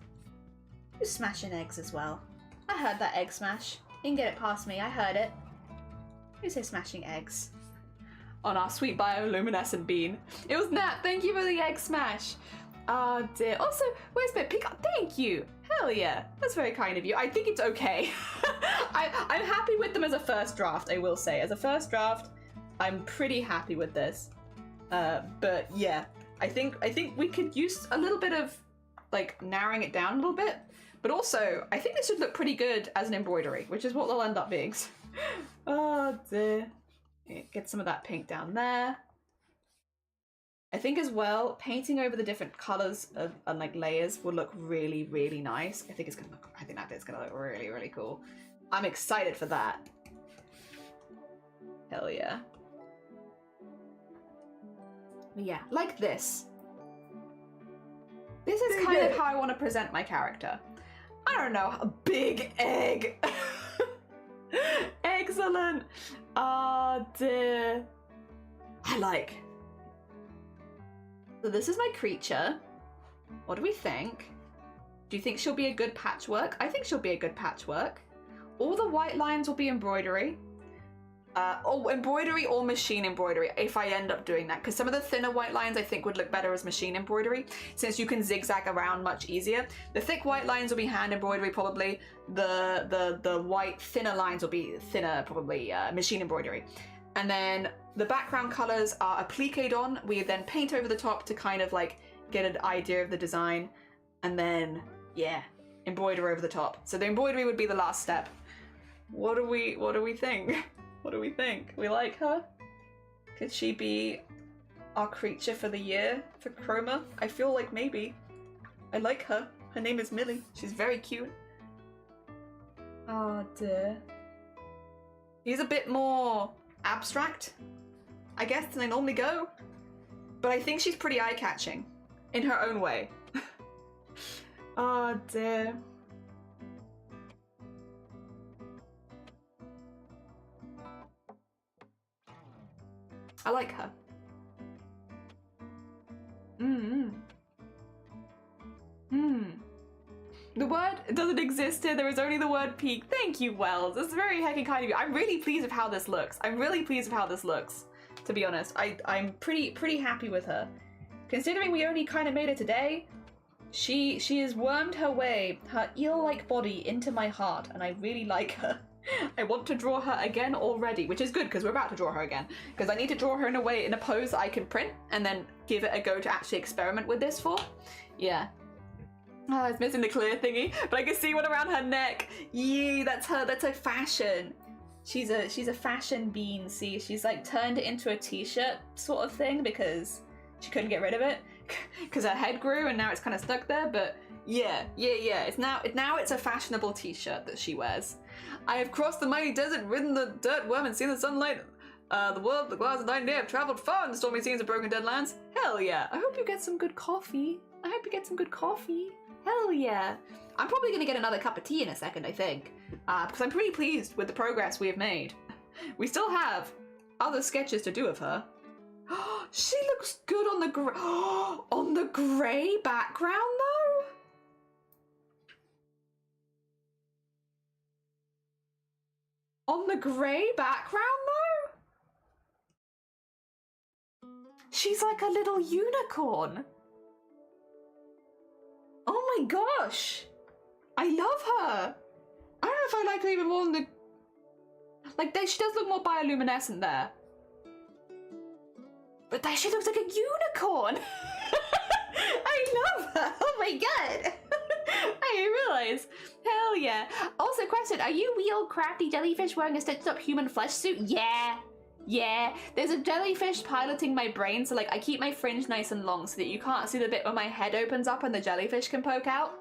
You're smashing eggs as well. I heard that egg smash. You can get it past me, I heard it. You say smashing eggs. On our sweet bioluminescent bean. It was Nat, thank you for the egg smash. Oh dear. Also, where's my peacock? Thank you. Hell yeah. That's very kind of you. I think it's okay. I'm happy with them as a first draft, I will say. As a first draft, I'm pretty happy with this. But yeah, I think we could use a little bit of like narrowing it down a little bit. But also, I think this should look pretty good as an embroidery, which is what they'll end up being. Oh dear. Get some of that pink down there. I think as well, painting over the different colors and like layers will look really, really nice. I think that bit's gonna look really, really cool. I'm excited for that. Hell yeah. But yeah, like this. This is kind of how I want to present my character. I don't know, a big egg. Excellent. Oh dear. I like. So this is my creature. What do we think? Do you think she'll be a good patchwork? I think she'll be a good patchwork. All the white lines will be embroidery. Or embroidery or machine embroidery if I end up doing that. Because some of the thinner white lines I think would look better as machine embroidery since you can zigzag around much easier. The thick white lines will be hand embroidery probably. The white thinner lines will be thinner probably machine embroidery. And then the background colors are appliqued on. We then paint over the top to kind of like get an idea of the design. And then, yeah, embroider over the top. So the embroidery would be the last step. What do we think? What do we think? We like her? Could she be our creature for the year for Chroma? I feel like maybe. I like her. Her name is Millie. She's very cute. Oh dear. He's a bit more abstract, I guess, than I normally go. But I think she's pretty eye-catching in her own way. Oh dear. I like her. The word doesn't exist here. There is only the word peak. Thank you, Wells. That's very heckin' kind of you. I'm really pleased with how this looks. I'm really pleased with how this looks, to be honest. I'm pretty happy with her. Considering we only kind of made it today, she has wormed her way, her eel-like body into my heart, and I really like her. I want to draw her again already, which is good because we're about to draw her again. Because I need to draw her in a pose that I can print and then give it a go to actually experiment with this for. Yeah. Oh, it's missing the clear thingy, but I can see one around her neck. Yee, that's her fashion. She's a fashion bean, see? She's like turned it into a t-shirt sort of thing because she couldn't get rid of it. Because her head grew and now it's kind of stuck there, but Yeah. It's a fashionable t-shirt that she wears. I have crossed the mighty desert, ridden the dirt worm, and seen the sunlight. The world, the clouds, and night and day have traveled far in the stormy scenes of broken dead lands. Hell yeah. I hope you get some good coffee. Hell yeah. I'm probably gonna get another cup of tea in a second, I think. Because I'm pretty pleased with the progress we have made. We still have other sketches to do of her. She looks good on the on the grey background though. On the grey background though? She's like a little unicorn. Oh my gosh. I love her. I don't know if I like her even more than the... Like, she does look more bioluminescent there. But there she looks like a unicorn. I love her. Oh my god. I didn't realize. Hell yeah. Also, question, are you real crafty jellyfish wearing a stitched up human flesh suit? Yeah. There's a jellyfish piloting my brain, so like I keep my fringe nice and long so that you can't see the bit where my head opens up and the jellyfish can poke out.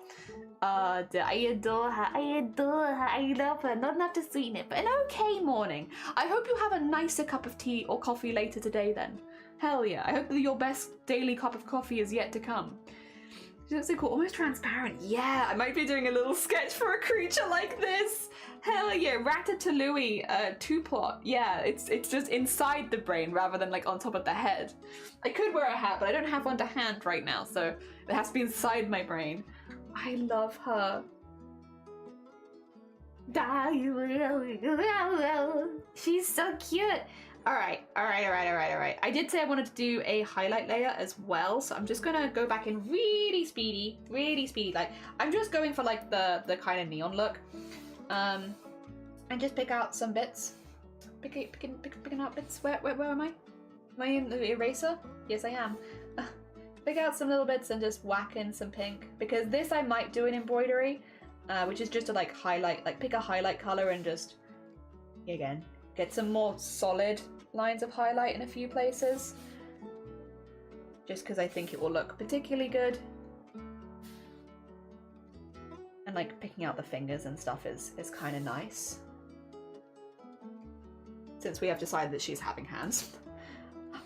I adore her. I love her. Not enough to sweeten it, but an okay morning. I hope you have a nicer cup of tea or coffee later today then. Hell yeah. I hope that your best daily cup of coffee is yet to come. She looks so cool. Almost transparent. Yeah, I might be doing a little sketch for a creature like this. Hell yeah. Ratatouille two-plot. Yeah, it's just inside the brain rather than like on top of the head. I could wear a hat, but I don't have one to hand right now, so it has to be inside my brain. I love her. She's so cute. All right. I did say I wanted to do a highlight layer as well, so I'm just gonna go back in really speedy. Like, I'm just going for like the kind of neon look, and just pick out some bits. Picking out bits. Where am I? Am I in the eraser? Yes, I am. Pick out some little bits and just whack in some pink, because this I might do in embroidery, which is just to like highlight, like pick a highlight color and just, again, get some more solid lines of highlight in a few places, just because I think it will look particularly good. And like picking out the fingers and stuff is kind of nice, since we have decided that she's having hands.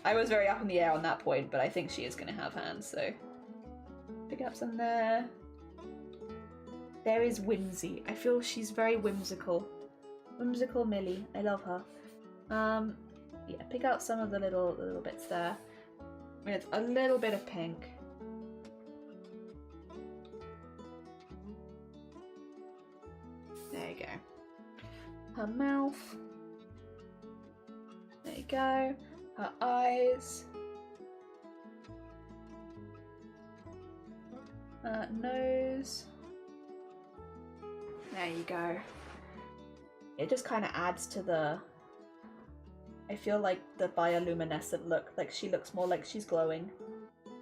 I was very up in the air on that point, but I think she is going to have hands, so pick up some there. There is Whimsy. I feel she's very whimsical. Whimsical Millie. I love her. Yeah, pick out some of the little bits there with a little bit of pink. There you go. Her mouth. There you go. Her eyes. Nose. There you go. It just kind of adds to the... I feel like the bioluminescent look. Like she looks more like she's glowing.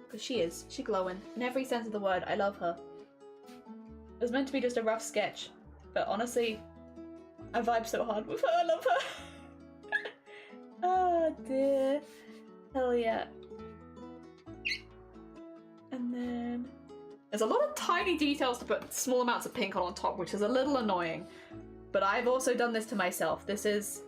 Because she is. She's glowing. In every sense of the word. I love her. It was meant to be just a rough sketch. But honestly, I vibe so hard with her. I love her. Oh dear. Hell yeah. And then there's a lot of tiny details to put small amounts of pink on top, which is a little annoying. But I've also done this to myself. This is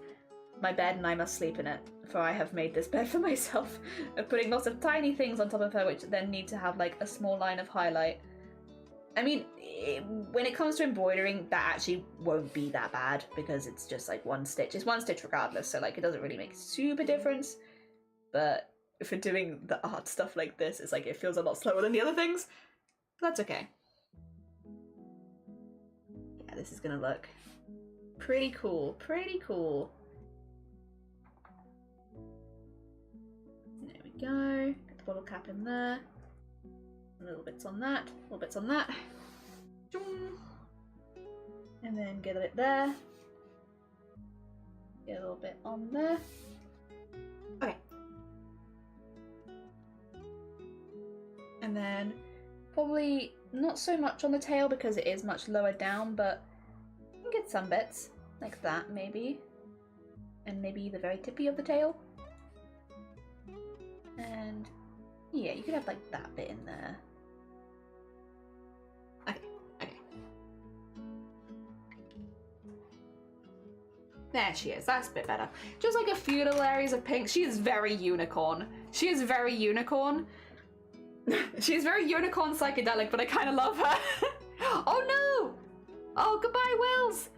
my bed and I must sleep in it, for I have made this bed for myself. Of putting lots of tiny things on top of her, which then need to have like a small line of highlight. I mean, when it comes to embroidering, that actually won't be that bad, because it's just like one stitch. It's one stitch regardless, so like it doesn't really make a super difference. But for doing the art stuff like this, it's like it feels a lot slower than the other things. But that's okay. Yeah, this is gonna look pretty cool. Pretty cool. There we go. Get the bottle cap in there. Little bits on that, little bits on that. And then get a bit there. Get a little bit on there. Okay. And then probably not so much on the tail because it is much lower down, but you can get some bits like that maybe. And maybe the very tippy of the tail. And yeah, you could have like that bit in there. There she is. That's a bit better. Just like a few little areas of pink. She is very unicorn. She is very unicorn. She's very unicorn psychedelic, but I kind of love her. Oh no! Oh, goodbye, Wills.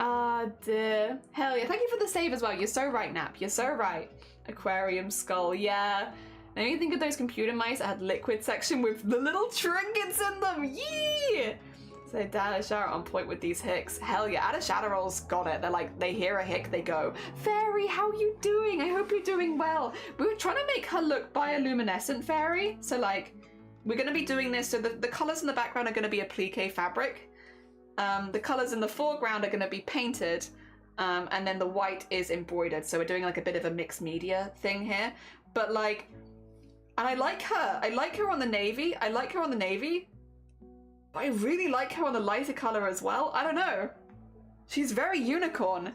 Ah, dear. Hell yeah. Thank you for the save as well. You're so right, Nap. You're so right. Aquarium skull. Yeah. And you think of those computer mice that had liquid section with the little trinkets in them. Yeah! So Dad Shara on point with these hicks. Hell yeah, Ada Shadowroll's got it. They're like, they hear a hick, they go, Fairy, how you doing? I hope you're doing well. We were trying to make her look bioluminescent, Fairy. So like, we're gonna be doing this. So the colors in the background are gonna be applique fabric. The colors in the foreground are gonna be painted. And then the white is embroidered. So we're doing like a bit of a mixed media thing here. But like, and I like her. I like her on the navy. I like her on the navy. But I really like her on the lighter color as well. I don't know. She's very unicorn.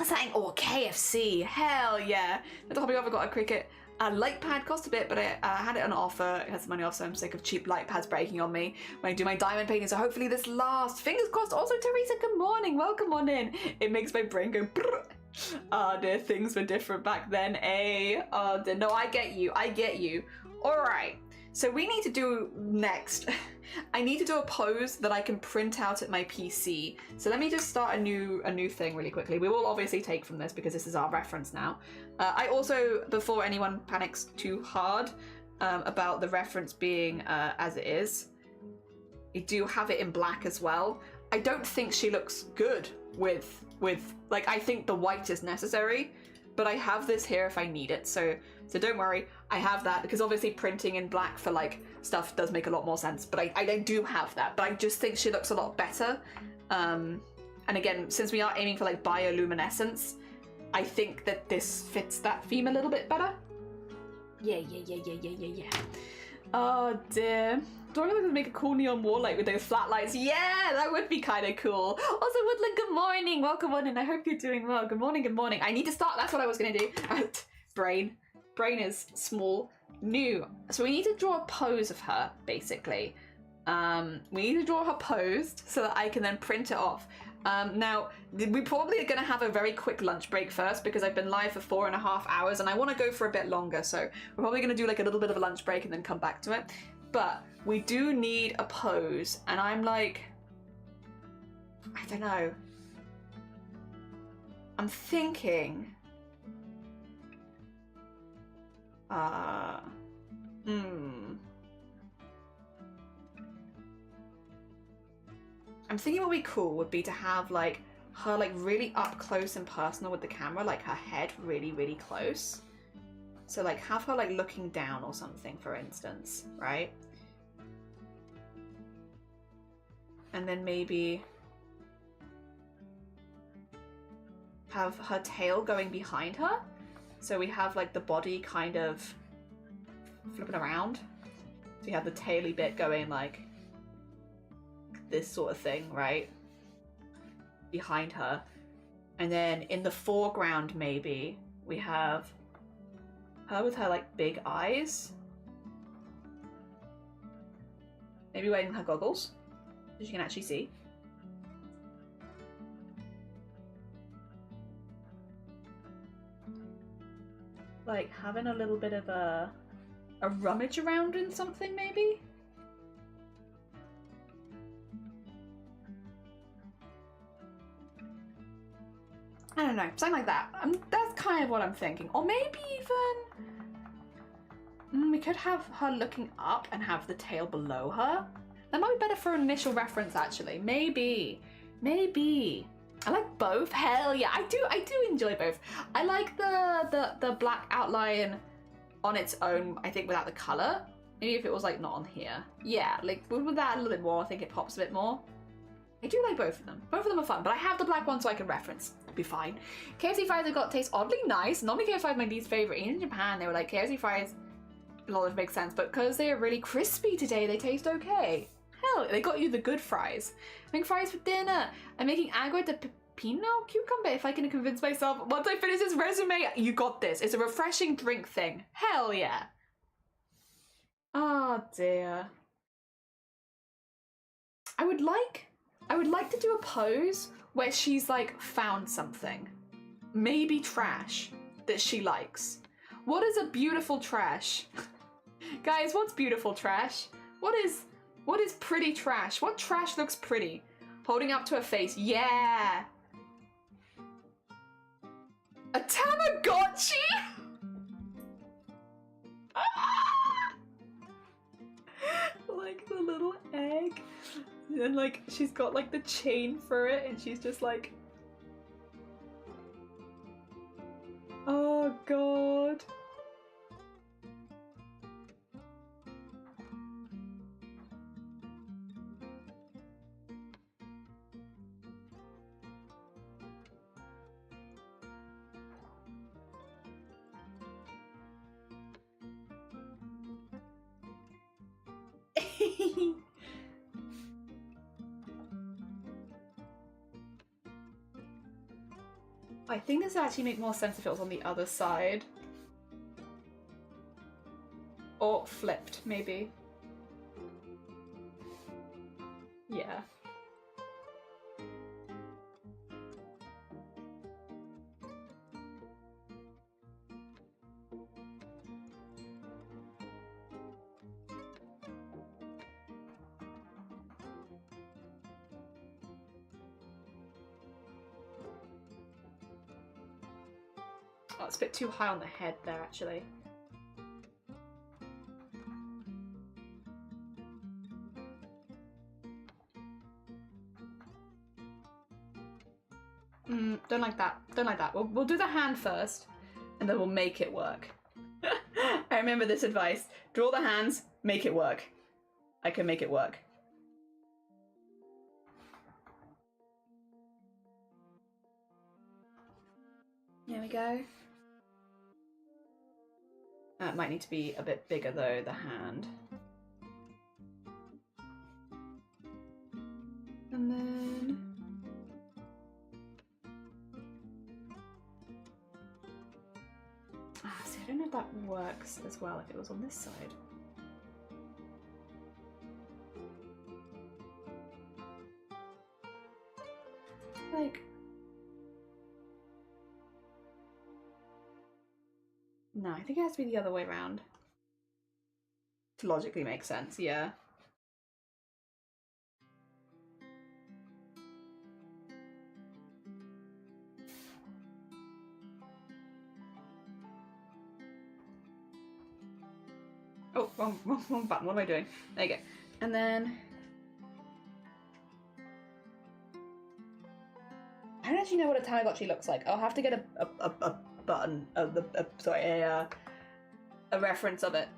Saying, oh, KFC. Hell yeah. The hobby offer got a cricket. A light pad cost a bit, but I had it on offer. It had some money off, so I'm sick of cheap light pads breaking on me when I do my diamond painting. So hopefully this lasts. Fingers crossed. Also, Teresa, good morning. Welcome on in. It makes my brain go brrr. Oh dear, things were different back then, eh? Oh dear. No, I get you. I get you. All right. So we need to do next. I need to do a pose that I can print out at my PC. So let me just start a new thing really quickly. We will obviously take from this because this is our reference now. I also, before anyone panics too hard about the reference being as it is, I do have it in black as well. I don't think she looks good with like, I think the white is necessary, but I have this here if I need it. So don't worry, I have that because obviously printing in black for like stuff does make a lot more sense, but I do have that, but I just think she looks a lot better. And again, since we are aiming for like bioluminescence, I think that this fits that theme a little bit better. Yeah. Oh dear. Do I really make a cool neon wall light with those flat lights? Yeah, that would be kind of cool. Also, Woodland, good morning. Welcome on in. I hope you're doing well. Good morning, good morning. I need to start. That's what I was going to do. Brain is small. New. So we need to draw a pose of her, basically. We need to draw her posed so that I can then print it off. Now, we probably are going to have a very quick lunch break first because I've been live for 4.5 hours and I want to go for a bit longer. So we're probably going to do like a little bit of a lunch break and then come back to it. But we do need a pose, and I'm like, I don't know. I'm thinking, I'm thinking what would be cool would be to have like her like really up close and personal with the camera, like her head really, really close. So like have her like looking down or something, for instance, right? And then maybe have her tail going behind her. So we have like the body kind of flipping around. So you have the taily bit going like this sort of thing, right? Behind her. And then in the foreground maybe we have her with her like big eyes. Maybe wearing her goggles so she can actually see. Like having a little bit of a rummage around in something maybe? I don't know, something like that. That's kind of what I'm thinking. Or maybe even we could have her looking up and have the tail below her. That might be better for an initial reference, actually. Maybe. I like both. Hell yeah, I do enjoy both. I like the black outline on its own, I think, without the color. Maybe if it was like not on here. Yeah, like with that a little bit more, I think it pops a bit more. I do like both of them. Both of them are fun, but I have the black one so I can reference. It'll be fine. KFC fries have got taste oddly nice. Normally KFC fries are my least favorite. In Japan, they were like KFC fries. A lot of it makes sense, but because they are really crispy today, they taste okay. Hell, they got you the good fries. Making fries for dinner. I'm making agua de pepino cucumber if I can convince myself. Once I finish this resume, you got this. It's a refreshing drink thing. Hell yeah. Oh dear. I would like to do a pose where she's like found something, maybe trash, that she likes. What is a beautiful trash? Guys, what's beautiful trash? What is pretty trash? What trash looks pretty? Holding up to her face, yeah! A Tamagotchi? Like the little egg. And like she's got like the chain for it and she's just like, oh god. I think this would actually make more sense if it was on the other side. Or flipped, maybe. Yeah. Oh, it's a bit too high on the head there, actually. Don't like that. Don't like that. We'll do the hand first, and then we'll make it work. I remember this advice. Draw the hands, make it work. I can make it work. There we go. It might need to be a bit bigger though, the hand. And then... see, I don't know if that works as well if it was on this side. Like... No, I think it has to be the other way around. To logically make sense, yeah. Oh, wrong button. What am I doing? There you go. And then... I don't actually know what a Tamagotchi looks like. I'll have to get a button, sorry, a reference of it.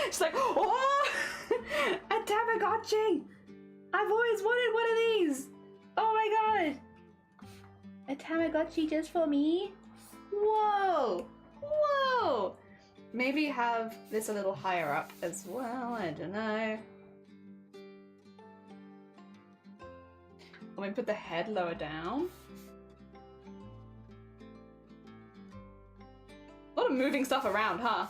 She's like, oh, a Tamagotchi! I've always wanted one of these! Oh my god! A Tamagotchi just for me? Whoa! Whoa! Maybe have this a little higher up as well, I don't know. Let me put the head lower down. A lot of moving stuff around, huh?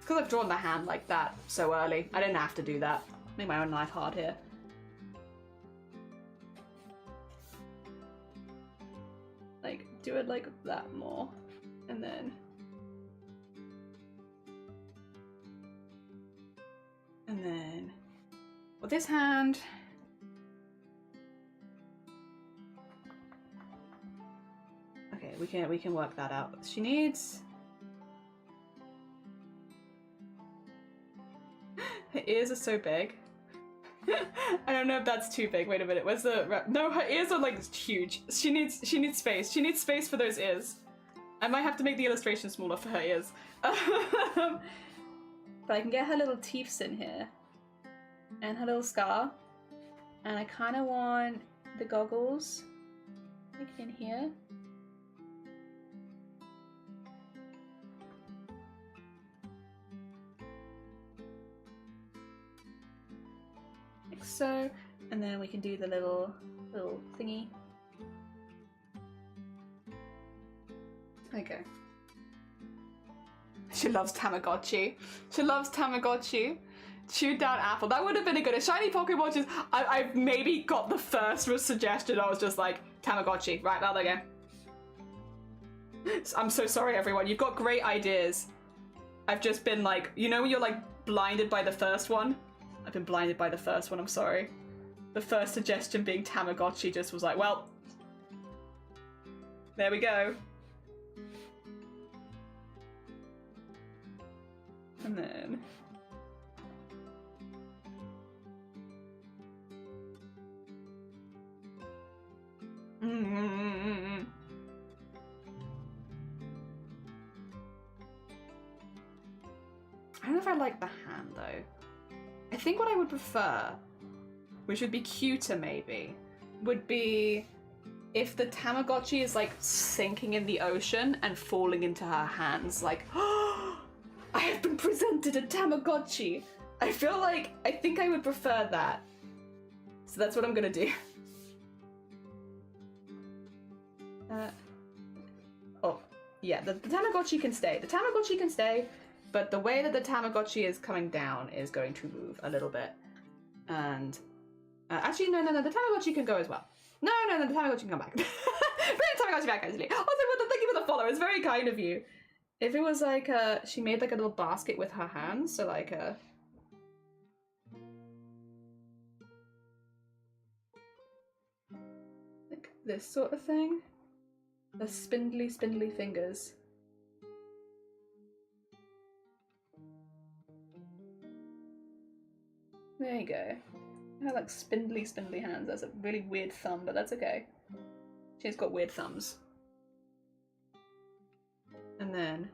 Because I've drawn the hand like that so early. I didn't have to do that. Make my own life hard here. Like, do it like that more. And then... And then... With this hand... Okay, we can work that out. She needs... Her ears are so big. I don't know if that's too big. Wait a minute. Where's the... No, her ears are like huge. She needs space. She needs space for those ears. I might have to make the illustration smaller for her ears. But I can get her little teeths in here. And her little scar. And I kind of want the goggles like in here. like so. And then we can do the little thingy. There you go. She loves Tamagotchi. She loves Tamagotchi. Chewed down apple. That would have been a good. Shiny Pokemon. I've maybe got the first suggestion. I was just like, Tamagotchi. Right, well, there you go. I'm so sorry, everyone. You've got great ideas. I've just been like, you know when you're like blinded by the first one? I've been blinded by the first one, I'm sorry. The first suggestion being Tamagotchi just was like, well, there we go. And then... I don't know if I like the hand though. I think what I would prefer, which would be cuter maybe, would be if the Tamagotchi is like sinking in the ocean and falling into her hands, like, oh, I have been presented a Tamagotchi. I think I would prefer that. So that's what I'm gonna do. Oh, yeah, the Tamagotchi can stay. The Tamagotchi can stay, but the way that the Tamagotchi is coming down is going to move a little bit. And actually, no, the Tamagotchi can go as well. No, the Tamagotchi can come back. Bring the Tamagotchi back, actually. Also, thank you for the follow. It's very kind of you. If it was like she made like a little basket with her hands, so like this sort of thing. The spindly fingers. There you go. I have like spindly hands. That's a really weird thumb, but that's okay. She's got weird thumbs. And then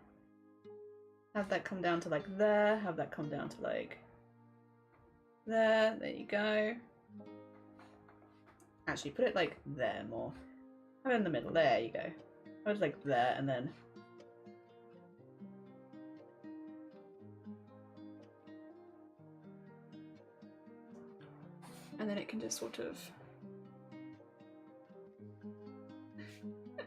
have that come down to like there, have that come down to like there. There you go. Actually, put it like there more. Have it in the middle. There you go. Have it like there, and then it can just sort of. I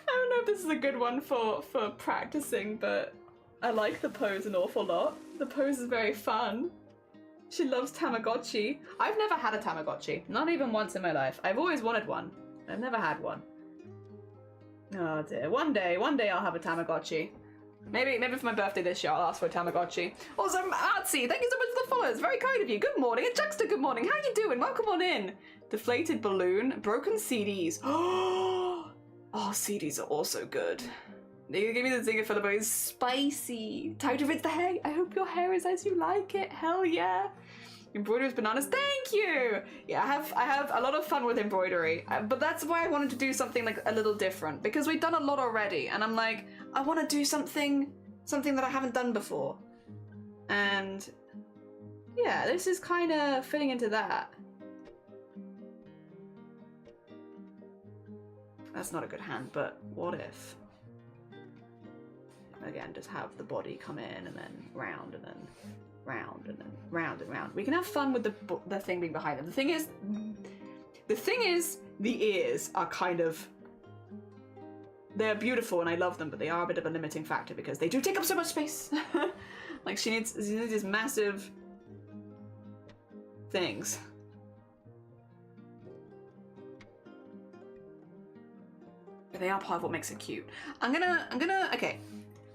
don't know if this is a good one for practicing, but I like the pose an awful lot. The pose is very fun. She loves Tamagotchi. I've never had a Tamagotchi, not even once in my life. I've always wanted one. I've never had one. Oh dear. One day I'll have a Tamagotchi. Maybe for my birthday this year I'll ask for a Tamagotchi. Also, Artsy, thank you so much for the followers. Very kind of you. Good morning. And Juxta, good morning. How you doing? Welcome on in. Deflated balloon. Broken CDs. Oh, CDs are also good. You give me the zinger Philippo. It's spicy. Time to rinse the hair. I hope your hair is as you like it. Hell yeah. Embroidery is bananas. Thank you. Yeah, I have a lot of fun with embroidery, but that's why I wanted to do something like a little different, because we've done a lot already, and I'm like, I want to do something that I haven't done before, and yeah, this is kind of fitting into that. That's not a good hand, but what if? Again, just have the body come in and then round and then round and then round and round. We can have fun with the thing being behind them. The thing is, the ears are kind of, they're beautiful and I love them, but they are a bit of a limiting factor because they do take up so much space. Like she needs these massive things. But they are part of what makes it cute. Okay.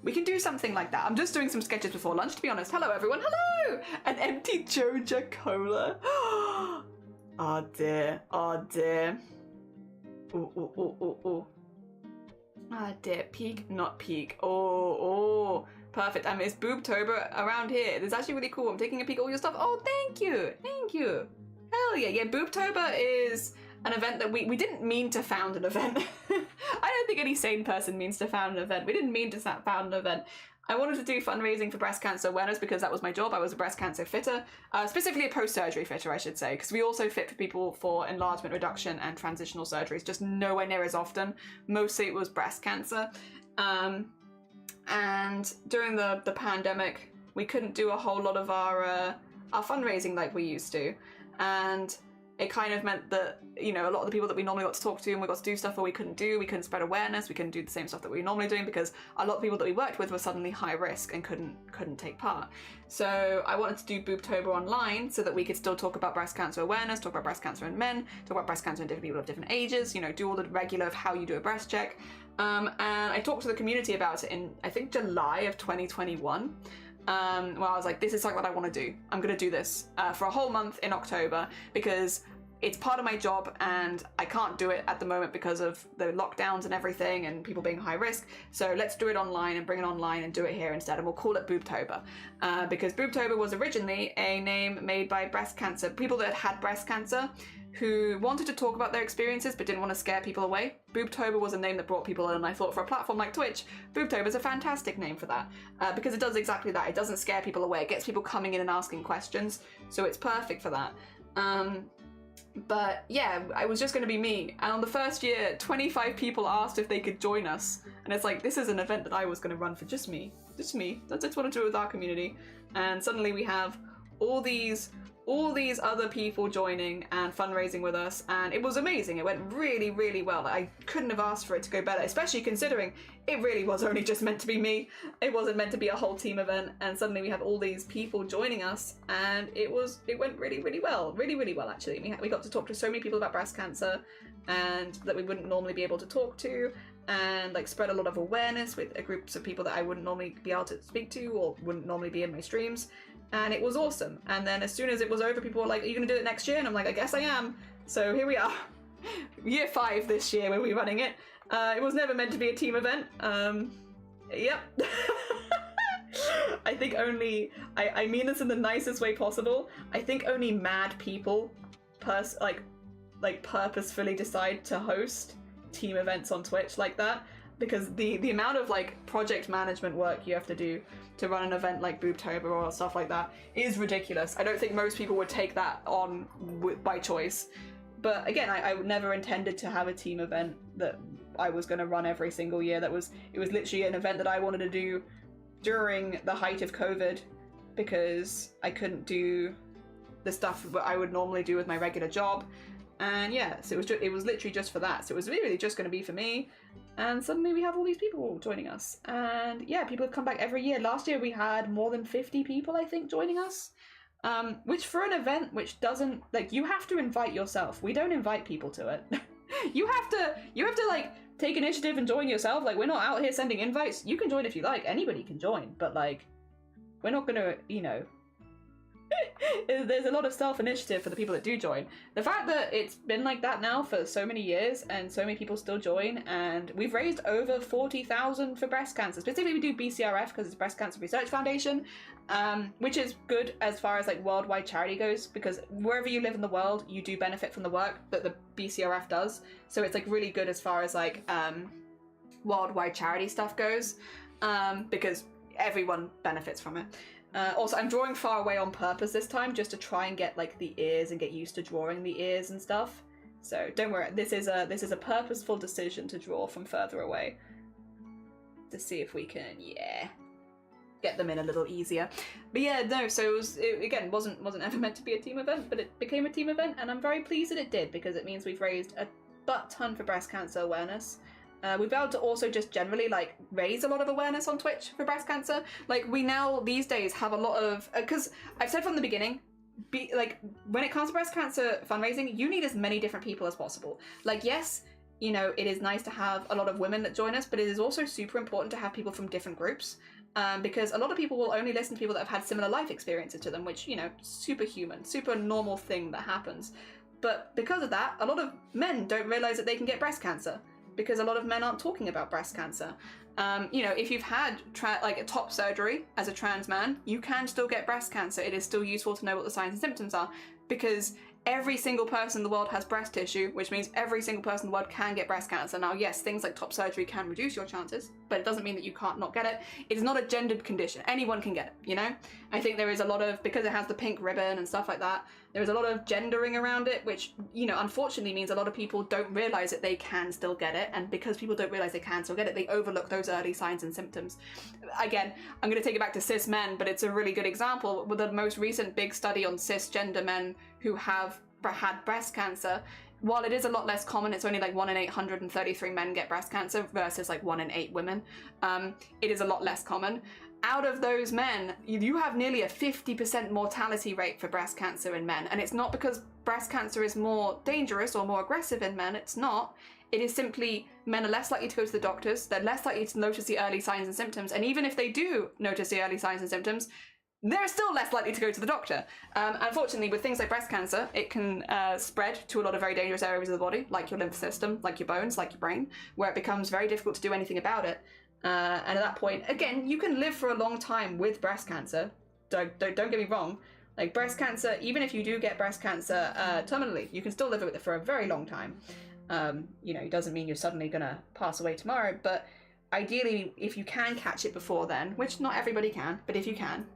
We can do something like that. I'm just doing some sketches before lunch, to be honest. Hello, everyone. Hello! An empty Joja Cola. Oh, dear. Oh, dear. Ooh. Ah, dear. Peak, not peak. Oh. Perfect. It's Boobtober around here. It's actually really cool. I'm taking a peek at all your stuff. Oh, thank you. Hell yeah. Yeah, Boobtober is an event that we didn't mean to found an event. I don't think any sane person means to found an event. We didn't mean to found an event. I wanted to do fundraising for breast cancer awareness because that was my job. I was a breast cancer fitter, specifically a post-surgery fitter, I should say, because we also fit for people for enlargement reduction and transitional surgeries, just nowhere near as often. Mostly it was breast cancer. And during the pandemic, we couldn't do a whole lot of our fundraising like we used to. And it kind of meant that, you know, a lot of the people that we normally got to talk to and we got to do stuff that we couldn't spread awareness, we couldn't do the same stuff that we were normally doing because a lot of people that we worked with were suddenly high risk and couldn't take part. So I wanted to do Boobtober online so that we could still talk about breast cancer awareness, talk about breast cancer in men, talk about breast cancer in different people of different ages, you know, do all the regular of how you do a breast check. And I talked to the community about it in, I think, July of 2021. Well, I was like, this is something that I want to do. I'm going to do this for a whole month in October because it's part of my job and I can't do it at the moment because of the lockdowns and everything and people being high risk. So let's do it online and bring it online and do it here instead. And we'll call it Boobtober because Boobtober was originally a name made by breast cancer, people that had breast cancer who wanted to talk about their experiences but didn't want to scare people away. Boobtober was a name that brought people in, and I thought for a platform like Twitch, Boobtober is a fantastic name for that because it does exactly that. It doesn't scare people away. It gets people coming in and asking questions, so it's perfect for that. But yeah, it was just going to be me. And on the first year, 25 people asked if they could join us. And it's like, this is an event that I was going to run for just me. Just me. That's what I do with our community. And suddenly we have all these other people joining and fundraising with us, and it was amazing. It went really, really well. I couldn't have asked for it to go better, especially considering it really was only just meant to be me. It wasn't meant to be a whole team event, and suddenly we have all these people joining us, and it went really, really well. Really, really well, actually. We got to talk to so many people about breast cancer and that we wouldn't normally be able to talk to, and like spread a lot of awareness with groups of people that I wouldn't normally be able to speak to or wouldn't normally be in my streams. And it was awesome. And then as soon as it was over, people were like, are you gonna do it next year? And I'm like, I guess I am. So here we are. Year 5 this year when we're running it. It was never meant to be a team event. Yep. I think only, I mean this in the nicest way possible, I think only mad people purposefully decide to host team events on Twitch like that. Because the amount of like project management work you have to do to run an event like Boobtober or stuff like that is ridiculous. I don't think most people would take that on by choice. But again, I never intended to have a team event that I was going to run every single year. It was literally an event that I wanted to do during the height of COVID because I couldn't do the stuff that I would normally do with my regular job. And yeah, so it was literally just for that. So it was really just going to be for me. And suddenly we have all these people joining us. And yeah, people have come back every year. Last year we had more than 50 people, I think, joining us. Which for an event which doesn't, like, you have to invite yourself. We don't invite people to it. You have to like take initiative and join yourself. Like, we're not out here sending invites. You can join if you like. Anybody can join. But like, we're not gonna, you know, there's a lot of self-initiative for the people that do join. The fact that it's been like that now for so many years and so many people still join, and we've raised over 40,000 for breast cancer. Specifically, we do BCRF because it's Breast Cancer Research Foundation, which is good as far as like worldwide charity goes, because wherever you live in the world, you do benefit from the work that the BCRF does. So it's like really good as far as like worldwide charity stuff goes, because everyone benefits from it. Also, I'm drawing far away on purpose this time, just to try and get like the ears and get used to drawing the ears and stuff. So don't worry, this is a purposeful decision to draw from further away to see if we can, yeah, get them in a little easier. But yeah, no. So it wasn't ever meant to be a team event, but it became a team event, and I'm very pleased that it did because it means we've raised a butt ton for breast cancer awareness. We've been able to also just generally like raise a lot of awareness on Twitch for breast cancer. Like, we now these days have a lot of, because I've said from the beginning, like when it comes to breast cancer fundraising, you need as many different people as possible. Like, yes, you know, it is nice to have a lot of women that join us, but it is also super important to have people from different groups, because a lot of people will only listen to people that have had similar life experiences to them, which, you know, super human, super normal thing that happens. But because of that, a lot of men don't realize that they can get breast cancer, because a lot of men aren't talking about breast cancer. You know, if you've had like a top surgery as a trans man, you can still get breast cancer. It is still useful to know what the signs and symptoms are, because every single person in the world has breast tissue, which means every single person in the world can get breast cancer. Now, yes, things like top surgery can reduce your chances, but it doesn't mean that you can't not get it. It is not a gendered condition. Anyone can get it, you know? I think there is a lot of, because it has the pink ribbon and stuff like that, there is a lot of gendering around it, which, you know, unfortunately means a lot of people don't realize that they can still get it. And because people don't realize they can still get it, they overlook those early signs and symptoms. Again, I'm going to take it back to cis men, but it's a really good example with the most recent big study on cisgender men who have had breast cancer, while it is a lot less common, it's only like 1 in 833 men get breast cancer versus like 1 in 8 women. It is a lot less common. Out of those men, you have nearly a 50% mortality rate for breast cancer in men. And it's not because breast cancer is more dangerous or more aggressive in men, it's not. It is simply men are less likely to go to the doctors, they're less likely to notice the early signs and symptoms, and even if they do notice the early signs and symptoms, they're still less likely to go to the doctor. Unfortunately, with things like breast cancer, it can spread to a lot of very dangerous areas of the body, like your lymph system, like your bones, like your brain, where it becomes very difficult to do anything about it. And at that point, again, you can live for a long time with breast cancer. Don't get me wrong. Like breast cancer, even if you do get breast cancer terminally, you can still live with it for a very long time. You know, it doesn't mean you're suddenly gonna pass away tomorrow, but ideally, if you can catch it before then, which not everybody can, but if you can,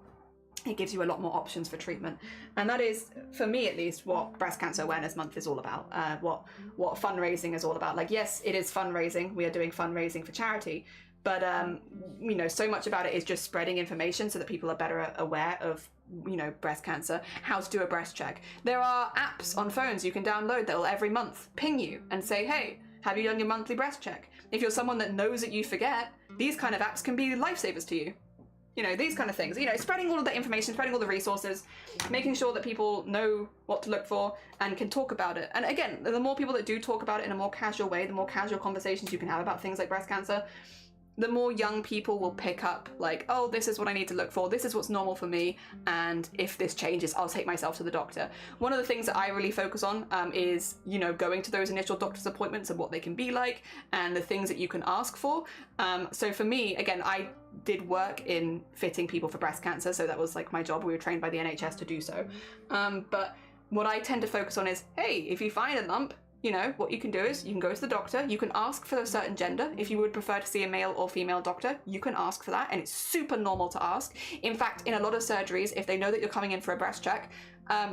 it gives you a lot more options for treatment. And that is, for me at least, what Breast Cancer Awareness Month is all about, what fundraising is all about. Like, yes, it is fundraising. We are doing fundraising for charity, but you know, so much about it is just spreading information so that people are better aware of, you know, breast cancer, how to do a breast check. There are apps on phones you can download that will every month ping you and say, hey, have you done your monthly breast check? If you're someone that knows that you forget, these kind of apps can be lifesavers to you. You know, these kind of things, you know, spreading all of the information, spreading all the resources, making sure that people know what to look for and can talk about it. And again, the more people that do talk about it in a more casual way, the more casual conversations you can have about things like breast cancer, the more young people will pick up like, oh, this is what I need to look for, this is what's normal for me, and if this changes, I'll take myself to the doctor. One of the things that I really focus on is, you know, going to those initial doctor's appointments and what they can be like and the things that you can ask for. So for me, again, I did work in fitting people for breast cancer, so that was like my job. We were trained by the NHS to do so. But what I tend to focus on is, hey, if you find a lump, you know, what you can do is you can go to the doctor, you can ask for a certain gender. If you would prefer to see a male or female doctor, you can ask for that, and it's super normal to ask. In fact, in a lot of surgeries, if they know that you're coming in for a breast check,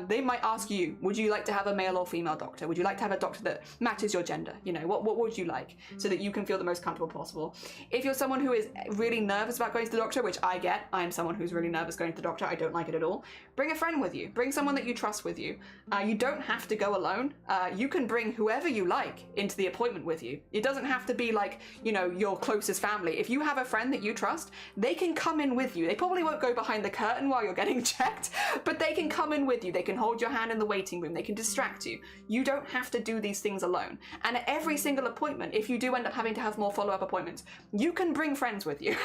they might ask you, would you like to have a male or female doctor? Would you like to have a doctor that matches your gender? You know, what would you like? So that you can feel the most comfortable possible. If you're someone who is really nervous about going to the doctor, which I get, I'm someone who's really nervous going to the doctor, I don't like it at all, bring a friend with you. Bring someone that you trust with you. You don't have to go alone. You can bring whoever you like into the appointment with you. It doesn't have to be like, you know, your closest family. If you have a friend that you trust, they can come in with you. They probably won't go behind the curtain while you're getting checked, but they can come in with you. They can hold your hand in the waiting room. They can distract you. You don't have to do these things alone. And at every single appointment, if you do end up having to have more follow-up appointments, you can bring friends with you.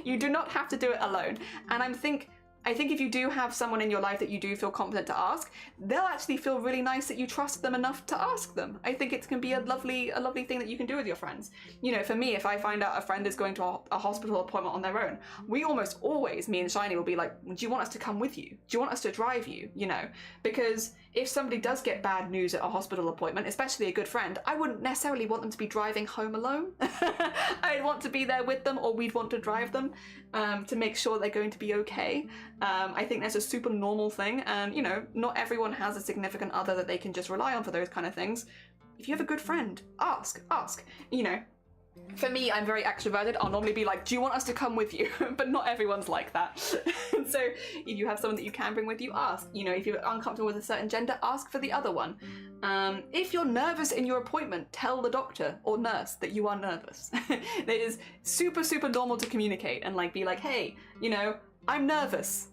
You do not have to do it alone. And I think if you do have someone in your life that you do feel confident to ask, they'll actually feel really nice that you trust them enough to ask them. I think it can be a lovely thing that you can do with your friends. You know, for me, if I find out a friend is going to a hospital appointment on their own, we almost always, me and Shiny, will be like, do you want us to come with you? Do you want us to drive you? You know, because if somebody does get bad news at a hospital appointment, especially a good friend, I wouldn't necessarily want them to be driving home alone. I'd want to be there with them, or we'd want to drive them to make sure they're going to be okay. I think that's a super normal thing, and you know, not everyone has a significant other that they can just rely on for those kind of things. If you have a good friend, ask. You know, for me, I'm very extroverted. I'll normally be like, do you want us to come with you? But not everyone's like that. So if you have someone that you can bring with you, ask. You know, if you're uncomfortable with a certain gender, ask for the other one. If you're nervous in your appointment, tell the doctor or nurse that you are nervous. It is super, super normal to communicate and like be like, hey, you know, I'm nervous.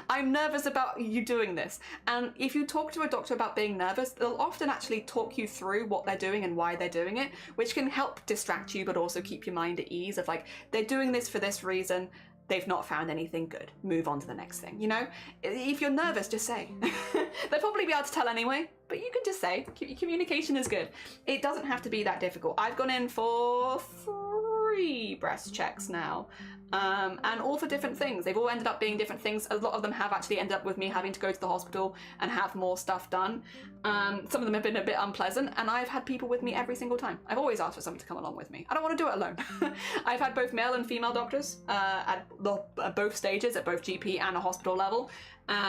I'm nervous about you doing this. And if you talk to a doctor about being nervous, they'll often actually talk you through what they're doing and why they're doing it, which can help distract you, but also keep your mind at ease of like, they're doing this for this reason. They've not found anything good. Move on to the next thing, you know? If you're nervous, just say. They'll probably be able to tell anyway, but you can just say. Communication is good. It doesn't have to be that difficult. I've gone in for 3 breast checks now, and all for different things. They've all ended up being different things. A lot of them have actually ended up with me having to go to the hospital and have more stuff done. Some of them have been a bit unpleasant, and I've had people with me every single time. I've always asked for someone to come along with me. I don't want to do it alone. I've had both male and female doctors at both stages, at both GP and a hospital level.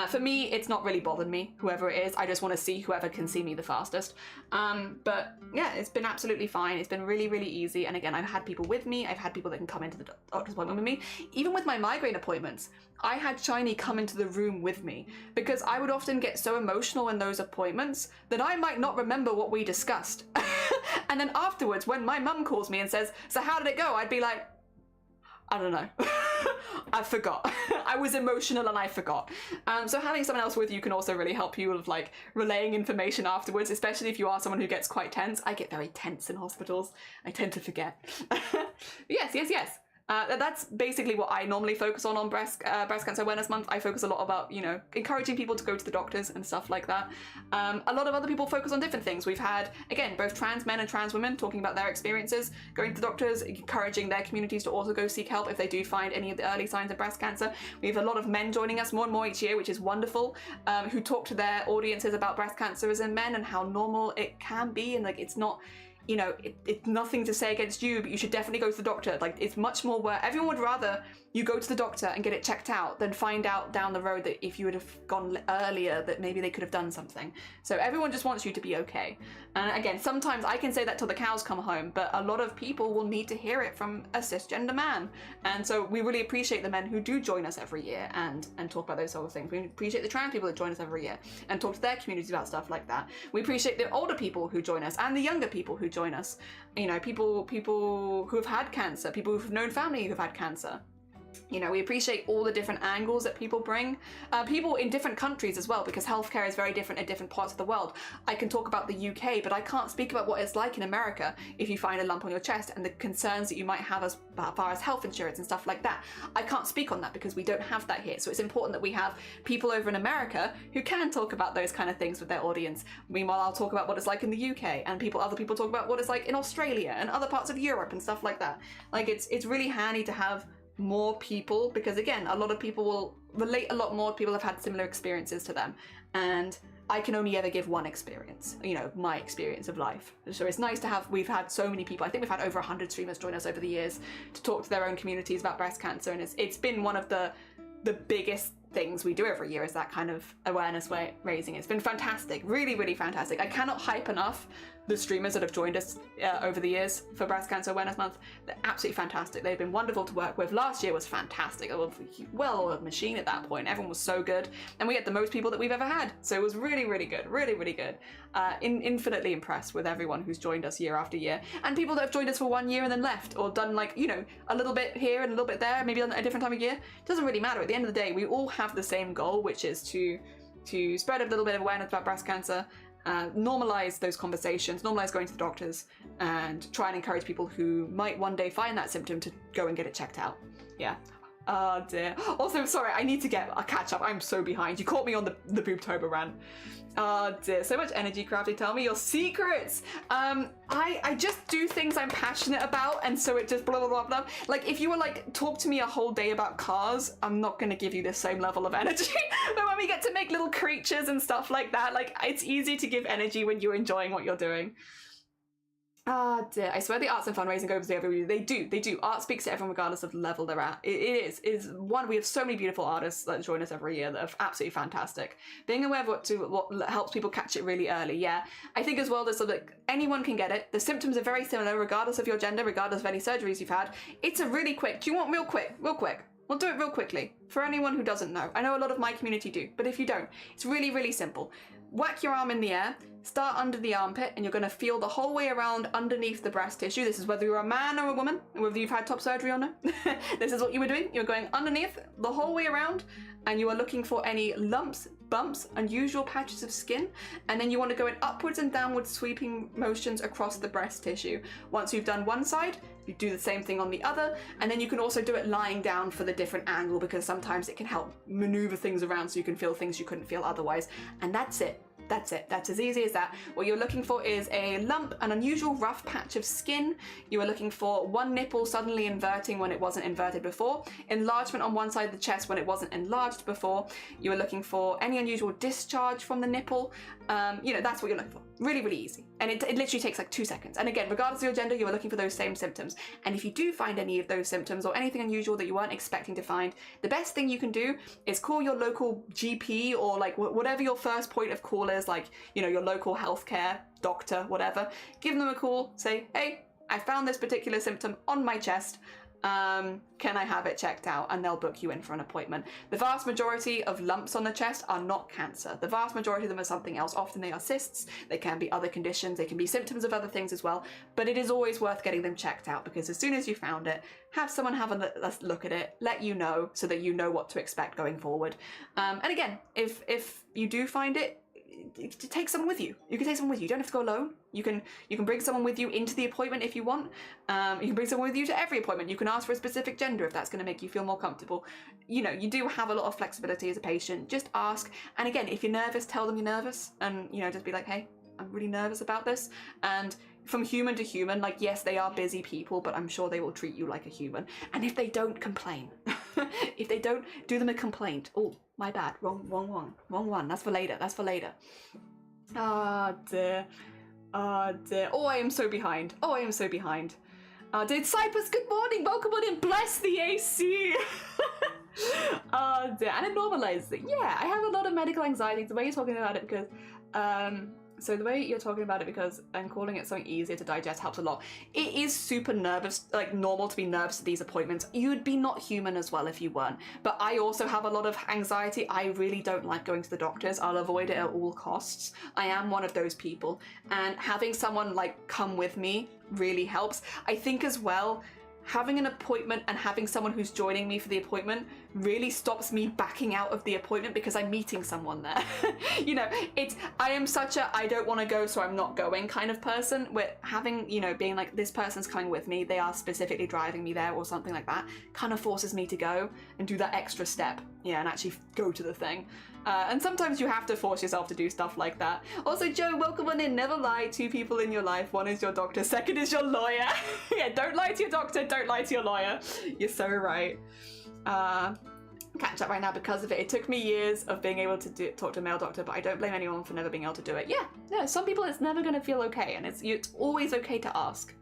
For me, it's not really bothered me, whoever it is. I just want to see whoever can see me the fastest. But yeah, it's been absolutely fine. It's been really, really easy. And again, I've had people with me. I've had people that can come into the doctor's appointment with me. Even with my migraine appointments, I had Shiny come into the room with me because I would often get so emotional in those appointments that I might not remember what we discussed. And then afterwards, when my mum calls me and says, so how did it go? I'd be like, I don't know. I forgot. I was emotional and I forgot. So having someone else with you can also really help you with like relaying information afterwards, especially if you are someone who gets quite tense. I get very tense in hospitals. I tend to forget. Yes. That's basically what I normally focus on breast cancer awareness month. I focus a lot about, you know, encouraging people to go to the doctors and stuff like that. A lot of other people focus on different things. We've had, again, both trans men and trans women talking about their experiences, going to the doctors, encouraging their communities to also go seek help if they do find any of the early signs of breast cancer. We have a lot of men joining us more and more each year, which is wonderful, who talk to their audiences about breast cancer as in men and how normal it can be, and like it's not, you know, it's nothing to say against you, but you should definitely go to the doctor. Like, it's much more where everyone would rather you go to the doctor and get it checked out than find out down the road that if you would have gone earlier that maybe they could have done something. So everyone just wants you to be okay. And again, sometimes I can say that till the cows come home, but a lot of people will need to hear it from a cisgender man. And so we really appreciate the men who do join us every year and talk about those sort of things. We appreciate the trans people that join us every year and talk to their communities about stuff like that. We appreciate the older people who join us and the younger people who join us. You know, people who have had cancer, people who've known family who've had cancer. You know, we appreciate all the different angles that people bring. People in different countries as well, because healthcare is very different in different parts of the world. I can talk about the UK, but I can't speak about what it's like in America if you find a lump on your chest and the concerns that you might have as far as health insurance and stuff like that. I can't speak on that because we don't have that here. So it's important that we have people over in America who can talk about those kind of things with their audience. Meanwhile, I'll talk about what it's like in the UK, and other people talk about what it's like in Australia and other parts of Europe and stuff like that. Like, it's really handy to have more people, because again, a lot of people will relate a lot more. People have had similar experiences to them, and I can only ever give one experience, you know, my experience of life. So it's nice to have, we've had so many people, I think we've had over 100 streamers join us over the years to talk to their own communities about breast cancer, and it's been one of the biggest things we do every year is that kind of awareness raising. It's been fantastic, really, really fantastic. I cannot hype enough the streamers that have joined us over the years for Breast Cancer Awareness Month. They're absolutely fantastic. They've been wonderful to work with. Last year was fantastic. It was a well-oiled machine at that point. Everyone was so good, and we had the most people that we've ever had. So it was really, really good, really, really good. Infinitely impressed with everyone who's joined us year after year, and people that have joined us for 1 year and then left, or done like, you know, a little bit here and a little bit there, maybe on a different time of year. It doesn't really matter. At the end of the day, we all have the same goal, which is to spread a little bit of awareness about breast cancer, normalize those conversations, normalize going to the doctors, and try and encourage people who might one day find that symptom to go and get it checked out. Yeah. Oh dear. Also, sorry, I need to get a catch up. I'm so behind. You caught me on the Boobtober rant. Oh dear, so much energy, Crafty. Tell me your secrets. I just do things I'm passionate about, and so it just blah blah blah blah. Like, if you were like, talk to me a whole day about cars, I'm not gonna give you the same level of energy. But when we get to make little creatures and stuff like that, like, it's easy to give energy when you're enjoying what you're doing. Ah, dear. I swear the arts and fundraising goes every year. They do. Art speaks to everyone regardless of the level they're at. It is one. We have so many beautiful artists that join us every year that are absolutely fantastic. Being aware of what helps people catch it really early. Yeah, I think as well there's sort of like, anyone can get it. The symptoms are very similar regardless of your gender, regardless of any surgeries you've had. It's a really quick. Do you want real quick? Real quick. We'll do it real quickly. For anyone who doesn't know, I know a lot of my community do, but if you don't, it's really, really simple. Whack your arm in the air, start under the armpit, and you're going to feel the whole way around underneath the breast tissue. This is whether you're a man or a woman, whether you've had top surgery or no. This is what you were doing. You're going underneath the whole way around, and you are looking for any lumps, bumps, unusual patches of skin, and then you want to go in upwards and downwards sweeping motions across the breast tissue. Once you've done one side, you do the same thing on the other, and then you can also do it lying down for the different angle, because sometimes it can help maneuver things around so you can feel things you couldn't feel otherwise. And that's it. That's it. That's as easy as that. What you're looking for is a lump, an unusual rough patch of skin. You are looking for one nipple suddenly inverting when it wasn't inverted before, enlargement on one side of the chest when it wasn't enlarged before. You are looking for any unusual discharge from the nipple. You know, that's what you're looking for. Really, really easy. And it literally takes like 2 seconds. And again, regardless of your gender, you are looking for those same symptoms. And if you do find any of those symptoms or anything unusual that you weren't expecting to find, the best thing you can do is call your local GP, or like whatever your first point of call is, like, you know, your local healthcare doctor, whatever. Give them a call, say, hey, I found this particular symptom on my chest. Can I have it checked out? And they'll book you in for an appointment. The vast majority of lumps on the chest are not cancer. The vast majority of them are something else. Often they are cysts, they can be other conditions, they can be symptoms of other things as well, but it is always worth getting them checked out, because as soon as you found it, have someone have a look at it, let you know, so that you know what to expect going forward. And again, if you do find it, take someone with you. You can take someone with you. You don't have to go alone. You can bring someone with you into the appointment if you want. You can bring someone with you to every appointment. You can ask for a specific gender if that's going to make you feel more comfortable. You know, you do have a lot of flexibility as a patient. Just ask. And again, if you're nervous, tell them you're nervous, and you know, just be like, hey, I'm really nervous about this. And from human to human, like, yes, they are busy people, but I'm sure they will treat you like a human. And if they don't, complain. If they don't, do them a complaint. Oh, my bad, wrong one. That's for later. Ah, dear. Ah, dear. Oh, I am so behind. Did Cyprus, good morning, welcome on in, bless the AC. Oh dear, and it normalizes it. Yeah, I have a lot of medical anxiety, the way you're talking about it, because so the way you're talking about it, because I'm calling it something easier to digest, helps a lot. It is super nervous, like normal to be nervous at these appointments. You'd be not human as well if you weren't. But I also have a lot of anxiety. I really don't like going to the doctors. I'll avoid it at all costs. I am one of those people. And having someone like come with me really helps. I think as well, having an appointment and having someone who's joining me for the appointment really stops me backing out of the appointment, because I'm meeting someone there. You know, I am such a I don't want to go so I'm not going kind of person, where having, you know, being like, this person's coming with me, they are specifically driving me there or something like that, kind of forces me to go and do that extra step, yeah, and actually go to the thing. And sometimes you have to force yourself to do stuff like that. Also, Joe, welcome on in. Never lie. 2 people in your life. 1 is your doctor. 2nd is your lawyer. Yeah, don't lie to your doctor. Don't lie to your lawyer. You're so right. Catch up right now because of it. It took me years of being able to talk to a male doctor, but I don't blame anyone for never being able to do it. Yeah, some people it's never going to feel okay, and it's always okay to ask.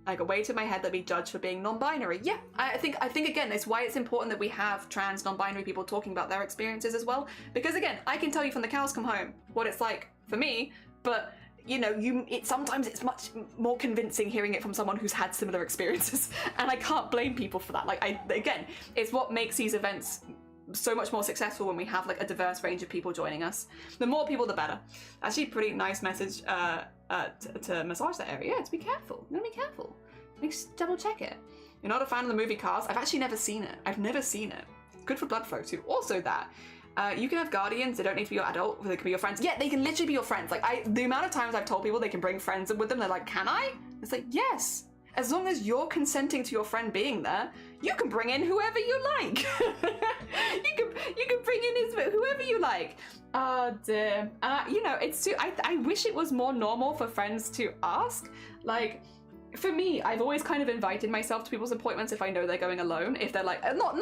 I got weight in my head that we judge for being non-binary. Yeah, I think again, it's why it's important that we have trans non-binary people talking about their experiences as well. Because again, I can tell you from the cows come home what it's like for me, but you know, sometimes it's much more convincing hearing it from someone who's had similar experiences, and I can't blame people for that. Like, again, it's what makes these events so much more successful when we have like a diverse range of people joining us. The more people, the better. Actually, pretty nice message to massage that area. Yeah, to be careful. You gotta be careful. Just double check it. You're not a fan of the movie Cars? I've actually never seen it. I've never seen it. Good for blood flow too. Also that. You can have guardians, they don't need to be your adult, they can be your friends. Yeah, they can literally be your friends. Like, the amount of times I've told people they can bring friends with them, they're like, can I? It's like, yes. As long as you're consenting to your friend being there, you can bring in whoever you like. you can bring in whoever you like. Oh dear. You know, I wish it was more normal for friends to ask. Like, for me, I've always kind of invited myself to people's appointments if I know they're going alone. If they're like, not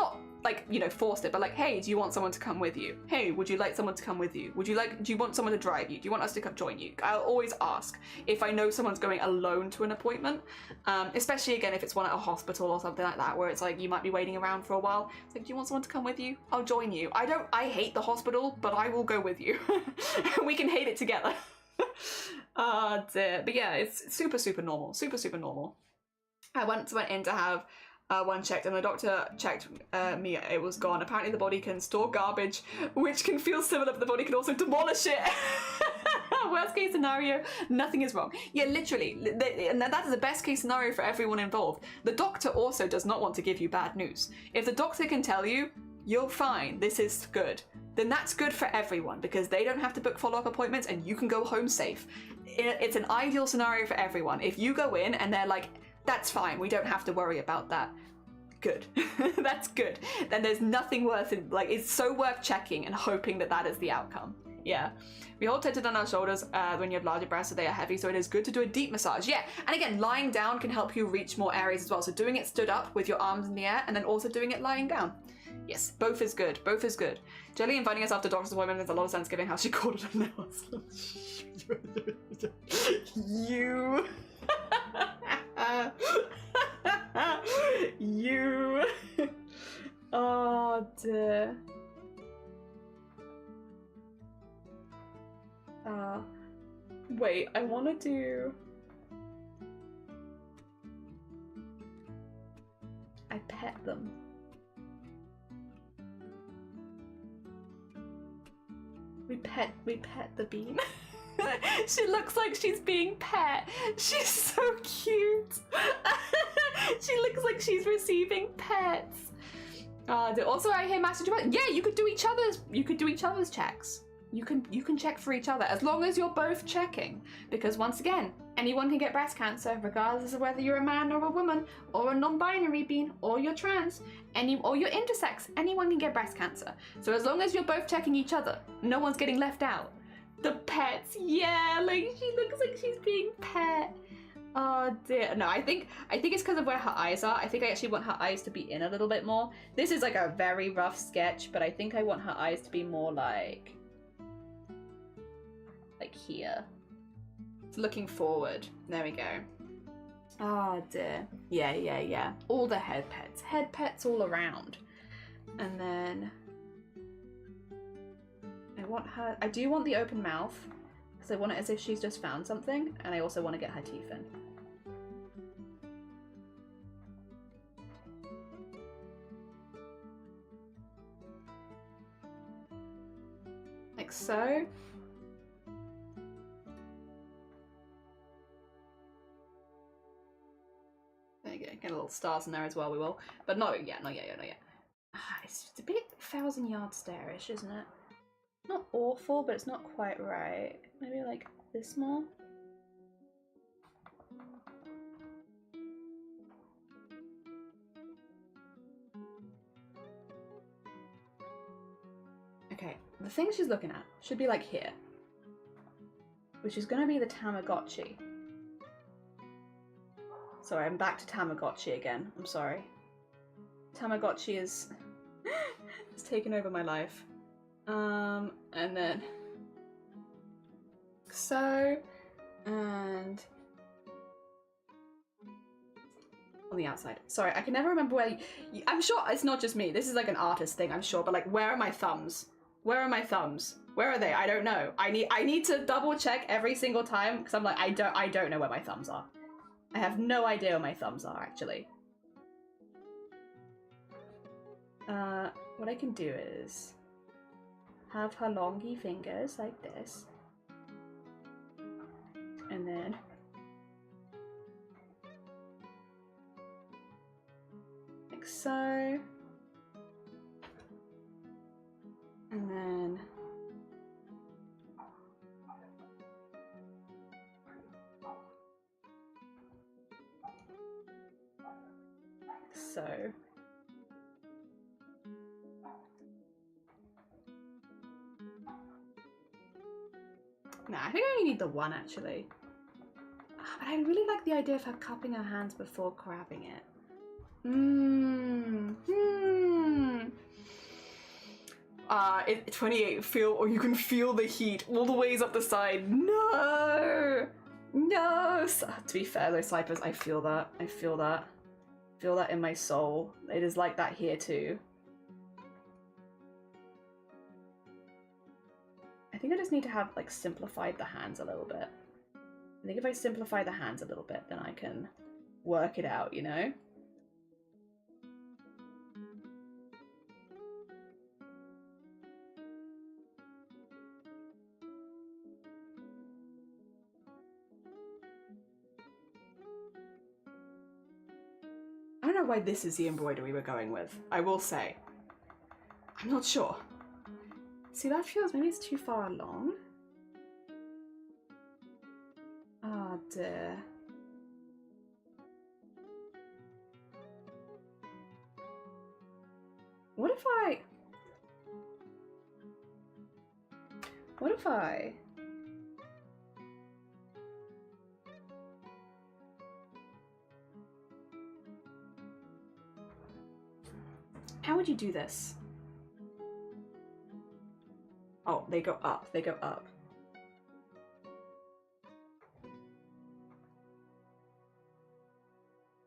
like, you know, forced it, but like, hey, do you want someone to come with you? Hey, would you like someone to come with you? Do you want someone to drive you? Do you want us to come join you? I'll always ask if I know someone's going alone to an appointment, especially again, if it's one at a hospital or something like that, where it's like, you might be waiting around for a while. It's like, do you want someone to come with you? I'll join you. I hate the hospital, but I will go with you. We can hate it together. Oh dear. But yeah, it's super normal. Super normal. I once went in to have one checked, and the doctor checked me, it was gone. Apparently the body can store garbage, which can feel similar, but the body can also demolish it. Worst case scenario, nothing is wrong. Yeah, literally, and that is the best case scenario for everyone involved. The doctor also does not want to give you bad news. If the doctor can tell you, you're fine, this is good, then that's good for everyone, because they don't have to book follow-up appointments and you can go home safe. It's an ideal scenario for everyone. If you go in and they're like, that's fine, we don't have to worry about that, good. That's good. Then there's nothing worth it. Like, it's so worth checking and hoping that that is the outcome. Yeah. We hold tented on our shoulders when you have larger breasts, so they are heavy, so it is good to do a deep massage. Yeah, and again, lying down can help you reach more areas as well. So doing it stood up with your arms in the air, and then also doing it lying down. Yes, both is good. Both is good. Jelly inviting herself to doctor's appointment makes a lot of sense given how she called it a nose. You. You. Oh dear. Wait, I want to do... We pet the bean. She looks like she's being pet. She's so cute. She looks like she's receiving pets. Also, I hear message about, yeah, you could do each other's checks. You can check for each other as long as you're both checking. Because once again, anyone can get breast cancer, regardless of whether you're a man or a woman, or a non-binary being, or you're trans, or you're intersex. Anyone can get breast cancer. So as long as you're both checking each other, no one's getting left out. The pets, yeah, like she looks like she's being pet. Oh dear. No, I think it's because of where her eyes are. I think I actually want her eyes to be in a little bit more. This is like a very rough sketch, but I think I want her eyes to be more like here. It's looking forward. There we go. Oh dear. Yeah. All the head pets all around. And then I do want the open mouth, because I want it as if she's just found something, and I also want to get her teeth in. Like so. There you go, get a little stars in there as well, we will. But not yet. It's just a bit 1,000-yard stare-ish, isn't it? Not awful, but it's not quite right. Maybe like this more. Okay, the thing she's looking at should be like here, which is going to be the Tamagotchi. Sorry, I'm back to Tamagotchi again. I'm sorry. Tamagotchi is it's taken over my life. And then so, and on the outside. Sorry, I can never remember where I'm sure it's not just me. This is like an artist thing, I'm sure, but like, where are my thumbs? Where are my thumbs? Where are they? I don't know. I need to double check every single time, because I'm like, I don't know where my thumbs are. I have no idea where my thumbs are, actually. What I can do is have her longy fingers like this, and then like so, and then like so. Nah, I think I only need the one, actually. But I really like the idea of her cupping her hands before grabbing it. It 28, or you can feel the heat all the ways up the side. No! To be fair though, Cypers, I feel that. I feel that in my soul. It is like that here too. I think I just need to have, like, simplified the hands a little bit. I think if I simplify the hands a little bit, then I can work it out, you know? I don't know why this is the embroidery we're going with, I will say. I'm not sure. See, that feels, maybe it's too far along. Oh dear. What if I... How would you do this? Oh, they go up,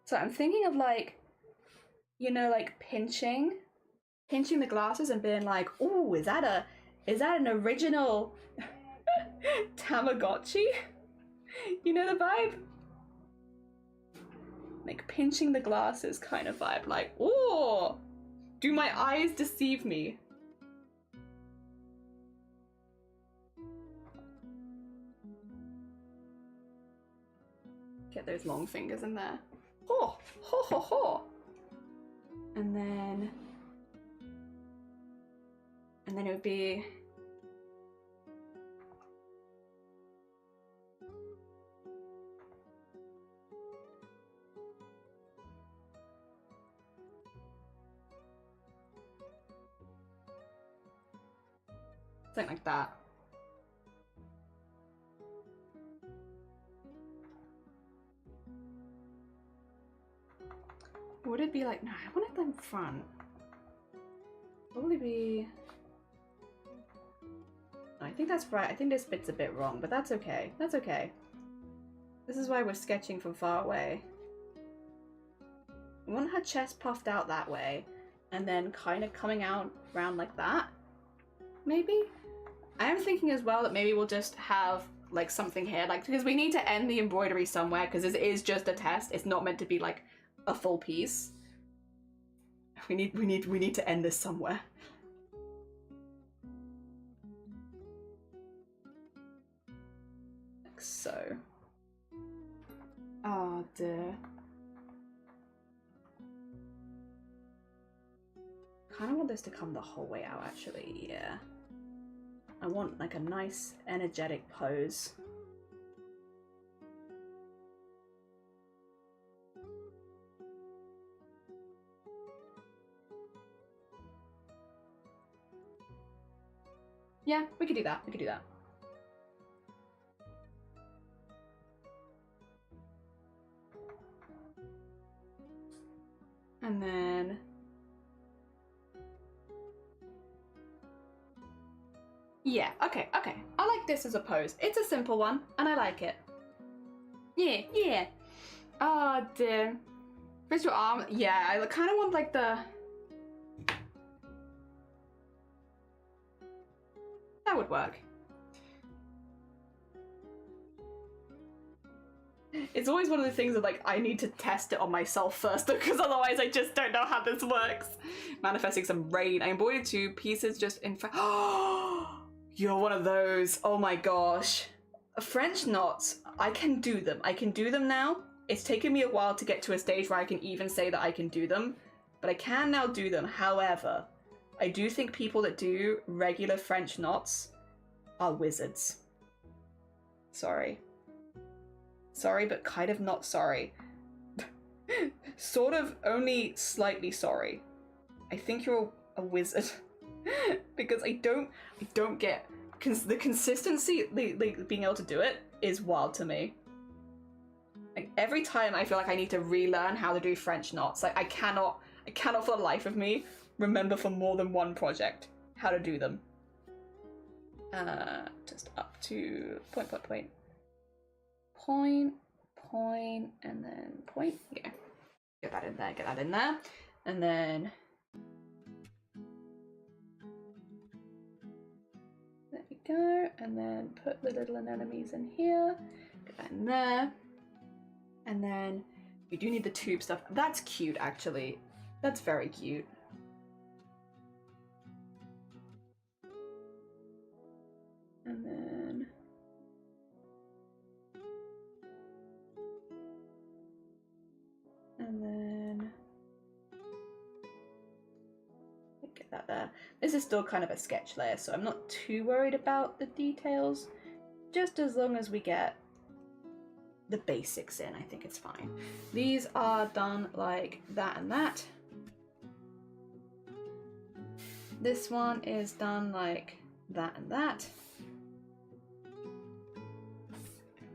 So I'm thinking of, like, you know, like pinching the glasses and being like, ooh, is that an original Tamagotchi? You know the vibe? Like pinching the glasses kind of vibe, like, ooh, do my eyes deceive me? Get those long fingers in there. Ho, ho, ho, ho. And then it would be something like that. Would it be like, no, I want it in front. Probably be, I think that's right. I think this bit's a bit wrong, but that's okay. That's okay. This is why we're sketching from far away. We want her chest puffed out that way, and then kind of coming out around like that. Maybe? I am thinking as well that maybe we'll just have like something here, like, because we need to end the embroidery somewhere, because this is just a test. It's not meant to be like a full piece. We need to end this somewhere. Like so. Oh dear. Kind of want this to come the whole way out, actually. Yeah. I want like a nice energetic pose. Yeah, we could do that. We could do that. And then yeah, okay, okay. I like this as a pose. It's a simple one, and I like it. Yeah, yeah. Oh dear. Where's your arm? Yeah, I kind of want like the... That would work. It's always one of the things that like I need to test it on myself first, because otherwise I just don't know how this works. Manifesting some rain. I embroidered 2 pieces just in front. Oh, you're one of those. Oh my gosh. French knots. I can do them. I can do them now. It's taken me a while to get to a stage where I can even say that I can do them, but I can now do them. However, I do think people that do regular French knots are wizards. Sorry. Sorry, but kind of not sorry. Sort of only slightly sorry. I think you're a wizard. Because I don't get... the consistency, like being able to do it is wild to me. Like every time I feel like I need to relearn how to do French knots. Like I cannot for the life of me remember for more than one project how to do them. Just up to point, and then point. Yeah. Get that in there, and then there we go, and then put the little anemones in here. Get that in there, and then we do need the tube stuff. That's cute, actually. That's very cute. And then get that there. This is still kind of a sketch layer, so I'm not too worried about the details. Just as long as we get the basics in, I think it's fine. These are done like that and that. This one is done like that and that.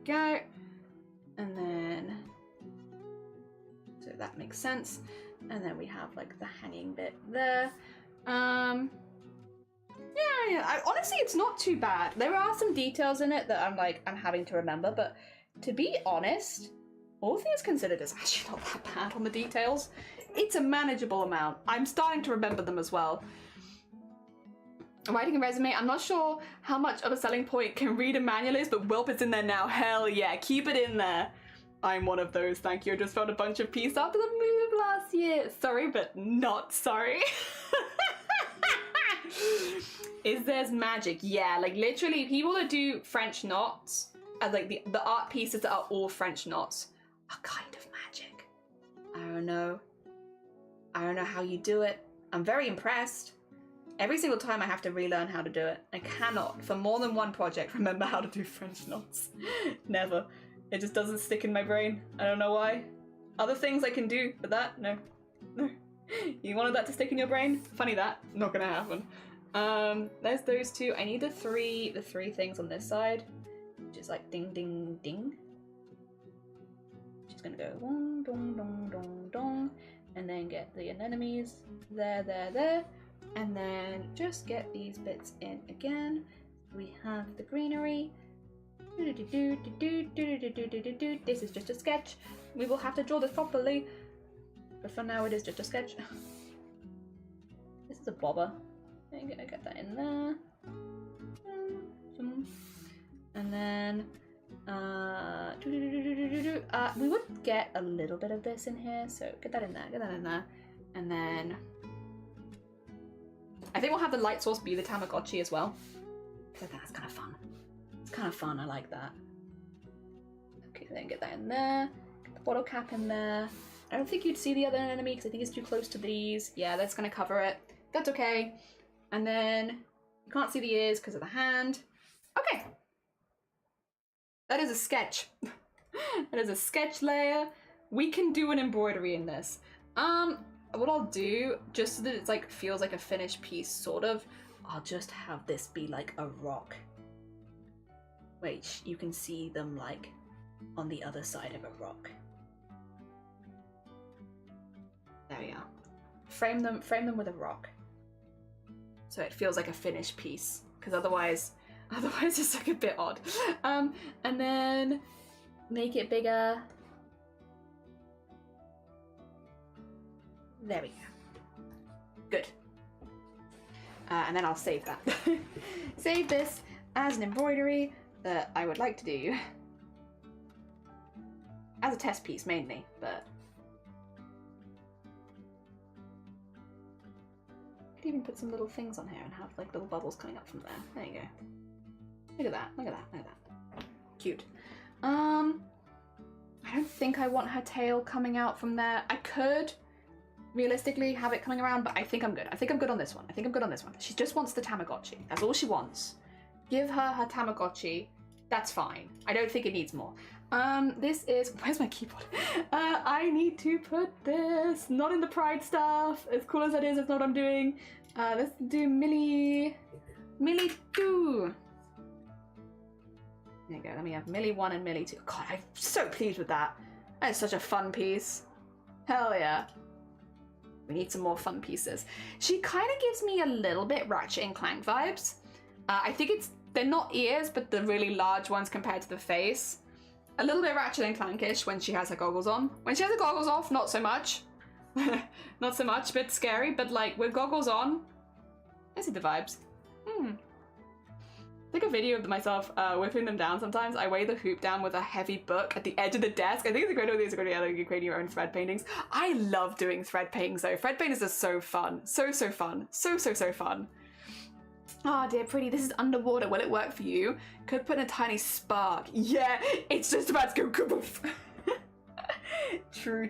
Go, and then so that makes sense, and then we have like the hanging bit there. Yeah, honestly it's not too bad. There are some details in it that I'm having to remember, but to be honest, all things considered, it's actually not that bad on the details. It's a manageable amount. I'm starting to remember them as well. Writing a resume, I'm not sure how much of a selling point can read a manual is, but Whelp is in there now. Hell yeah, keep it in there. I'm one of those, thank you. I just found a bunch of pieces after the move last year. Sorry, but not sorry. There's magic? Yeah, like literally people that do French knots, and like the art pieces that are all French knots a kind of magic. I don't know how you do it. I'm very impressed. Every single time I have to relearn how to do it. I cannot, for more than one project, remember how to do French knots. Never. It just doesn't stick in my brain. I don't know why. Other things I can do, but that, no. No. You wanted that to stick in your brain? Funny that. Not gonna happen. There's those two. I need the three things on this side. Which is like ding, ding, ding. She's gonna go dong, dong, dong, dong, dong. And then get the anemones. There. And then just get these bits in again. We have the greenery. This is just a sketch. We will have to draw this properly. But for now it is just a sketch. This is a bobber. I'm gonna get that in there. And then we would get a little bit of this in here, so get that in there, and then I think we'll have the light source be the Tamagotchi as well. I think that's kind of fun. It's kind of fun, I like that. Okay, then get that in there, get the bottle cap in there. I don't think you'd see the other enemy because I think it's too close to these. Yeah, that's gonna cover it. That's okay. And then you can't see the ears because of the hand. Okay. That is a sketch. That is a sketch layer. We can do an embroidery in this. What I'll do, just so that it's like feels like a finished piece, sort of, I'll just have this be like a rock. Wait, you can see them like on the other side of a rock. There we are. Frame them with a rock. So it feels like a finished piece, because otherwise it's like a bit odd. And then make it bigger. There we go. Good. And then I'll save that. Save this as an embroidery that I would like to do as a test piece mainly, but I could even put some little things on here and have like little bubbles coming up from there. There you go. Look at that, look at that, look at that. Cute. I don't think I want her tail coming out from there. I could realistically have it coming around, but I think I'm good. I think I'm good on this one. I think I'm good on this one. She just wants the Tamagotchi. That's all she wants. Give her her Tamagotchi. That's fine. I don't think it needs more. This is, where's my keyboard? I need to put this, not in the pride stuff. As cool as that is, that's not what I'm doing. Let's do Millie 2. There you go, let me have Millie 1 and Millie 2. God, I'm so pleased with that. That is such a fun piece. Hell yeah. We need some more fun pieces. She kind of gives me a little bit Ratchet and Clank vibes. I think they're not ears, but the really large ones compared to the face. A little bit Ratchet and Clankish when she has her goggles on. When she has her goggles off, not so much. Not so much, bit scary, but like with goggles on, I see the vibes. I take a video of myself whipping them down sometimes. I weigh the hoop down with a heavy book at the edge of the desk. I think it's a great idea to create your own thread paintings. I love doing thread paintings though. Thread paintings are so fun. So fun. So fun. Oh dear pretty, this is underwater. Will it work for you? Could put in a tiny spark. Yeah, it's just about to go kaboof. True.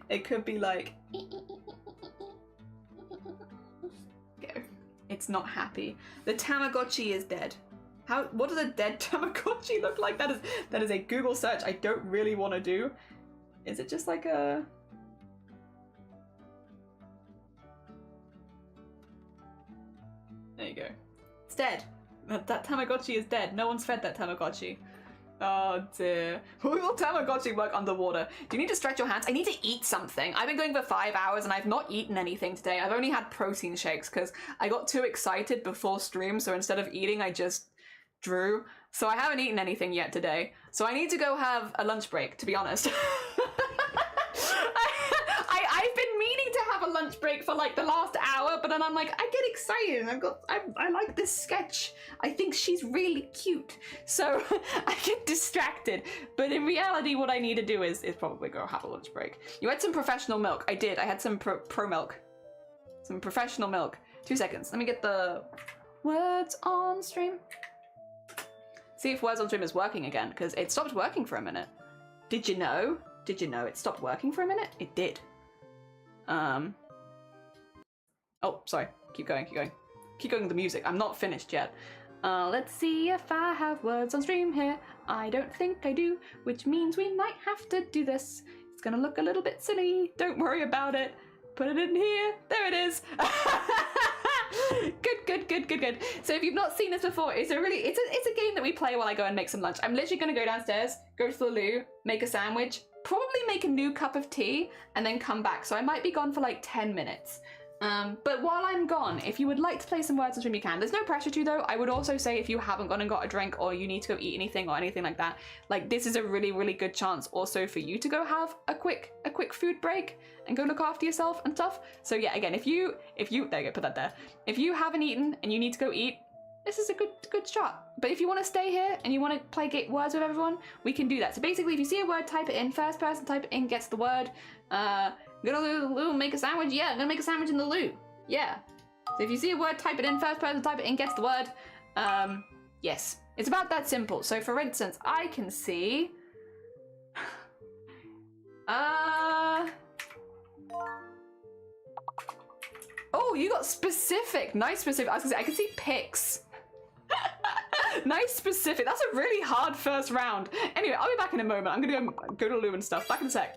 It could be like... Go. It's not happy. The Tamagotchi is dead. What does a dead Tamagotchi look like? That is a Google search I don't really want to do. Is it just like a... There you go. It's dead. That Tamagotchi is dead. No one's fed that Tamagotchi. Oh dear. Will Tamagotchi work underwater? Do you need to stretch your hands? I need to eat something. I've been going for 5 hours and I've not eaten anything today. I've only had protein shakes because I got too excited before stream, so instead of eating I just drew. So I haven't eaten anything yet today. So I need to go have a lunch break, to be honest. I've been meaning to have a lunch break for like the last hour, but then I'm like, I get excited and I like this sketch. I think she's really cute. So I get distracted. But in reality, what I need to do is probably go have a lunch break. You had some professional milk. I did. I had some pro milk. Some professional milk. 2 seconds. Let me get the words on stream. See if words on stream is working again, because it stopped working for a minute. Did you know? Did you know it stopped working for a minute? It did. Oh, sorry. Keep going, keep going. Keep going with the music. I'm not finished yet. Let's see if I have words on stream here. I don't think I do, which means we might have to do this. It's gonna look a little bit silly. Don't worry about it. Put it in here. There it is. Good. So if you've not seen this before, it's a game that we play while I go and make some lunch. I'm literally gonna go downstairs, go to the loo, make a sandwich, probably make a new cup of tea, and then come back. So I might be gone for like 10 minutes. But while I'm gone, if you would like to play some words on stream, you can. There's no pressure to though. I would also say if you haven't gone and got a drink or you need to go eat anything or anything like that, like this is a really, really good chance also for you to go have a quick food break and go look after yourself and stuff. So yeah, again, if you, there you go, put that there. If you haven't eaten and you need to go eat, this is a good shot. But if you want to stay here and you want to play words with everyone, we can do that. So basically, if you see a word, type it in. First person type it in gets the word. Go to the loo, make a sandwich. Yeah, I'm gonna make a sandwich in the loo. Yeah. So if you see a word, type it in. First person type it in gets the word. Yes. It's about that simple. So for instance, I can see. Oh, you got specific. Nice specific. I was gonna say I can see pics. Nice specific. That's a really hard first round. Anyway, I'll be back in a moment. I'm gonna go to the loo and stuff. Back in a sec.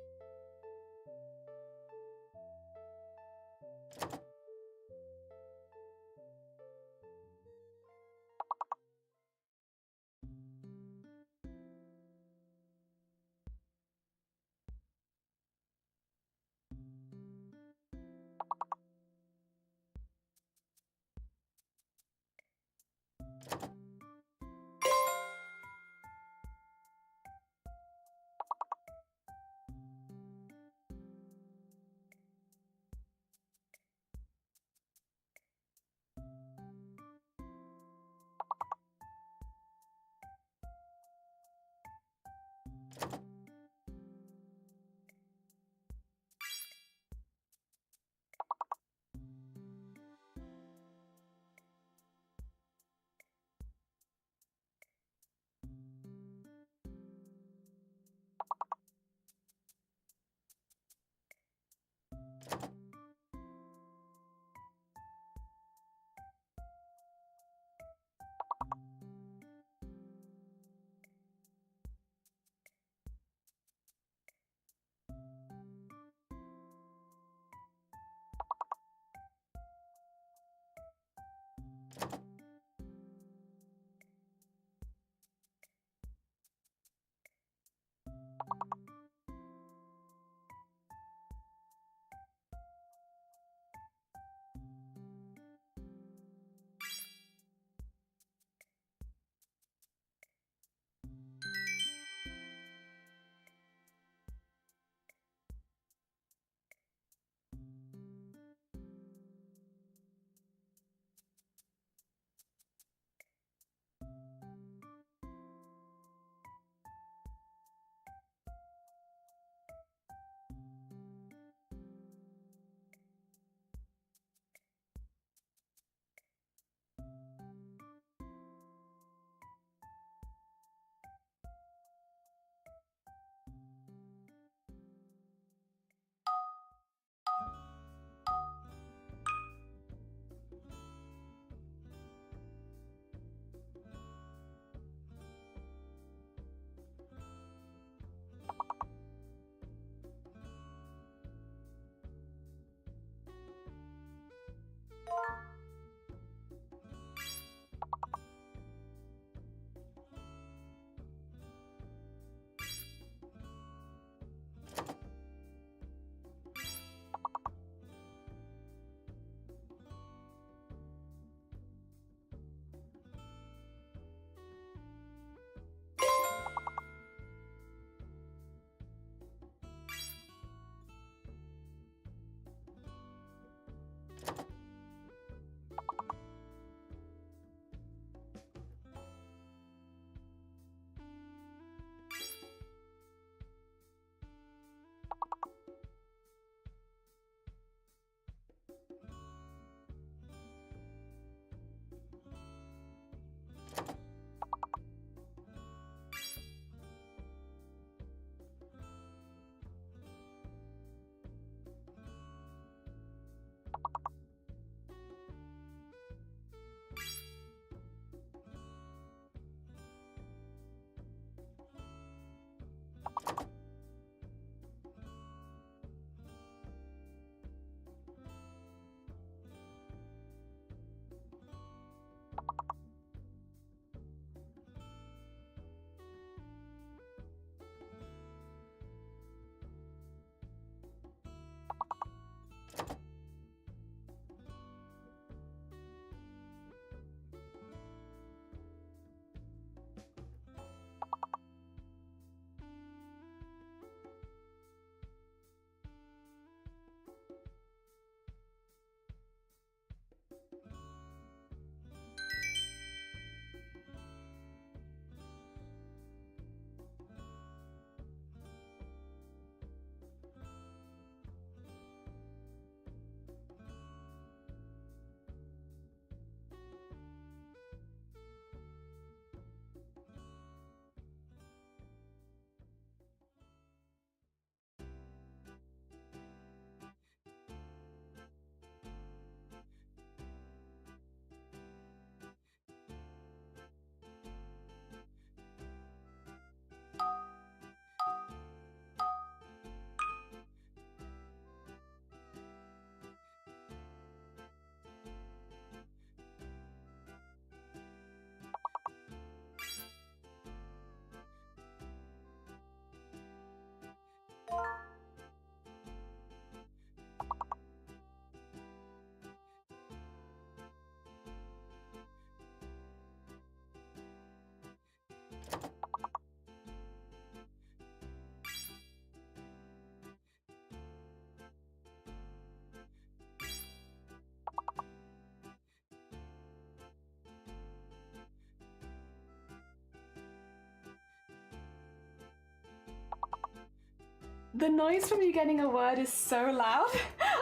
The noise from you getting a word is so loud.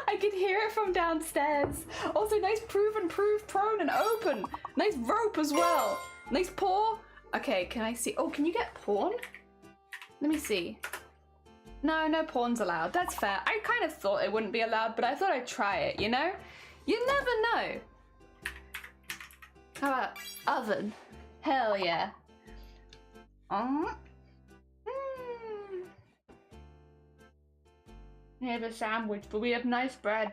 I can hear it from downstairs. Also, nice prune, and open. Nice rope as well. Nice paw. Okay, can I see? Oh, can you get pawn? Let me see. No pawns allowed. That's fair. I kind of thought it wouldn't be allowed, but I thought I'd try it, you know? You never know. How about oven? Hell yeah. We have a sandwich, but we have nice bread.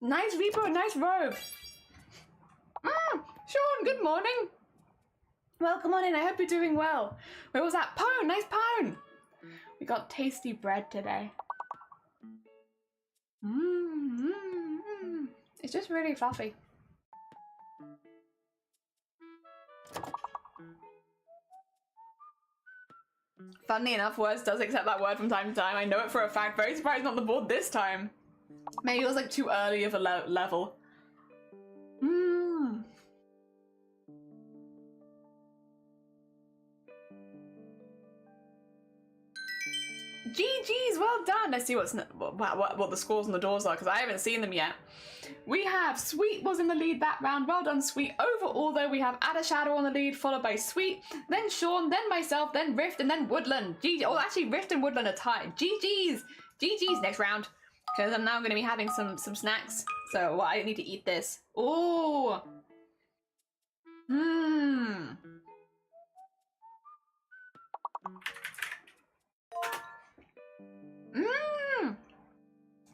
Nice Reaper, nice robe. Sean, good morning. Welcome on in, I hope you're doing well. Where was that? Pone, nice pone. We got tasty bread today. It's just really fluffy. Funnily enough, Words does accept that word from time to time. I know it for a fact. Very surprised not on the board this time. Maybe it was like too early of a level. GG's, well done. Let's see what the scores on the doors are, because I haven't seen them yet. We have Sweet was in the lead that round. Well done, Sweet. Overall, though, we have Add a Shadow on the lead, followed by Sweet, then Sean, then myself, then Rift, and then Woodland. GG. Oh, actually, Rift and Woodland are tied. GG's. GG's next round, because I'm now going to be having some snacks. So, well, I need to eat this. Ooh.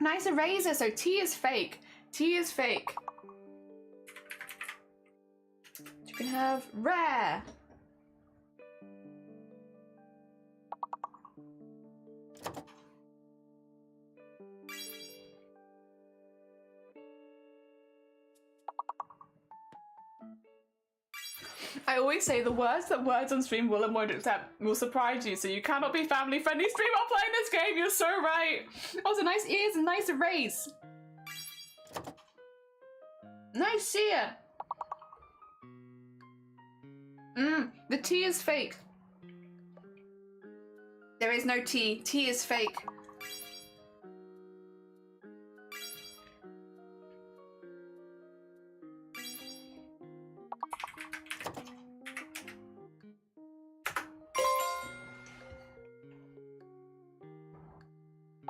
Nice eraser. So T is fake. T is fake. You can have rare. I always say the words that Words on stream will and won't accept will surprise you, so you cannot be family friendly stream while playing this game. You're so right. Also, nice ears and nice erase. Nice seer. The T is fake. There is no T. T is fake.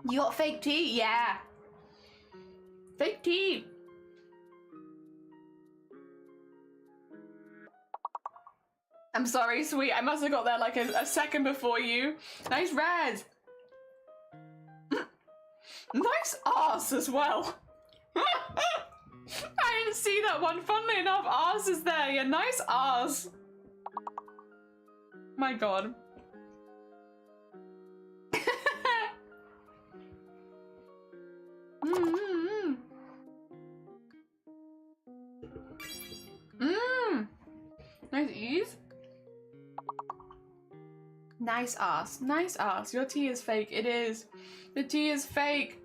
You got fake tea? Yeah. Fake tea. I'm sorry, Sweet. I must have got there like a second before you. Nice red. Nice arse as well. I didn't see that one. Funnily enough, arse is there. Yeah, nice arse. My god. Nice ease. Nice ass. Nice ass. Your tea is fake. It is. The tea is fake.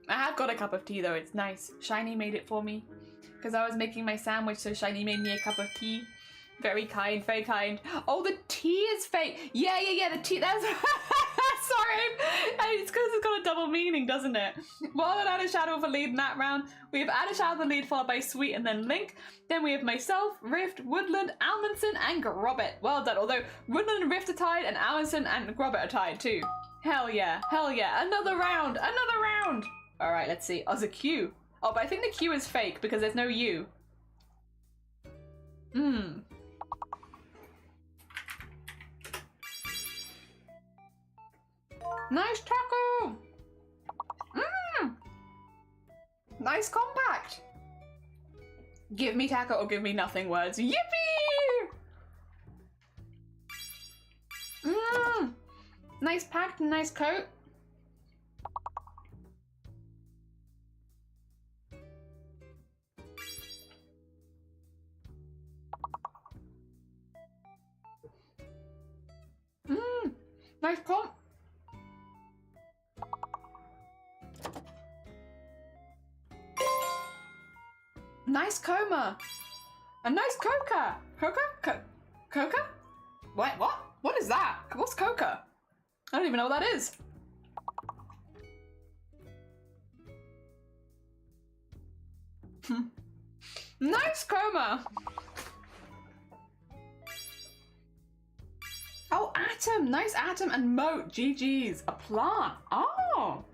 I have got a cup of tea though. It's nice. Shiny made it for me. Because I was making my sandwich, so Shiny made me a cup of tea. Very kind, very kind. Oh, the tea is fake. Yeah, the tea. That's... Sorry. It's because it's got a double meaning, doesn't it? Well, then Add a Shadow for lead in that round. We have Add a Shadow for lead, followed by Sweet and then Link. Then we have myself, Rift, Woodland, Almondson, and Grobbit. Well done. Although Woodland and Rift are tied, and Almondson and Grobbit are tied too. Hell yeah. Hell yeah. Another round. Another round. All right, let's see. Oh, there's a Q. Oh, but I think the Q is fake because there's no U. Nice taco! Nice compact! Give me taco or give me nothing words. Yippee! Nice packed and nice coat. Nice comp. Nice coma. A nice coca. Coca? Coca? Wait, what? What is that? What's coca? I don't even know what that is. Nice coma. Oh, atom. Nice atom and moat. GG's. A plant. Oh.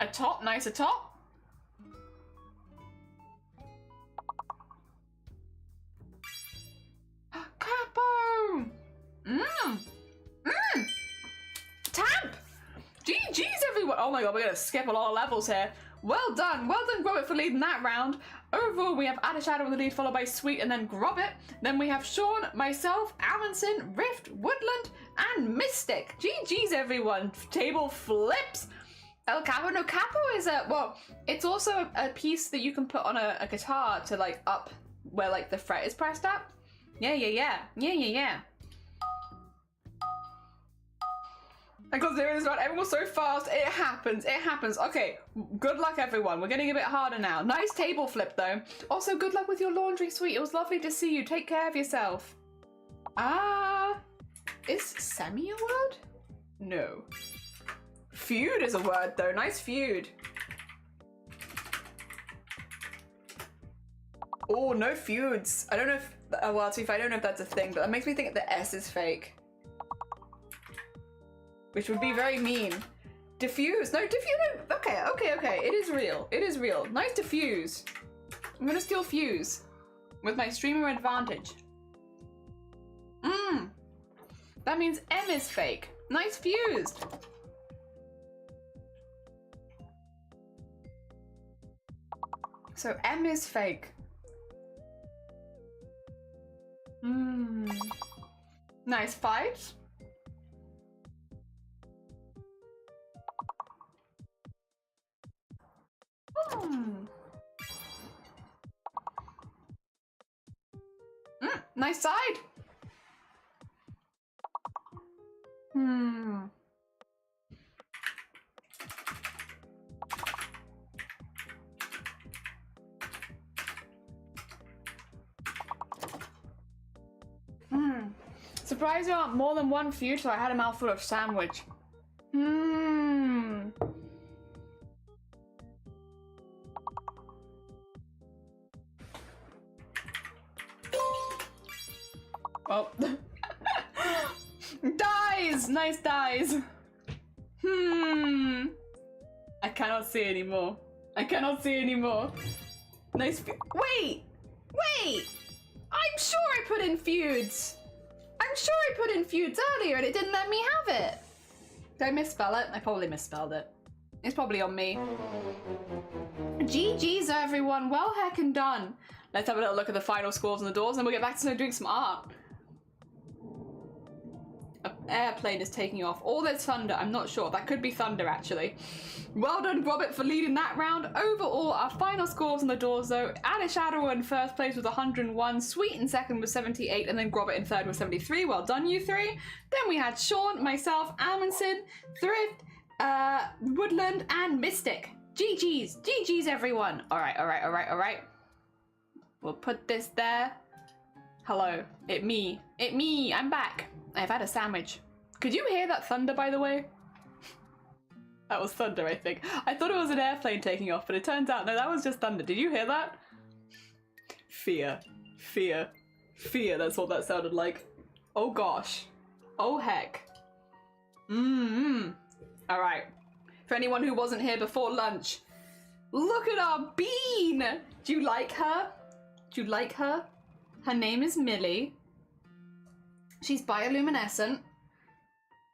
A top. Nice a top. Capo! Tamp! GG's everyone! Oh my god, we're gonna skip a lot of levels here. Well done, Grobit, for leading that round. Overall, we have Add Shadow in the lead, followed by Sweet and then Grobit. Then we have Sean, myself, Amundsen, Rift, Woodland, and Mystic. GG's everyone. Table flips. El Capo? No, Capo is well, it's also a piece that you can put on a guitar to like up where like the fret is pressed up. Yeah. I got zero this round. Everyone was so fast. It happens. Okay, good luck everyone. We're getting a bit harder now. Nice table flip though. Also, good luck with your laundry, Sweet. It was lovely to see you. Take care of yourself. Is semi a word? No. Feud is a word though. Nice feud. Oh, no feuds. I don't know if, well, to be fair, I don't know if that's a thing, but that makes me think the S is fake. Which would be very mean. Diffuse. No, diffuse. Okay. It is real. Nice diffuse. I'm gonna steal fuse with my streamer advantage. That means M is fake. Nice fused. So M is fake. Nice fight. Nice side. Surprised there aren't more than one feud, so I had a mouthful of sandwich. Well, dies! Nice dies. I cannot see anymore. Nice. Wait! I'm sure I put in feuds. Earlier and it didn't let me have it. Did I misspell it? I probably misspelled it. It's probably on me. GG's everyone. Well heckin' done. Let's have a little look at the final scores on the doors and then we'll get back to doing some art. An airplane is taking off. Or there's thunder. I'm not sure. That could be thunder, actually. Well done, Grobit, for leading that round. Overall, our final scores on the doors, though. Add Shadow in first place with 101. Sweet in second with 78. And then Grobit in third with 73. Well done, you three. Then we had Sean, myself, Amundsen, Thrift, Woodland, and Mystic. GG's, everyone. All right. We'll put this there. Hello. It me. I'm back. I've had a sandwich. Could you hear that thunder, by the way? That was thunder, I think. I thought it was an airplane taking off, but it turns out, no, that was just thunder. Did you hear that? Fear. That's what that sounded like. Oh gosh. Oh heck. All right. For anyone who wasn't here before lunch, look at our bean. Do you like her? Her name is Millie. She's bioluminescent.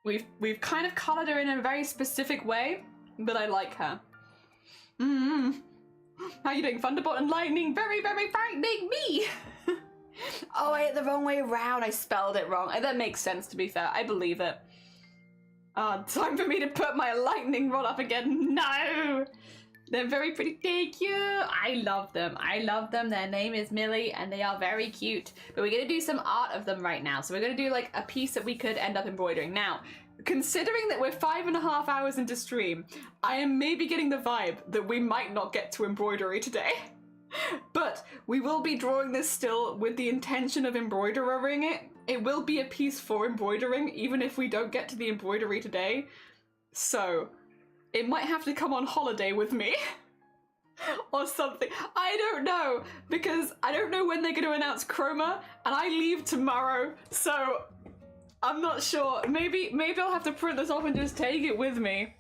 We've kind of colored her in a very specific way, but I like her. How you doing, Thunderbolt and Lightning? Very, very frightening me. Oh, I hit the wrong way around. I spelled it wrong. That makes sense, to be fair. I believe it. Time for me to put my lightning rod up again. No. They're very pretty. Thank you. I love them. I love them. Their name is Millie and they are very cute. But we're going to do some art of them right now. So we're going to do like a piece that we could end up embroidering. Now, considering that we're 5.5 hours into stream, I am maybe getting the vibe that we might not get to embroidery today. But we will be drawing this still with the intention of embroidering it. It will be a piece for embroidering, even if we don't get to the embroidery today. So it might have to come on holiday with me. Or something. I don't know, because I don't know when they're going to announce Chroma, and I leave tomorrow, so I'm not sure. Maybe I'll have to print this off and just take it with me.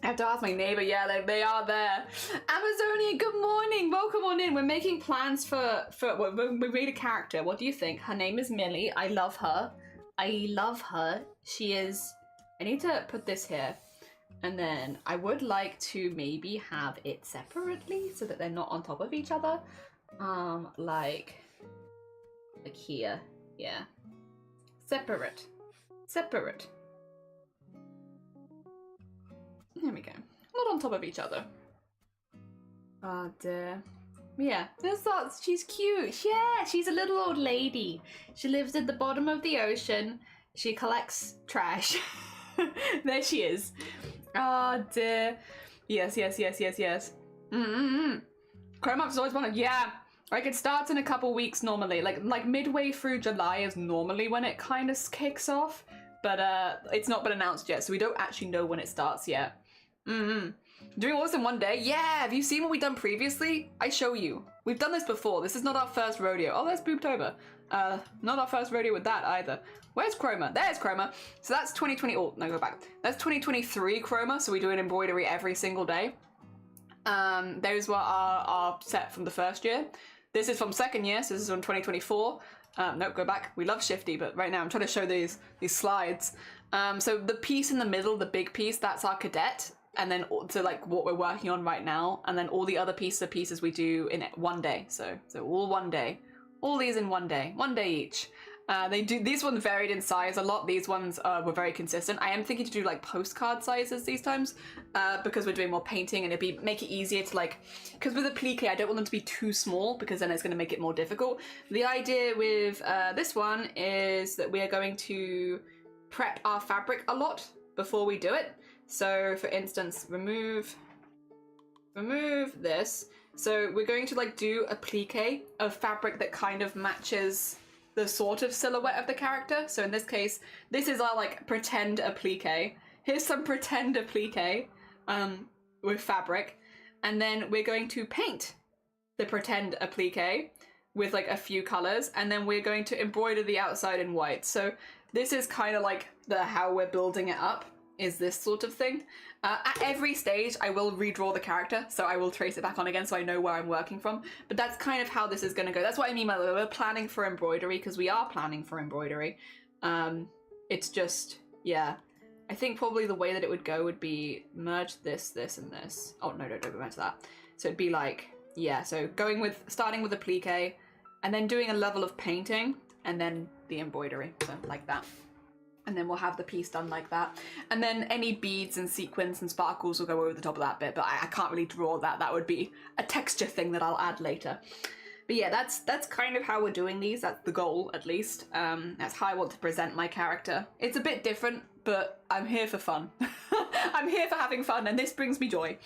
I have to ask my neighbor. Yeah, they are there. Amazonia, good morning. Welcome on in. We're making plans for we made a character. What do you think? Her name is Millie. I love her. I love her. She is... I need to put this here. And then I would like to maybe have it separately so that they're not on top of each other. Like here. Yeah. Separate. Separate. There we go. Not on top of each other. Oh dear. Yeah, she's cute. Yeah, she's a little old lady. She lives at the bottom of the ocean. She collects trash. There she is. Oh dear. Yes. Chrome is always wanted. Yeah. Like it starts in a couple weeks normally. Like midway through July is normally when it kind of kicks off. But it's not been announced yet, so we don't actually know when it starts yet. Doing all this in one day? Yeah, have you seen what we've done previously? I show you. We've done this before. This is not our first rodeo. Oh, there's Booptober. Not our first rodeo with that either. Where's Chroma? There's Chroma. So that's 2020. Oh, no, go back. That's 2023 Chroma. So we do an embroidery every single day. Those were our set from the first year. This is from second year. So this is from 2024. Nope, go back. We love Shifty, but right now I'm trying to show these slides. So the piece in the middle, the big piece, that's our cadet. And then so like what we're working on right now. And then all the other pieces we do in one day. So all one day. All these in one day each. These ones varied in size a lot. These ones were very consistent. I am thinking to do like postcard sizes these times because we're doing more painting and make it easier to like, because with a plique I don't want them to be too small because then it's going to make it more difficult. The idea with this one is that we are going to prep our fabric a lot before we do it. So for instance, remove this. So we're going to like do a plique of fabric that kind of matches the sort of silhouette of the character. So in this case, this is our like pretend applique. Here's some pretend applique with fabric. And then we're going to paint the pretend applique with like a few colors. And then we're going to embroider the outside in white. So this is kind of like how we're building it up, is this sort of thing. At every stage, I will redraw the character, so I will trace it back on again so I know where I'm working from. But that's kind of how this is going to go. That's what I mean by we're planning for embroidery, because we are planning for embroidery. It's just, yeah. I think probably the way that it would go would be merge this, this, and this. Oh, no, don't go back to that. So it'd be like, yeah, so starting with the plique, and then doing a level of painting, and then the embroidery, so like that. And then we'll have the piece done like that. And then any beads and sequins and sparkles will go over the top of that bit, but I can't really draw that. That would be a texture thing that I'll add later. But yeah, that's kind of how we're doing these. That's the goal, at least. That's how I want to present my character. It's a bit different, but I'm here for fun. I'm here for having fun, and this brings me joy.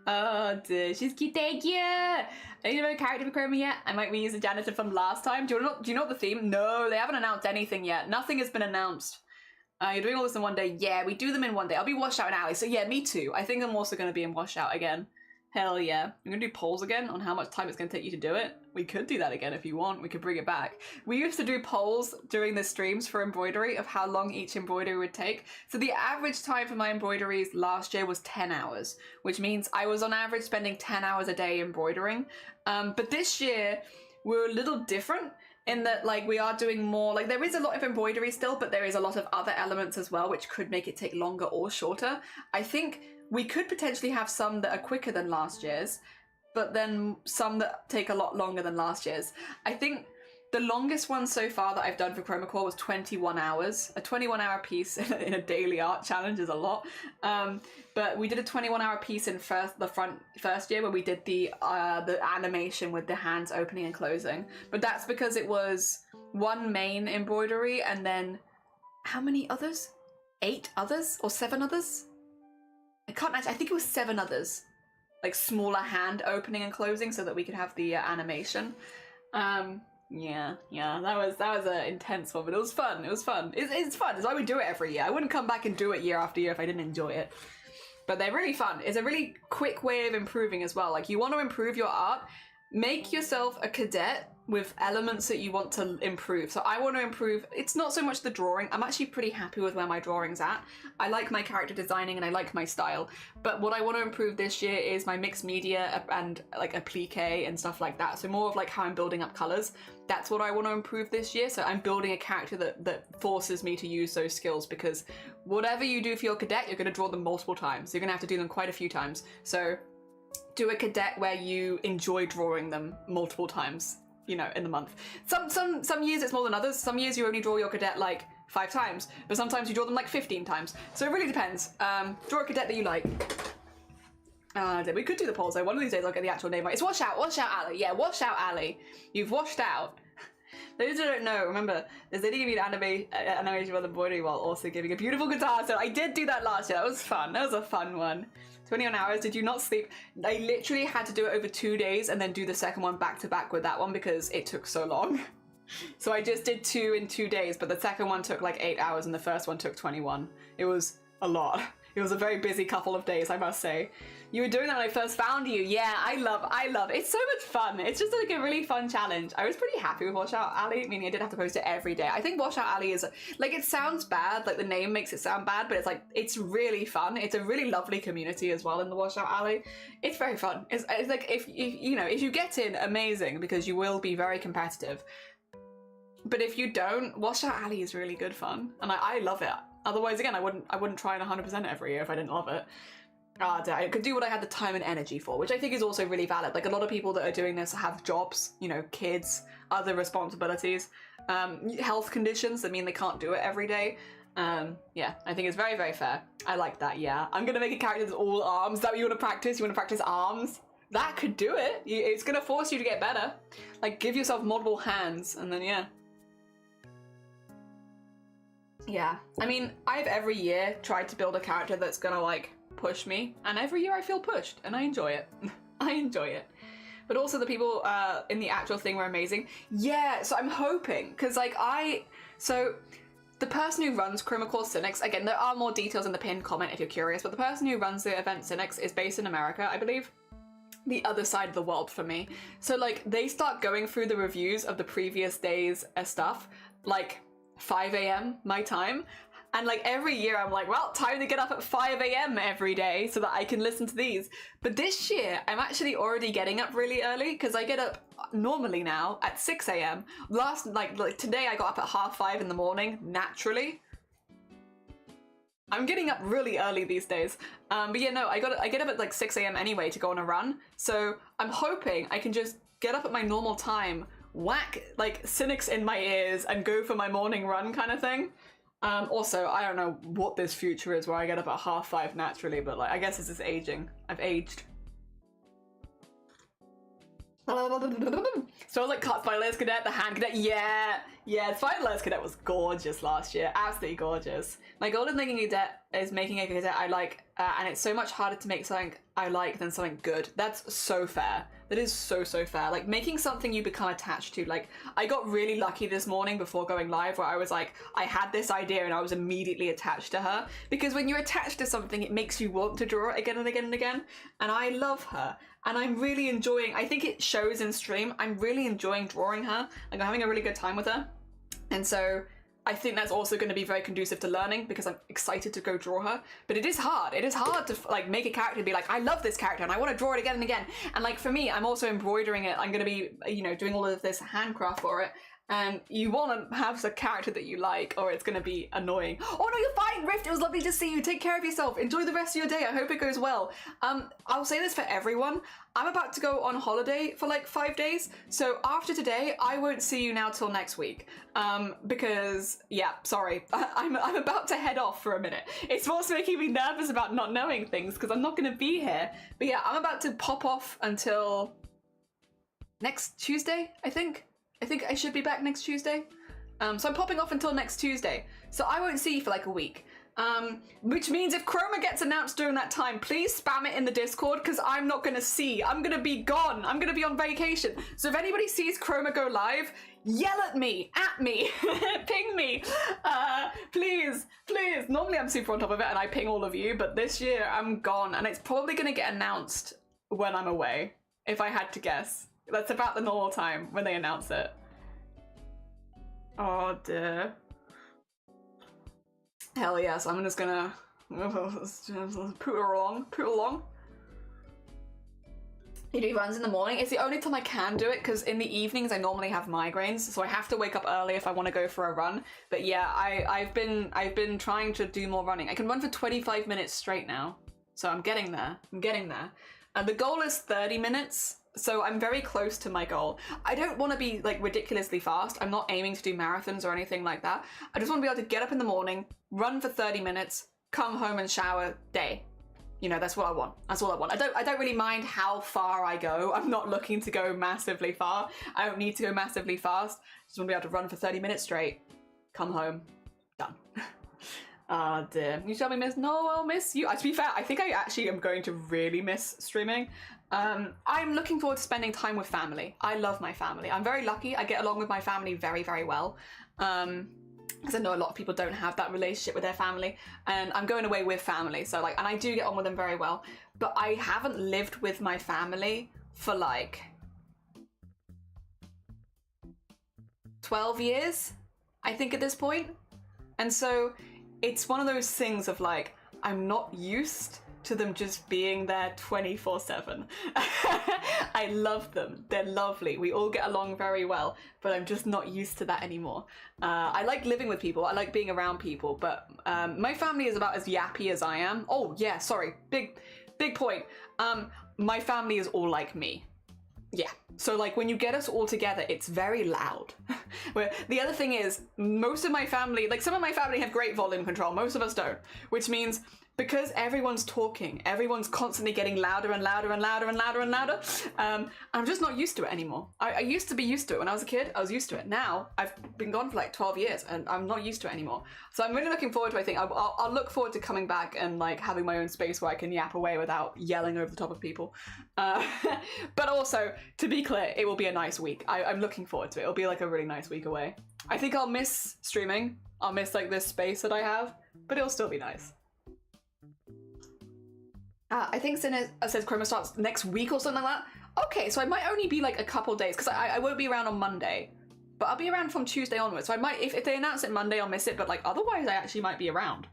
Oh dear, she's cute. Thank you. I don't know a character for Chroma yet. I might reuse the janitor from last time. Do you know the theme? No, they haven't announced anything yet. Nothing has been announced. You're doing all this in one day? Yeah, we do them in one day. I'll be washed out in alley. So yeah, me too. I think I'm also going to be in wash out again. Hell yeah. I'm going to do polls again on how much time it's going to take you to do it. We could do that again if you want. We could bring it back. We used to do polls during the streams for embroidery of how long each embroidery would take. So the average time for my embroideries last year was 10 hours, which means I was on average spending 10 hours a day embroidering. But this year we're a little different in that like we are doing more, like there is a lot of embroidery still, but there is a lot of other elements as well, which could make it take longer or shorter. I think we could potentially have some that are quicker than last year's, but then some that take a lot longer than last year's. I think The longest one so far that I've done for Chroma Core was 21 hours. A 21-hour piece in a daily art challenge is a lot. But we did a 21-hour piece in first year where we did the animation with the hands opening and closing. But that's because it was one main embroidery and then how many others? 8 others or 7 others? I can't actually, I think it was 7 others. Like smaller hand opening and closing so that we could have the animation. Yeah, that was an intense one, but it was fun. It's fun. It's why we do it every year. I wouldn't come back and do it year after year if I didn't enjoy it. But they're really fun. It's a really quick way of improving as well. Like, you want to improve your art, make yourself a cadet with elements that you want to improve. So I want to improve, it's not so much the drawing. I'm actually pretty happy with where my drawing's at. I like my character designing and I like my style. But what I want to improve this year is my mixed media and like applique and stuff like that. So more of like how I'm building up colors. That's what I want to improve this year. So I'm building a character that forces me to use those skills, because whatever you do for your cadet, you're going to draw them multiple times. You're going to have to do them quite a few times. So do a cadet where you enjoy drawing them multiple times, you know, in the month. Some years it's more than others. Some years you only draw your cadet like 5 times, but sometimes you draw them like 15 times. So it really depends. Draw a cadet that you like. We could do the polls though. One of these days I'll get the actual name right. It's Wash Out Alley. Yeah, Wash Out Alley. You've washed out. Those who don't know, remember, there's lady giving an animation of embroidery while also giving a beautiful guitar. So I did do that last year. That was fun. That was a fun one. 21 hours. Did you not sleep? I literally had to do it over 2 days and then do the second one back to back with that one because it took so long. So I just did 2 in 2 days, but the second one took like 8 hours and the first one took 21. It was a lot. It was a very busy couple of days, I must say. You were doing that when I first found you. Yeah, I love it. It's so much fun. It's just like a really fun challenge. I was pretty happy with Wash Out Alley, meaning I didn't have to post it every day. I think Wash Out Alley is, like, it sounds bad, like the name makes it sound bad, but it's like, it's really fun. It's a really lovely community as well in the Wash Out Alley. It's very fun. It's like, if you get in, amazing, because you will be very competitive. But if you don't, Wash Out Alley is really good fun, and I love it. Otherwise, again, I wouldn't try and 100% every year if I didn't love it. I could do what I had the time and energy for, which I think is also really valid. Like, a lot of people that are doing this have jobs, you know, kids, other responsibilities, health conditions that mean they can't do it every day. Yeah, I think it's very, very fair. I like that, yeah. I'm gonna make a character that's all arms. Is that what you want to practice? You want to practice arms? That could do it. It's gonna force you to get better. Like, give yourself multiple hands, and then, yeah. Yeah, I mean, I've every year tried to build a character that's gonna, like, push me, and every year I feel pushed, and I enjoy it. I enjoy it. But also the people in the actual thing were amazing. Yeah, so I'm hoping, because, like, so the person who runs Chroma Core Cynics, again, there are more details in the pinned comment if you're curious, but the person who runs the event Cynics is based in America, I believe. The other side of the world for me. So, like, they start going through the reviews of the previous day's stuff, like, 5 a.m. my time, and like every year I'm like, well, time to get up at 5 a.m. every day so that I can listen to these. But this year I'm actually already getting up really early, because I get up normally now at 6 a.m. like today I got up at 5:30 in the morning naturally. I'm getting up really early these days. But yeah, no, I get up at like 6 a.m. anyway to go on a run, so I'm hoping I can just get up at my normal time, whack like Cynics in my ears and go for my morning run kind of thing. Also, I don't know what this future is where I get up at 5:30 naturally, but like, I guess this is aging. I've aged. So I was like Spyler's Cadet, the hand cadet, yeah, Spyler's Cadet was gorgeous last year, absolutely gorgeous. My goal is making a cadet I like, and it's so much harder to make something I like than something good. That's so fair. That is so fair. Like, making something you become attached to. Like, I got really lucky this morning before going live where I was like, I had this idea and I was immediately attached to her. Because when you're attached to something, it makes you want to draw it again and again and again. And I love her. And I'm really enjoying, I think it shows in stream, I'm really enjoying drawing her. Like, I'm having a really good time with her. And so I think that's also going to be very conducive to learning, because I'm excited to go draw her. But it is hard. It is hard to like make a character and be like, I love this character and I want to draw it again and again. And like, for me, I'm also embroidering it. I'm going to be, you know, doing all of this handcraft for it. and you want to have a character that you like, or it's going to be annoying. Oh no, you're fine, Rift. It was lovely to see you. Take care of yourself. Enjoy the rest of your day. I hope it goes well. I'll say this for everyone. I'm about to go on holiday for like 5 days, so after today, I won't see you now till next week. Because yeah, sorry, I'm about to head off for a minute. It's what's making me nervous about not knowing things because I'm not going to be here. But yeah, I'm about to pop off until next Tuesday, I think I should be back next Tuesday. So I'm popping off until next Tuesday. So I won't see you for like a week. Which means if Chroma gets announced during that time, please spam it in the Discord because I'm not gonna see. I'm gonna be gone. I'm gonna be on vacation. So if anybody sees Chroma go live, yell at me, ping me. Please. Normally I'm super on top of it and I ping all of you, but this year I'm gone and it's probably gonna get announced when I'm away, if I had to guess. That's about the normal time when they announce it. Oh dear. Hell yes, I'm just gonna put along. You do runs in the morning? It's the only time I can do it because in the evenings I normally have migraines, so I have to wake up early if I want to go for a run. But yeah, I've been trying to do more running. I can run for 25 minutes straight now, so I'm getting there. The goal is 30 minutes. So I'm very close to my goal. I don't want to be like ridiculously fast. I'm not aiming to do marathons or anything like that. I just want to be able to get up in the morning, run for 30 minutes, come home and shower, day. You know, that's what I want. That's all I want. I don't really mind how far I go. I'm not looking to go massively far. I don't need to go massively fast. I just want to be able to run for 30 minutes straight, come home, done. Ah, dear. You shall be missed. No, I'll miss you. To be fair, I think I actually am going to really miss streaming. I'm looking forward to spending time with family. I love my family. I'm very lucky. I get along with my family very, very well. Because I know a lot of people don't have that relationship with their family, and I'm going away with family. So like, and I do get on with them very well, but I haven't lived with my family for like 12 years, I think at this point. And so it's one of those things of like, I'm not used to them just being there 24/7. I love them. They're lovely. We all get along very well, but I'm just not used to that anymore. I like living with people. I like being around people, but my family is about as yappy as I am. Oh yeah, sorry. Big point. My family is all like me. Yeah. So like when you get us all together, it's very loud. Where the other thing is, most of my family, like some of my family have great volume control, most of us don't, which means because everyone's talking, everyone's constantly getting louder and louder and louder and louder and louder. I'm just not used to it anymore. I used to be used to it when I was a kid. I was used to it. Now I've been gone for like 12 years and I'm not used to it anymore. So I'm really looking forward to. I think I'll look forward to coming back and like having my own space where I can yap away without yelling over the top of people. But also, to be clear, it will be a nice week. I'm looking forward to it. It'll be like a really nice week away. I think I'll miss streaming. I'll miss like this space that I have, but it'll still be nice. I think Sinner says Chroma starts next week or something like that. Okay, so I might only be like a couple days because I won't be around on Monday, but I'll be around from Tuesday onwards. So I might, if they announce it Monday, I'll miss it, but like otherwise I actually might be around.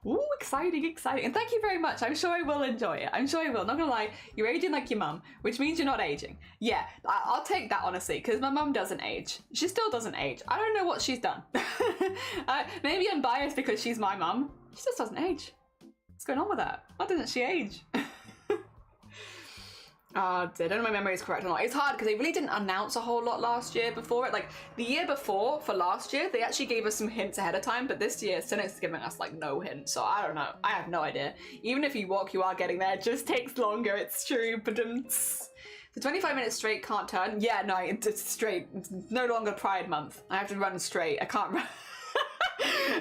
Ooh, exciting. And thank you very much. I'm sure I will enjoy it. I'm sure I will. Not gonna lie, you're aging like your mum, which means you're not aging. Yeah, I'll take that honestly, because my mum doesn't age. She still doesn't age. I don't know what she's done. Maybe I'm biased because she's my mum. She just doesn't age. What's going on with that? Why doesn't she age? I don't know if my memory is correct or not. It's hard because they really didn't announce a whole lot last year before it. Like the year before for last year, they actually gave us some hints ahead of time, but this year Cynic's giving us like no hints. So I don't know. I have no idea. Even if you walk, you are getting there. It just takes longer. It's true. But the 25 minutes straight can't turn. Yeah, no, it's straight. It's no longer Pride Month. I have to run straight. I can't run.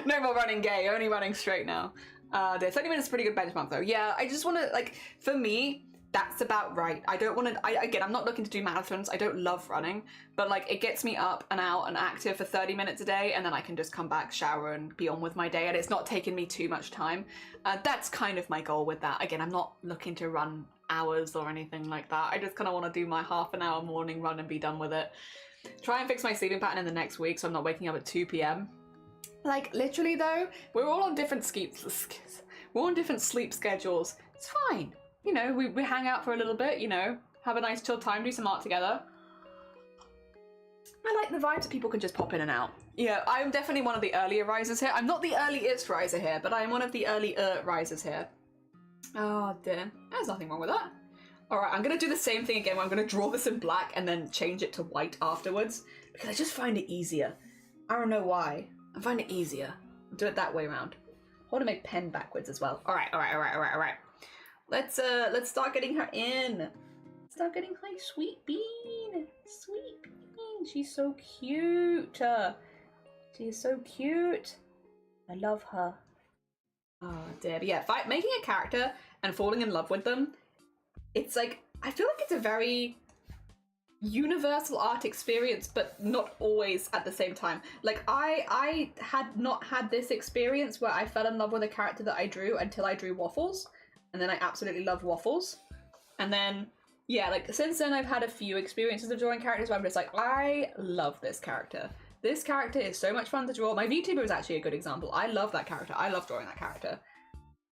No more running gay. Only running straight now. 30 minutes is a pretty good benchmark though. Yeah, I just want to, like, for me, that's about right. I don't want to, again, I'm not looking to do marathons. I don't love running, but like it gets me up and out and active for 30 minutes a day, and then I can just come back, shower and be on with my day, and it's not taking me too much time. That's kind of my goal with that. Again, I'm not looking to run hours or anything like that. I just kind of want to do my half an hour morning run and be done with it. Try and fix my sleeping pattern in the next week so I'm not waking up at 2 p.m. Like, literally though, we're all on different sleep schedules. It's fine. You know, we hang out for a little bit, you know, have a nice chill time, do some art together. I like the vibes that people can just pop in and out. Yeah, I'm definitely one of the earlier risers here. I'm not the earliest riser here, but I'm one of the earlier risers here. Oh dear, there's nothing wrong with that. All right, I'm gonna do the same thing again where I'm gonna draw this in black and then change it to white afterwards because I just find it easier. I don't know why. I find it easier. I'll do it that way around. I want to make pen backwards as well. All right. Let's start getting her in. Start getting hi, Sweet Bean. Sweet Bean. She's so cute. She is so cute. I love her. Oh dear. But yeah, making a character and falling in love with them, it's like, I feel like it's a very universal art experience, but not always at the same time. Like I had not had this experience where I fell in love with a character that I drew until I drew Waffles, and then I absolutely love Waffles. And then yeah, like since then I've had a few experiences of drawing characters where I'm just like, I love this character. This character is so much fun to draw. My VTuber is actually a good example. I love that character. I love drawing that character.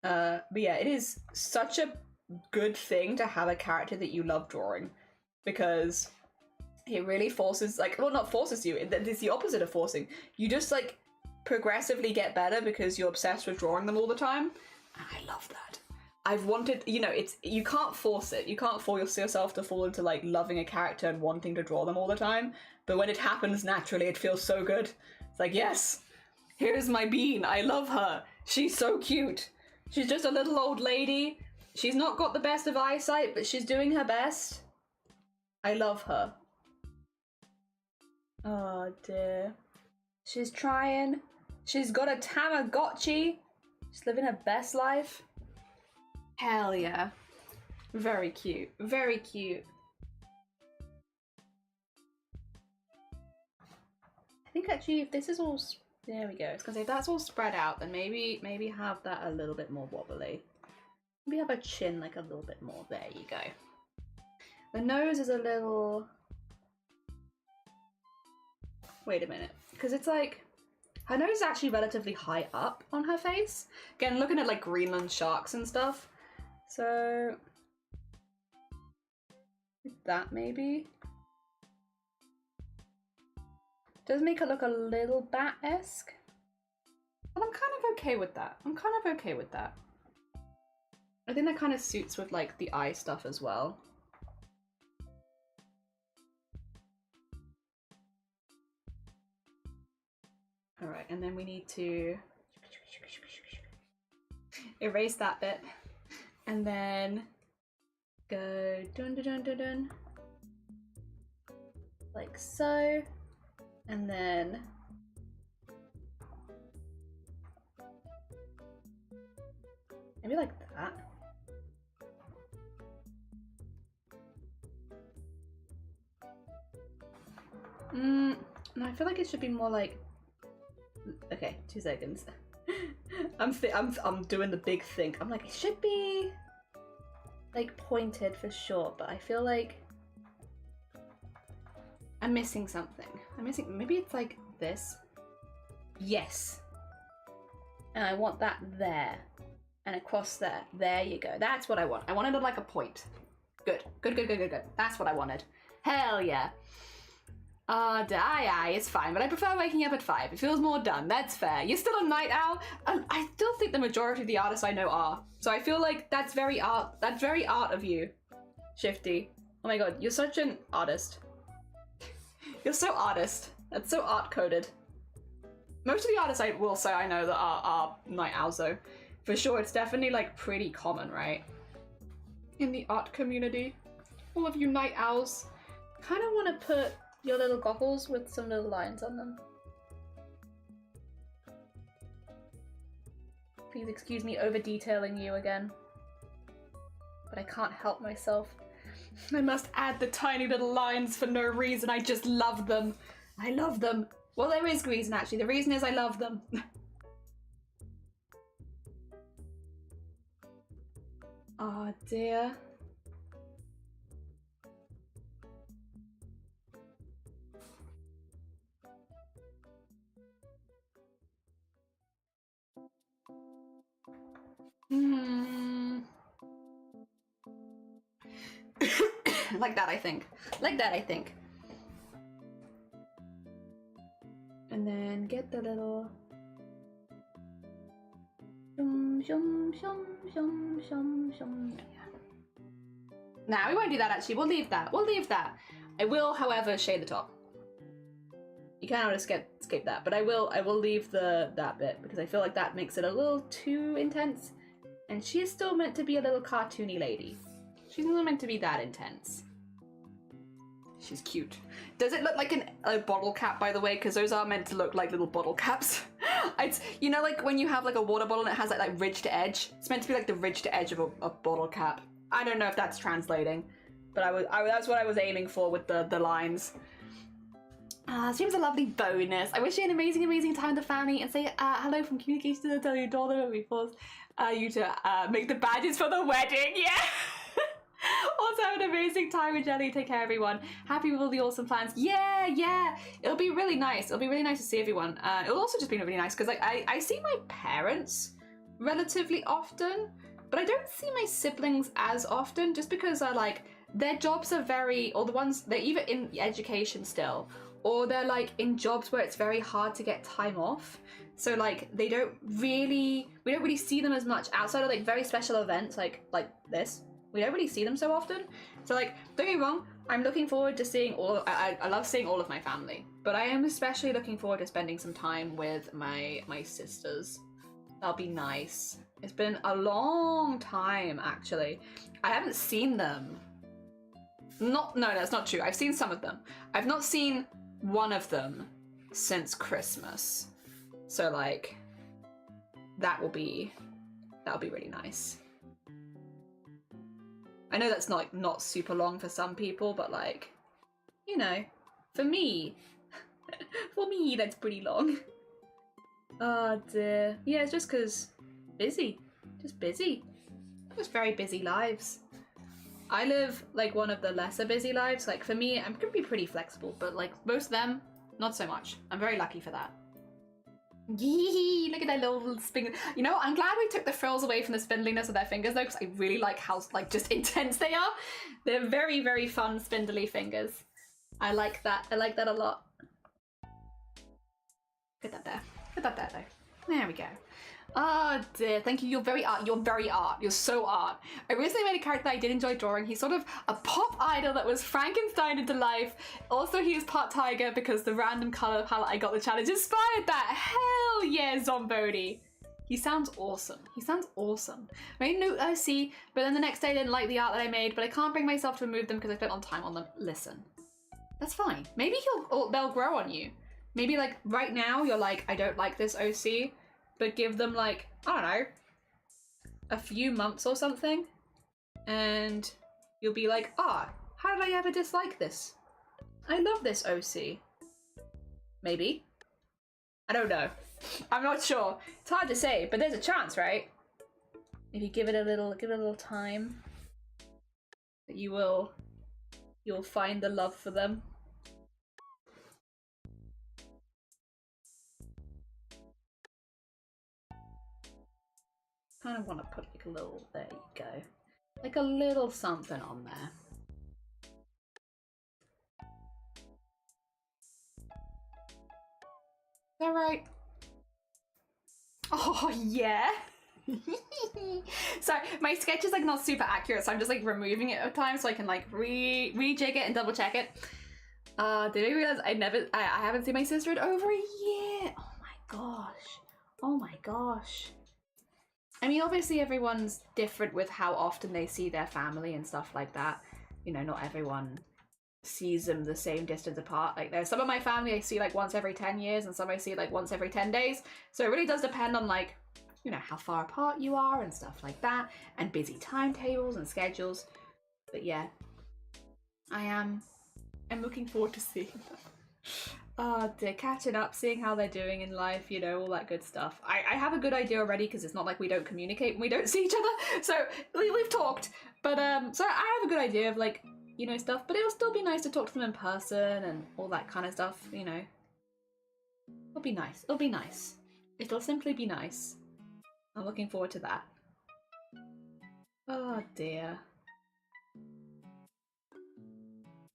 But yeah, it is such a good thing to have a character that you love drawing, because it really forces, like, well, not forces you, it's the opposite of forcing. You just like progressively get better because you're obsessed with drawing them all the time. And I love that. I've wanted, you know, you can't force it. You can't force yourself to fall into like loving a character and wanting to draw them all the time. But when it happens naturally, it feels so good. It's like, yes, here's my Bean. I love her. She's so cute. She's just a little old lady. She's not got the best of eyesight, but she's doing her best. I love her. Oh dear. She's trying. She's got a Tamagotchi. She's living her best life. Hell yeah. Very cute. Very cute. I think actually if this is all... There we go. I was gonna say if that's all spread out, then maybe have that a little bit more wobbly. Maybe have a chin like a little bit more. There you go. The nose is a little... Wait a minute. Because it's like... Her nose is actually relatively high up on her face. Again, looking at like Greenland sharks and stuff. So... that maybe? Does make her look a little bat-esque. But I'm kind of okay with that. I think that kind of suits with like the eye stuff as well. All right, and then we need to erase that bit, and then go dun dun dun dun dun, like so, and then maybe like that. No, I feel like it should be more like... Okay, 2 seconds. I'm doing the big think. I'm like, it should be like pointed for sure, but I feel like I'm missing something. Maybe it's like this. Yes. And I want that there. And across there. There you go. That's what I want. I wanted it like a point. Good. That's what I wanted. Hell yeah. Aye, it's fine, but I prefer waking up at 5. It feels more done. That's fair. You're still a night owl? I still think the majority of the artists I know are. So I feel like that's very art of you, Shifty. Oh my god, you're such an artist. You're so artist. That's so art-coded. Most of the artists I will say I know that are night owls though. For sure, it's definitely like pretty common, right? In the art community. All of you night owls. Kind of want to put your little goggles with some little lines on them. Please excuse me over detailing you again. But I can't help myself. I must add the tiny little lines for no reason. I just love them. I love them. Well, there is reason actually. The reason is I love them. Oh dear. Like that, I think. Like that, I think. And then get the little shum shum shum shum shum shum. Nah, we won't do that actually. We'll leave that. We'll leave that. I will, however, shade the top. You cannot escape that, but I will leave that bit because I feel like that makes it a little too intense. And she is still meant to be a little cartoony lady. She's not meant to be that intense. She's cute. Does it look like a bottle cap, by the way? Because those are meant to look like little bottle caps. It's, you know, like when you have like a water bottle and it has like ridged edge? It's meant to be like the ridged edge of a bottle cap. I don't know if that's translating, but that's what I was aiming for with the lines. Seems a lovely bonus. I wish you an amazing, amazing time with the family and say hello from communication to tell your daughter when we force you to make the badges for the wedding. Yeah. Also have an amazing time with Jelly. Take care, everyone. Happy with all the awesome plans. Yeah. It'll be really nice. It'll be really nice to see everyone. It'll also just be really nice because like I see my parents relatively often, but I don't see my siblings as often just because like their jobs are very, or the ones they're either in education still, or they're like in jobs where it's very hard to get time off. So like we don't really see them as much outside of like very special events like this. We don't really see them so often. So like, don't get me wrong, I'm looking forward to seeing I love seeing all of my family, but I am especially looking forward to spending some time with my sisters. That'll be nice. It's been a long time actually. I haven't seen them. No, that's not true. I've seen some of them. I've not seen one of them since Christmas. So like, that'll be really nice. I know that's not super long for some people, but like, you know, for me, that's pretty long. Oh dear. Yeah, it's just because busy. Just busy. Just very busy lives. I live like one of the lesser busy lives. Like for me, I'm gonna be pretty flexible, but like most of them, not so much. I'm very lucky for that. Yee, look at that little spin. You know, I'm glad we took the frills away from the spindliness of their fingers though, because I really like how like just intense they are. They're very, very fun spindly fingers. I like that. I like that a lot. Put that there. Put that there though. There we go. Oh dear, thank you. You're very art. You're so art. I recently made a character that I did enjoy drawing. He's sort of a pop idol that was Frankenstein into life. Also, he was part tiger because the random color palette I got the challenge inspired that. Hell yeah, Zombody. He sounds awesome. He sounds awesome. I made a new OC, but then the next day I didn't like the art that I made, but I can't bring myself to remove them because I spent on time on them. Listen, that's fine. Maybe they'll grow on you. Maybe like right now you're like, I don't like this OC. But give them like, I don't know, a few months or something, and you'll be like, how did I ever dislike this? I love this OC. Maybe. I don't know. I'm not sure. It's hard to say, but there's a chance, right? If you give it a little time, that you'll find the love for them. Kind of want to put like a little, there you go, like a little something on there. Is that right? Oh yeah. Sorry, my sketch is like not super accurate, so I'm just like removing it at times so I can like rejig it and double check it. Did I realize I haven't seen my sister in over a year? Oh my gosh. Oh my gosh. I mean, obviously everyone's different with how often they see their family and stuff like that. You know, not everyone sees them the same distance apart. Like there's some of my family I see like once every 10 years and some I see like once every 10 days. So it really does depend on like, you know, how far apart you are and stuff like that, and busy timetables and schedules. But yeah, I'm looking forward to seeing them. Oh dear, catching up, seeing how they're doing in life, you know, all that good stuff. I have a good idea already because it's not like we don't communicate when we don't see each other. So we've talked, but so I have a good idea of like, you know, stuff, but it'll still be nice to talk to them in person and all that kind of stuff, you know. It'll be nice. It'll be nice. It'll simply be nice. I'm looking forward to that. Oh dear.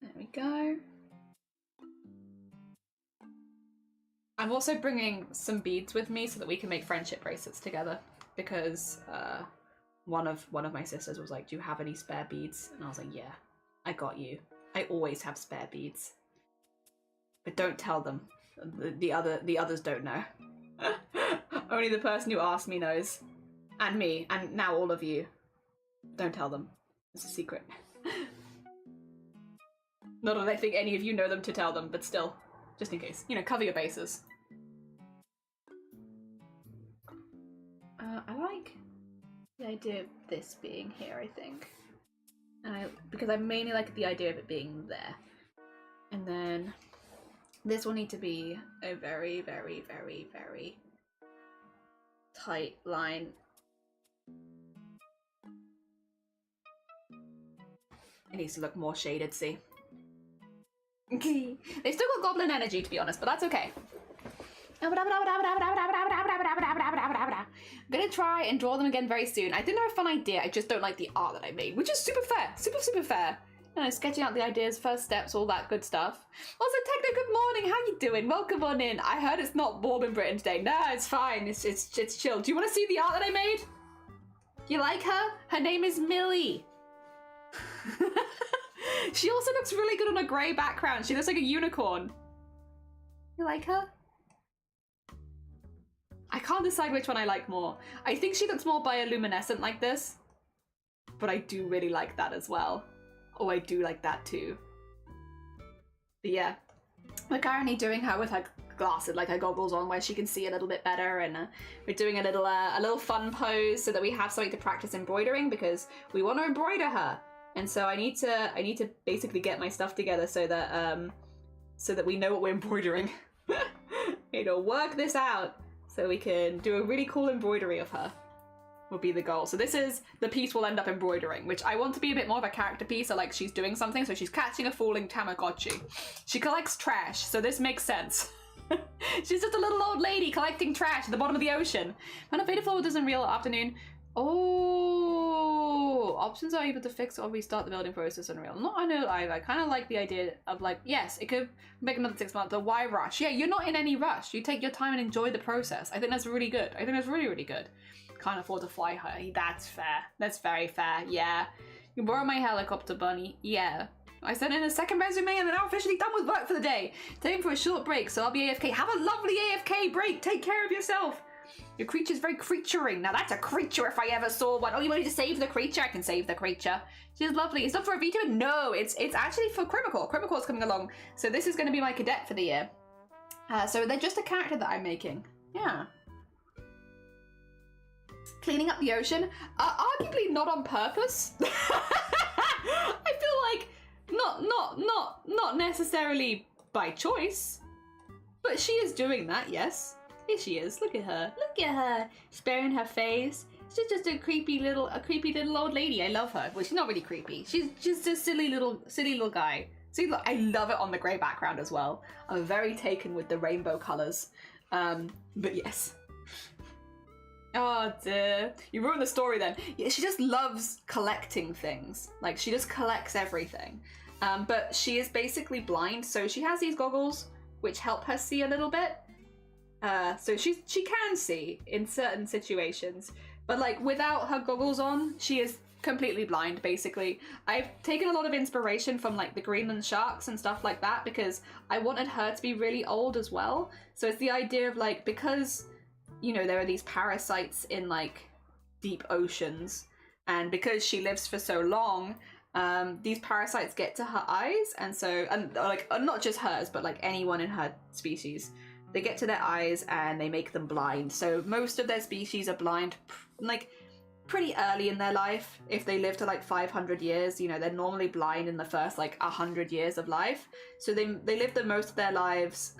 There we go. I'm also bringing some beads with me so that we can make friendship bracelets together, because one of my sisters was like, do you have any spare beads? And I was like, yeah, I got you. I always have spare beads. But don't tell them. The others don't know. Only the person who asked me knows. And me, and now all of you. Don't tell them. It's a secret. Not that I think any of you know them to tell them, but still. Just in case. You know, cover your bases. I like the idea of this being here, I think. And because I mainly like the idea of it being there. And then this will need to be a very, very, very, very tight line. It needs to look more shaded, see? They've still got goblin energy, to be honest, but that's okay. I'm gonna try and draw them again very soon. I think they're a fun idea, I just don't like the art that I made, which is super fair, super fair. You know, sketching out the ideas, first steps, all that good stuff. Also, Techno, good morning, how you doing? Welcome on in. I heard it's not warm in Britain today. No, it's fine, it's chill. Do you want to see the art that I made? You like her? Her name is Millie. She also looks really good on a grey background. She looks like a unicorn. You like her? I can't decide which one I like more. I think she looks more bioluminescent like this, but I do really like that as well. Oh, I do like that too. But yeah, we're currently doing her with her glasses, like her goggles on, where she can see a little bit better, and we're doing a little fun pose so that we have something to practice embroidering, because we want to embroider her. And so I need to basically get my stuff together so that we know what we're embroidering. You know, work this out so we can do a really cool embroidery of her. Will be the goal. So this is the piece we'll end up embroidering, which I want to be a bit more of a character piece. So like she's doing something, so she's catching a falling Tamagotchi. She collects trash, so this makes sense. She's just a little old lady collecting trash at the bottom of the ocean. When a beta forward does in real afternoon. Oh, options are able to fix or restart the building process in Unreal. No, I know, I kind of like the idea of like, yes, it could make another 6 months, but why rush? Yeah, you're not in any rush. You take your time and enjoy the process. I think that's really good. I think that's really, really good. Can't afford to fly her. That's fair. That's very fair, yeah. You borrow my helicopter, bunny. Yeah. I sent in a second resume and I'm now officially done with work for the day. Time for a short break, so I'll be AFK. Have a lovely AFK break. Take care of yourself. Your creature's very creaturing. Now that's a creature if I ever saw one. Oh, you want me to save the creature? I can save the creature. She's lovely. It's not for a VTuber? No, it's actually for Crimicore. Crimicore's coming along. So this is going to be my cadet for the year. So they're just a character that I'm making. Yeah. Cleaning up the ocean? Arguably not on purpose. I feel like not necessarily by choice. But she is doing that, yes. Here she is. Look at her. Look at her. Sparing her face. She's just a creepy little old lady. I love her. Well, she's not really creepy. She's just a silly little guy. See, look, I love it on the grey background as well. I'm very taken with the rainbow colours. But yes. Oh dear. You ruined the story then. Yeah, she just loves collecting things. Like, she just collects everything. But she is basically blind, so she has these goggles which help her see a little bit. So she can see in certain situations, but like without her goggles on, she is completely blind, basically. I've taken a lot of inspiration from like the Greenland sharks and stuff like that, because I wanted her to be really old as well. So it's the idea of like, because, you know, there are these parasites in like deep oceans, and because she lives for so long, these parasites get to her eyes, and so, and like not just hers, but like anyone in her species. They get to their eyes and they make them blind. So most of their species are blind like pretty early in their life. If they live to like 500 years, you know, they're normally blind in the first like 100 years of life. So they live the most of their lives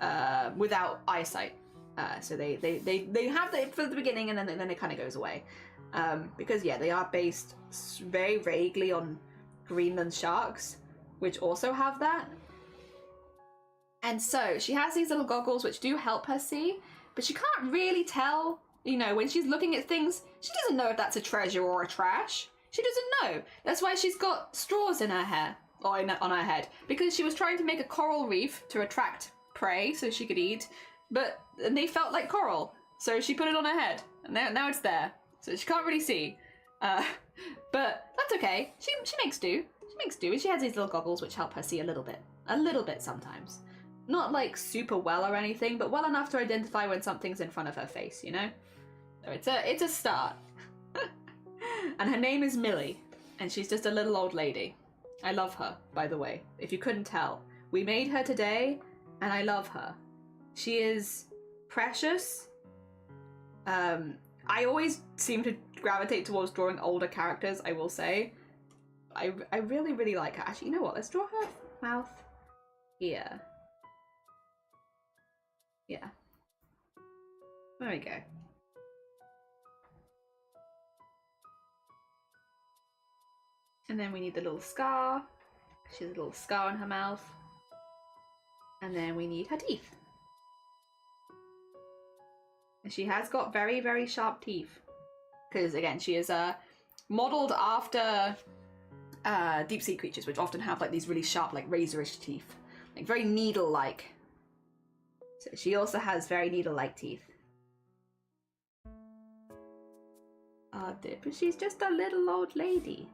without eyesight. So they have it for the beginning, and then it kind of goes away. Because yeah, they are based very vaguely on Greenland sharks, which also have that. And so she has these little goggles which do help her see, but she can't really tell, you know, when she's looking at things, she doesn't know if that's a treasure or a trash. She doesn't know. That's why she's got straws in her hair, or on her head, because she was trying to make a coral reef to attract prey so she could eat, and they felt like coral. So she put it on her head, and now it's there. So she can't really see. But that's okay. She makes do. She makes do, and she has these little goggles which help her see a little bit sometimes. Not like super well or anything, but well enough to identify when something's in front of her face, you know? So it's a start. And her name is Millie, and she's just a little old lady. I love her, by the way, if you couldn't tell. We made her today, and I love her. She is precious. I always seem to gravitate towards drawing older characters, I will say. I really, really like her. Actually, you know what? Let's draw her mouth here. Yeah. There we go. And then we need the little scar. She has a little scar on her mouth. And then we need her teeth. And she has got very, very sharp teeth. Because, again, she is modeled after deep sea creatures, which often have like these really sharp, like razorish teeth. Like very needle-like. So she also has very needle-like teeth. But she's just a little old lady.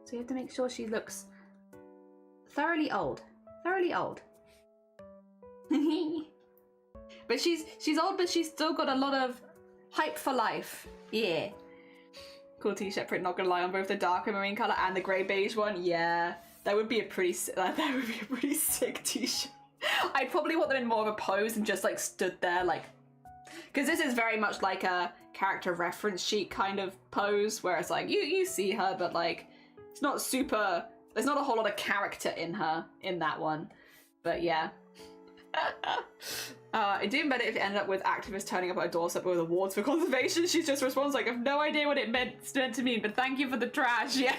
So you have to make sure she looks thoroughly old. Thoroughly old. But she's old, but she's still got a lot of hype for life. Yeah. Cool t-shirt print, not gonna lie, on both the darker marine color and the grey beige one. Yeah, that would be a pretty sick t-shirt. I'd probably want them in more of a pose and just like stood there, like, because this is very much like a character reference sheet kind of pose, where it's like you see her, but like it's not super. There's not a whole lot of character in her in that one. But yeah. It'd be better if it ended up with activists turning up at a doorstep with awards for conservation. She just responds like, I have no idea what it meant to mean, but thank you for the trash. Yeah.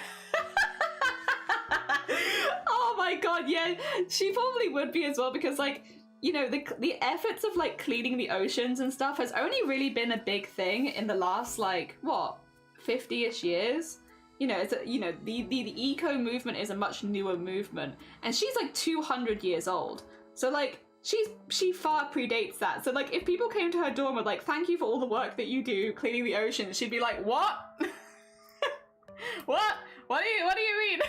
Oh my god, yeah. She probably would be as well, because like, you know, the efforts of like cleaning the oceans and stuff has only really been a big thing in the last like, what, 50-ish years? You know, the eco movement is a much newer movement, and she's like 200 years old. So like, she far predates that. So like, if people came to her door and were like, thank you for all the work that you do cleaning the ocean, she'd be like, what? What do you mean?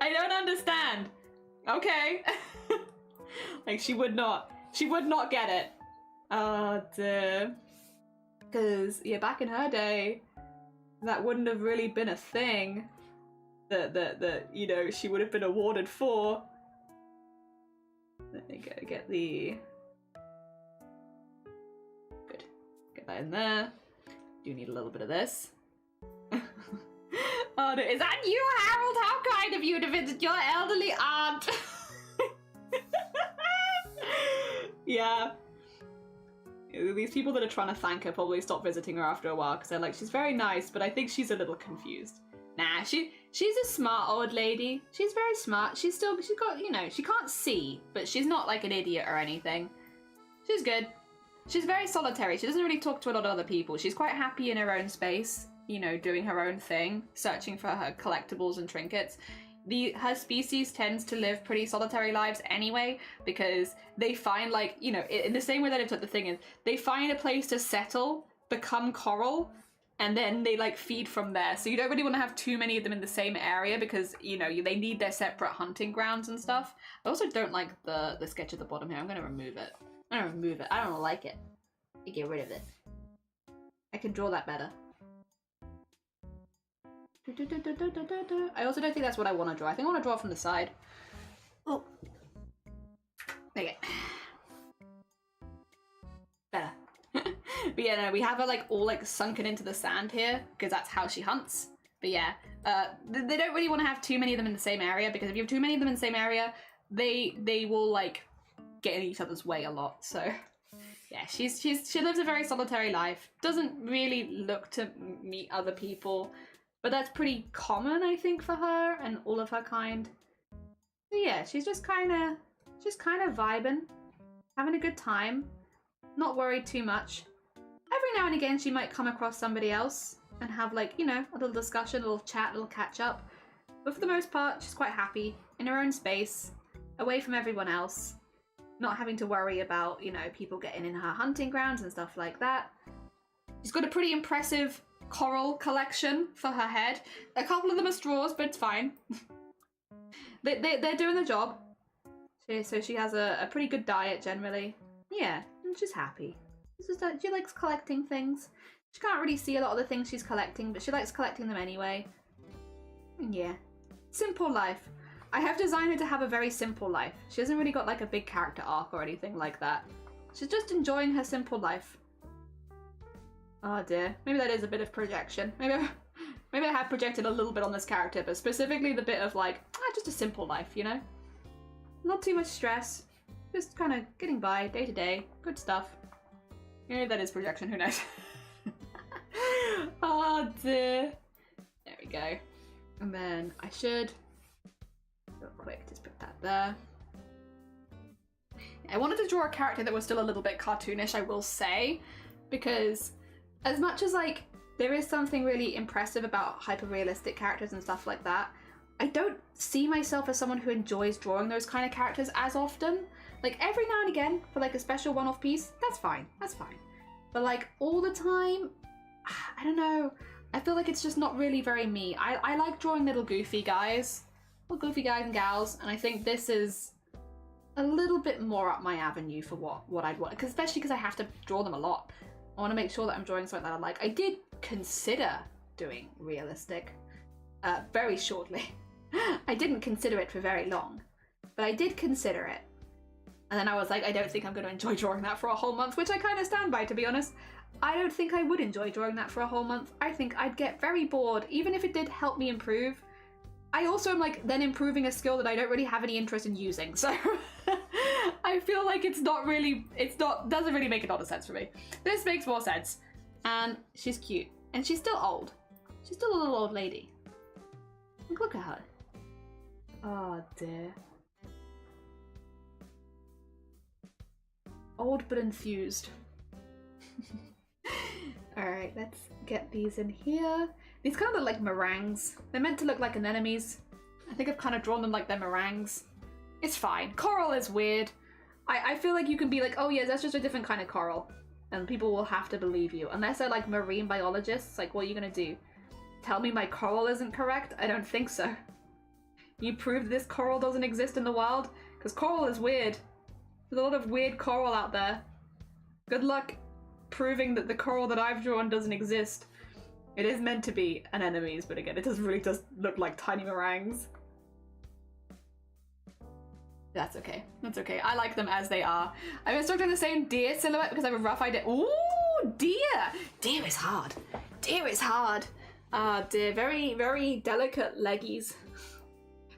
I don't understand. Okay. Like, she would not get it. Because yeah, back in her day, that wouldn't have really been a thing that you know, she would have been awarded for. Let me go get the... Good. Get that in there. Do need a little bit of this. Oh no, is that you, Harold? How kind of you to visit your elderly aunt! Yeah. These people that are trying to thank her probably stop visiting her after a while, because they're like, she's very nice, but I think she's a little confused. Nah, she's a smart old lady. She's very smart. She's got, you know, she can't see, but she's not like an idiot or anything. She's good. She's very solitary. She doesn't really talk to a lot of other people. She's quite happy in her own space, you know, doing her own thing, searching for her collectibles and trinkets. Her species tends to live pretty solitary lives anyway, because they find, like, you know, in the same way that the thing is, they find a place to settle, become coral, and then they like feed from there. So you don't really want to have too many of them in the same area, because, you know, they need their separate hunting grounds and stuff. I also don't like the sketch at the bottom here. I'm gonna remove it. I don't like it. You get rid of it. I can draw that better. I also don't think that's what I want to draw. I think I want to draw from the side. Oh. Okay. Better. But yeah, no, we have her like all like sunken into the sand here, because that's how she hunts. But yeah, they don't really want to have too many of them in the same area, because if you have too many of them in the same area, they will like get in each other's way a lot. So yeah, she lives a very solitary life. Doesn't really look to meet other people, but that's pretty common, I think, for her and all of her kind. So yeah, she's just kind of vibing, having a good time, not worried too much. Every now and again, she might come across somebody else and have, like, you know, a little discussion, a little chat, a little catch up. But for the most part, she's quite happy in her own space, away from everyone else. not having to worry about, you know, people getting in her hunting grounds and stuff like that. She's got a pretty impressive coral collection for her head. A couple of them are straws, but it's fine. They're doing the job. So she has a pretty good diet generally. Yeah, and she's happy. She likes collecting things. She can't really see a lot of the things she's collecting, but she likes collecting them anyway. And yeah, simple life. I have designed her to have a very simple life. She hasn't really got like a big character arc or anything like that. She's just enjoying her simple life. Oh dear, maybe that is a bit of projection. Maybe I have projected a little bit on this character, but specifically the bit of like, just a simple life, you know? Not too much stress, just kind of getting by day to day, good stuff. Maybe that is projection, who knows? Oh dear. There we go. And then I should, real quick, just put that there. I wanted to draw a character that was still a little bit cartoonish, I will say, because as much as like there is something really impressive about hyper-realistic characters and stuff like that, I don't see myself as someone who enjoys drawing those kind of characters as often. Like every now and again for like a special one-off piece, that's fine, that's fine. But like all the time, I don't know, I feel like it's just not really very me. I like drawing little goofy guys and gals, and I think this is a little bit more up my avenue for what I'd want, especially because I have to draw them a lot. I want to make sure that I'm drawing something that I like. I did consider doing realistic very shortly. I didn't consider it for very long, but I did consider it. And then I was like, I don't think I'm going to enjoy drawing that for a whole month, which I kind of stand by, to be honest. I don't think I would enjoy drawing that for a whole month. I think I'd get very bored, even if it did help me improve. I also am like then improving a skill that I don't really have any interest in using, so I feel like doesn't really make a lot of sense for me. This makes more sense. And she's cute. And she's still old. She's still a little old lady. Look at her. Oh dear. Old but enthused. Alright, let's get these in here. These kind of look like meringues. They're meant to look like anemones. I think I've kind of drawn them like they're meringues. It's fine. Coral is weird. I feel like you can be like, oh yeah, that's just a different kind of coral. And people will have to believe you. Unless they're like marine biologists, like what are you gonna do? Tell me my coral isn't correct? I don't think so. You proved this coral doesn't exist in the wild? Because coral is weird. There's a lot of weird coral out there. Good luck proving that the coral that I've drawn doesn't exist. It is meant to be anemones, but again, it really does look like tiny meringues. That's okay. That's okay. I like them as they are. I'm instructing the same deer silhouette because I have a rough idea. Ooh, deer! Deer is hard. Deer is hard. Deer, very, very delicate leggies.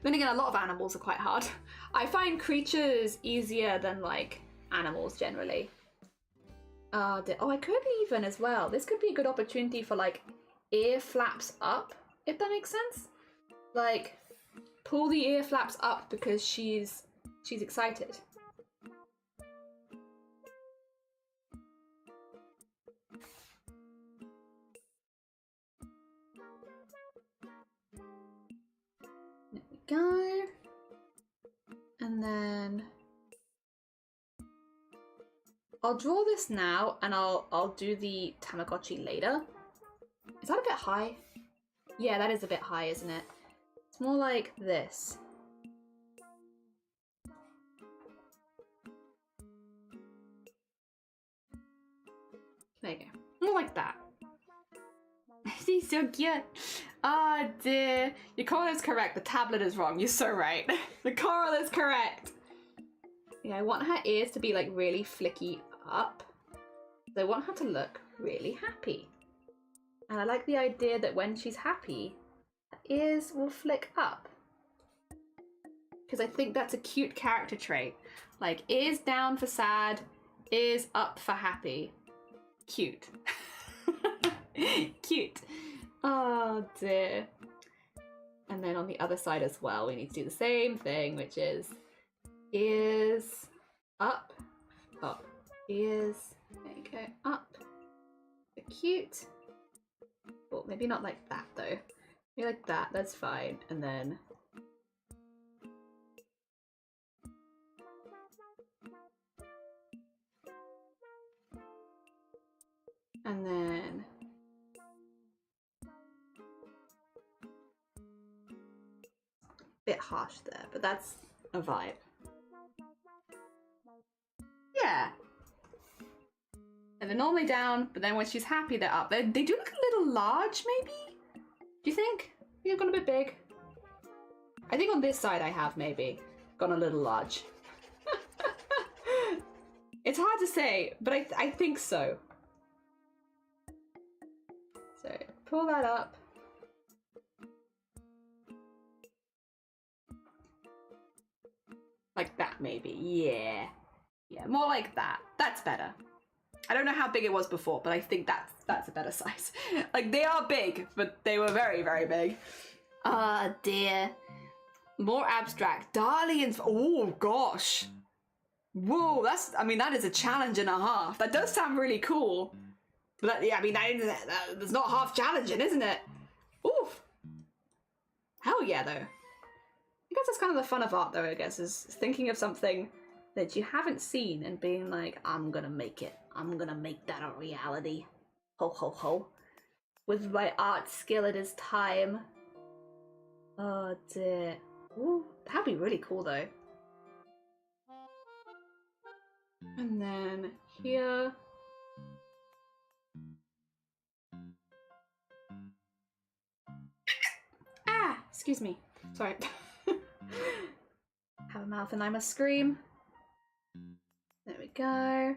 Then again, a lot of animals are quite hard. I find creatures easier than like animals generally. Deer. Oh, I could even as well. This could be a good opportunity for like ear flaps up, if that makes sense. Like pull the ear flaps up because she's excited. There we go. And then I'll draw this now and I'll do the Tamagotchi later. Is that a bit high? Yeah, that is a bit high, isn't it? It's more like this. There you go. More like that. She's so cute. Ah, dear. Your coral is correct. The tablet is wrong. You're so right. The coral is correct. Yeah, I want her ears to be like really flicky up. I want her to look really happy. And I like the idea that when she's happy, her ears will flick up. Because I think that's a cute character trait. Like, ears down for sad, ears up for happy. Cute. Cute. Oh dear. And then on the other side as well, we need to do the same thing, which is ears up, up, ears, there you go, up. So cute. Well, maybe not like that though. Maybe like that, that's fine. And then And then bit harsh there, but that's a vibe. Yeah. And they're normally down, but then when she's happy, they're up. They do look a little large, maybe? Do you think? Maybe I've gone a bit big. I think on this side I have maybe gone a little large. It's hard to say, but I think so. So pull that up. Like that maybe, yeah. Yeah, more like that. That's better. I don't know how big it was before, but I think that's a better size. Like, they are big, but they were very, very big. Ah, dear. More abstract. Darlings. Oh, gosh. Whoa, that is a challenge and a half. That does sound really cool. But that, yeah, I mean, that's not half challenging, isn't it? Oof. Hell yeah, though. I guess that's kind of the fun of art, though, I guess, is thinking of something that you haven't seen and being like, I'm gonna make it. I'm gonna make that a reality. Ho, ho, ho. With my art skill, it is time. Oh, dear. Ooh, that'd be really cool, though. And then here. Ah! Excuse me. Sorry. Have a mouth and I must scream. There we go.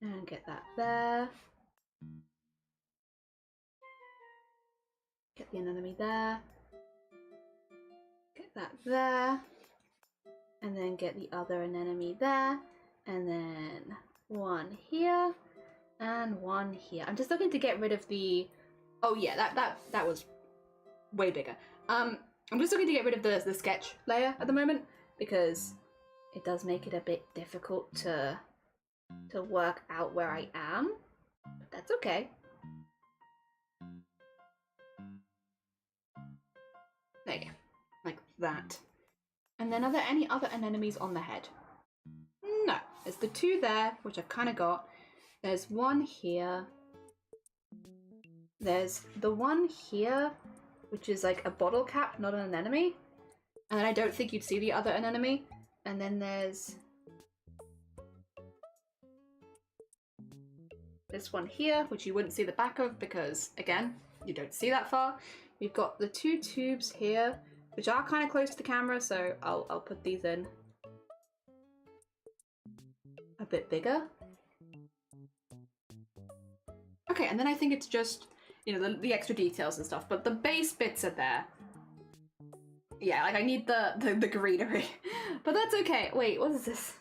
And get that there. Get the anemone there. Get that there. And then get the other anemone there. And then one here. And one here. I'm just looking to get rid of the... Oh yeah, that was way bigger. I'm just looking to get rid of the sketch layer at the moment because it does make it a bit difficult to work out where I am, but that's okay. There you go, like that. And then are there any other anemones on the head? No, there's the two there, which I've kind of got. There's one here. There's the one here, which is like a bottle cap, not an anemone. And then I don't think you'd see the other anemone. And then there's this one here, which you wouldn't see the back of because, again, you don't see that far. We've got the two tubes here, which are kind of close to the camera, so I'll put these in a bit bigger. Okay, and then I think it's just, you know, the extra details and stuff, but the base bits are there. Yeah, like I need the greenery, but that's okay. Wait, what is this?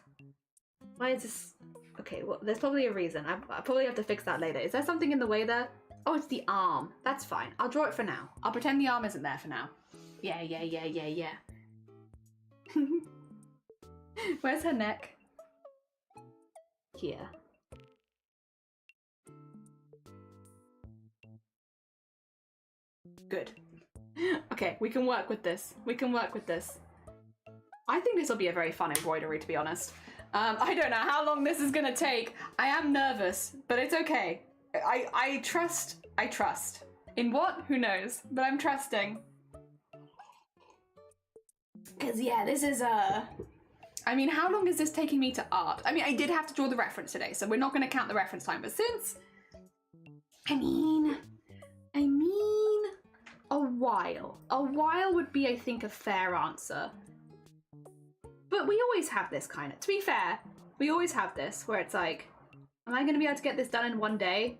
Why is this? Okay, well, there's probably a reason. I probably have to fix that later. Is there something in the way there? Oh, it's the arm. That's fine. I'll draw it for now. I'll pretend the arm isn't there for now. Yeah. Where's her neck? Here. Good. Okay, we can work with this. We can work with this. I think this will be a very fun embroidery, to be honest. I don't know how long this is gonna take. I am nervous, but it's okay. I trust. I trust. In what? Who knows? But I'm trusting. Because, yeah, this is I mean, how long is this taking me to art? I mean, I did have to draw the reference today, so we're not going to count the reference time. But since... I mean... A while. A while would be, I think, a fair answer. But we always have this kind of... To be fair, we always have this, where it's like, am I going to be able to get this done in one day?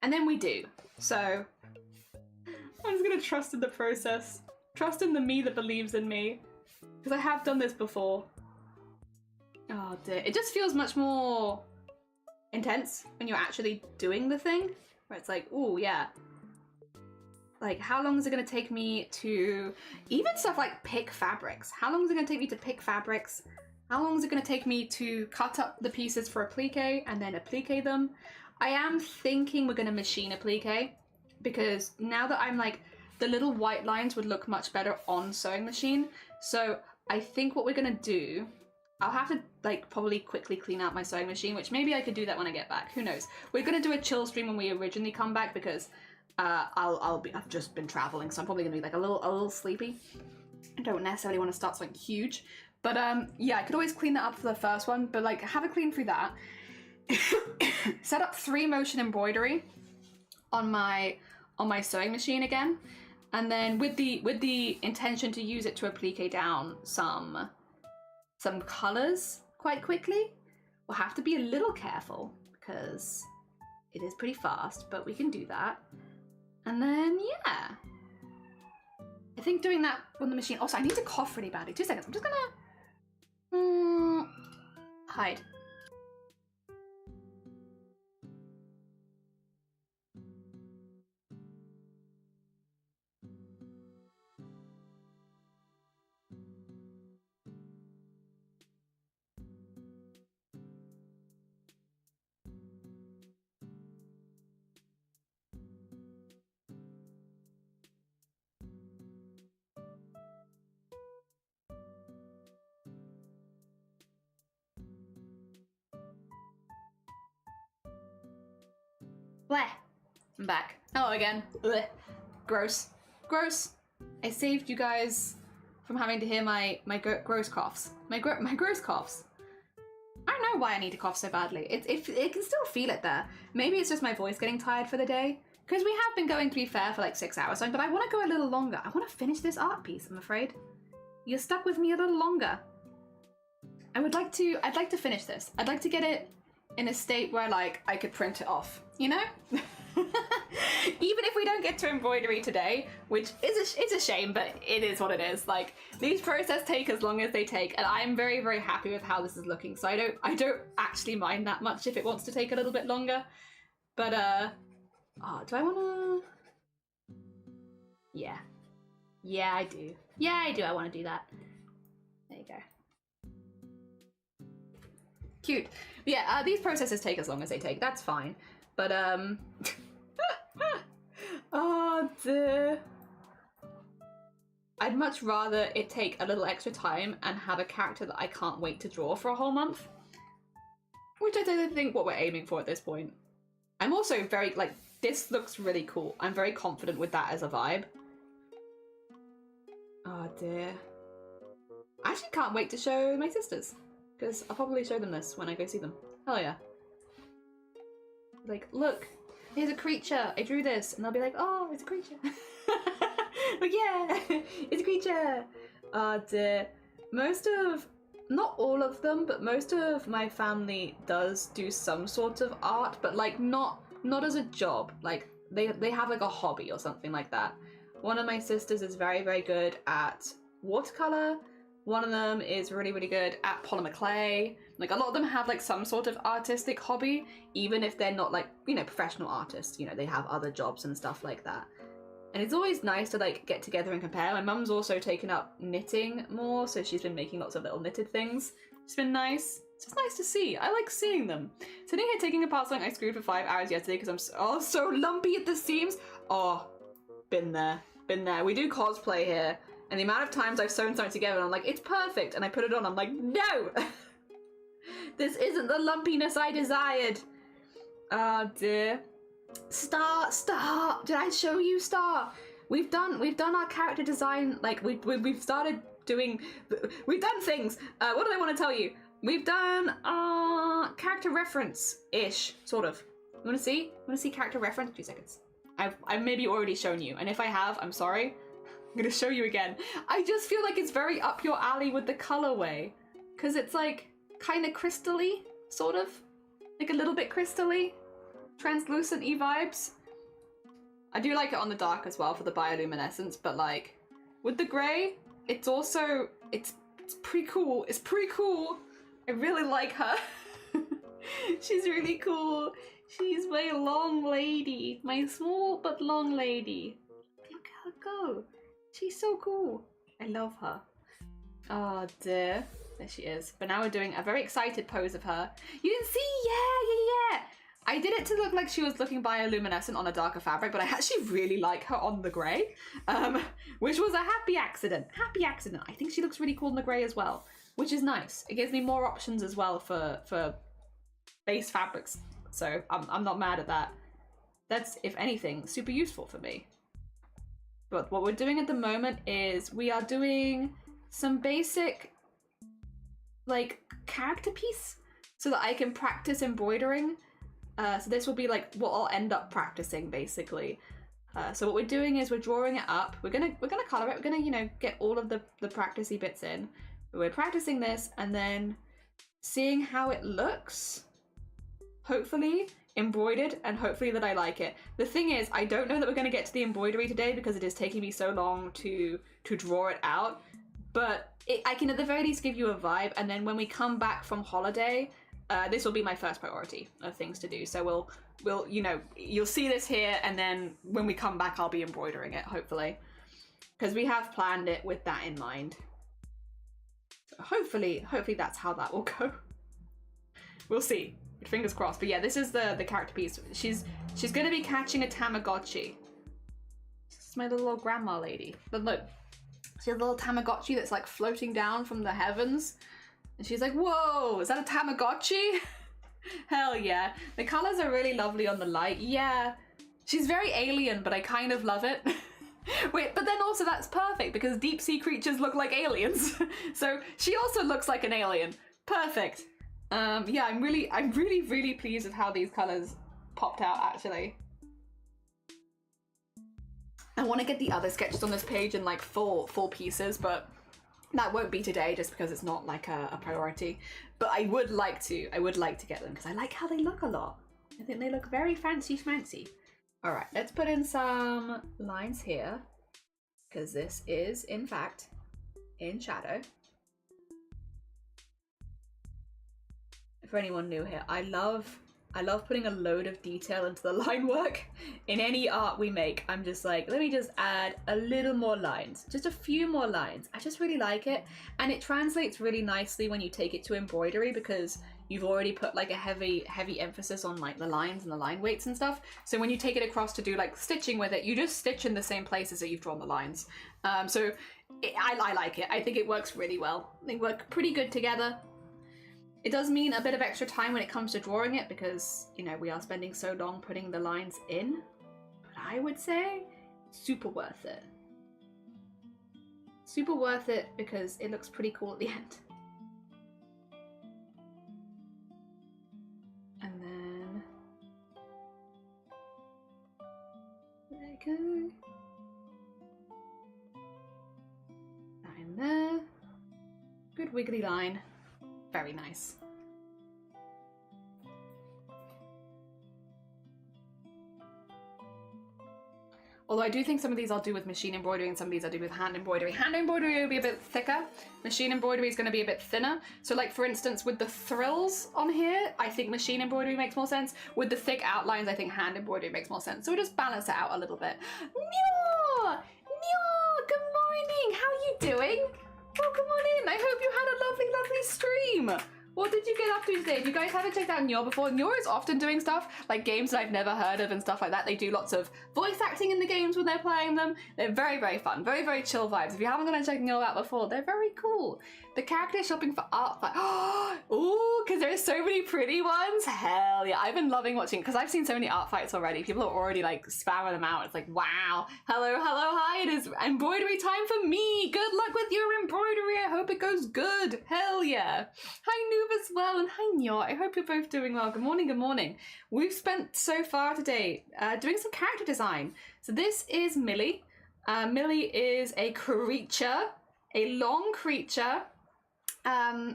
And then we do. So, I'm just going to trust in the process. Trust in the me that believes in me. Because I have done this before. Oh dear. It just feels much more intense when you're actually doing the thing. Where it's like, ooh, yeah. Like, how long is it going to take me to... Even stuff like pick fabrics. How long is it going to take me to pick fabrics? How long is it going to take me to cut up the pieces for applique and then applique them? I am thinking we're going to machine applique. Because now that I'm like... The little white lines would look much better on sewing machine. So I think what we're going to do I'll have to like probably quickly clean out my sewing machine, which maybe I could do that when I get back. Who knows? We're gonna do a chill stream when we originally come back because I've just been traveling, so I'm probably gonna be like a little sleepy. I don't necessarily want to start something huge, but yeah, I could always clean that up for the first one, but like have a clean through that. Set up 3 motion embroidery on my sewing machine again, and then with the intention to use it to applique down some colors quite quickly. We'll have to be a little careful because it is pretty fast, but we can do that. And then yeah, I think doing that on the machine. Also, I need to cough really badly. 2 seconds. I'm just gonna hide. Bleh. I'm back. Hello again. Bleh. Gross. Gross. I saved you guys from having to hear my gross coughs. My gross coughs. I don't know why I need to cough so badly. It can still feel it there. Maybe it's just my voice getting tired for the day. Because we have been going, to be fair, for like 6 hours, but I want to go a little longer. I want to finish this art piece, I'm afraid. You're stuck with me a little longer. I'd like to finish this. I'd like to get it in a state where like I could print it off, you know? Even if we don't get to embroidery today, which is a shame, but it is what it is. Like, these processes take as long as they take, and I'm very, very happy with how this is looking. So I don't actually mind that much if it wants to take a little bit longer. But oh, do I wanna? Yeah. Yeah, I do. Yeah, I do. I want to do that. There you go. Cute. Yeah, these processes take as long as they take. That's fine. But oh dear. I'd much rather it take a little extra time and have a character that I can't wait to draw for a whole month. Which I don't think what we're aiming for at this point. I'm also very, like, this looks really cool. I'm very confident with that as a vibe. Oh dear. I actually can't wait to show my sisters. Because I'll probably show them this when I go see them. Hell yeah. Like, look, here's a creature. I drew this. And they'll be like, oh, it's a creature. Like, yeah, it's a creature. Oh dear. Not all of them, but most of my family does do some sort of art, but like not as a job. Like they have like a hobby or something like that. One of my sisters is very, very good at watercolor. One of them is really, really good at polymer clay. Like, a lot of them have like some sort of artistic hobby, even if they're not like, you know, professional artists. You know, they have other jobs and stuff like that. And it's always nice to like get together and compare. My mum's also taken up knitting more, so she's been making lots of little knitted things. It's been nice. It's just nice to see. I like seeing them. Sitting here taking apart something I screwed for 5 hours yesterday because I'm so lumpy at the seams. Oh, been there. Been there. We do cosplay here. And the amount of times I've sewn something together and I'm like, it's perfect. And I put it on, I'm like, no! This isn't the lumpiness I desired. Oh dear. Star. Did I show you Star? We've done our character design. Like we've started doing. We've done things. What do I want to tell you? We've done character reference-ish, sort of. You want to see? Want to see character reference? 2 seconds. I've maybe already shown you, and if I have, I'm sorry. I'm gonna show you again. I just feel like it's very up your alley with the colorway, because it's like kind of crystal-y, sort of, like a little bit crystal-y, translucent-y vibes. I do like it on the dark as well for the bioluminescence, but like with the grey, it's also it's pretty cool. It's pretty cool. I really like her. She's really cool. She's my long lady, my small but long lady. Look at her go. She's so cool. I love her. Oh dear. There she is. But now we're doing a very excited pose of her. You didn't see? Yeah. I did it to look like she was looking bioluminescent on a darker fabric, but I actually really like her on the grey, which was a happy accident. Happy accident. I think she looks really cool in the grey as well. which is nice. It gives me more options as well for base fabrics, so I'm not mad at that. That's, if anything, super useful for me. But what we're doing at the moment is we are doing some basic, like, character piece so that I can practice embroidering. So this will be like what I'll end up practicing, basically. So what we're doing is we're drawing it up. We're gonna color it. We're gonna, you know, get all of the practicey bits in. But we're practicing this and then seeing how it looks. Hopefully embroidered, and hopefully that I like it. The thing is, I don't know that we're gonna get to the embroidery today because it is taking me so long to draw it out. But I can at the very least give you a vibe, and then when we come back from holiday, this will be my first priority of things to do. So we'll, you know, you'll see this here, and then when we come back, I'll be embroidering it, hopefully. Because we have planned it with that in mind. So hopefully that's how that will go. We'll see. Fingers crossed. But yeah, this is the character piece. She's gonna be catching a Tamagotchi. This is my little old grandma lady. But look, she has a little Tamagotchi that's like floating down from the heavens. And she's like, whoa, is that a Tamagotchi? Hell yeah. The colors are really lovely on the light. Yeah. She's very alien, but I kind of love it. Wait, but then also that's perfect because deep sea creatures look like aliens. So she also looks like an alien. Perfect. Yeah, I'm really pleased with how these colors popped out, actually. I want to get the other sketches on this page in like full pieces, but that won't be today just because it's not like a priority. But I would like to get them because I like how they look a lot. I think they look very fancy schmancy. All right, let's put in some lines here because this is in fact in shadow. For anyone new here, I love putting a load of detail into the line work. In any art we make, I'm just like, let me just add a little more lines, just a few more lines. I just really like it, and it translates really nicely when you take it to embroidery because you've already put like a heavy emphasis on like the lines and the line weights and stuff. So when you take it across to do like stitching with it, you just stitch in the same places that you've drawn the lines. I like it. I think it works really well. They work pretty good together. It does mean a bit of extra time when it comes to drawing it because, you know, we are spending so long putting the lines in. But I would say super worth it. Super worth it because it looks pretty cool at the end. And then there you go. That in there. Good wiggly line. Very nice. Although I do think some of these I'll do with machine embroidery and some of these I'll do with hand embroidery. Hand embroidery will be a bit thicker. Machine embroidery is going to be a bit thinner. So like for instance with the thrills on here, I think machine embroidery makes more sense. With the thick outlines, I think hand embroidery makes more sense. So we'll just balance it out a little bit. Nyo! Nyo! Good morning! How are you doing? Welcome on in. I hope you had a lovely stream. What did you get up to today? If you guys haven't checked out Nyor before, Nyor is often doing stuff like games that I've never heard of and stuff like that. They do lots of voice acting in the games when they're playing them. They're very fun, very chill vibes. If you haven't gone and checked Nyor out before, they're very cool. The character shopping for art, ooh, because there's so many pretty ones. Hell yeah, I've been loving watching because I've seen so many art fights already. People are already like spamming them out. It's like, wow, hello, hi, it is embroidery time for me. Good luck with your embroidery. I hope it goes good. Hell yeah. Hi Noob as well, and hi Nyor. I hope you're both doing well. Good morning. We've spent so far today doing some character design. So this is Millie. Millie is a creature, a long creature.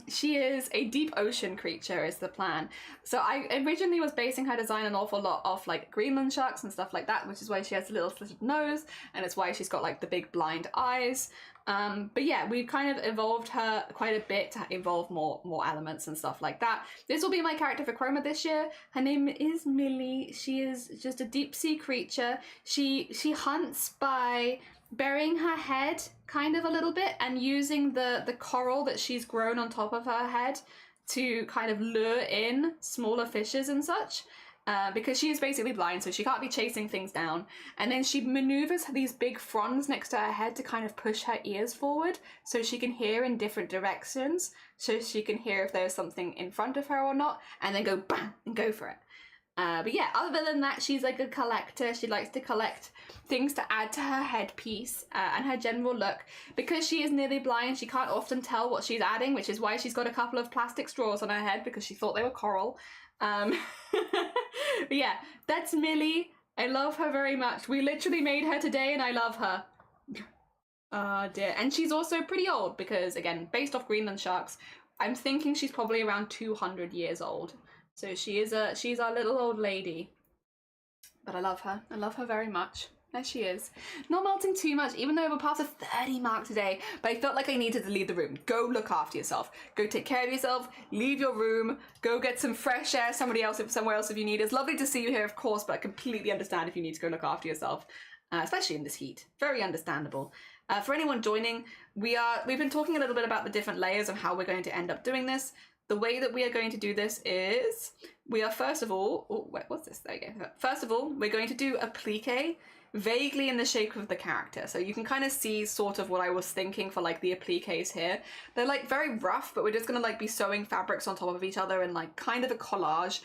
She is a deep ocean creature is the plan. So I originally was basing her design an awful lot off like Greenland sharks and stuff like that, which is why she has a little slitted nose, and it's why she's got like the big blind eyes. But yeah, we've kind of evolved her quite a bit to involve more elements and stuff like that. This will be my character for Chroma this year. Her name is Millie. She is just a deep sea creature. She hunts by burying her head kind of a little bit and using the coral that she's grown on top of her head to kind of lure in smaller fishes and such. because she is basically blind, so she can't be chasing things down. And then she maneuvers these big fronds next to her head to kind of push her ears forward so she can hear in different directions, so she can hear if there's something in front of her or not, and then go bam and go for it. But yeah, other than that, she's like a collector. She likes to collect things to add to her headpiece and her general look. Because she is nearly blind, she can't often tell what she's adding, which is why she's got a couple of plastic straws on her head, because she thought they were coral. But yeah, that's Millie. I love her very much. We literally made her today and I love her. Oh dear. And she's also pretty old because, again, based off Greenland sharks, I'm thinking she's probably around 200 years old. So she's our little old lady. But I love her. I love her very much. There she is. Not melting too much, even though we're past the 30 mark today, but I felt like I needed to leave the room. Go look after yourself. Go take care of yourself. Leave your room. Go get some fresh air somewhere else if you need. It's lovely to see you here, of course, but I completely understand if you need to go look after yourself, especially in this heat. Very understandable. For anyone joining, we've been talking a little bit about the different layers of how we're going to end up doing this. The way that we are going to do this is, we are first of all, oh, wait, what's this? There you go. First of all, we're going to do a applique vaguely in the shape of the character. So you can kind of see sort of what I was thinking for like the appliques here. They're like very rough, but we're just gonna like be sewing fabrics on top of each other and like kind of a collage.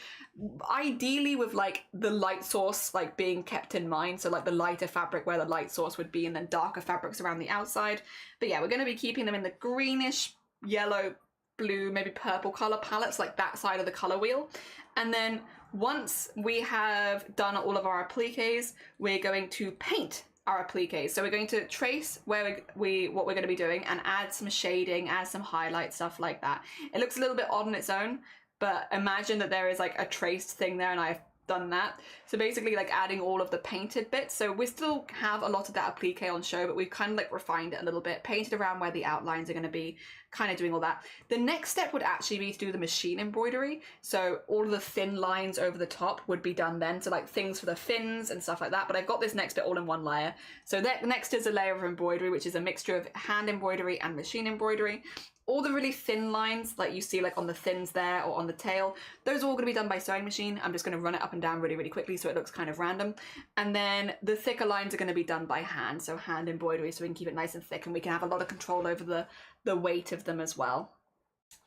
Ideally with like the light source like being kept in mind. So like the lighter fabric where the light source would be and then darker fabrics around the outside. But yeah, we're gonna be keeping them in the greenish, yellow, blue, maybe purple color palettes, like that side of the color wheel. And then once we have done all of our appliques, we're going to paint our appliques. So we're going to trace where what we're going to be doing and add some shading, add some highlight, stuff like that. It looks a little bit odd on its own, but imagine that there is like a traced thing there, and I've done that. So basically like adding all of the painted bits. So we still have a lot of that applique on show, but we've kind of like refined it a little bit, painted around where the outlines are going to be, kind of doing all that. The next step would actually be to do the machine embroidery. So all of the thin lines over the top would be done then. So like things for the fins and stuff like that. But I've got this next bit all in one layer. So that next is a layer of embroidery, which is a mixture of hand embroidery and machine embroidery. All the really thin lines like you see like on the fins there or on the tail, those are all going to be done by sewing machine. I'm just going to run it up and down really, really quickly so it looks kind of random. And then the thicker lines are going to be done by hand, so hand embroidery, so we can keep it nice and thick and we can have a lot of control over the weight of them as well.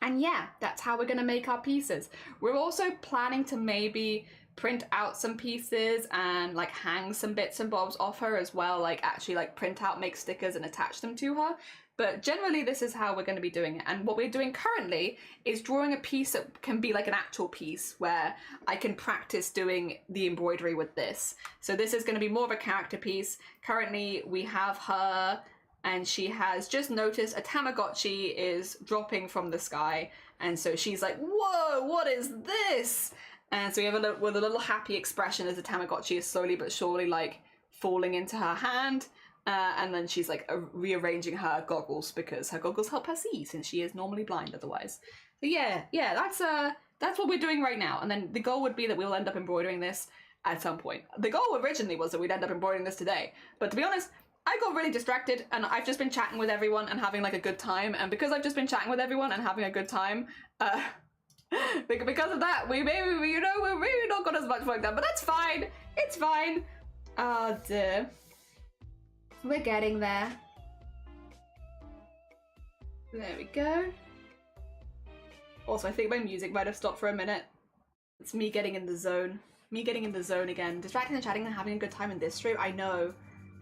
And yeah, that's how we're going to make our pieces. We're also planning to maybe print out some pieces and like hang some bits and bobs off her as well, like actually like print out, make stickers and attach them to her. But generally this is how we're going to be doing it. And what we're doing currently is drawing a piece that can be like an actual piece where I can practice doing the embroidery with this. So this is going to be more of a character piece. Currently we have her and she has just noticed a Tamagotchi is dropping from the sky. And so she's like, whoa, what is this? And so we have a little happy expression as the Tamagotchi is slowly but surely like falling into her hand. And then she's like rearranging her goggles because her goggles help her see since she is normally blind otherwise. So yeah, that's what we're doing right now. And then the goal would be that we'll end up embroidering this at some point. The goal originally was that we'd end up embroidering this today. But to be honest, I got really distracted and I've just been chatting with everyone and having like a good time. And because I've just been chatting with everyone and having a good time, because of that, we're maybe not got as much work done, but that's fine. It's fine. Oh dear. We're getting there. There we go. Also, I think my music might have stopped for a minute. It's me getting in the zone. Me getting in the zone again. Distracting and chatting and having a good time in this stream. I know.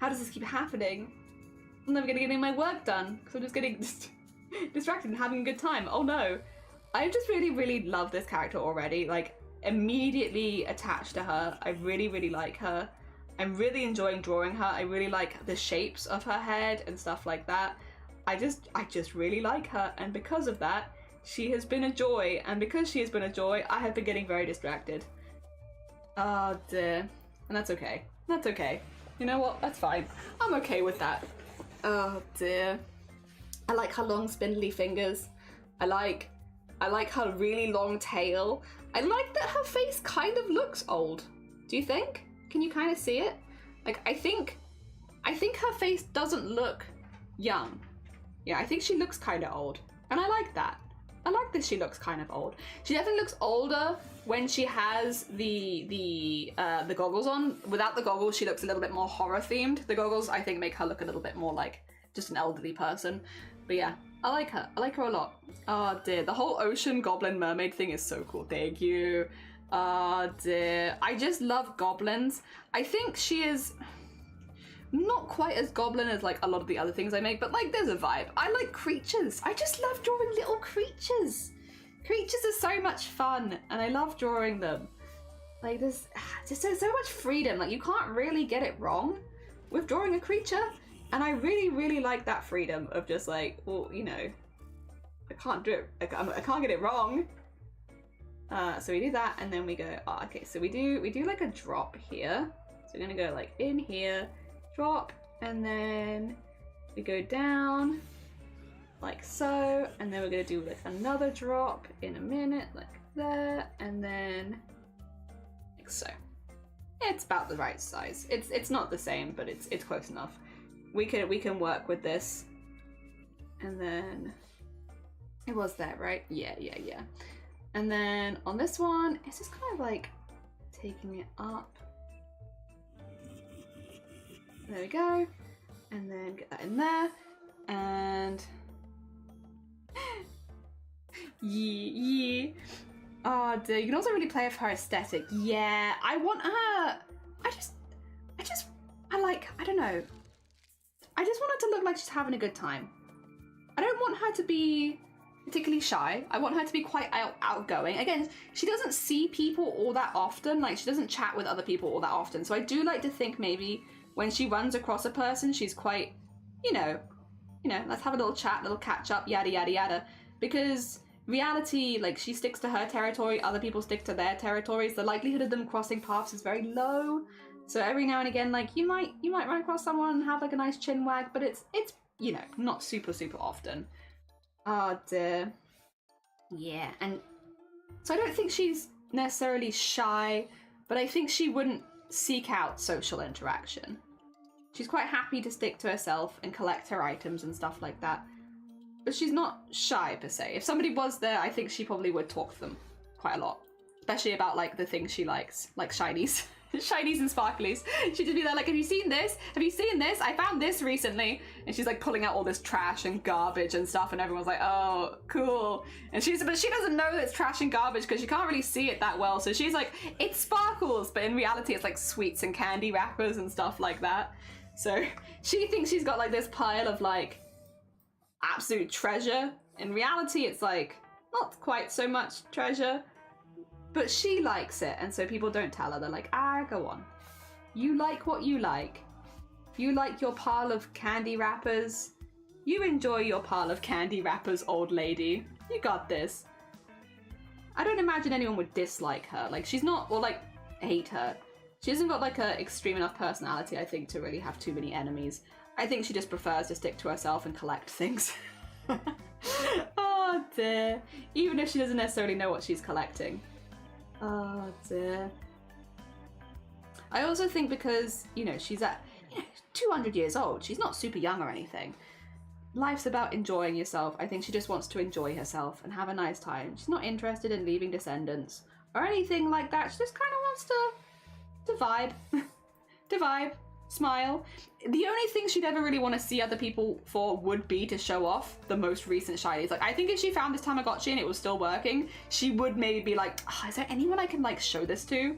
How does this keep happening? I'm never gonna get any of my work done because I'm just getting distracted and having a good time. Oh no. I just really, really love this character already. Like, immediately attached to her. I really, really like her. I'm really enjoying drawing her. I really like the shapes of her head and stuff like that. I just really like her, and because of that, she has been a joy, and because she has been a joy, I have been getting very distracted. Oh dear. And that's okay. That's okay. You know what? That's fine. I'm okay with that. Oh dear. I like her long spindly fingers. I like her really long tail. I like that her face kind of looks old. Do you think? Can you kind of see it? Like, I think her face doesn't look young. Yeah, I think she looks kind of old. And I like that. I like that she looks kind of old. She definitely looks older when she has the goggles on. Without the goggles, she looks a little bit more horror themed. The goggles, I think, make her look a little bit more like just an elderly person. But yeah, I like her. I like her a lot. Oh dear, the whole ocean goblin mermaid thing is so cool. Thank you. Oh dear, I just love goblins. I think she is not quite as goblin as like a lot of the other things I make, but like there's a vibe. I like creatures. I just love drawing little creatures. Creatures are so much fun and I love drawing them. Like there's just so much freedom. Like you can't really get it wrong with drawing a creature. And I really like that freedom of just like, well, you know, I can't do it. I can't get it wrong. So we do that and then we go, oh, okay, so we do like a drop here. So we're gonna go like in here, drop, and then we go down like so, and then we're gonna do like another drop in a minute like there, and then like so. It's about the right size. It's not the same, but it's close enough. We can work with this. And then it was there, right? Yeah. And then on this one, it's just kind of like taking it up. There we go. And then get that in there. And yeah. Oh dear, you can also really play with her aesthetic. Yeah, I want her. I don't know. I just want her to look like she's having a good time. I don't want her to be particularly shy. I want her to be quite outgoing. Again, she doesn't see people all that often. Like she doesn't chat with other people all that often. So I do like to think maybe when she runs across a person, she's quite, you know, let's have a little chat, little catch up, yada, yada, yada. Because reality, like she sticks to her territory, other people stick to their territories. The likelihood of them crossing paths is very low. So every now and again, like you might run across someone and have like a nice chin wag, but it's you know, not super often. Oh dear. Yeah, and so I don't think she's necessarily shy, but I think she wouldn't seek out social interaction. She's quite happy to stick to herself and collect her items and stuff like that. But she's not shy per se. If somebody was there, I think she probably would talk to them quite a lot. Especially about like the things she likes, like shinies. Shinies and sparklies. She'd just be there like, have you seen this? Have you seen this? I found this recently. And she's like pulling out all this trash and garbage and stuff, and everyone's like, oh, cool. And but she doesn't know that it's trash and garbage because she can't really see it that well. So she's like, it sparkles, but in reality it's like sweets and candy wrappers and stuff like that. So she thinks she's got like this pile of like absolute treasure. In reality it's like not quite so much treasure. But she likes it, and so people don't tell her. They're like, go on. You like what you like. You like your pile of candy wrappers. You enjoy your pile of candy wrappers, old lady. You got this. I don't imagine anyone would dislike her. Like, she's not, or like, hate her. She hasn't got like a extreme enough personality, I think, to really have too many enemies. I think she just prefers to stick to herself and collect things. Oh dear. Even if she doesn't necessarily know what she's collecting. Oh dear. I also think because, you know, she's at 200 years old, she's not super young or anything. Life's about enjoying yourself. I think she just wants to enjoy herself and have a nice time. She's not interested in leaving descendants or anything like that. She just kind of wants to vibe, smile. The only thing she'd ever really want to see other people for would be to show off the most recent shinies. Like, I think if she found this Tamagotchi and it was still working, she would maybe be like, is there anyone I can like show this to?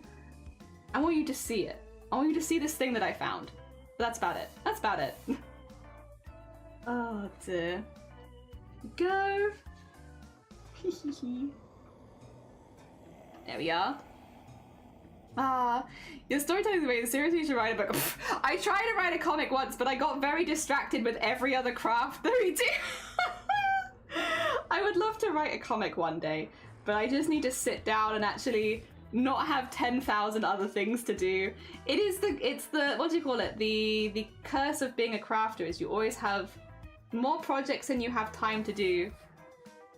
I want you to see it. I want you to see this thing that I found. But that's about it. That's about it. Oh dear. Go. There we are. Your storytelling is amazing. Seriously, you should write a book. I tried to write a comic once, but I got very distracted with every other craft that we do. I would love to write a comic one day, but I just need to sit down and actually not have 10,000 other things to do. It's the, what do you call it? The curse of being a crafter is you always have more projects than you have time to do.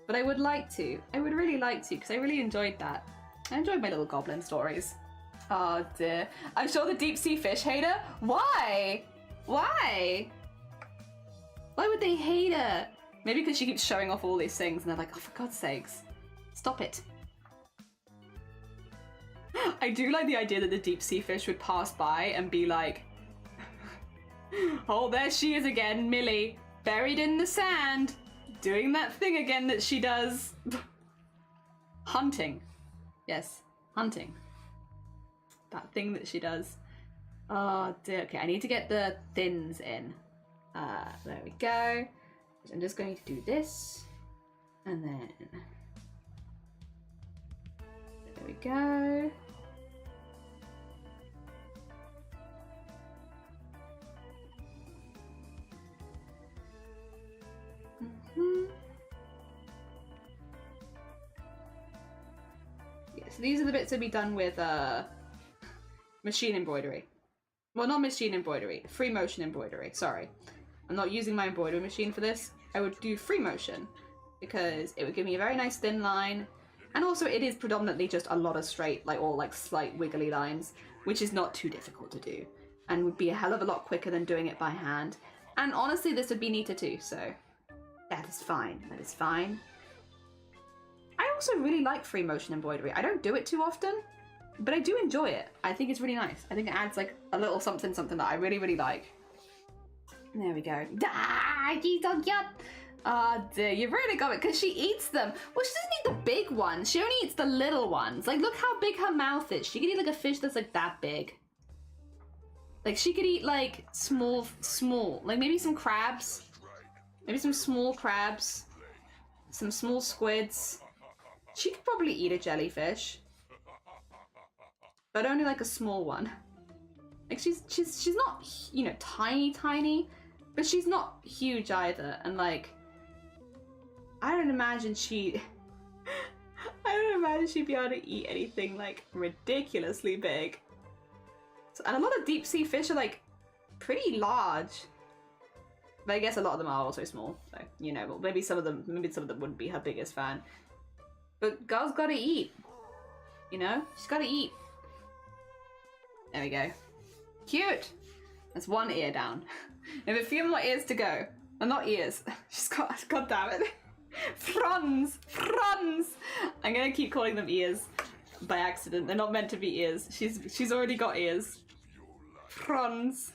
But I would like to. I would really like to, because I really enjoyed that. I enjoyed my little goblin stories. Oh dear. I'm sure the deep sea fish hate her. Why? Why? Why would they hate her? Maybe because she keeps showing off all these things and they're like, oh, for God's sakes, stop it. I do like the idea that the deep sea fish would pass by and be like, oh, there she is again, Millie, buried in the sand, doing that thing again that she does. Hunting. Yes, hunting. That thing that she does. Oh dear, okay, I need to get the thins in. There we go. I'm just going to do this, and then there we go. Yeah, so these are the bits to be done with machine embroidery. Well, not machine embroidery, free motion embroidery, sorry. I'm not using my embroidery machine for this. I would do free motion because it would give me a very nice thin line, and also it is predominantly just a lot of straight, like, or like slight wiggly lines, which is not too difficult to do and would be a hell of a lot quicker than doing it by hand. And honestly, this would be neater too, so that is fine. That is fine. I also really like free motion embroidery. I don't do it too often, but I do enjoy it. I think it's really nice. I think it adds like a little something that I really, really like. There we go. Ah, she's so cute. Oh dear, you've really got it, because she eats them. Well, she doesn't eat the big ones. She only eats the little ones. Like, look how big her mouth is. She could eat like a fish that's like that big. Like, she could eat like small, like maybe some crabs. Maybe some small crabs. Some small squids. She could probably eat a jellyfish. But only like a small one. Like, she's not, you know, tiny, but she's not huge either. And like, I don't imagine she'd be able to eat anything like ridiculously big. So, and a lot of deep sea fish are like pretty large. But I guess a lot of them are also small. So, you know, but maybe some of them wouldn't be her biggest fan. But girl's gotta eat. You know? She's gotta eat. There we go. Cute! That's one ear down. We have a few more ears to go. Well, not ears. She's got, god damn it. Fronds! I'm gonna keep calling them ears by accident. They're not meant to be ears. She's already got ears. Fronds.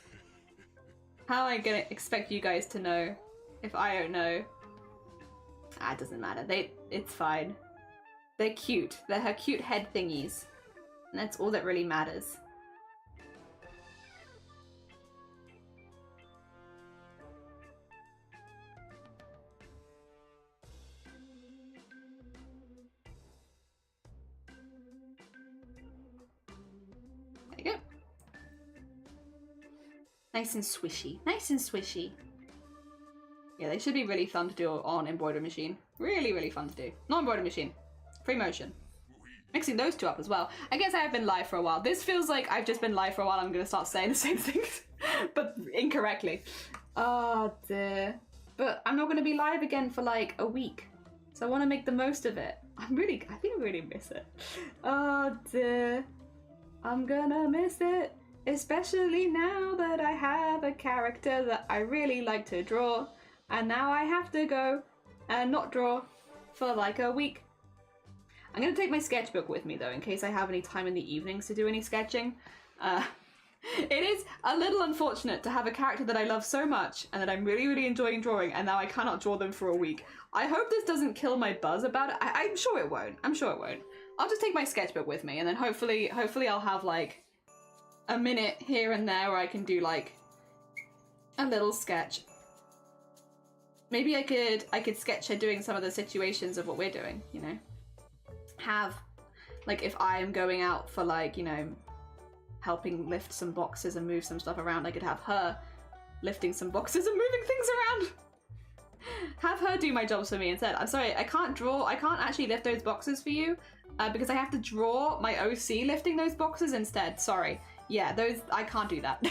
How am I gonna expect you guys to know if I don't know? Ah, it doesn't matter. It's fine. They're cute. They're her cute head thingies. And that's all that really matters. There you go. Nice and swishy. Nice and swishy. Yeah, they should be really fun to do on embroidery machine. Really, really fun to do. Not embroidery machine. Free motion. Mixing those two up as well. I guess I have been live for a while. This feels like I've just been live for a while. I'm going to start saying the same things, but incorrectly. Oh dear. But I'm not going to be live again for like a week. So I want to make the most of it. I think I really miss it. Oh dear. I'm gonna miss it. Especially now that I have a character that I really like to draw. And now I have to go and not draw for like a week. I'm going to take my sketchbook with me though, in case I have any time in the evenings to do any sketching. It is a little unfortunate to have a character that I love so much and that I'm really, really enjoying drawing, and now I cannot draw them for a week. I hope this doesn't kill my buzz about it. I'm sure it won't. I'm sure it won't. I'll just take my sketchbook with me, and then hopefully I'll have like a minute here and there where I can do like a little sketch. Maybe I could sketch her doing some of the situations of what we're doing, you know? Have, like, if I am going out for, like, you know, helping lift some boxes and move some stuff around, I could have her lifting some boxes and moving things around. Have her do my jobs for me instead. I'm sorry, I can't actually lift those boxes for you because I have to draw my OC lifting those boxes instead. Sorry. Yeah, I can't do that.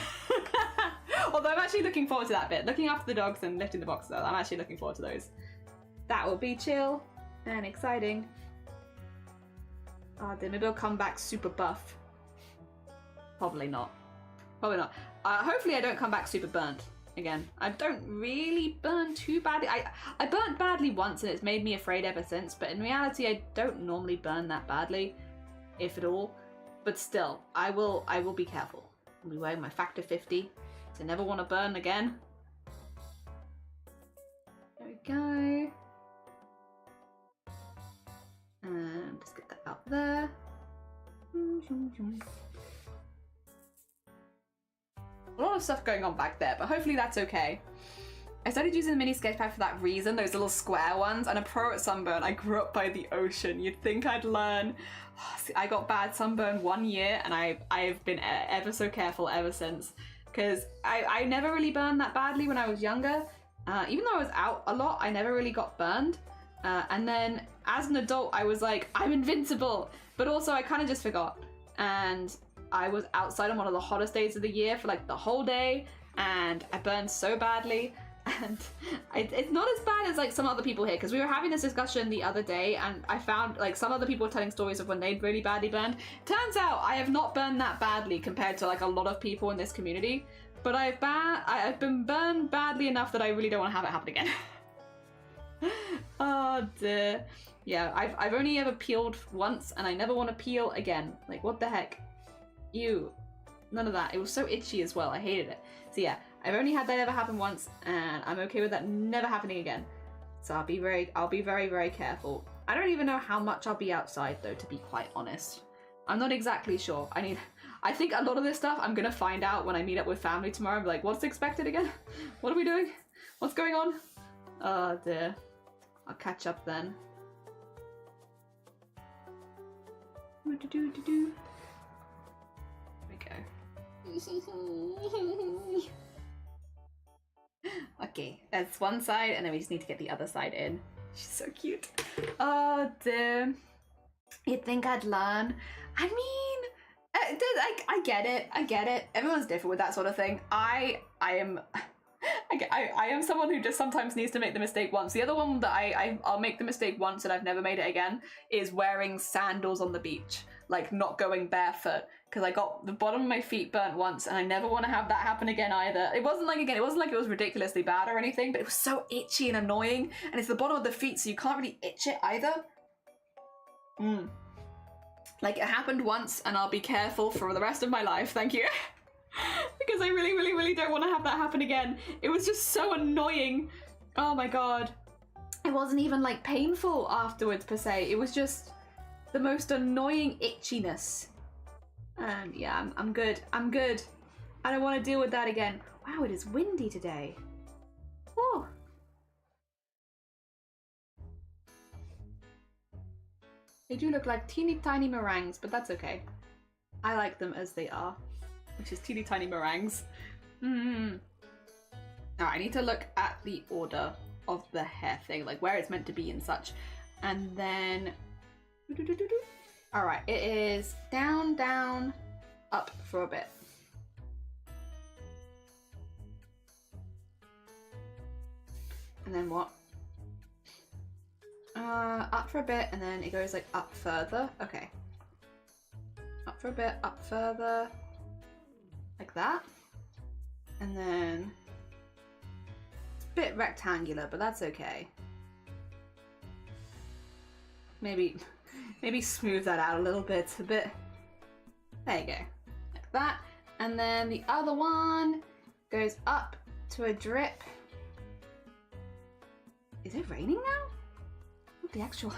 Although I'm actually looking forward to that bit. Looking after the dogs and lifting the boxes, I'm actually looking forward to those. That will be chill and exciting. Oh, then maybe I'll come back super buff. Probably not. Probably not. Hopefully I don't come back super burnt again. I don't really burn too badly. I burnt badly once and it's made me afraid ever since, but in reality I don't normally burn that badly, if at all. But still, I will be careful. I'll be wearing my factor 50, so I never want to burn again. There we go. And just get that out there. A lot of stuff going on back there, but hopefully that's okay. I started using the mini sketch pad for that reason, those little square ones. And a pro at sunburn, I grew up by the ocean. You'd think I'd learn. See, I got bad sunburn 1 year and I've been ever so careful ever since. Because I never really burned that badly when I was younger. Even though I was out a lot, I never really got burned. And then as an adult, I was like, I'm invincible. But also I kind of just forgot. And I was outside on one of the hottest days of the year for like the whole day. And I burned so badly. And it's not as bad as like some other people here, because we were having this discussion the other day and I found like some other people were telling stories of when they'd really badly burned. Turns out I have not burned that badly compared to like a lot of people in this community, but I've been burned badly enough that I really don't want to have it happen again. Oh dear. Yeah, I've only ever peeled once and I never want to peel again. Like, what the heck? Ew. None of that. It was so itchy as well. I hated it. So yeah, I've only had that ever happen once and I'm okay with that never happening again. So I'll be very, very careful. I don't even know how much I'll be outside though, to be quite honest. I'm not exactly sure. I think a lot of this stuff I'm gonna find out when I meet up with family tomorrow. I'm like, what's expected again? What are we doing? What's going on? Oh dear. I'll catch up then. There we go. Okay, that's one side, and then we just need to get the other side in. She's so cute. Oh dear. You'd think I'd learn. I mean, I get it. I get it. Everyone's different with that sort of thing. I am someone who just sometimes needs to make the mistake once. The other one that I'll make the mistake once and I've never made it again is wearing sandals on the beach. Like not going barefoot, because I got the bottom of my feet burnt once and I never want to have that happen again either. It wasn't like it was ridiculously bad or anything, but it was so itchy and annoying, and it's the bottom of the feet so you can't really itch it either. Like it happened once and I'll be careful for the rest of my life, thank you. Because I really don't want to have that happen again. It was just so annoying. Oh my god. It wasn't even like painful afterwards per se, it was just the most annoying itchiness. And yeah, I'm good. I'm good. I don't want to deal with that again. Wow, it is windy today. Whoa. They do look like teeny tiny meringues, but that's okay. I like them as they are, which is teeny tiny meringues. Now I need to look at the order of the hair thing, like where it's meant to be and such. And then all right, it is down, down, up for a bit. And then what? Up for a bit, and then it goes like up further. Okay. Up for a bit, up further. Like that. And then it's a bit rectangular, but that's okay. Maybe smooth that out a little bit, There you go, like that. And then the other one goes up to a drip. Is it raining now? What the actual?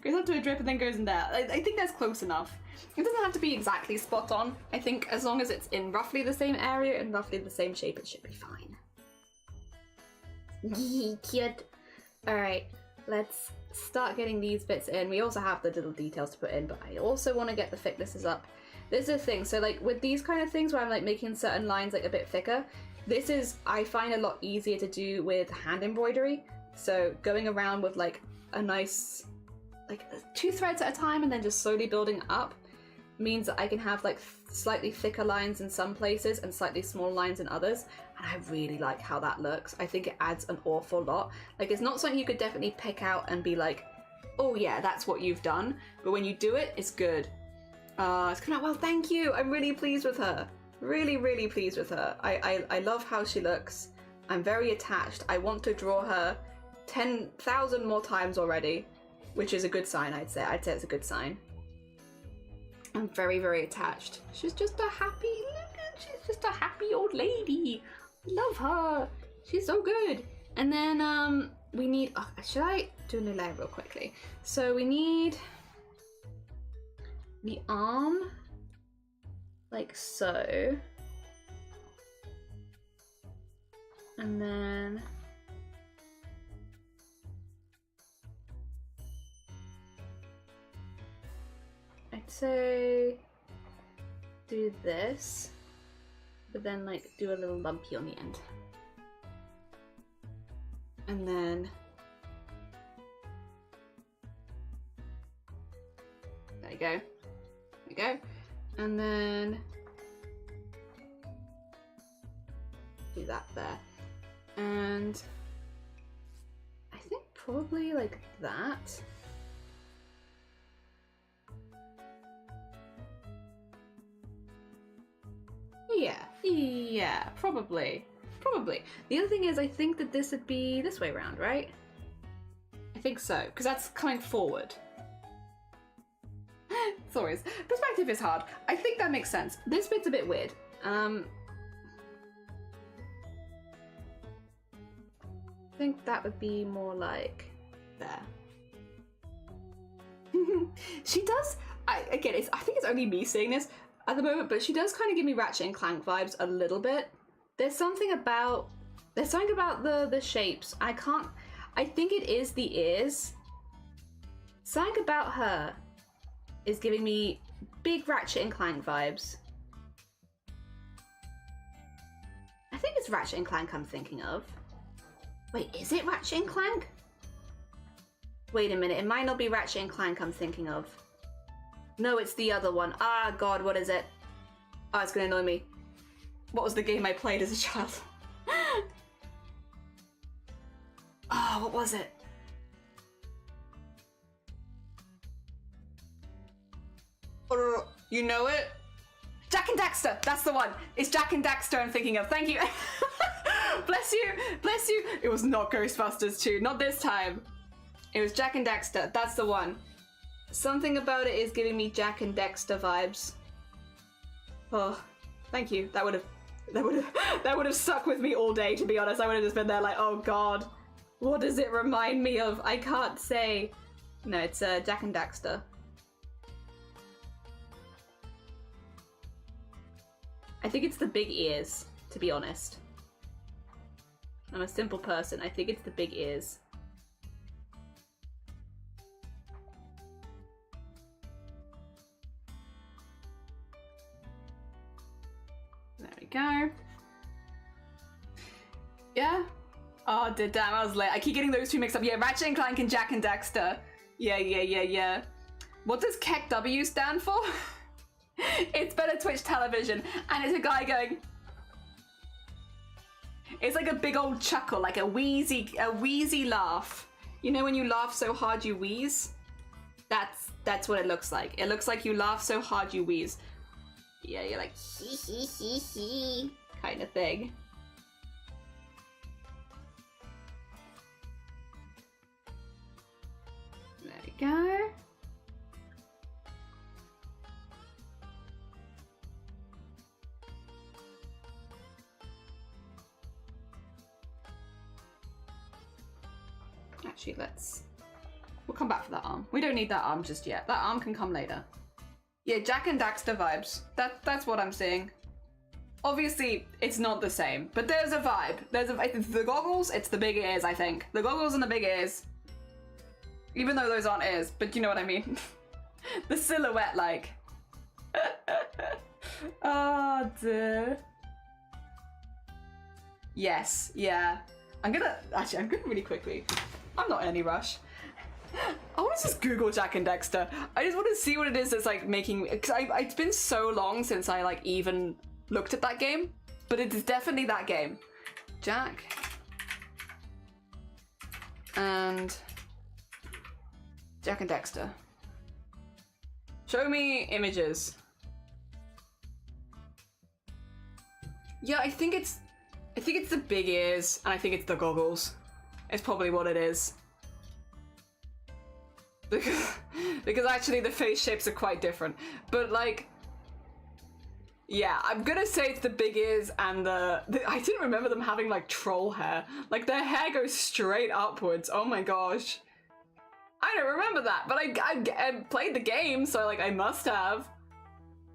Goes up to a drip and then goes in there. I think that's close enough. It doesn't have to be exactly spot on. I think as long as it's in roughly the same area and roughly the same shape, it should be fine. Cute. All right, let's start getting these bits in. We also have the little details to put in, but I also want to get the thicknesses up. This is the thing, so like with these kind of things where I'm like making certain lines like a bit thicker, this is, I find, a lot easier to do with hand embroidery. So going around with like a nice, like 2 threads at a time and then just slowly building up means that I can have like slightly thicker lines in some places and slightly smaller lines in others. And I really like how that looks. I think it adds an awful lot. Like it's not something you could definitely pick out and be like, oh yeah, that's what you've done. But when you do it, it's good. It's coming out well, thank you. I'm really pleased with her. Really, really pleased with her. I love how she looks. I'm very attached. I want to draw her 10,000 more times already, which is a good sign, I'd say. I'd say it's a good sign. I'm very, very attached. She's just a happy, she's just a happy old lady. Love her. She's so good. And then we need, oh, should I do a new layer real quickly? So we need the arm, like so. And then I'd say do this, but then like do a little lumpy on the end. And then there you go. There you go. And then do that there. And I think probably like that. Yeah, probably. The other thing is I think that this would be this way around, right? I think so, because that's coming forward. It's always, perspective is hard. I think that makes sense. This bit's a bit weird. I think that would be more like there. She does, I think it's only me seeing this at the moment, but she does kind of give me Ratchet and Clank vibes a little bit. There's something about the shapes. I think it is the ears. Something about her is giving me big Ratchet and Clank vibes. I think it's Ratchet and Clank I'm thinking of. Wait, is it Ratchet and Clank? Wait a minute, it might not be Ratchet and Clank I'm thinking of. No, it's the other one. Ah, God, what is it? Oh, it's gonna annoy me. What was the game I played as a child? Oh, what was it? Oh, you know it? Jak and Daxter, that's the one. It's Jak and Daxter I'm thinking of. Thank you. Bless you, bless you. It was not Ghostbusters 2, not this time. It was Jak and Daxter, that's the one. Something about it is giving me Jak and Daxter vibes. Oh, thank you. That would have stuck with me all day, to be honest. I would have just been there like, oh God, what does it remind me of? I can't say. No, it's Jak and Daxter. I think it's the big ears, to be honest. I'm a simple person. I think it's the big ears. There we go. Yeah. Oh, damn, I was late. I keep getting those two mixed up. Yeah, Ratchet and Clank and Jak and Daxter. Yeah. What does KEKW stand for? It's better Twitch television. And it's a guy going... It's like a big old chuckle, like a wheezy laugh. You know when you laugh so hard you wheeze? That's what it looks like. It looks like you laugh so hard you wheeze. Yeah, you're like hee kind of thing. There we go. Actually, we'll come back for that arm. We don't need that arm just yet. That arm can come later. Yeah, Jak and Daxter vibes. That's what I'm seeing. Obviously, it's not the same, but there's a vibe. The goggles, it's the big ears, I think. The goggles and the big ears. Even though those aren't ears, but you know what I mean. The silhouette, like. Oh, dear. Yes, yeah. I'm gonna really quickly. I'm not in any rush. I want to just Google Jak and Daxter. I just want to see what it is that's like making, because it's been so long since I like even looked at that game, but it's definitely that game. Jak and Daxter. Show me images. Yeah, I think it's the big ears, and I think it's the goggles. It's probably what it is. Because actually the face shapes are quite different. But like, yeah, I'm gonna say it's the big ears and the I didn't remember them having like troll hair. Like their hair goes straight upwards. Oh my gosh. I don't remember that, but I played the game, so like I must have.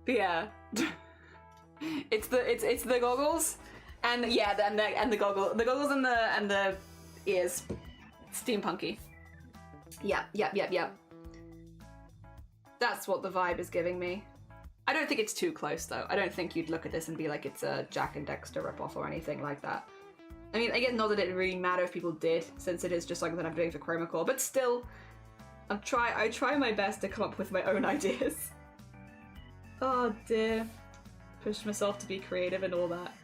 But yeah. it's the goggles. And yeah, and the goggles and the ears. Steampunky. Yep. That's what the vibe is giving me. I don't think it's too close though. I don't think you'd look at this and be like it's a Jack and Dexter ripoff or anything like that. I mean, again, not that it really matter if people did, since it is just something that I'm doing for Chromacore, but still, I try my best to come up with my own ideas. Oh dear. Pushed myself to be creative and all that.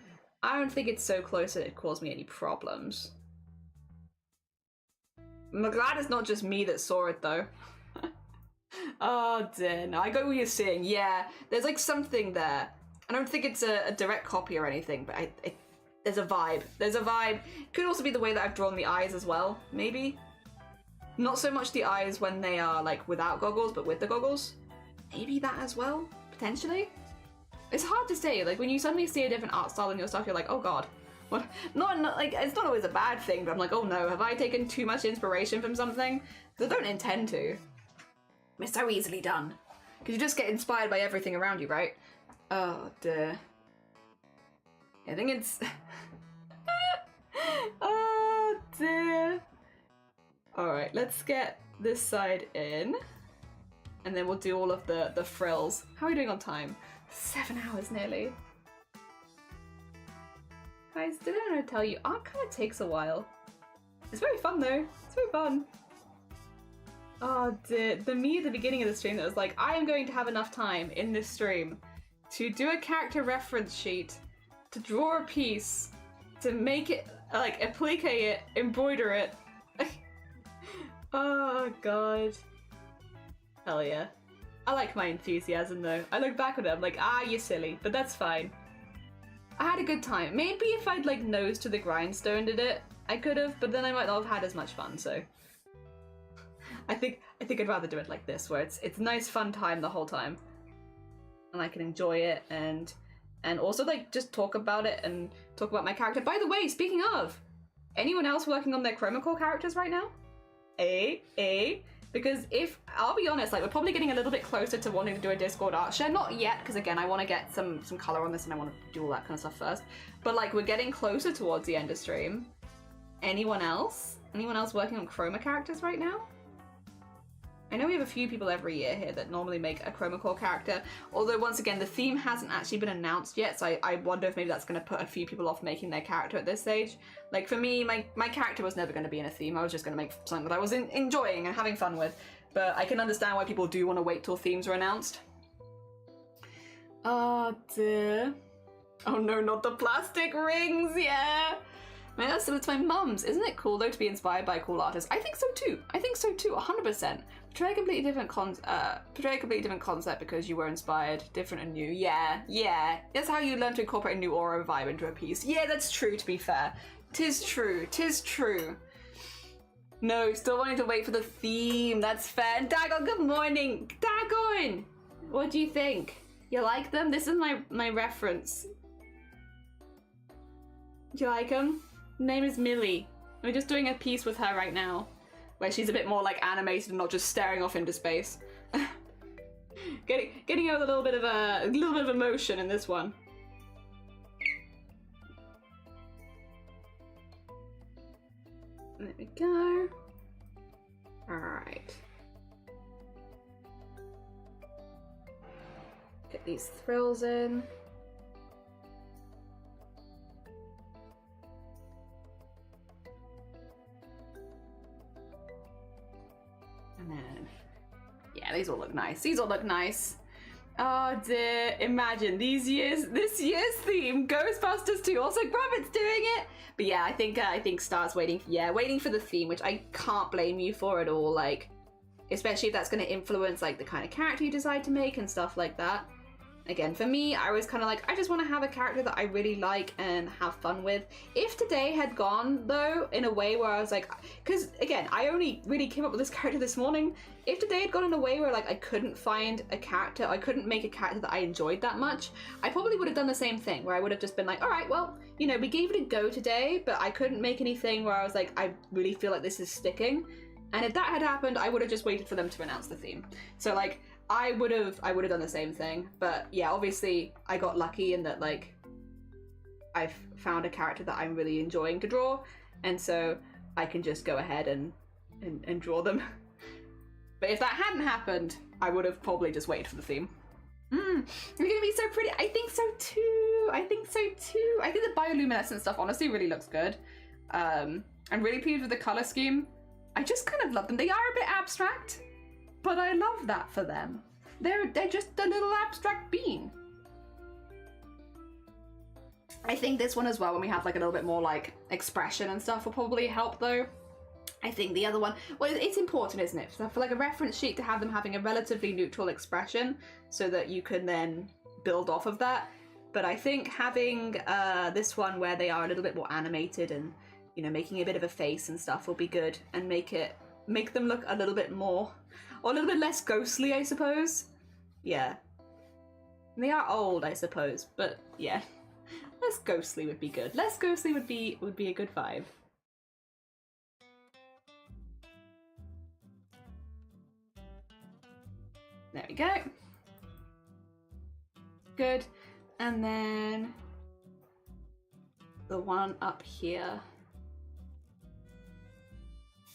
I don't think it's so close that it caused me any problems. I'm glad it's not just me that saw it though. Oh dear, no, I got what you're saying. Yeah, there's like something there. I don't think it's a direct copy or anything, but there's a vibe. There's a vibe. Could also be the way that I've drawn the eyes as well, maybe. Not so much the eyes when they are like without goggles, but with the goggles. Maybe that as well, potentially. It's hard to say, like when you suddenly see a different art style in your stuff, you're like, oh god. What? Not like, it's not always a bad thing, but I'm like, oh no, have I taken too much inspiration from something? Because I don't intend to. It's so easily done. Because you just get inspired by everything around you, right? Oh dear. I think it's... Oh dear. Alright, let's get this side in. And then we'll do all of the frills. How are we doing on time? 7 hours nearly. Guys, did I tell you, art kind of takes a while. It's very fun though. It's very fun. Oh dear, the me at the beginning of the stream that was like, I am going to have enough time in this stream to do a character reference sheet, to draw a piece, to make it, like, applique it, embroider it. Oh god. Hell yeah. I like my enthusiasm though. I look back at it, I'm like, ah, you're silly, but that's fine. I had a good time. Maybe if I'd like nose to the grindstone did it, I could have, but then I might not have had as much fun, so. I think I'd rather do it like this, where it's a nice fun time the whole time. And I can enjoy it and also like just talk about it and talk about my character. By the way, speaking of, anyone else working on their Chromacore characters right now? Because if, I'll be honest, like we're probably getting a little bit closer to wanting to do a Discord art share. Not yet, because again, I want to get some color on this and I want to do all that kind of stuff first. But like we're getting closer towards the end of stream. Anyone else? Anyone else working on Chroma characters right now? I know we have a few people every year here that normally make a Chromacore character, although once again, the theme hasn't actually been announced yet, so I wonder if maybe that's going to put a few people off making their character at this stage. Like for me, my character was never going to be in a theme, I was just going to make something that I was enjoying and having fun with, but I can understand why people do want to wait till themes are announced. Oh dear. Oh no, not the plastic rings, yeah! I mean, it's my mum's. Isn't it cool though to be inspired by a cool artist? I think so too. 100%. Portray a completely different concept because you were inspired, different and new. Yeah. That's how you learn to incorporate a new aura vibe into a piece. Yeah, that's true, to be fair. Tis true. No, still wanting to wait for the theme. That's fair. And Dagon, good morning. Dagon! What do you think? You like them? This is my reference. Do you like them? Her name is Millie. We're just doing a piece with her right now, where she's a bit more like animated and not just staring off into space. getting her with a little bit of emotion in this one. There we go. All right. Get these thrills in. And then, yeah, these all look nice. Oh dear, imagine this year's theme, Ghostbusters 2, also Rabbit's doing it! But yeah, I think Star's waiting for the theme, which I can't blame you for at all, like, especially if that's going to influence like the kind of character you decide to make and stuff like that. Again, for me, I was kind of like, I just want to have a character that I really like and have fun with. If today had gone, though, in a way where I was like, because again, I only really came up with this character this morning. If today had gone in a way where like I couldn't find a character, I couldn't make a character that I enjoyed that much, I probably would have done the same thing, where I would have just been like, all right, well, you know, we gave it a go today, but I couldn't make anything where I was like, I really feel like this is sticking. And if that had happened, I would have just waited for them to announce the theme. So like, I would have done the same thing, but yeah, obviously I got lucky in that like I've found a character that I'm really enjoying to draw, and so I can just go ahead and draw them. But if that hadn't happened, I would have probably just waited for the theme. They're gonna be so pretty. I think so too. I think the bioluminescent stuff honestly really looks good. I'm really pleased with the color scheme. I just kind of love them. They are a bit abstract, but I love that for them. They're just a little abstract bean. I think this one as well, when we have like a little bit more like expression and stuff, will probably help though. I think the other one, well, it's important, isn't it? For like a reference sheet to have them having a relatively neutral expression so that you can then build off of that. But I think having this one where they are a little bit more animated and, you know, making a bit of a face and stuff will be good, and make them look a little bit more, or a little bit less ghostly, I suppose. Yeah. And they are old, I suppose, but yeah. Less ghostly would be good. Less ghostly would be a good vibe. There we go. Good. And then the one up here.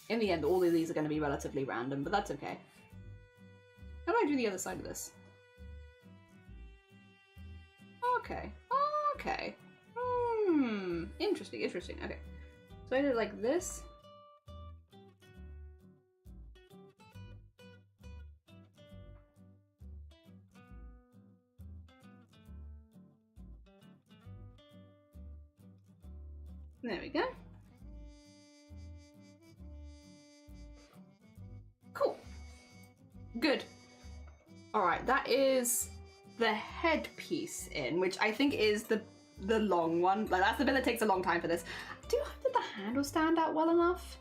In the end, all of these are going to be relatively random, but that's okay. How do I do the other side of this? Okay. Okay. Interesting, interesting. Okay. So I did it like this. There we go. Cool. Good. Alright, that is the headpiece in, which I think is the long one. Like, that's the bit that takes a long time for this. Did the handle stand out well enough?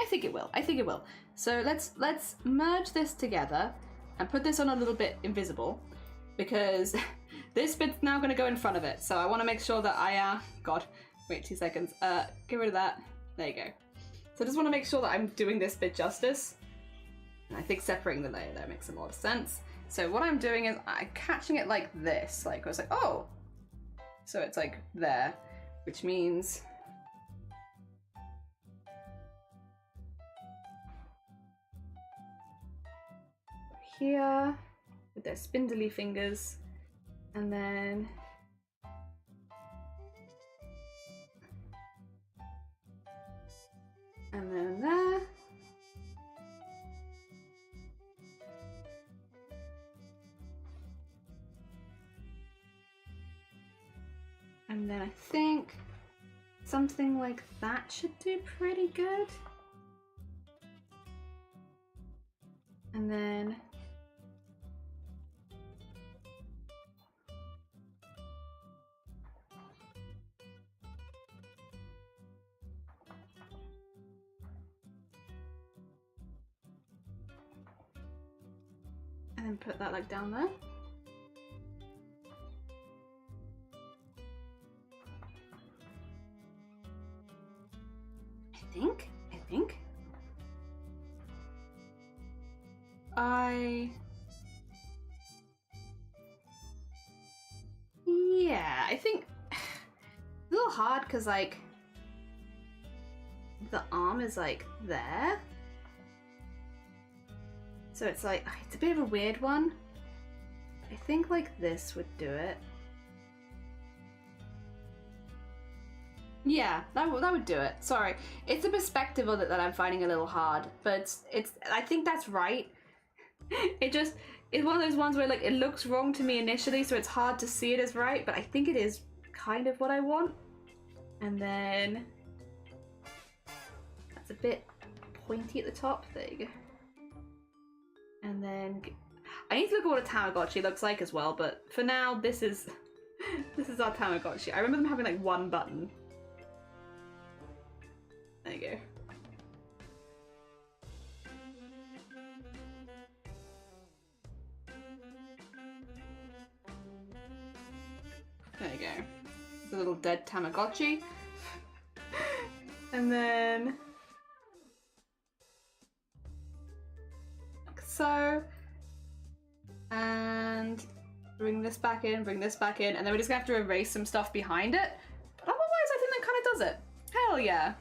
I think it will. I think it will. So let's merge this together and put this on a little bit invisible, because this bit's now going to go in front of it. So I want to make sure that I God, wait 2 seconds. Get rid of that. There you go. So I just want to make sure that I'm doing this bit justice. And I think separating the layer there makes a lot of sense. So what I'm doing is I'm catching it like this. Like, I was like, oh. So it's like there, which means here with their spindly fingers, and then there. And then I think something like that should do pretty good. And then put that like down there. Yeah, I think a little hard because like the arm is like there. So it's like, it's a bit of a weird one. I think like this would do it. Yeah, that would do it. Sorry. It's the perspective of it that I'm finding a little hard, but it's I think that's right. It's one of those ones where like it looks wrong to me initially, so it's hard to see it as right, but I think it is kind of what I want. And then that's a bit pointy at the top. There you go. And then I need to look at what a Tamagotchi looks like as well, but for now, this is our Tamagotchi. I remember them having like one button. There you go. There you go. The little dead Tamagotchi. And then like so. And bring this back in, and then we're just gonna have to erase some stuff behind it. But otherwise, I think that kind of does it. Hell yeah.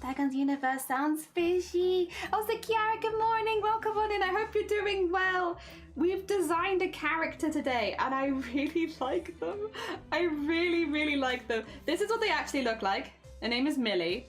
Dragon's Universe sounds fishy. Oh, so Kiara, good morning. Welcome on in. I hope you're doing well. We've designed a character today, and I really like them. I really, really like them. This is what they actually look like. Their name is Millie.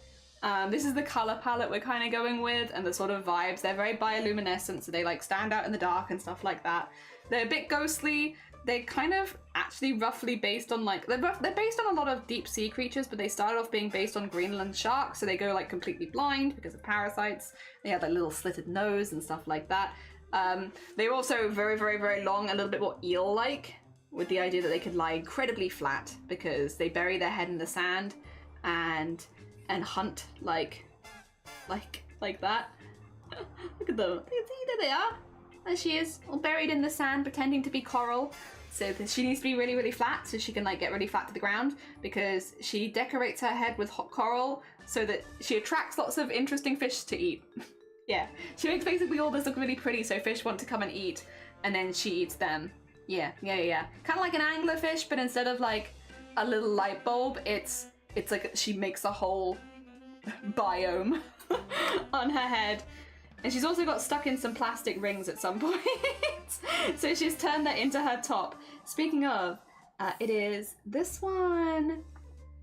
This is the color palette we're kind of going with, and the sort of vibes. They're very bioluminescent, so they like stand out in the dark and stuff like that. They're a bit ghostly. They're kind of actually roughly based on like, they're based on a lot of deep sea creatures, but they started off being based on Greenland sharks, so they go like completely blind because of parasites. They have like little slitted nose and stuff like that. They're also very, very, very long, a little bit more eel-like, with the idea that they could lie incredibly flat because they bury their head in the sand and hunt like that. Look at them. See, there they are. There she is, all buried in the sand, pretending to be coral. So she needs to be really, really flat so she can like get really flat to the ground, because she decorates her head with hot coral so that she attracts lots of interesting fish to eat. Yeah, she makes basically all this look really pretty so fish want to come and eat, and then she eats them. Yeah. Kind of like an anglerfish, but instead of like a little light bulb, it's like she makes a whole biome on her head. And she's also got stuck in some plastic rings at some point. So she's turned that into her top. Speaking of, it is this one.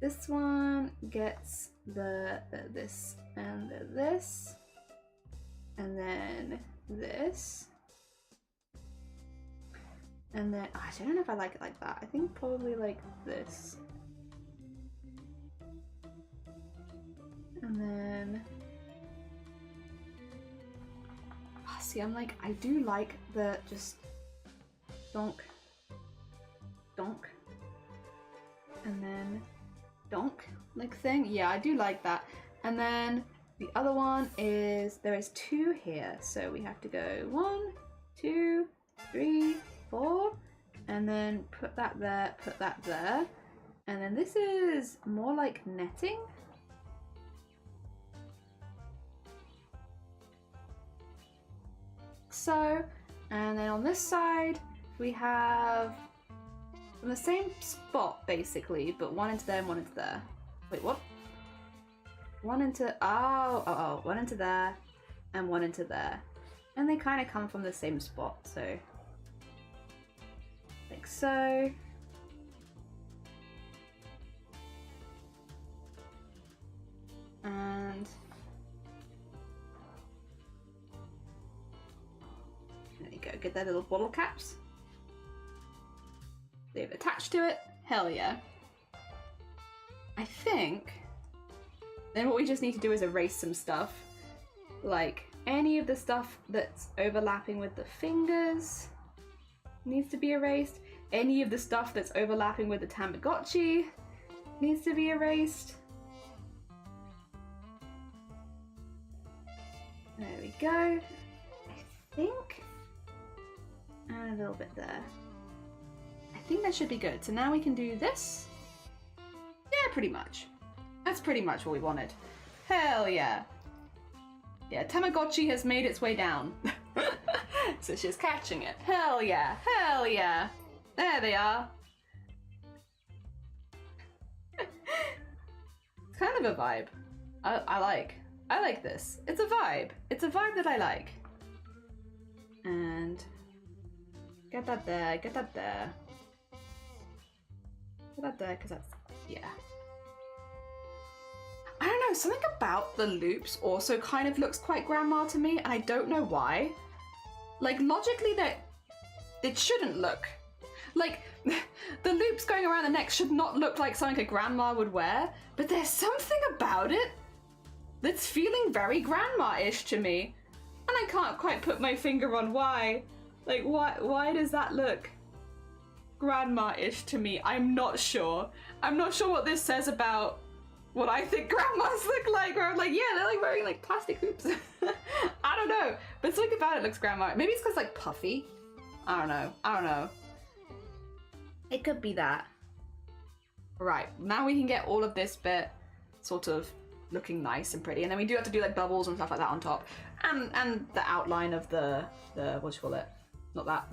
This one gets this and this. And then this. And then, I don't know if I like it like that. I think probably like this. And then, see, I'm like, I do like the just donk, and then donk like thing. Yeah, I do like that. And then the other one is, there is two here, so we have to go 1, 2, 3, 4, and then put that there, put that there. And then this is more like netting. So, and then on this side we have from the same spot basically, but one into there and one into there. Wait, what? One into, oh, one into there and one into there. And they kind of come from the same spot, so like so. And there you go, get their little bottle caps. They've attached to it. Hell yeah. I think then what we just need to do is erase some stuff. Like any of the stuff that's overlapping with the fingers needs to be erased. Any of the stuff that's overlapping with the Tamagotchi needs to be erased. There we go. I think. And a little bit there. I think that should be good. So now we can do this. Yeah, pretty much. That's pretty much what we wanted. Hell yeah. Yeah, Tamagotchi has made its way down. So she's catching it. Hell yeah. Hell yeah. There they are. It's kind of a vibe. I like this. It's a vibe. It's a vibe that I like. And get that there, get that there. Get that there, because that's, yeah. I don't know, something about the loops also kind of looks quite grandma to me, and I don't know why. Like, logically, it shouldn't look. Like, the loops going around the neck should not look like something a grandma would wear, but there's something about it that's feeling very grandma-ish to me. And I can't quite put my finger on why. Like, why does that look grandma-ish to me? I'm not sure. I'm not sure what this says about what I think grandmas look like, where I'm like, yeah, they're like wearing like plastic hoops. I don't know, but something about it looks grandma. Maybe it's because like puffy. I don't know. It could be that. Right, now we can get all of this bit sort of looking nice and pretty, and then we do have to do like bubbles and stuff like that on top, and the outline of the what do you call it? Not that.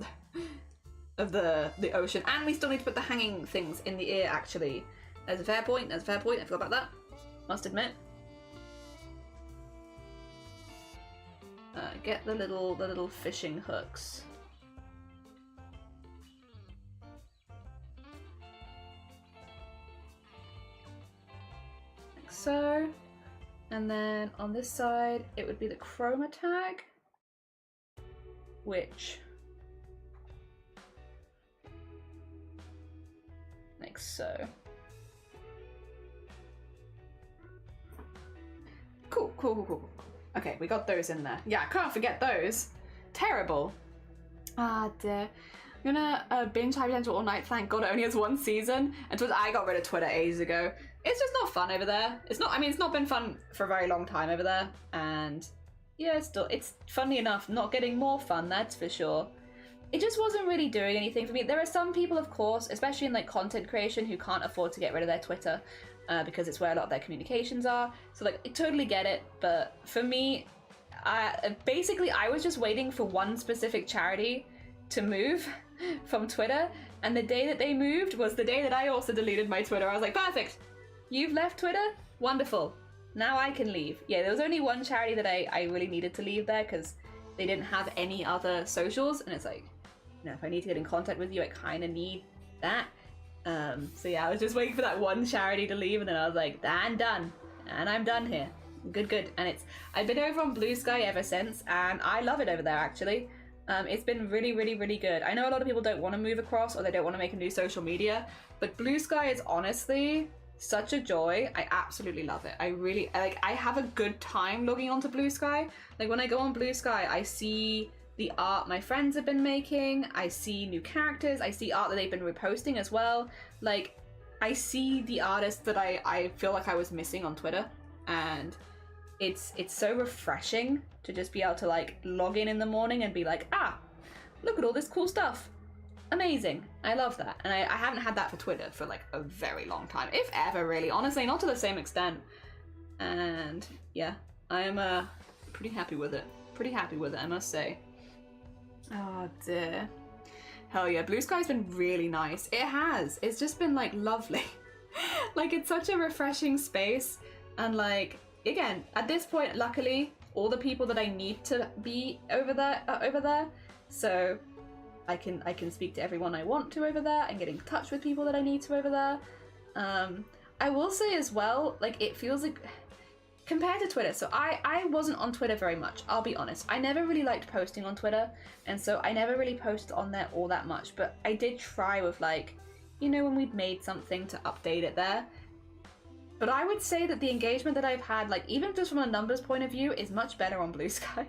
Of the ocean, and we still need to put the hanging things in the ear. Actually, there's a fair point. I forgot about that. Must admit. Get the little fishing hooks. Like so, and then on this side it would be the chroma tag, which. Like so. Cool. Okay, we got those in there. Yeah, I can't forget those. Terrible. Ah, dear. I'm gonna binge High Potential all night. Thank God it only has one season. And I got rid of Twitter ages ago. It's just not fun over there. It's not been fun for a very long time over there. And yeah, it's funny enough not getting more fun, that's for sure. It just wasn't really doing anything for me. There are some people, of course, especially in like content creation, who can't afford to get rid of their Twitter because it's where a lot of their communications are. So like, I totally get it. But for me, I was just waiting for one specific charity to move from Twitter. And the day that they moved was the day that I also deleted my Twitter. I was like, perfect. You've left Twitter? Wonderful. Now I can leave. Yeah, there was only one charity that I really needed to leave there because they didn't have any other socials. And it's like, you know, if I need to get in contact with you, I kind of need that. So yeah, I was just waiting for that one charity to leave, and then I was like, I'm done. And I'm done here. Good. And I've been over on Blue Sky ever since, and I love it over there, actually. It's been really, really, really good. I know a lot of people don't want to move across, or they don't want to make a new social media, but Blue Sky is honestly such a joy. I absolutely love it. I have a good time logging onto Blue Sky. Like, when I go on Blue Sky, I see the art my friends have been making, I see new characters, I see art that they've been reposting as well. Like, I see the artists that I feel like I was missing on Twitter, and it's so refreshing to just be able to like log in the morning and be like, look at all this cool stuff. Amazing. I love that. And I haven't had that for Twitter for like a very long time, if ever, really. Honestly, not to the same extent. And yeah, I am pretty happy with it. I must say. Oh dear. Hell yeah, Blue Sky's been really nice. It has. It's just been like lovely. Like, it's such a refreshing space. And like, again, at this point, luckily, all the people that I need to be over there are over there. So I can speak to everyone I want to over there and get in touch with people that I need to over there. I will say as well, like, it feels like, compared to Twitter, so I wasn't on Twitter very much, I'll be honest. I never really liked posting on Twitter, and so I never really posted on there all that much, but I did try with, like, you know, when we'd made something to update it there. But I would say that the engagement that I've had, like, even just from a numbers point of view, is much better on Blue Sky.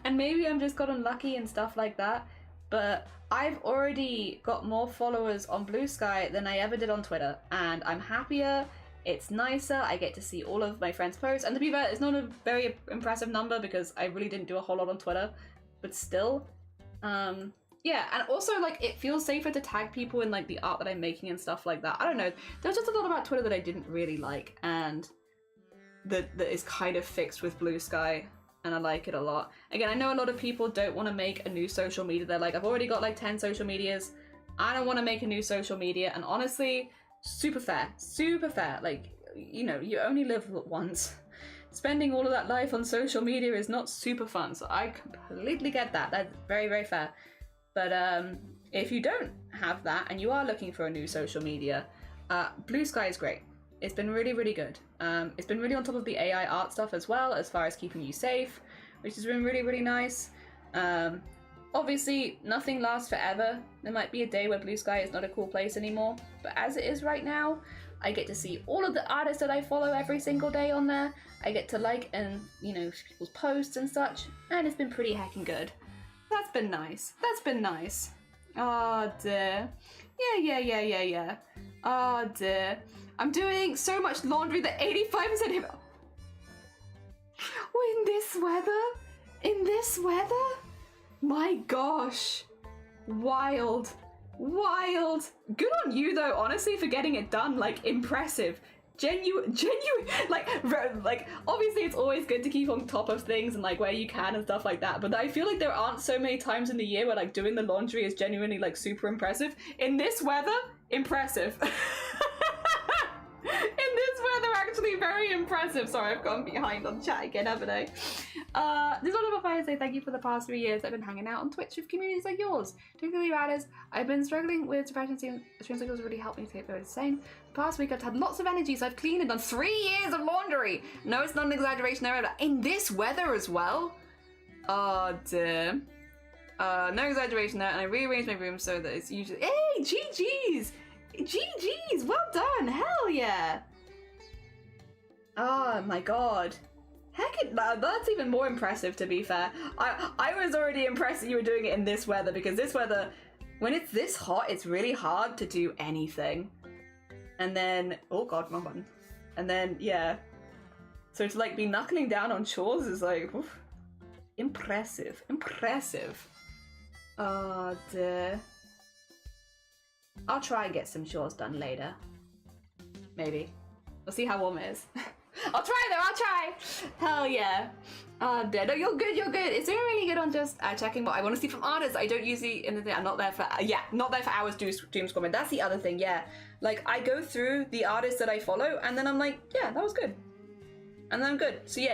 And maybe I'm just got unlucky and stuff like that, but I've already got more followers on Blue Sky than I ever did on Twitter, and I'm happier. It's nicer. I get to see all of my friends' posts, and to be fair, it's not a very impressive number because I really didn't do a whole lot on Twitter, but still, yeah. And also, like, it feels safer to tag people in like the art that I'm making and stuff like that. I don't know. There's just a lot about Twitter that I didn't really like, and that is kind of fixed with Blue Sky, and I like it a lot. Again, I know a lot of people don't want to make a new social media. They're like, I've already got like 10 social medias. I don't want to make a new social media, and honestly, super fair. Like, you know, you only live once. Spending all of that life on social media is not super fun, so I completely get that. That's very, very fair. But if you don't have that and you are looking for a new social media, Blue Sky is great. It's been really, really good. It's been really on top of the AI art stuff as well, as far as keeping you safe, which has been really, really nice. Obviously, nothing lasts forever. There might be a day where Blue Sky is not a cool place anymore, but as it is right now, I get to see all of the artists that I follow every single day on there. I get to like and, you know, people's posts and such, and it's been pretty heckin' good. That's been nice. That's been nice. Oh dear. Yeah. Oh dear. I'm doing so much laundry that 85% of it. Oh, in this weather? In this weather? My gosh. Wild. Wild. Good on you though, honestly, for getting it done. Like, impressive. Genuine, like obviously it's always good to keep on top of things and like where you can and stuff like that, but I feel like there aren't so many times in the year where like doing the laundry is genuinely like super impressive. In this weather, impressive. In this weather, actually very impressive. Sorry, I've gone behind on chat again, haven't I? This one of my fires say thank you for the past 3 years I've been hanging out on Twitch with communities like yours. Particularly Radders, I've been struggling with depression, streams like yours really helped me take the same. The past week I've had lots of energy, so I've cleaned and done 3 years of laundry. No, it's not an exaggeration, in this weather as well? Oh dear. No exaggeration there, and I rearranged my room so that it's usually— Hey, GG's! GG's, well done, hell yeah! Oh my god. Heck, that's even more impressive, to be fair. I was already impressed that you were doing it in this weather, because this weather, when it's this hot, it's really hard to do anything. And then, oh god, wrong button. And then, yeah. So to like be knuckling down on chores is like, oof. Impressive, impressive. Oh dear. I'll try and get some chores done later. Maybe. We'll see how warm it is. I'll try though, I'll try! Hell yeah. Oh dear. No, you're good, you're good. It's doing really good on just checking what I want to see from artists. I don't usually, I'm not there for, not there for hours doom scrolling. That's the other thing, yeah. Like, I go through the artists that I follow, and then I'm like, yeah, that was good. And then I'm good. So yeah,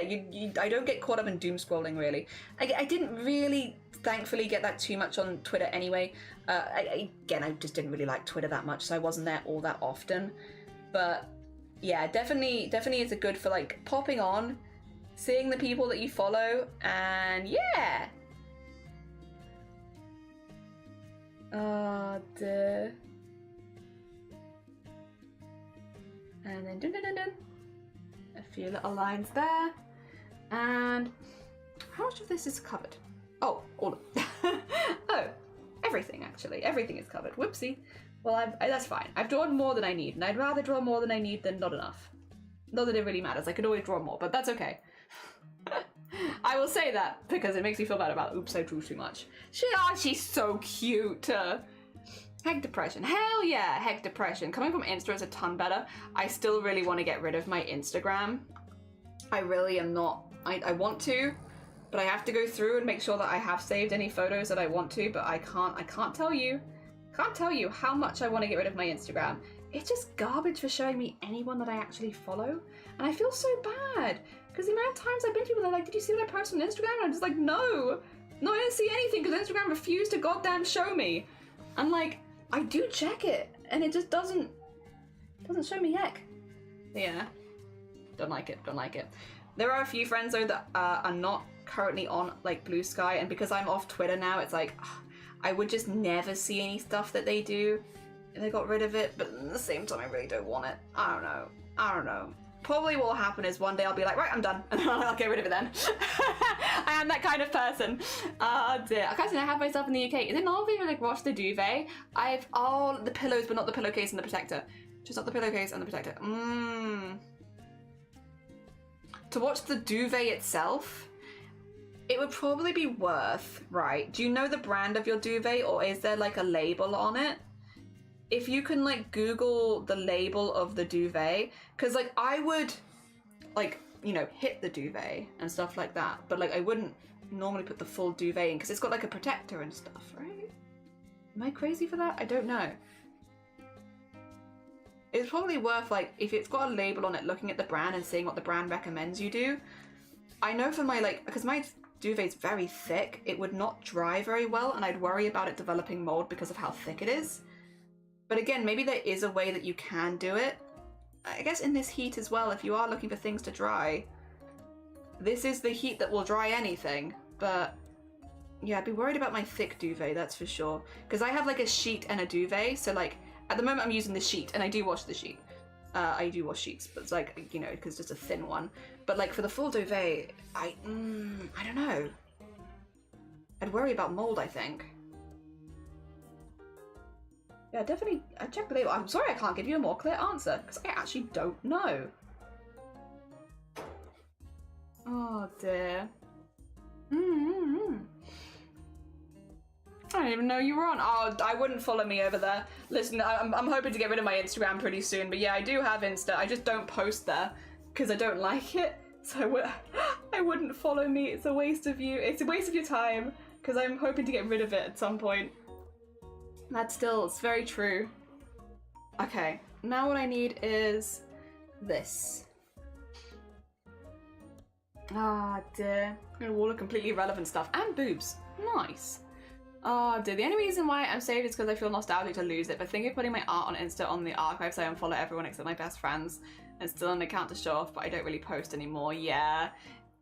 I don't get caught up in doom scrolling, really. I didn't really, thankfully, get that too much on Twitter anyway. Again, I just didn't really like Twitter that much, so I wasn't there all that often. But yeah, definitely it's a good for like popping on, seeing the people that you follow, and yeah. Duh. And then dun dun dun dun. A few little lines there. And how much of this is covered? Oh, all of it. Oh, everything actually. Everything is covered. Whoopsie. Well, that's fine. I've drawn more than I need, and I'd rather draw more than I need than not enough. Not that it really matters. I could always draw more, but that's okay. I will say that because it makes me feel bad about, oops, I drew too much. She's so cute. Heck depression. Hell yeah, heck depression. Coming from Insta is a ton better. I still really want to get rid of my Instagram. I really am not. I want to, but I have to go through and make sure that I have saved any photos that I want to, but I can't tell you how much I want to get rid of my Instagram. It's just garbage for showing me anyone that I actually follow, and I feel so bad because the amount of times I've been to people that are like, did you see what I posted on Instagram? And I'm just like, no, I didn't see anything because Instagram refused to goddamn show me. I'm like, I do check it, and it just doesn't show me heck. Yeah, don't like it. There are a few friends though that are not currently on like Blue Sky, and because I'm off Twitter now, it's like I would just never see any stuff that they do if they got rid of it, but at the same time I really don't want it. I don't know. Probably what will happen is one day I'll be like, right, I'm done, and then I'll get rid of it then. I am that kind of person. Oh dear. I have myself in the UK. Is it normal for you to like wash the duvet? I've all the pillows, but not the pillowcase and the protector. Just not the pillowcase and the protector. To watch the duvet itself, it would probably be worth, right? Do you know the brand of your duvet, or is there like a label on it? If you can like Google the label of the duvet, because like I would like, you know, hit the duvet and stuff like that, but like I wouldn't normally put the full duvet in because it's got like a protector and stuff, right? Am I crazy for that? I don't know. It's probably worth like, if it's got a label on it, looking at the brand and seeing what the brand recommends you do. I know for my like, because my duvet's very thick, it would not dry very well, and I'd worry about it developing mold because of how thick it is. But again, maybe there is a way that you can do it. I guess in this heat as well, if you are looking for things to dry, this is the heat that will dry anything. But yeah, I'd be worried about my thick duvet, that's for sure. Because I have like a sheet and a duvet, so like at the moment I'm using the sheet, and I do wash the sheet. I do wash sheets, but it's like, you know, because it's just a thin one. But like for the full duvet, I don't know. I'd worry about mold, I think. Yeah, definitely, I checked the label. I'm sorry I can't give you a more clear answer, because I actually don't know. Oh dear. I didn't even know you were on. Oh, I wouldn't follow me over there. Listen, I'm hoping to get rid of my Instagram pretty soon, but yeah, I do have Insta. I just don't post there because I don't like it. So I wouldn't follow me. It's a waste of you. It's a waste of your time because I'm hoping to get rid of it at some point. It's very true. Okay, now what I need is this. Ah, dear. I'm gonna wall of completely irrelevant stuff and boobs. Nice. Oh dear, the only reason why I'm saved is because I feel nostalgic to lose it, but thinking of putting my art on Insta on the archive so I unfollow everyone except my best friends and still an account to show off, but I don't really post anymore. Yeah.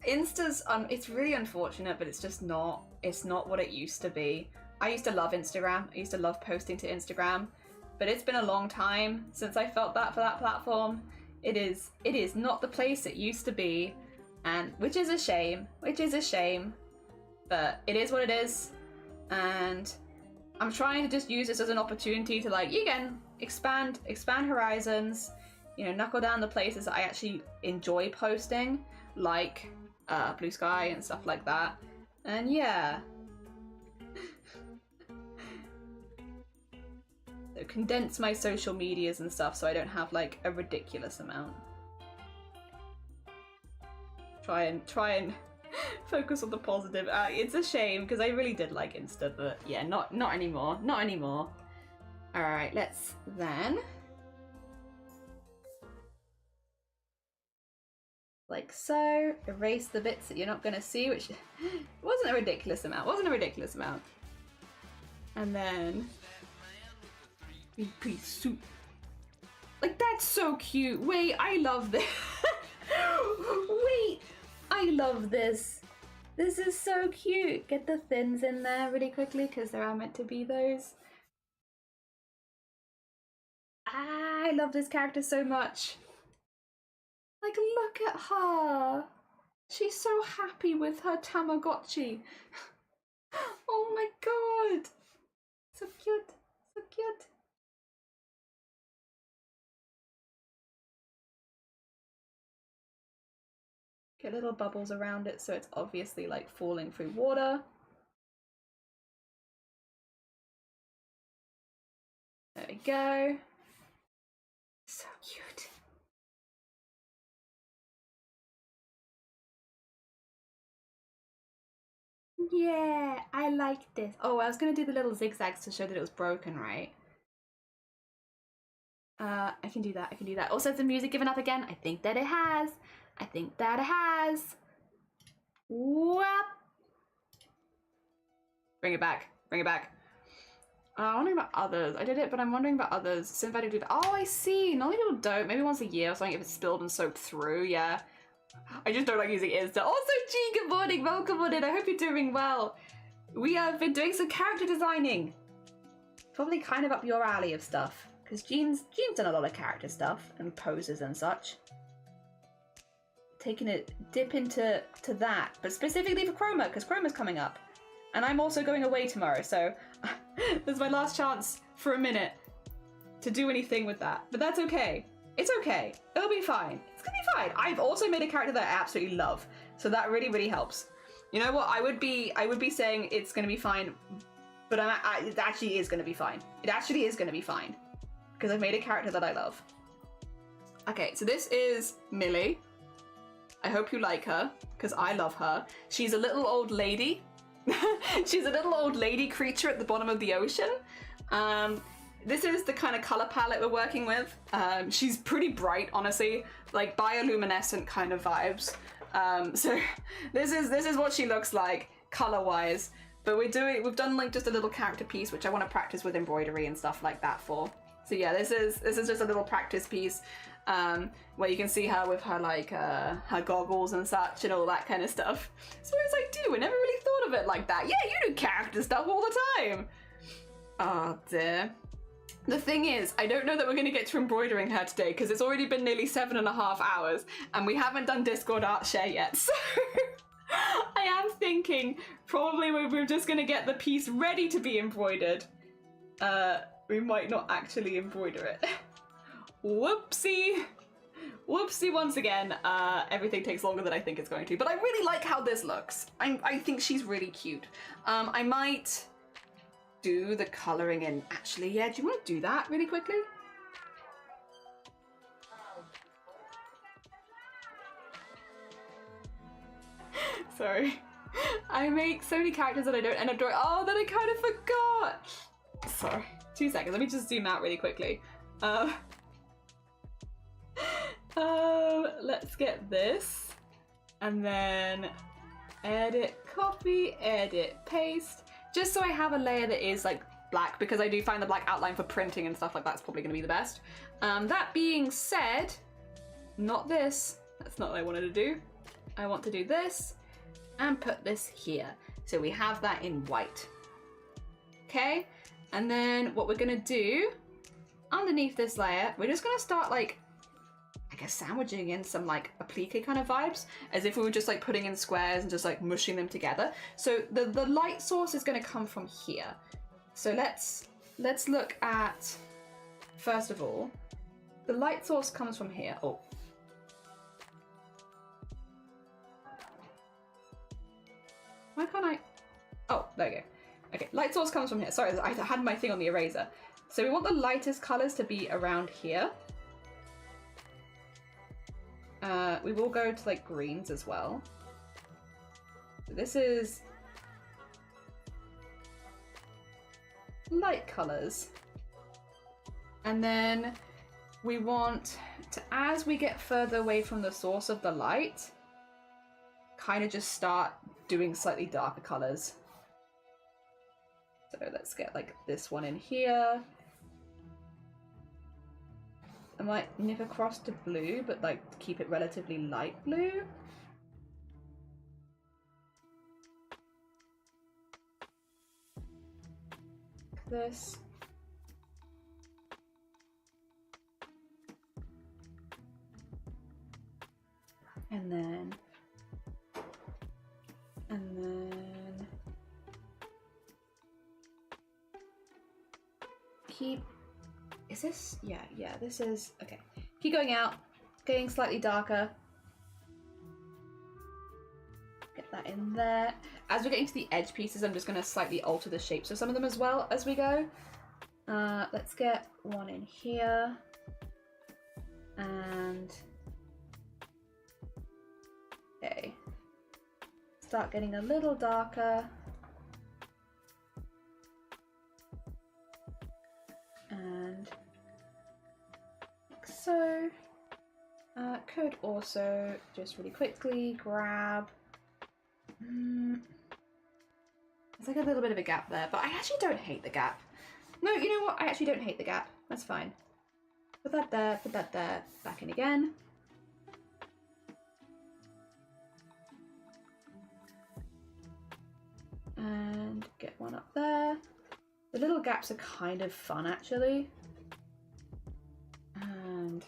Insta's, it's really unfortunate, but it's just not, it's not what it used to be. I used to love Instagram. I used to love posting to Instagram, but it's been a long time since I felt that for that platform. It is not the place it used to be, and which is a shame, but it is what it is. And I'm trying to just use this as an opportunity to, like, again, expand horizons, you know, knuckle down the places that I actually enjoy posting, like Blue Sky and stuff like that. And yeah. So condense my social medias and stuff so I don't have like a ridiculous amount. Try and focus on the positive. It's a shame because I really did like Insta, but yeah, not anymore. Not anymore. All right, let's then, like so, erase the bits that you're not gonna see, which wasn't a ridiculous amount. And then pretty soup. Like, that's so cute. Wait, I love this. Wait, I love this. This is so cute. Get the thins in there really quickly because there are meant to be those. I love this character so much. Like, look at her. She's so happy with her Tamagotchi. Oh my god. So cute. So cute. Get little bubbles around it so it's obviously like falling through water. There we go. So cute. Yeah, I like this. Oh, I was gonna do the little zigzags to show that it was broken, right? I can do that. Also, has the music given up again? I think that it has. Whoop. Bring it back. I'm wondering about others. I did it, but I'm wondering about others. Synthetic do that. Oh, I see. Normally people don't. Maybe once a year or something if it's spilled and soaked through. Yeah. I just don't like using Insta. Also, G, good morning. Welcome on in. I hope you're doing well. We have been doing some character designing. Probably kind of up your alley of stuff. Because Jean's done a lot of character stuff and poses and such. Taking a dip into that, but specifically for Chroma, because Chroma's coming up. And I'm also going away tomorrow, so this is my last chance for a minute to do anything with that. But that's okay. It's okay. It'll be fine. It's gonna be fine. I've also made a character that I absolutely love, so that really, really helps. You know what? I would be saying it's gonna be fine, but it actually is gonna be fine. It actually is gonna be fine because I've made a character that I love. Okay, so this is Millie. I hope you like her, because I love her. She's a little old lady. She's a little old lady creature at the bottom of the ocean. This is the kind of color palette we're working with. She's pretty bright, honestly, like bioluminescent kind of vibes. So this is what she looks like color-wise. But we've done like just a little character piece, which I want to practice with embroidery and stuff like that for. So yeah, this is just a little practice piece. Where you can see her with her like her goggles and such and all that kind of stuff. So I was like, dude, I never really thought of it like that. Yeah, you do character stuff all the time. Oh dear. The thing is, I don't know that we're going to get to embroidering her today because it's already been nearly 7.5 hours and we haven't done Discord art share yet. So I I am thinking probably we're just gonna get the piece ready to be embroidered. We might not actually embroider it. Whoopsie. Whoopsie once again. Everything takes longer than I think it's going to, but I really like how this looks. I think she's really cute. I might do the coloring in, actually, yeah, do you want to do that really quickly? Sorry. I make so many characters that I don't end up drawing. Oh, that I kind of forgot. Sorry. 2 seconds. Let me just zoom out really quickly. Let's get this. And then edit, copy, edit, paste. Just so I have a layer that is like black, because I do find the black outline for printing and stuff like that's probably going to be the best. That being said, not this. That's not what I wanted to do. I want to do this and put this here. So we have that in white. Okay, and then what we're gonna do underneath this layer, we're just gonna start like, I guess, sandwiching in some like applique kind of vibes, as if we were just like putting in squares and just like mushing them together. So the light source is gonna come from here. So let's look at, first of all, the light source comes from here. Oh. Why can't I? Oh, there we go. Okay, light source comes from here. Sorry, I had my thing on the eraser. So we want the lightest colors to be around here. We will go to like greens as well. So this is light colors. And then we want to, as we get further away from the source of the light, kind of just start doing slightly darker colors. So let's get like this one in here. I might nip across to blue, but like keep it relatively light blue. This. And then keep, is this, yeah, this is, okay. Keep going out, getting slightly darker. Get that in there. As we're getting to the edge pieces, I'm just gonna slightly alter the shapes of some of them as well as we go. Let's get one in here. And, okay. Start getting a little darker. And like so. Could also just really quickly grab, there's like a little bit of a gap there, but I actually don't hate the gap. No, you know what? I actually don't hate the gap. That's fine. Put that there, back in again. And get one up there. The little gaps are kind of fun, actually. And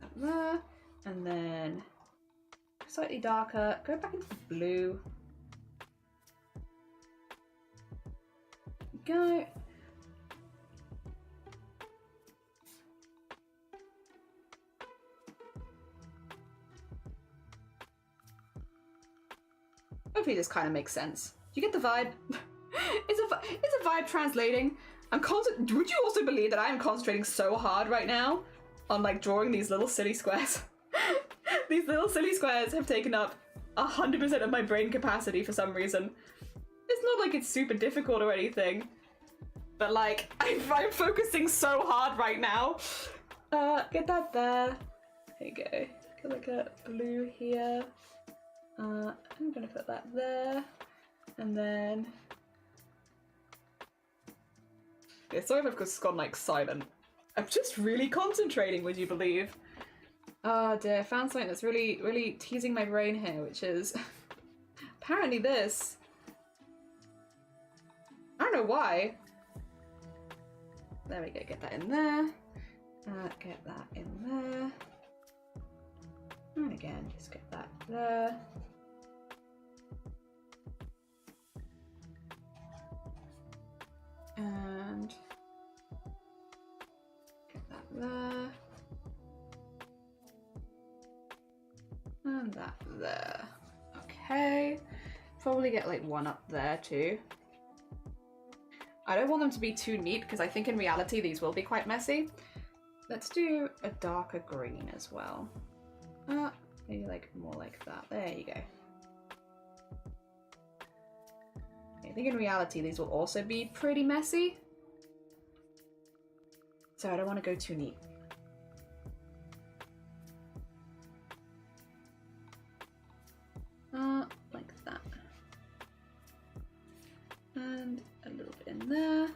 up there. And then slightly darker. Go back into the blue. Go. Hopefully this kind of makes sense. Do you get the vibe? It's a vibe translating. Would you also believe that I am concentrating so hard right now on like drawing these little silly squares? These little silly squares have taken up 100% of my brain capacity for some reason. It's not like it's super difficult or anything, but like I'm focusing so hard right now. Get that there. There you go. Get like a blue here. I'm gonna put that there, and then. Yeah, sorry if I've just gone like silent. I'm just really concentrating. Would you believe? Oh dear, I found something that's really teasing my brain here, which is apparently this. I don't know why. There we go. Get that in there. Get that in there. And again, just get that there. And get that there. And that there. Okay. Probably get like one up there too. I don't want them to be too neat because I think in reality these will be quite messy. Let's do a darker green as well. Maybe like more like that. There you go. I think in reality these will also be pretty messy. So I don't want to go too neat. Like that. And a little bit in there.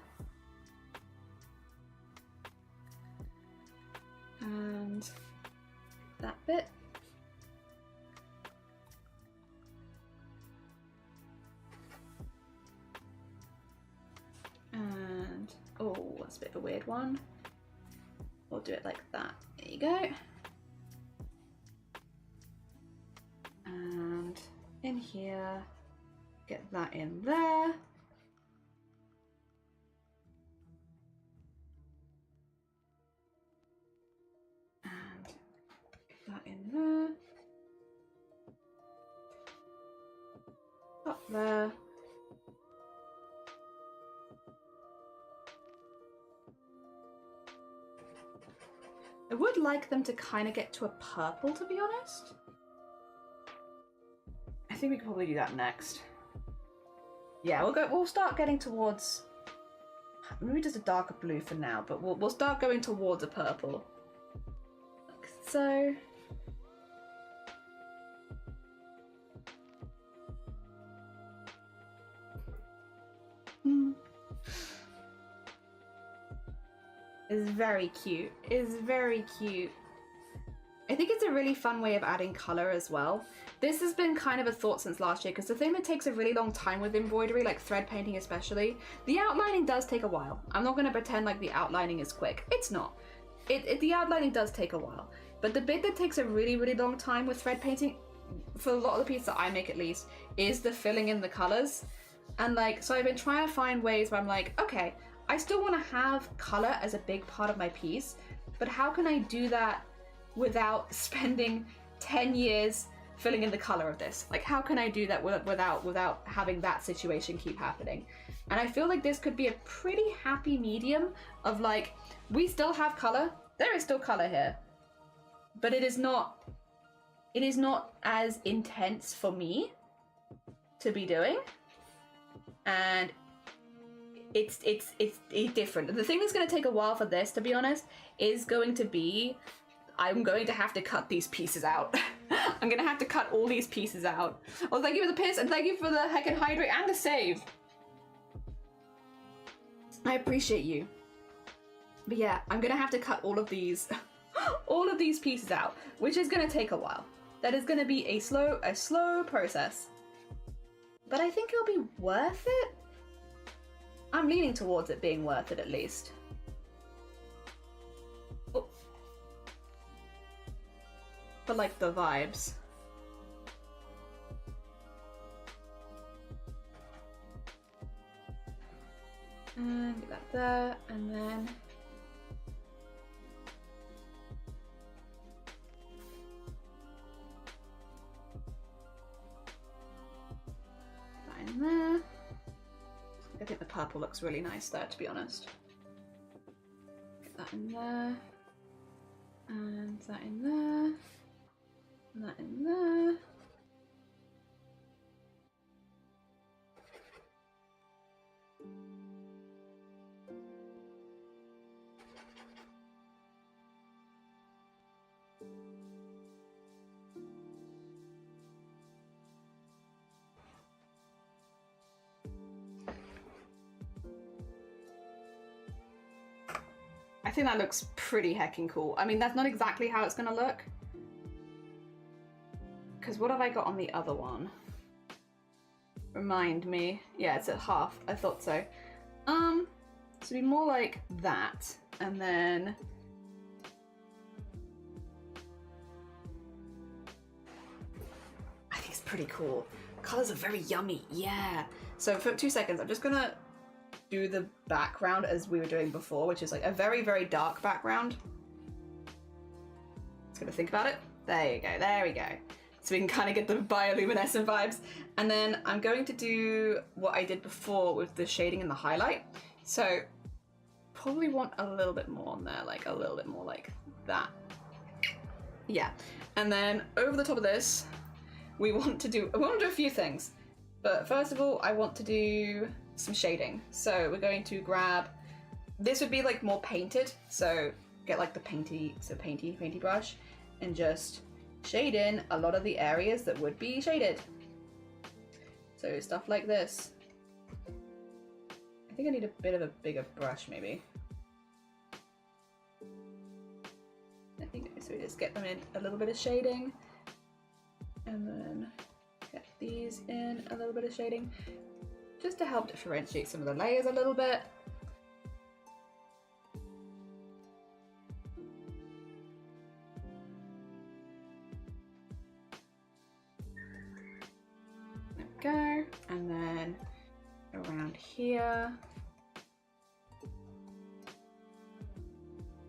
And that bit. And, oh, that's a bit of a weird one. We'll do it like that. There you go. And in here, get that in there. And get that in there. Up there. I would like them to kind of get to a purple, to be honest. I think we could probably do that next. Yeah, we'll start getting towards, maybe just a darker blue for now, but we'll start going towards a purple. Like so. It's very cute. It's very cute. I think it's a really fun way of adding color as well. This has been kind of a thought since last year, because the thing that takes a really long time with embroidery, like thread painting especially, the outlining does take a while. I'm not going to pretend like the outlining is quick. It's not. The outlining does take a while. But the bit that takes a really, really long time with thread painting, for a lot of the pieces that I make at least, is the filling in the colors. And like, so I've been trying to find ways where I'm like, okay, I still want to have color as a big part of my piece, but how can I do that without spending 10 years filling in the color of this? Like, how can I do that without having that situation keep happening? And I feel like this could be a pretty happy medium of like, we still have color, there is still color here, but it is not as intense for me to be doing, and it's different. The thing that's going to take a while for this, to be honest, is going to be, I'm going to have to cut these pieces out. I'm going to have to cut all these pieces out. Well, thank you for the piss, and thank you for the heckin' hydrate and the save. I appreciate you. But yeah, I'm going to have to cut all of these, all of these pieces out, which is going to take a while. That is going to be a slow process. But I think it'll be worth it. I'm leaning towards it being worth it, at least. Oh. But like the vibes. And get that there, and then that in there. I think the purple looks really nice there, to be honest. Get that in there, and that in there, and that in there. I think that looks pretty heckin' cool. I mean, that's not exactly how it's gonna look. Because what have I got on the other one? Remind me. Yeah, it's at half. I thought so. So it'd be more like that. And then pretty cool. Colors are very yummy, yeah. So for 2 seconds, I'm just gonna do the background as we were doing before, which is like a very, very dark background. Just gonna think about it. There you go, there we go. So we can kind of get the bioluminescent vibes. And then I'm going to do what I did before with the shading and the highlight. So probably want a little bit more on there, like a little bit more like that. Yeah. And then over the top of this, we want to do a few things. But first of all, I want to do some shading. So we're going to grab, this would be like more painted. So get like the painty brush and just shade in a lot of the areas that would be shaded. So stuff like this. I think I need a bit of a bigger brush maybe. I think so. We just get them in a little bit of shading, and then get these in a little bit of shading, just to help differentiate some of the layers a little bit. There we go, and then around here.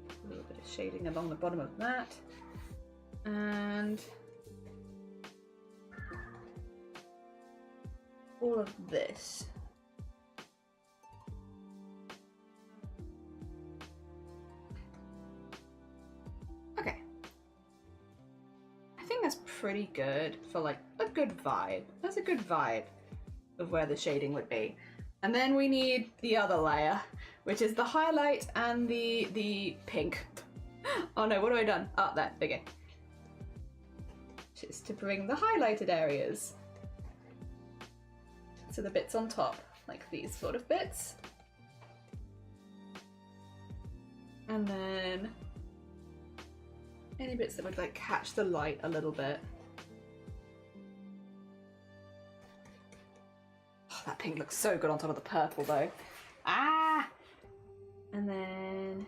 A little bit of shading along the bottom of that, and all of this. Okay. I think that's pretty good for like a good vibe. That's a good vibe of where the shading would be. And then we need the other layer, which is the highlight and the pink. Oh no, what have I done? Oh, there, okay. Just to bring the highlighted areas. So the bits on top, like these sort of bits. And then any bits that would like catch the light a little bit. Oh, that pink looks so good on top of the purple though. Ah! And then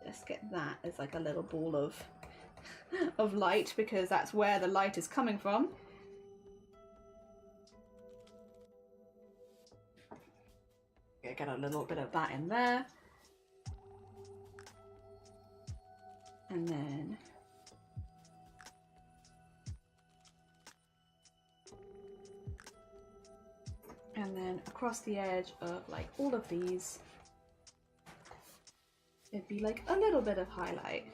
just get that as like a little ball of light, because that's where the light is coming from. Get a little bit of that in there. And then across the edge of like all of these, it'd be like a little bit of highlight.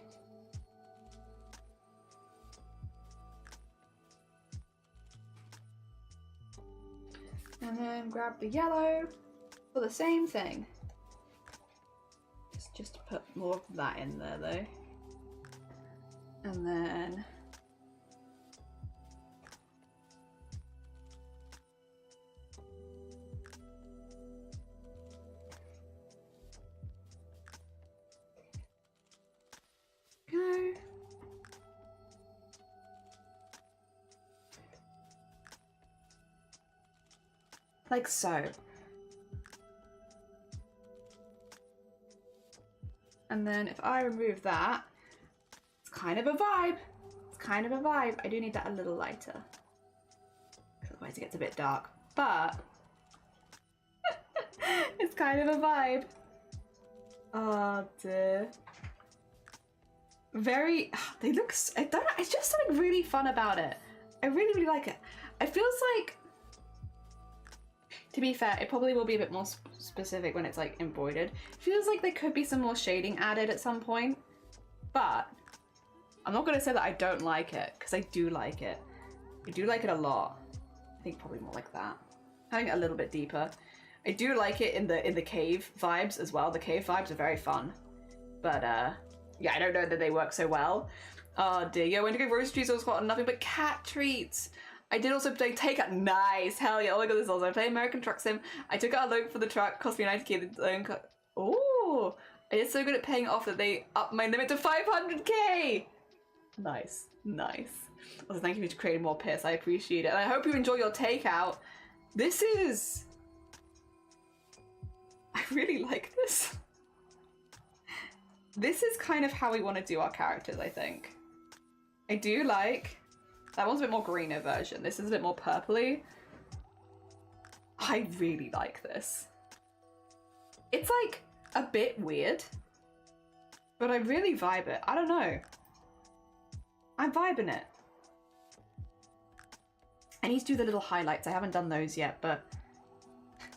And then grab the yellow for the same thing. Just to put more of that in there though. And then go. Like so. And then if I remove that, it's kind of a vibe. It's kind of a vibe. I do need that a little lighter, otherwise it gets a bit dark, but it's kind of a vibe. Oh dear. Very, they look, I don't know, it's just something really fun about it. I really, really like it. It feels like, to be fair, it probably will be a bit more specific when it's like embroidered. It feels like there could be some more shading added at some point, but I'm not going to say that I don't like it, because I do like it. I do like it a lot. I think probably more like that. I think a little bit deeper. I do like it in the cave vibes as well. The cave vibes are very fun, but yeah, I don't know that they work so well. Oh dear, yeah, I went to go roast treats, I was got nothing but cat treats. I did also take a nice, hell yeah, oh my god, this also. I play American Truck Sim. I took out a loan for the truck, cost me 90k. Oh, I did so good at paying it off that they upped my limit to 500k. Nice, nice. Also, thank you for creating more piss, I appreciate it. And I hope you enjoy your takeout. This is... I really like this. This is kind of how we want to do our characters, I think. I do like That one's a bit more greener version. This is a bit more purpley. I really like this. It's like a bit weird, but I really vibe it. I don't know. I'm vibing it. I need to do the little highlights. I haven't done those yet, but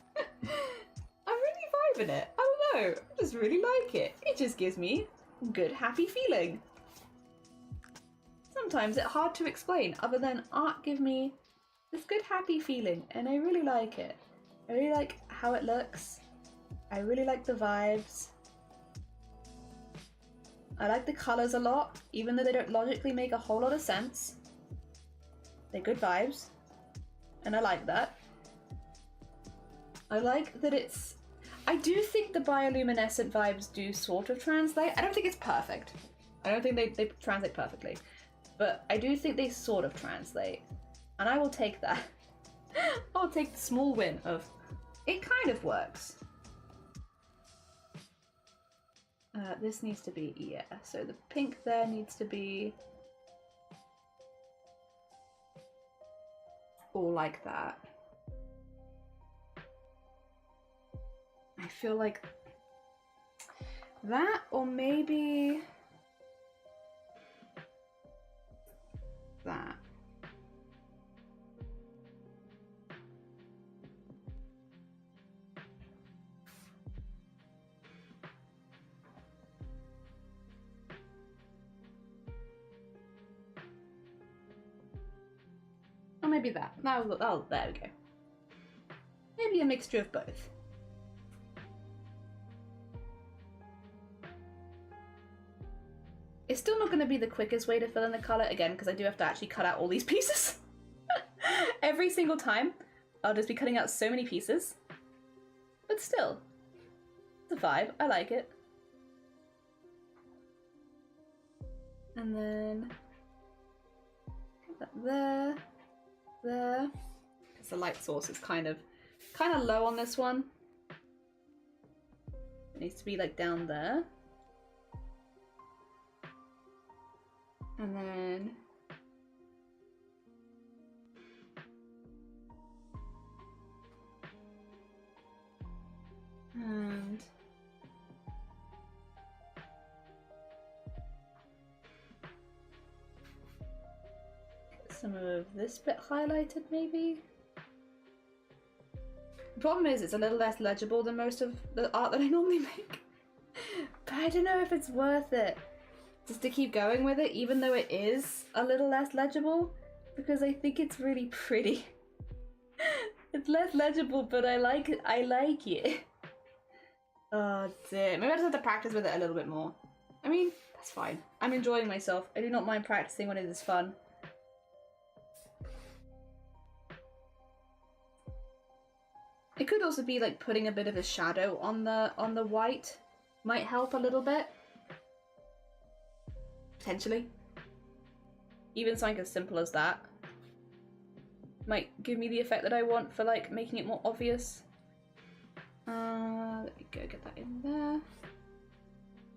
I'm really vibing it. I don't know. I just really like it. It just gives me a good, happy feeling. Sometimes it's hard to explain other than art give me this good, happy feeling, and I really like it. I really like how it looks. I really like the vibes. I like the colors a lot, even though they don't logically make a whole lot of sense. They're good vibes, and I like that. I like that it's... I do think the bioluminescent vibes do sort of translate. I don't think it's perfect. I don't think they translate perfectly. But I do think they sort of translate. And I will take that. I'll take the small win of it kind of works. This needs to be, yeah, so the pink there needs to be all like that. I feel like that, or maybe that. Or maybe that. Oh, there we go. Maybe a mixture of both. It's still not going to be the quickest way to fill in the colour, again, because I do have to actually cut out all these pieces. Every single time, I'll just be cutting out so many pieces. But still, it's a vibe. I like it. And then put that there, there. Because the light source is kind of low on this one. It needs to be like down there. And then get some of this bit highlighted maybe. The problem is it's a little less legible than most of the art that I normally make. But I don't know if it's worth it just to keep going with it, even though it is a little less legible, because I think it's really pretty. It's less legible, but I like it. Oh dear. Maybe I just have to practice with it a little bit more. I mean, that's fine. I'm enjoying myself. I do not mind practicing when it is fun. It could also be like putting a bit of a shadow on the white. Might help a little bit. Potentially. Even something as simple as that might give me the effect that I want for like making it more obvious. Let me go get that in there.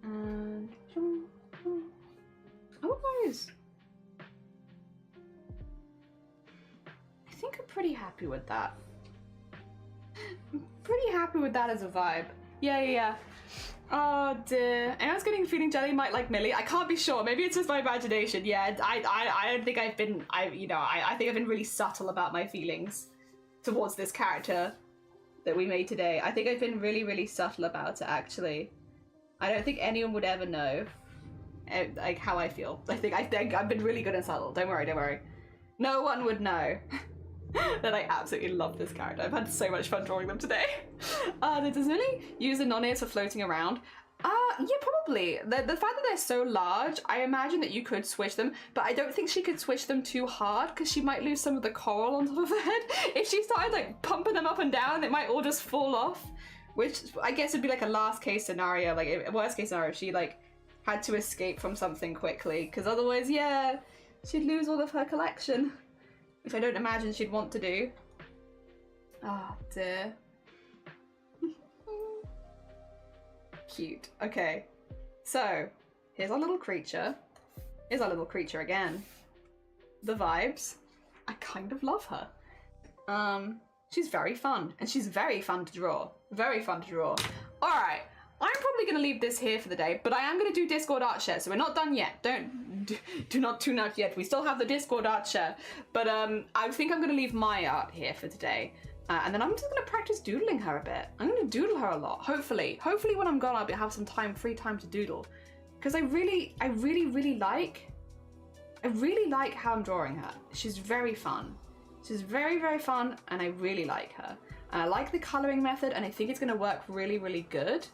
And oh guys, I think I'm pretty happy with that. I'm pretty happy with that as a vibe. Yeah. Oh dear. I was getting feeling jelly might like Millie. I can't be sure. Maybe it's just my imagination. Yeah, I don't think I've been I think I've been really subtle about my feelings towards this character that we made today. I think I've been really, really subtle about it actually. I don't think anyone would ever know like how I feel. I think I've been really good and subtle. Don't worry. No one would know that I absolutely love this character. I've had so much fun drawing them today. Does Millie use the non-ears for floating around? Yeah, probably. The fact that they're so large, I imagine that you could switch them, but I don't think she could switch them too hard because she might lose some of the coral on top of her head. If she started like pumping them up and down, it might all just fall off, which I guess would be like a last case scenario, like a worst case scenario if she like had to escape from something quickly, because otherwise, yeah, she'd lose all of her collection, which I don't imagine she'd want to do. Oh dear. Cute. Okay, so here's our little creature. Here's our little creature again. the vibes. I kind of love her. She's very fun, and she's very fun to draw. Very fun to draw. All right, I'm probably gonna leave this here for the day, but I am gonna do Discord art share, so we're not done yet. Do not tune out yet. We still have the Discord art share, but I think I'm gonna leave my art here for today. And then I'm just gonna practice doodling her a bit. I'm gonna doodle her a lot, hopefully. Hopefully when I'm gone, I'll have some free time to doodle. Because I really like how I'm drawing her. She's very fun. She's very, very fun, and I really like her. And I like the coloring method, and I think it's gonna work really, really good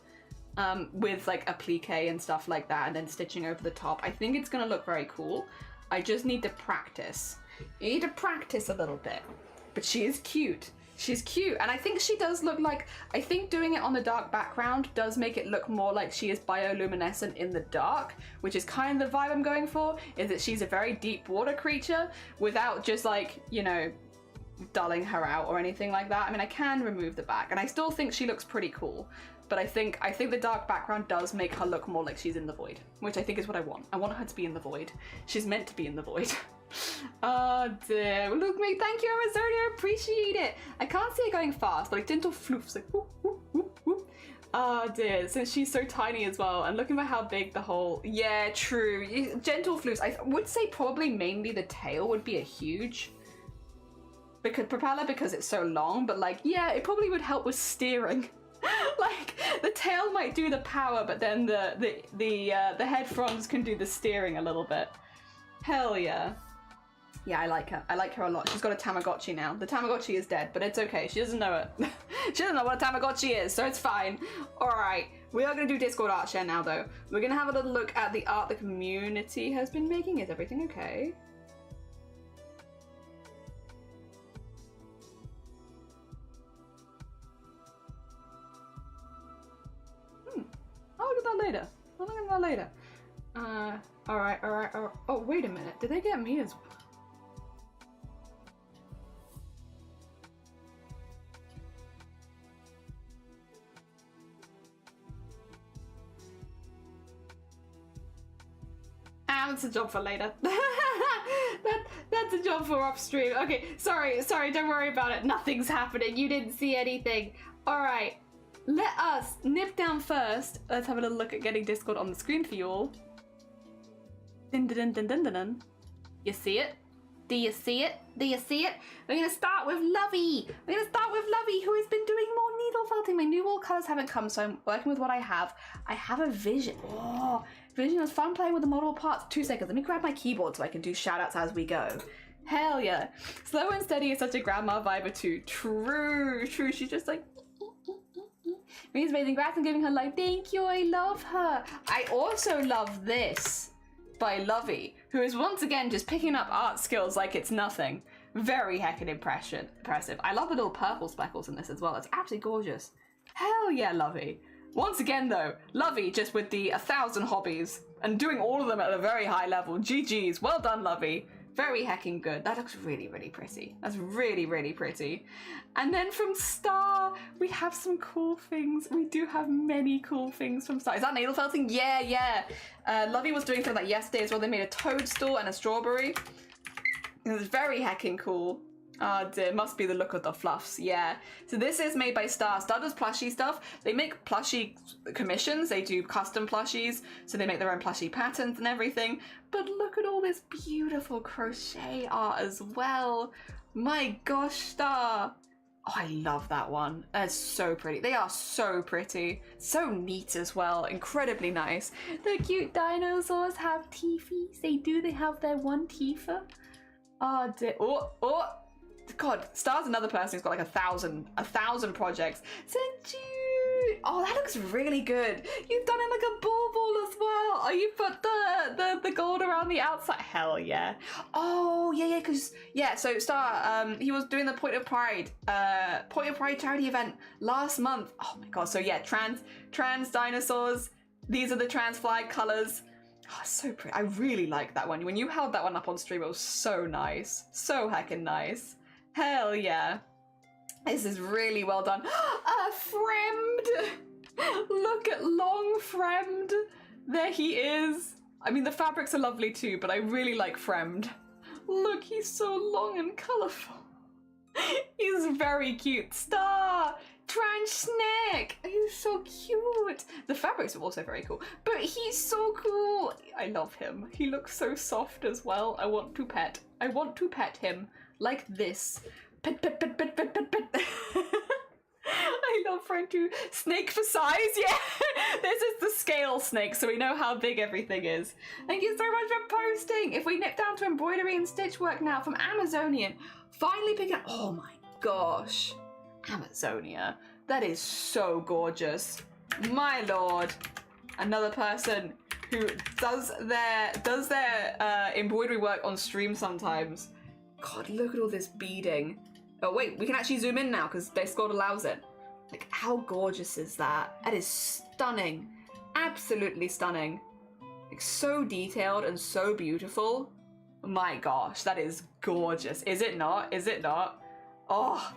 with like applique and stuff like that, and then stitching over the top. I think it's gonna look very cool. I just need to practice. You need to practice a little bit. But she is cute. She's cute, and I think she does look like, I think doing it on the dark background does make it look more like she is bioluminescent in the dark, which is kind of the vibe I'm going for, is that she's a very deep water creature without just like, you know, dulling her out or anything like that. I mean, I can remove the back, and I still think she looks pretty cool, but I think the dark background does make her look more like she's in the void, which I think is what I want. I want her to be in the void. She's meant to be in the void. Oh dear, look me, thank you Arizona, I appreciate it. I can't see it going fast, but like gentle floofs, like whoop, whoop, whoop, whoop. Oh dear, since she's so tiny as well, and looking at how big the whole, yeah, true, gentle floofs. I would say probably mainly the tail would be a huge propeller because it's so long, but like, yeah, it probably would help with steering. Like the tail might do the power, but then the head fronds can do the steering a little bit. Hell yeah. Yeah, I like her. I like her a lot. She's got a Tamagotchi now. The Tamagotchi is dead, but it's okay. She doesn't know it. She doesn't know what a Tamagotchi is, so it's fine. All right, we are going to do Discord art share now, though. We're going to have a little look at the art the community has been making. Is everything okay? I'll look at that later. I'll look at that later. All right. Oh, wait a minute. Did they get me as well? That's a job for later. That's a job for upstream. Okay, sorry, don't worry about it. Nothing's happening. You didn't see anything. All right, let us nip down first. Let's have a little look at getting Discord on the screen for you all. Dun, dun, dun, dun, dun, dun. You see it? Do you see it? Do you see it? We're gonna start with Lovey. We're gonna start with Lovey, who has been doing more needle felting. My new wool colors haven't come, so I'm working with what I have. I have a vision. Oh, vision was fun playing with the model parts. 2 seconds. Let me grab my keyboard so I can do shout outs as we go. Hell yeah. Slow and steady is such a grandma vibe too. True. She's just like, Maria's amazing. Congrats on giving her life. Thank you. I love her. I also love this by Lovey, who is once again just picking up art skills like it's nothing. Very heckin' impressive. I love the little purple speckles in this as well. It's absolutely gorgeous. Hell yeah, Lovey. Once again though, Lovey just with the 1,000 hobbies and doing all of them at a very high level. GG's. Well done, Lovey. Very heckin' good. That looks really, really pretty. That's really, really pretty. And then from Star, we have some cool things. We do have many cool things from Star. Is that needle felting? Yeah. Lovey was doing something like yesterday as well. They made a toadstool and a strawberry. It was very heckin' cool. Oh dear, must be the look of the fluffs, yeah. So this is made by Star. Star does plushie stuff. They make plushie commissions. They do custom plushies. So they make their own plushie patterns and everything. But look at all this beautiful crochet art as well. My gosh, Star. Oh, I love that one. That's so pretty. They are so pretty. So neat as well. Incredibly nice. The cute dinosaurs have teethies. They do. They have their one teether. Oh dear. Oh. God, Star's another person who's got like a thousand projects. So cute. Oh, that looks really good. You've done it like a ball as well. Oh, you put the gold around the outside. Hell yeah. Oh yeah, because so Star, he was doing the Point of Pride charity event last month. Oh my god. So yeah, trans dinosaurs. These are the trans flag colors. Oh, so pretty. I really like that one. When you held that one up on stream, it was so nice. So heckin' nice. Hell yeah. This is really well done. Fremd! Look at Long Fremd. There he is. I mean, the fabrics are lovely too, but I really like Fremd. Look, he's so long and colourful. He's very cute. Star! Trench Snake! He's so cute. The fabrics are also very cool, but he's so cool. I love him. He looks so soft as well. I want to pet. I want to pet him like this. Pet, pet, pet, pet, pet, pet, pet. I love trying to snake for size. Yeah, this is the scale snake, so we know how big everything is. Thank you so much for posting. If we nip down to embroidery and stitch work now from Amazonian, finally picking up. Oh my gosh, Amazonia, that is so gorgeous. My lord, another person who does their embroidery work on stream sometimes. God, look at all this beading. Oh wait, we can actually zoom in now because Discord allows it. Like, how gorgeous is that? That is stunning. Absolutely stunning. Like, so detailed and so beautiful. My gosh, that is gorgeous. Is it not? Is it not? Oh,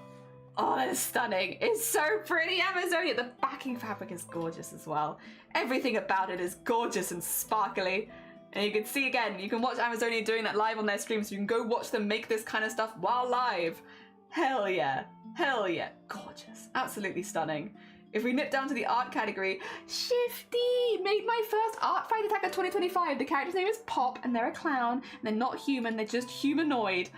that is stunning. It's so pretty, Amazonia. The backing fabric is gorgeous as well. Everything about it is gorgeous and sparkly. And you can see again, you can watch Amazonia doing that live on their stream, so you can go watch them make this kind of stuff while live. Hell yeah. Hell yeah. Gorgeous. Absolutely stunning. If we nip down to the art category, Shifty made my first art fight attack of 2025. The character's name is Pop and they're a clown. And they're not human, they're just humanoid.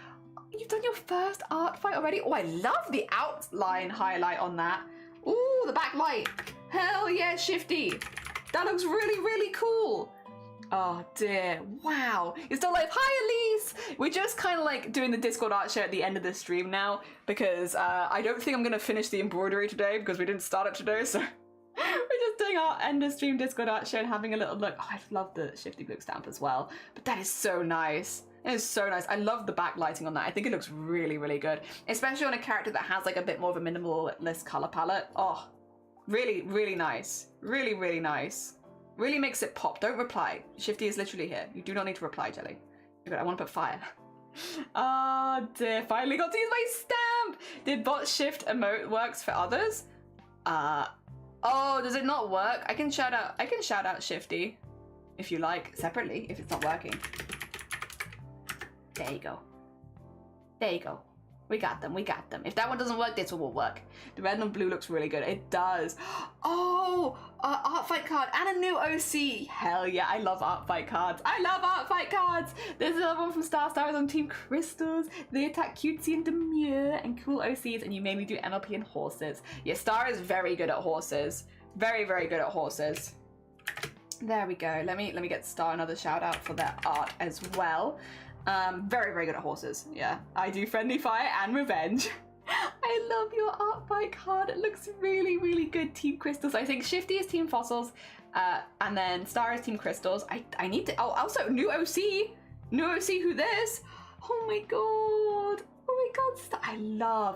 You've done your first art fight already? Oh, I love the outline highlight on that. Ooh, the backlight. Hell yeah, Shifty. That looks really, really cool. Oh dear, wow. You're still live. Hi Elise! We're just kind of like doing the Discord art show at the end of the stream now because I don't think I'm going to finish the embroidery today because we didn't start it today, so we're just doing our end of stream Discord art show and having a little look. Oh, I love the Shifty Blue stamp as well, but that is so nice. It is so nice. I love the backlighting on that. I think it looks really, really good, especially on a character that has like a bit more of a minimalist color palette. Oh, really, really nice. Really, really nice. Really makes it pop. Don't reply. Shifty is literally here. You do not need to reply, Jelly. You're good. I want to put fire. Oh dear. Finally got to use my stamp. Did bot shift emote works for others? Oh, does it not work? I can shout out Shifty if you like separately if it's not working. There you go. There you go. We got them, we got them. If that one doesn't work, this one will work. The red and blue looks really good. It does. Oh, art fight card and a new OC. Hell yeah, I love art fight cards. I love art fight cards. There's another one from Star Stars on Team Crystals. They attack cutesy and demure and cool OCs, and you mainly do MLP and horses. Yeah, Star is very good at horses. Very, very good at horses. There we go. Let me get Star another shout out for their art as well. Very, very good at horses. Yeah, I do friendly fire and revenge. I love your art fight card. It looks really, really good. Team Crystals. I think Shifty is Team Fossils, and then Star is Team Crystals. I need to. Oh, also new OC. New OC. Who this? Oh my god. Oh my god.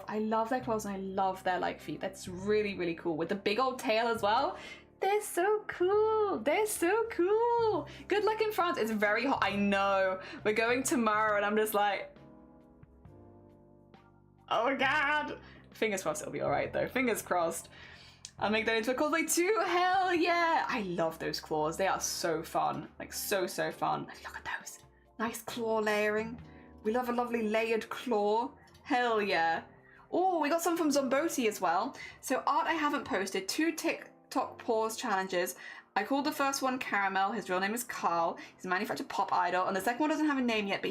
I love their clothes and I love their like feet. That's really, really cool with the big old tail as well. They're so cool. They're so cool. Good luck in France. It's very hot. I know. We're going tomorrow and I'm just like, oh my god. Fingers crossed it'll be alright though. Fingers crossed. I'll make that into a cosplay too. Hell yeah. I love those claws. They are so fun. Like so fun. Look at those. Nice claw layering. We love a lovely layered claw. Hell yeah. Oh, we got some from Zomboti as well. So art I haven't posted. 2 TikTok pause challenges. I called the first one Caramel. His real name is Carl. He's a manufactured pop idol, and the second one doesn't have a name yet, but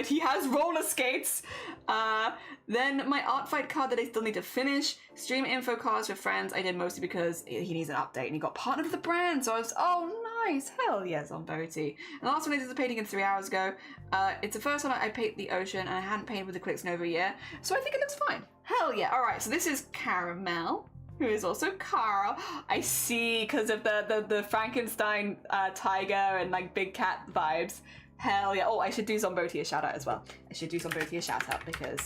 he has roller skates. Then my art fight card that I still need to finish. Stream info cards for friends. I did mostly because he needs an update, and he got partnered with the brand. So I was, oh nice, hell yes, on Zomboti. And the last one I did the painting in 3 hours ago. It's the first time I paint the ocean, and I hadn't painted with the clicks in over a year, so I think it looks fine. Hell yeah. All right, so this is Caramel, who is also Carl. I see, because of the Frankenstein tiger and like big cat vibes. Hell yeah. Oh, I should do Zomboti a shout out as well. I should do Zomboti a shout out because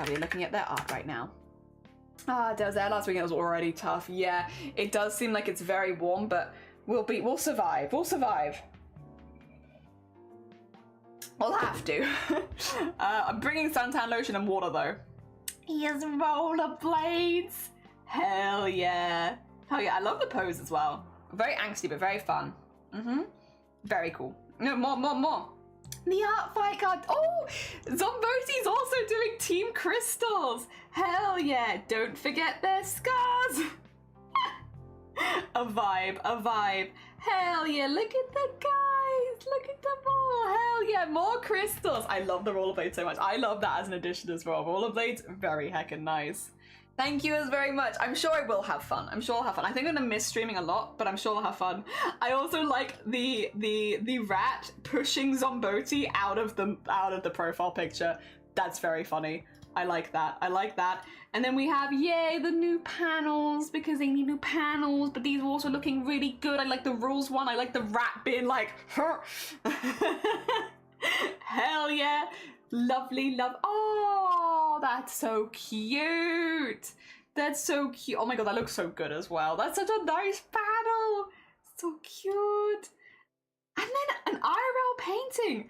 we're looking at their art right now. That was there last week. It was already tough. Yeah, it does seem like it's very warm, but we'll survive. We'll survive. We'll have to. I'm bringing suntan lotion and water though. He has rollerblades. Hell yeah. Hell yeah, I love the pose as well. Very angsty, but very fun. Very cool. No, more. The art fight card. Oh, Zomboti's also doing Team Crystals. Hell yeah. Don't forget their scars. A vibe, a vibe. Hell yeah, look at the guys. Look at them all. Hell yeah, more crystals. I love the rollerblade so much. I love that as an addition as well. Rollerblades, very heckin' nice. Thank you very much. I'm sure I will have fun. I'm sure I'll have fun. I think I'm gonna miss streaming a lot, but I'm sure I'll have fun. I also like the rat pushing Zomboti out of the profile picture. That's very funny. I like that. I like that. And then we have, yay, the new panels, because they need new panels, but these are also looking really good. I like the rules one. I like the rat being like, hell yeah. Lovely, love. Oh, that's so cute. That's so cute. Oh my god, that looks so good as well. That's such a nice panel. So cute. And then an IRL painting.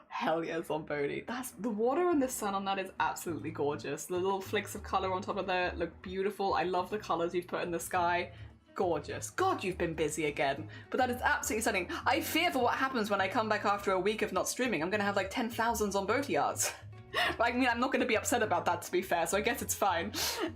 Hell yeah, Zombodi. That's the water and the sun on that is absolutely gorgeous. The little flicks of color on top of there look beautiful. I love the colors you've put in the sky. Gorgeous. God, you've been busy again. But that is absolutely stunning. I fear for what happens when I come back after a week of not streaming. I'm gonna have like 10,000 Zomboti arts. But I mean, I'm not gonna be upset about that, to be fair, so I guess it's fine.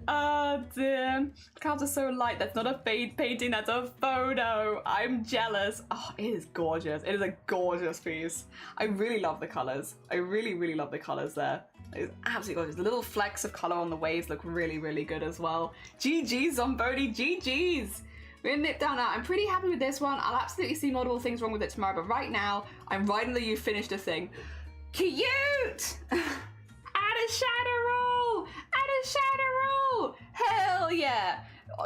Oh dear. Cards are so light. That's not a fade painting, that's a photo. I'm jealous. Oh, it is gorgeous. It is a gorgeous piece. I really love the colors. I really, really love the colors there. It's absolutely gorgeous. The little flecks of color on the waves look really, really good as well. GG's, Zombodi, GG's. We're gonna nip down now. I'm pretty happy with this one. I'll absolutely see multiple things wrong with it tomorrow, but right now, I'm riding that you finished a thing. Cute! Add a shadow roll! Add a shadow roll! Hell yeah!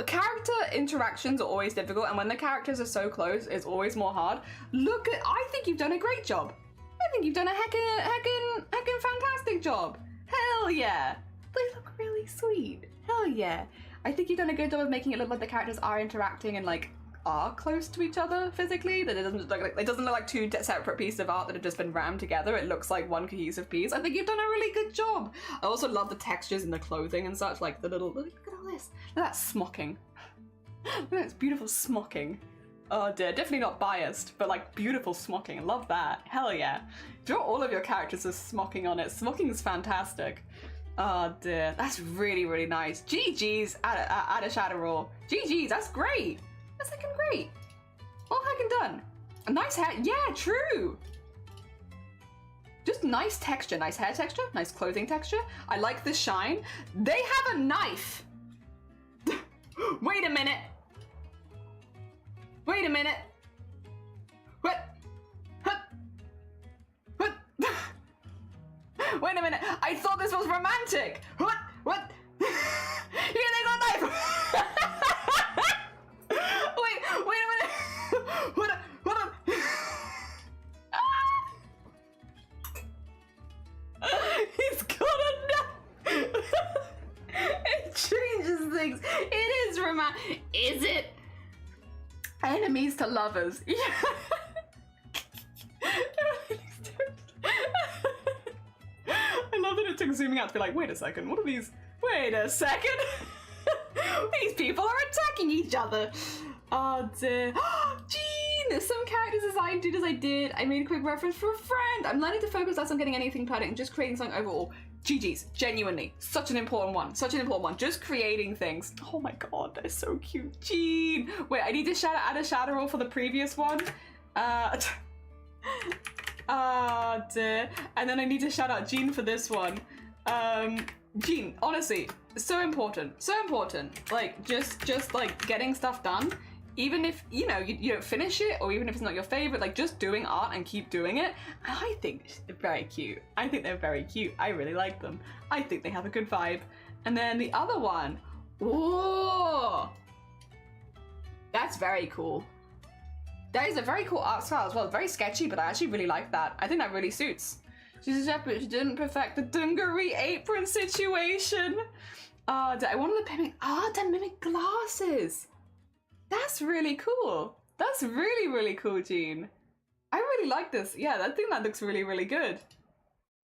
Character interactions are always difficult, and when the characters are so close, it's always more hard. Look at, I think you've done a great job. I think you've done a heckin' fantastic job. Hell yeah! They look really sweet. Hell yeah! I think you've done a good job of making it look like the characters are interacting and like are close to each other physically. That it doesn't look like two separate pieces of art that have just been rammed together. It looks like one cohesive piece. I think you've done a really good job. I also love the textures in the clothing and such. Like the little look at all this. Look at that smocking. Look at this beautiful smocking. Oh dear, definitely not biased, but like beautiful smocking. I love that. Hell yeah. Draw all of your characters as smocking on it. Smocking is fantastic. Oh dear, that's really, really nice. GG's, add a shadow roll. GG's, that's great. That's looking great. All heckin' done. A nice hair, yeah, true. Just nice texture, nice hair texture, nice clothing texture. I like the shine. They have a knife. Wait a minute. Wait a minute. What? What? Wait a minute. I thought this was romantic. What? What? Yeah, they got a knife. Wait a minute. What? He's got a knife. It changes things. It is romantic. Is it? Enemies to lovers. Yeah. I love that it took zooming out to be like, wait a second, what are these? Wait a second. These people are attacking each other. Oh dear. Jean! Some character design did as I did. I made a quick reference for a friend. I'm learning to focus less on getting anything perfect and just creating something overall. GG's, genuinely. Such an important one. Such an important one. Just creating things. Oh my god, they're so cute. Jean! Wait, I need to add a shadow roll for the previous one. Oh dear. And then I need to shout out Jean for this one. Jean, honestly, so important. So important. Like, just like getting stuff done. Even if, you know, you don't finish it, or even if it's not your favorite, like just doing art and keep doing it. I think they're very cute. I think they're very cute. I really like them. I think they have a good vibe. And then the other one, whoa! That's very cool. That is a very cool art style as well. Very sketchy, but I actually really like that. I think that really suits. She's a shepherd. She didn't perfect the dungaree apron situation. I wanted to mimic glasses. That's really cool. That's really, really cool, Jean. I really like this. Yeah, I think that looks really, really good.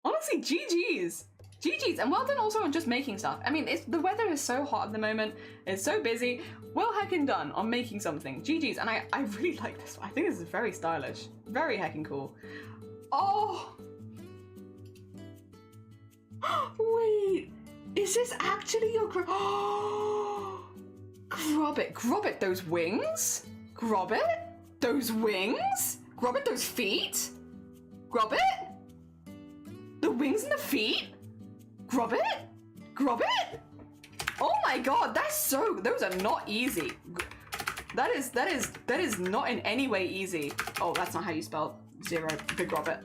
Honestly, GG's. GG's, and well done also on just making stuff. I mean, the weather is so hot at the moment. It's so busy. Well heckin' done on making something. GG's, and I really like this one. I think this is very stylish. Very heckin' cool. Oh! Wait, is this actually your Grobbit, those wings? Grobbit, those wings? Grobbit, those feet? Grobbit? The wings and the feet? Grobbit? Grobbit? Oh my god, those are not easy. That is not in any way easy. Oh, that's not how you spell zero, the Grobbit.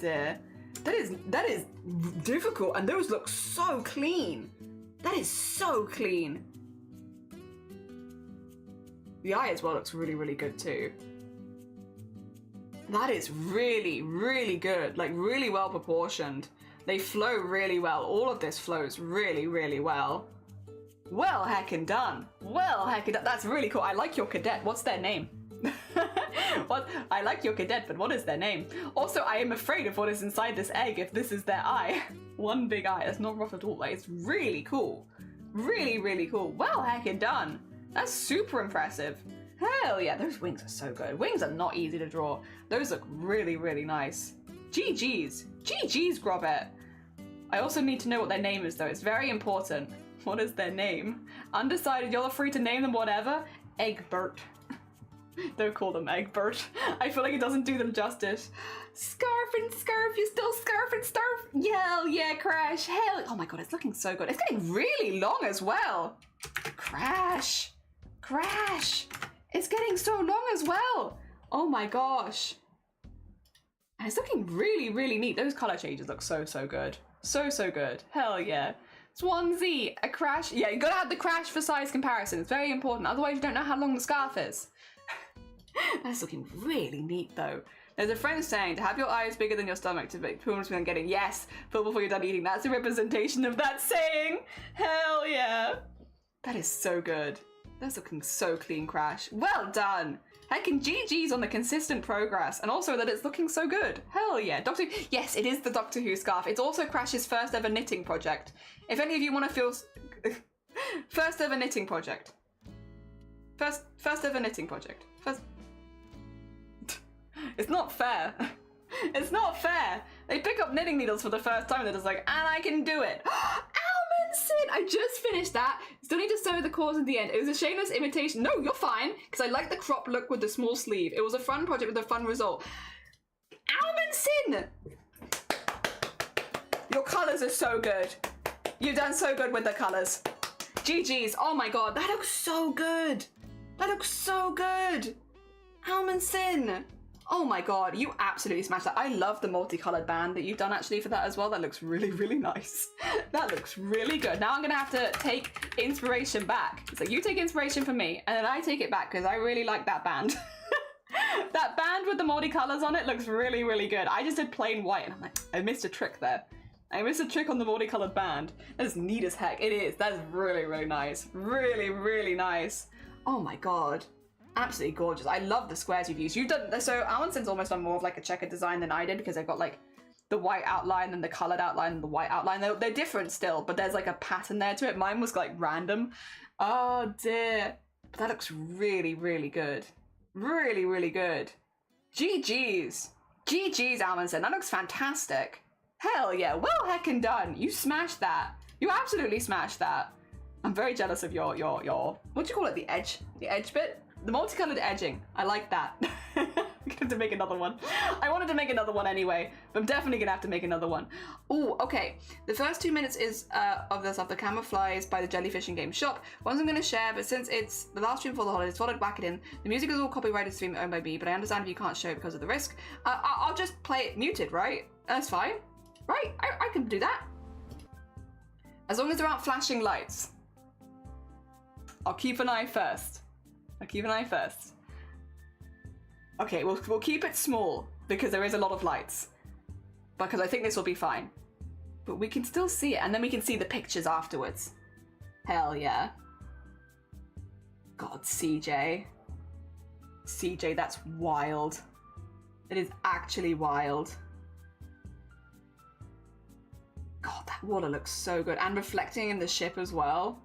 Dear. That is difficult, and those look so clean. That is so clean. The eye as well looks really, really good too. That is really, really good. Like, really well proportioned. They flow really well. All of this flows really, really well. Well heckin' done. Well heckin' done. That's really cool. I like your cadet. What's their name? What? I like your cadet, but what is their name? Also, I am afraid of what is inside this egg if this is their eye. One big eye. That's not rough at all. Like, it's really cool. Really, really cool. Well heckin' done. That's super impressive. Hell yeah, those wings are so good. Wings are not easy to draw. Those look really, really nice. GG's. GG's, Grobbit. I also need to know what their name is, though. It's very important. What is their name? Undecided. You're free to name them whatever. Eggbert. Don't call them Eggbert. I feel like it doesn't do them justice. Scarf and Scarf. You still Scarf and Starf? Hell yeah, Crash. Hell. Oh my god, it's looking so good. It's getting really long as well. Crash. Crash. It's getting so long as well. Oh my gosh. And it's looking really, really neat. Those color changes look so, so good. So, so good. Hell yeah. Swansea, a Crash. Yeah, you gotta have the Crash for size comparison. It's very important. Otherwise, you don't know how long the scarf is. That's looking really neat though. There's a friend saying to have your eyes bigger than your stomach to make problems when getting. Yes, fill before you're done eating. That's a representation of that saying. Hell yeah. That is so good. That's looking so clean, Crash. Well done. Heckin' GG's on the consistent progress, and also that it's looking so good. Hell yeah. Doctor. Yes, it is the Doctor Who scarf. It's also Crash's first ever knitting project. If any of you want to feel first ever knitting project. First ever knitting project. It's not fair. It's not fair. They pick up knitting needles for the first time. They're just like, and I can do it. Almondson! I just finished that. Still need to sew the cords at the end. It was a shameless imitation. No, you're fine. Because I like the crop look with the small sleeve. It was a fun project with a fun result. Almondson! Your colours are so good. You've done so good with the colours. GG's. Oh my god, that looks so good. That looks so good. Almondson. Oh my god, you absolutely smashed that. I love the multicolored band that you've done actually for that as well. That looks really, really nice. That looks really good. Now I'm gonna have to take inspiration back. It's like you take inspiration from me and then I take it back because I really like that band. That band with the multicolors on it looks really, really good. I just did plain white and I'm like, I missed a trick there. I missed a trick on the multicolored band. That is neat as heck. It is. That is really, really nice. Really, really nice. Oh my god. Absolutely gorgeous. I love the squares you've used. You've done, so Almonson's almost done more of like a checkered design than I did because they've got like the white outline and the colored outline and the white outline. They're different still, but there's like a pattern there to it. Mine was like random. Oh dear. But that looks really, really good. Really, really good. GG's. GG's, Almondson. That looks fantastic. Hell yeah. Well heckin' done. You smashed that. You absolutely smashed that. I'm very jealous of your, what do you call it? The edge bit? The multicolored edging. I like that. I'm gonna have to make another one. I wanted to make another one anyway, but I'm definitely gonna have to make another one. Oh, okay. The first 2 minutes is of this The Camouflage by the Jellyfish in Game Shop. Ones I'm gonna share, but since it's the last stream before the holidays, thought I'd whack it in. The music is all copyrighted stream owned by me, but I understand if you can't show it because of the risk. I'll just play it muted, right? That's fine. Right? I can do that. As long as there aren't flashing lights. I'll keep an eye first. Okay, we'll keep it small because there is a lot of lights. Because I think this will be fine. But we can still see it and then we can see the pictures afterwards. Hell yeah. God, CJ. CJ, that's wild. It is actually wild. God, that water looks so good. And reflecting in the ship as well.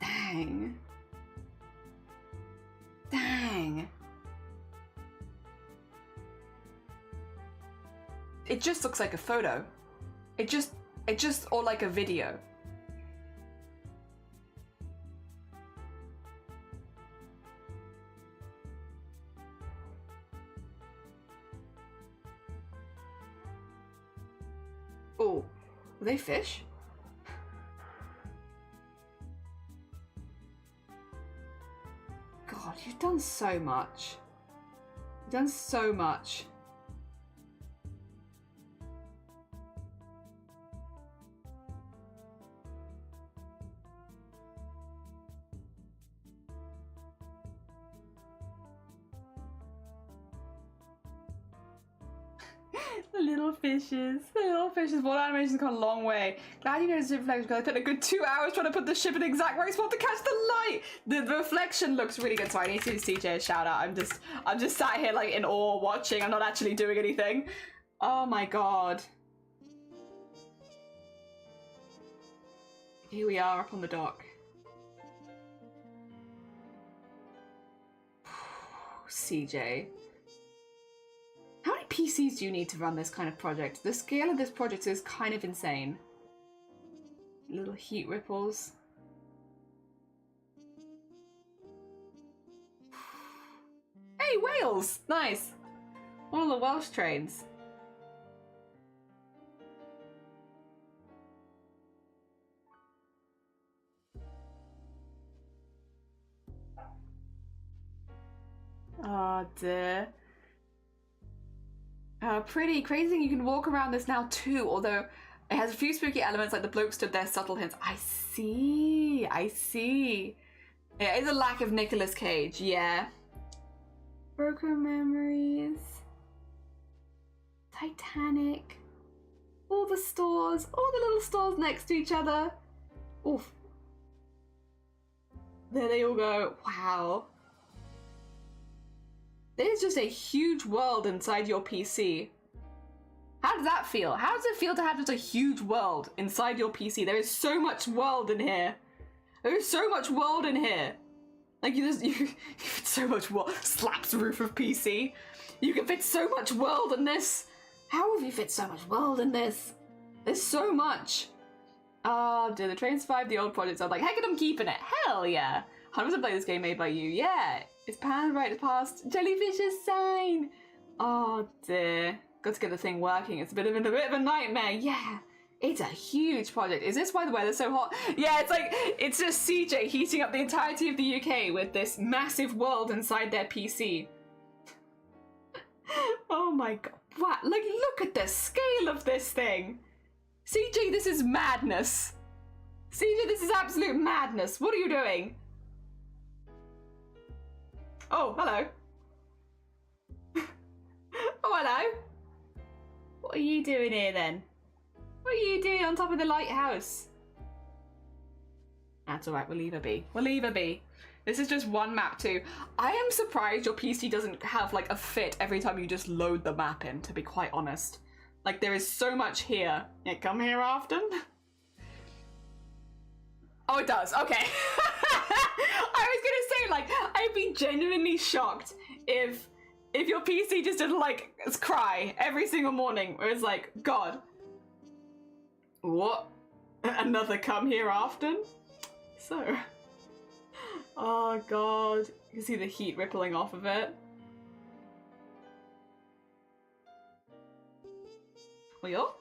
Dang. Dang. Dang. It just looks like a photo. It just, or like a video. Oh, are they fish? God, you've done so much. You've done so much. The little fishes. The little fishes. Water animation's gone a long way. Glad you noticed the reflection because I spent a good 2 hours trying to put the ship in the exact right spot to catch the light. The reflection looks really good. So I need to do CJ a shout out. I'm just sat here like in awe watching. I'm not actually doing anything. Oh my god. Here we are up on the dock. CJ. How many PCs do you need to run this kind of project? The scale of this project is kind of insane. Little heat ripples. Hey, whales! Nice! One of the Welsh trains. Oh dear. Pretty crazy thing, you can walk around this now too, although it has a few spooky elements like the bloke stood there, subtle hints. I see. Yeah, it's a lack of Nicolas Cage, yeah. Broken memories. Titanic. All the stores, all the little stores next to each other. Oof. There they all go. Wow. There's just a huge world inside your PC. How does that feel? How does it feel to have just a huge world inside your PC? There is so much world in here. There is so much world in here. Like you fit so much world. Slaps roof of PC. You can fit so much world in this. How have you fit so much world in this? There's so much. Did the train survive the old projects? I'm like, heck, I'm keeping it. Hell yeah. 100% play this game made by you. Yeah. It's panned right past Jellyfish's sign. Oh dear. Got to get the thing working. It's a bit of a nightmare. Yeah. It's a huge project. Is this why the weather's so hot? Yeah, it's just CJ heating up the entirety of the UK with this massive world inside their PC. Oh my god. What? Like, look at the scale of this thing. CJ, this is madness. CJ, this is absolute madness. What are you doing? Oh, hello. Oh, hello. What are you doing here then? What are you doing on top of the lighthouse? That's alright, we'll leave her be. We'll leave her be. This is just one map too. I am surprised your PC doesn't have like a fit every time you just load the map in, to be quite honest. Like there is so much here. Yeah, come here often? Oh, it does, okay. I was gonna say, like, I'd be genuinely shocked if your PC just didn't, like, cry every single morning, where it's like, God, what? Another come here often? So, oh God, you can see the heat rippling off of it. We all?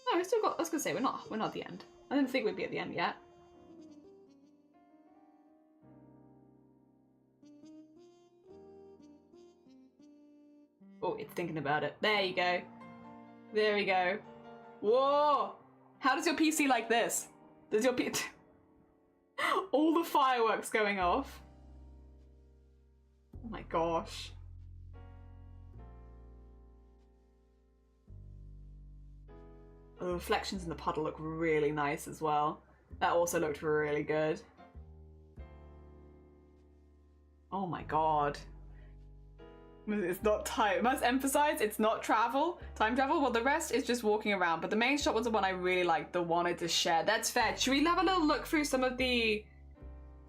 No, we still got, I was gonna say, we're not at the end. I didn't think we'd be at the end yet. Oh, it's thinking about it. There you go. There we go. Whoa! How does your PC like this? Does your PC... All the fireworks going off. Oh my gosh. The reflections in the puddle look really nice as well. That also looked really good. Oh my god. It's not time. I must emphasize, it's not travel. Time travel, well the rest is just walking around. But the main shot was the one I really liked, the wanted to share. That's fair. Should we have a little look through some of the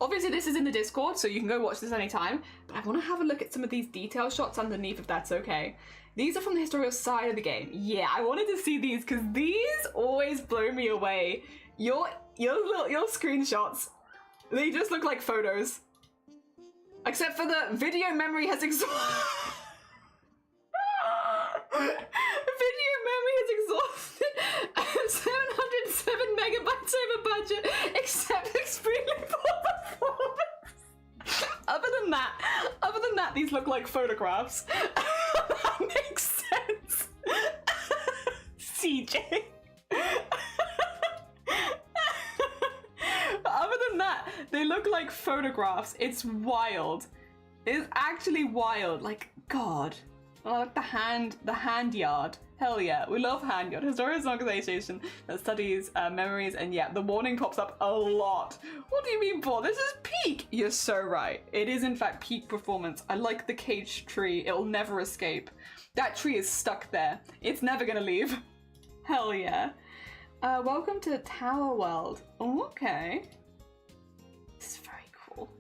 Obviously this is in the Discord, so you can go watch this anytime, but I want to have a look at some of these detail shots underneath if that's okay. These are from the historical side of the game. Yeah, I wanted to see these because these always blow me away. Your screenshots, they just look like photos. Except for the video memory has exhausted. Video memory has exhausted 707 megabytes over budget, except extremely poor performance. Other than that, these look like photographs. That makes sense. CJ. Other than that, they look like photographs. It's wild. It's actually wild. Like, God. I like the hand yard. Hell yeah, we love hand yard. Historians organization that studies memories, and yeah, the warning pops up a lot. What do you mean, Paul? This is peak. You're so right. It is in fact peak performance. I like the caged tree. It'll never escape. That tree is stuck there. It's never gonna leave. Hell yeah. Welcome to Tower World. Oh, okay. This is very cool.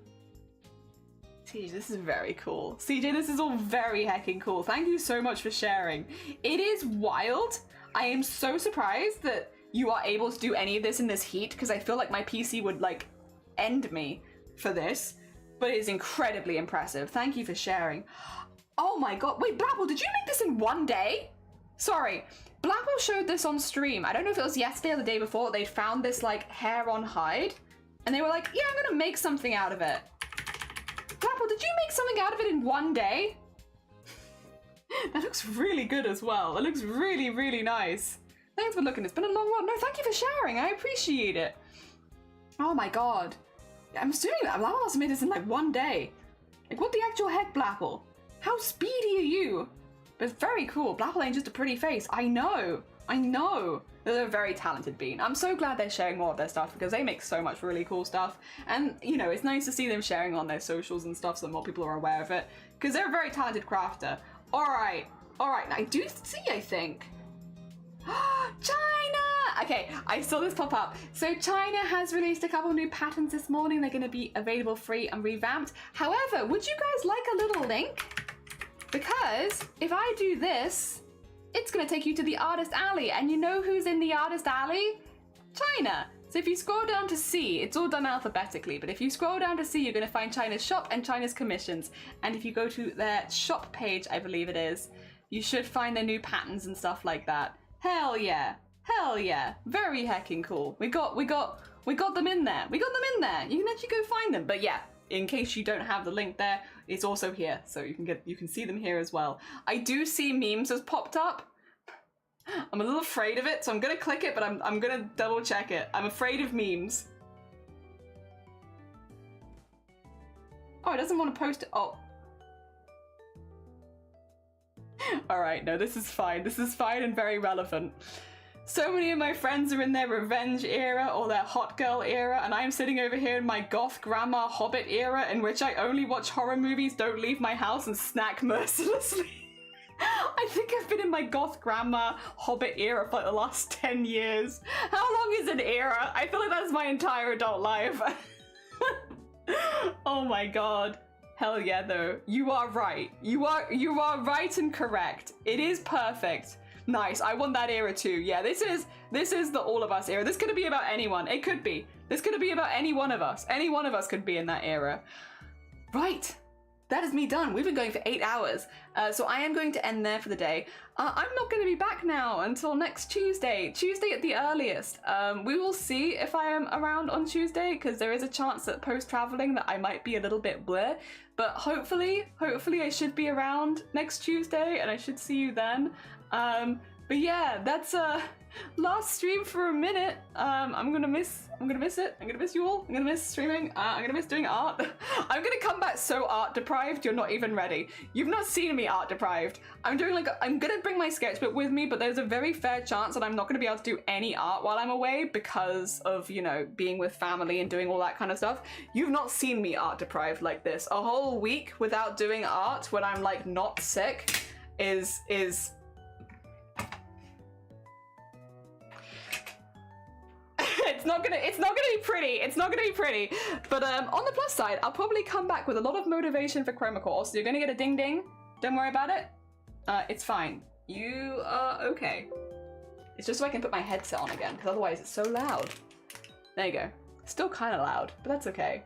CJ, this is very cool. CJ, this is all very heckin' cool. Thank you so much for sharing. It is wild. I am so surprised that you are able to do any of this in this heat, because I feel like my PC would like end me for this, but it is incredibly impressive. Thank you for sharing. Oh my God, wait, Blapple, did you make this in one day? Sorry, Blapple showed this on stream. I don't know if it was yesterday or the day before. They'd found this like hair on hide, and they were like, yeah, I'm gonna make something out of it. Blapple, did you make something out of it in one day? That looks really good as well. It looks really, really nice. Thanks for looking. It's been a long while. No, thank you for sharing. I appreciate it. Oh my God. I'm assuming that Blapple must have made this in like one day. Like, what the actual heck, Blapple? How speedy are you? But it's very cool. Blapple ain't just a pretty face. I know. I know. They're a very talented bean. I'm so glad they're sharing more of their stuff because they make so much really cool stuff. And, you know, it's nice to see them sharing on their socials and stuff so that more people are aware of it. Because they're a very talented crafter. Alright. Alright. I do see, I think. China! Okay, I saw this pop up. So China has released a couple new patterns this morning. They're going to be available free and revamped. However, would you guys like a little link? Because if I do this, it's going to take you to the Artist Alley. And you know who's in the Artist Alley? China. So if you scroll down to C, it's all done alphabetically, but if you scroll down to C, you're going to find China's shop and China's commissions. And if you go to their shop page, I believe it is, you should find their new patterns and stuff like that. Hell yeah. Hell yeah. Very heckin' cool. We got them in there. We got them in there. You can actually go find them. But yeah, in case you don't have the link there, it's also here. So you can see them here as well. I do see memes has popped up. I'm a little afraid of it, so I'm gonna click it, but I'm gonna double check it. I'm afraid of memes. Oh, it doesn't want to post it. Oh. Alright, no, this is fine. This is fine and very relevant. So many of my friends are in their revenge era or their hot girl era, and I am sitting over here in my goth grandma hobbit era in which I only watch horror movies, don't leave my house, and snack mercilessly. I think I've been in my goth grandma hobbit era for like the last 10 years. How long is an era? I feel like that's my entire adult life. Oh my God. Hell yeah though. You are right. You are right and correct. It is perfect. Nice. I want that era too. Yeah, this is the all of us era. This could be about anyone. It could be. This could be about any one of us. Any one of us could be in that era. Right. That is me done. We've been going for 8 hours. So I am going to end there for the day. I'm not going to be back now until next Tuesday. Tuesday at the earliest. We will see if I am around on Tuesday, because there is a chance that post-traveling that I might be a little bit bleh. But hopefully I should be around next Tuesday and I should see you then. But yeah, that's last stream for a minute. I'm gonna miss it. I'm gonna miss you all. I'm gonna miss streaming. I'm gonna miss doing art. I'm gonna come back so art deprived, you're not even ready. You've not seen me art deprived. I'm gonna bring my sketchbook with me, but there's a very fair chance that I'm not gonna be able to do any art while I'm away because of, you know, being with family and doing all that kind of stuff. You've not seen me art deprived like this. A whole week without doing art when I'm like not sick is it's not gonna be pretty. It's not gonna be pretty. But on the plus side, I'll probably come back with a lot of motivation for chroma core. So you're gonna get a ding ding. Don't worry about it. It's fine. You are okay. It's just so I can put my headset on again, because otherwise it's so loud. There you go. Still kind of loud, but that's okay.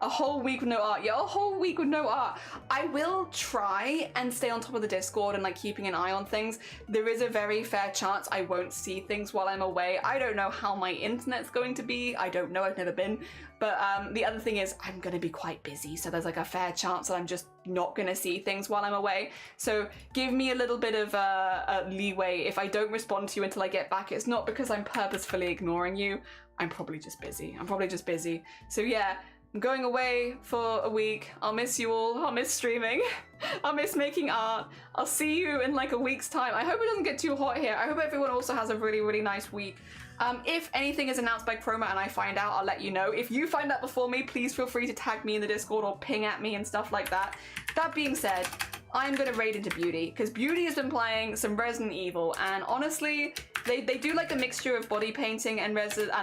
A whole week with no art. Yeah, a whole week with no art. I will try and stay on top of the Discord and like keeping an eye on things. There is a very fair chance I won't see things while I'm away. I don't know how my internet's going to be. I don't know, I've never been. But the other thing is I'm gonna be quite busy. So there's like a fair chance that I'm just not gonna see things while I'm away. So give me a little bit of leeway. If I don't respond to you until I get back, it's not because I'm purposefully ignoring you. I'm probably just busy. So yeah, I'm going away for a week. I'll miss you all. I'll miss streaming. I'll miss making art. I'll see you in like a week's time. I hope it doesn't get too hot here. I hope everyone also has a really, really nice week. If anything is announced by Chroma and I find out, I'll let you know. If you find out before me, please feel free to tag me in the Discord or ping at me and stuff like that. That being said, I'm gonna raid into Beauty, because Beauty has been playing some Resident Evil, and honestly, they do like a mixture of body painting and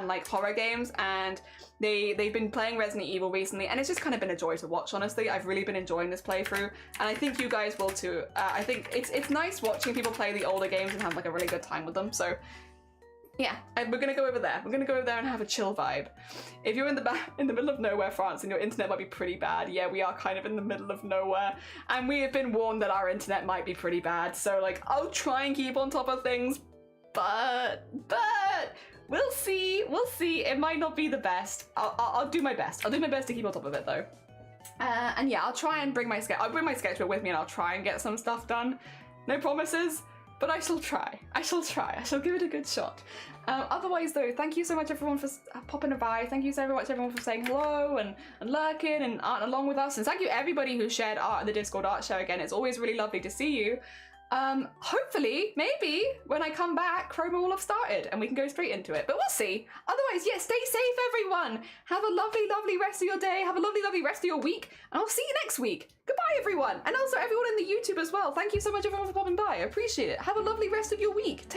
like horror games, and they've been playing Resident Evil recently, and it's just kind of been a joy to watch, honestly. I've really been enjoying this playthrough, and I think you guys will too. I think it's nice watching people play the older games and have like a really good time with them, so yeah, we're gonna go over there. We're gonna go over there and have a chill vibe. If you're in the middle of nowhere, France, and your internet might be pretty bad, yeah, we are kind of in the middle of nowhere, and we have been warned that our internet might be pretty bad. So like, I'll try and keep on top of things, but we'll see. We'll see. It might not be the best. I'll do my best. I'll do my best to keep on top of it though. And yeah, I'll try and bring my sketchbook with me, and I'll try and get some stuff done. No promises. But I shall try. I shall give it a good shot. Otherwise though, thank you so much everyone for popping by. Thank you so much everyone for saying hello and lurking and art along with us. And thank you everybody who shared art in the Discord art show again. It's always really lovely to see you. Hopefully, maybe, when I come back, Chroma will have started and we can go straight into it. But we'll see. Otherwise, yeah, stay safe everyone. Have a lovely, lovely rest of your day. Have a lovely, lovely rest of your week. And I'll see you next week. Goodbye everyone. And also everyone in the YouTube as well. Thank you so much everyone for popping by. I appreciate it. Have a lovely rest of your week.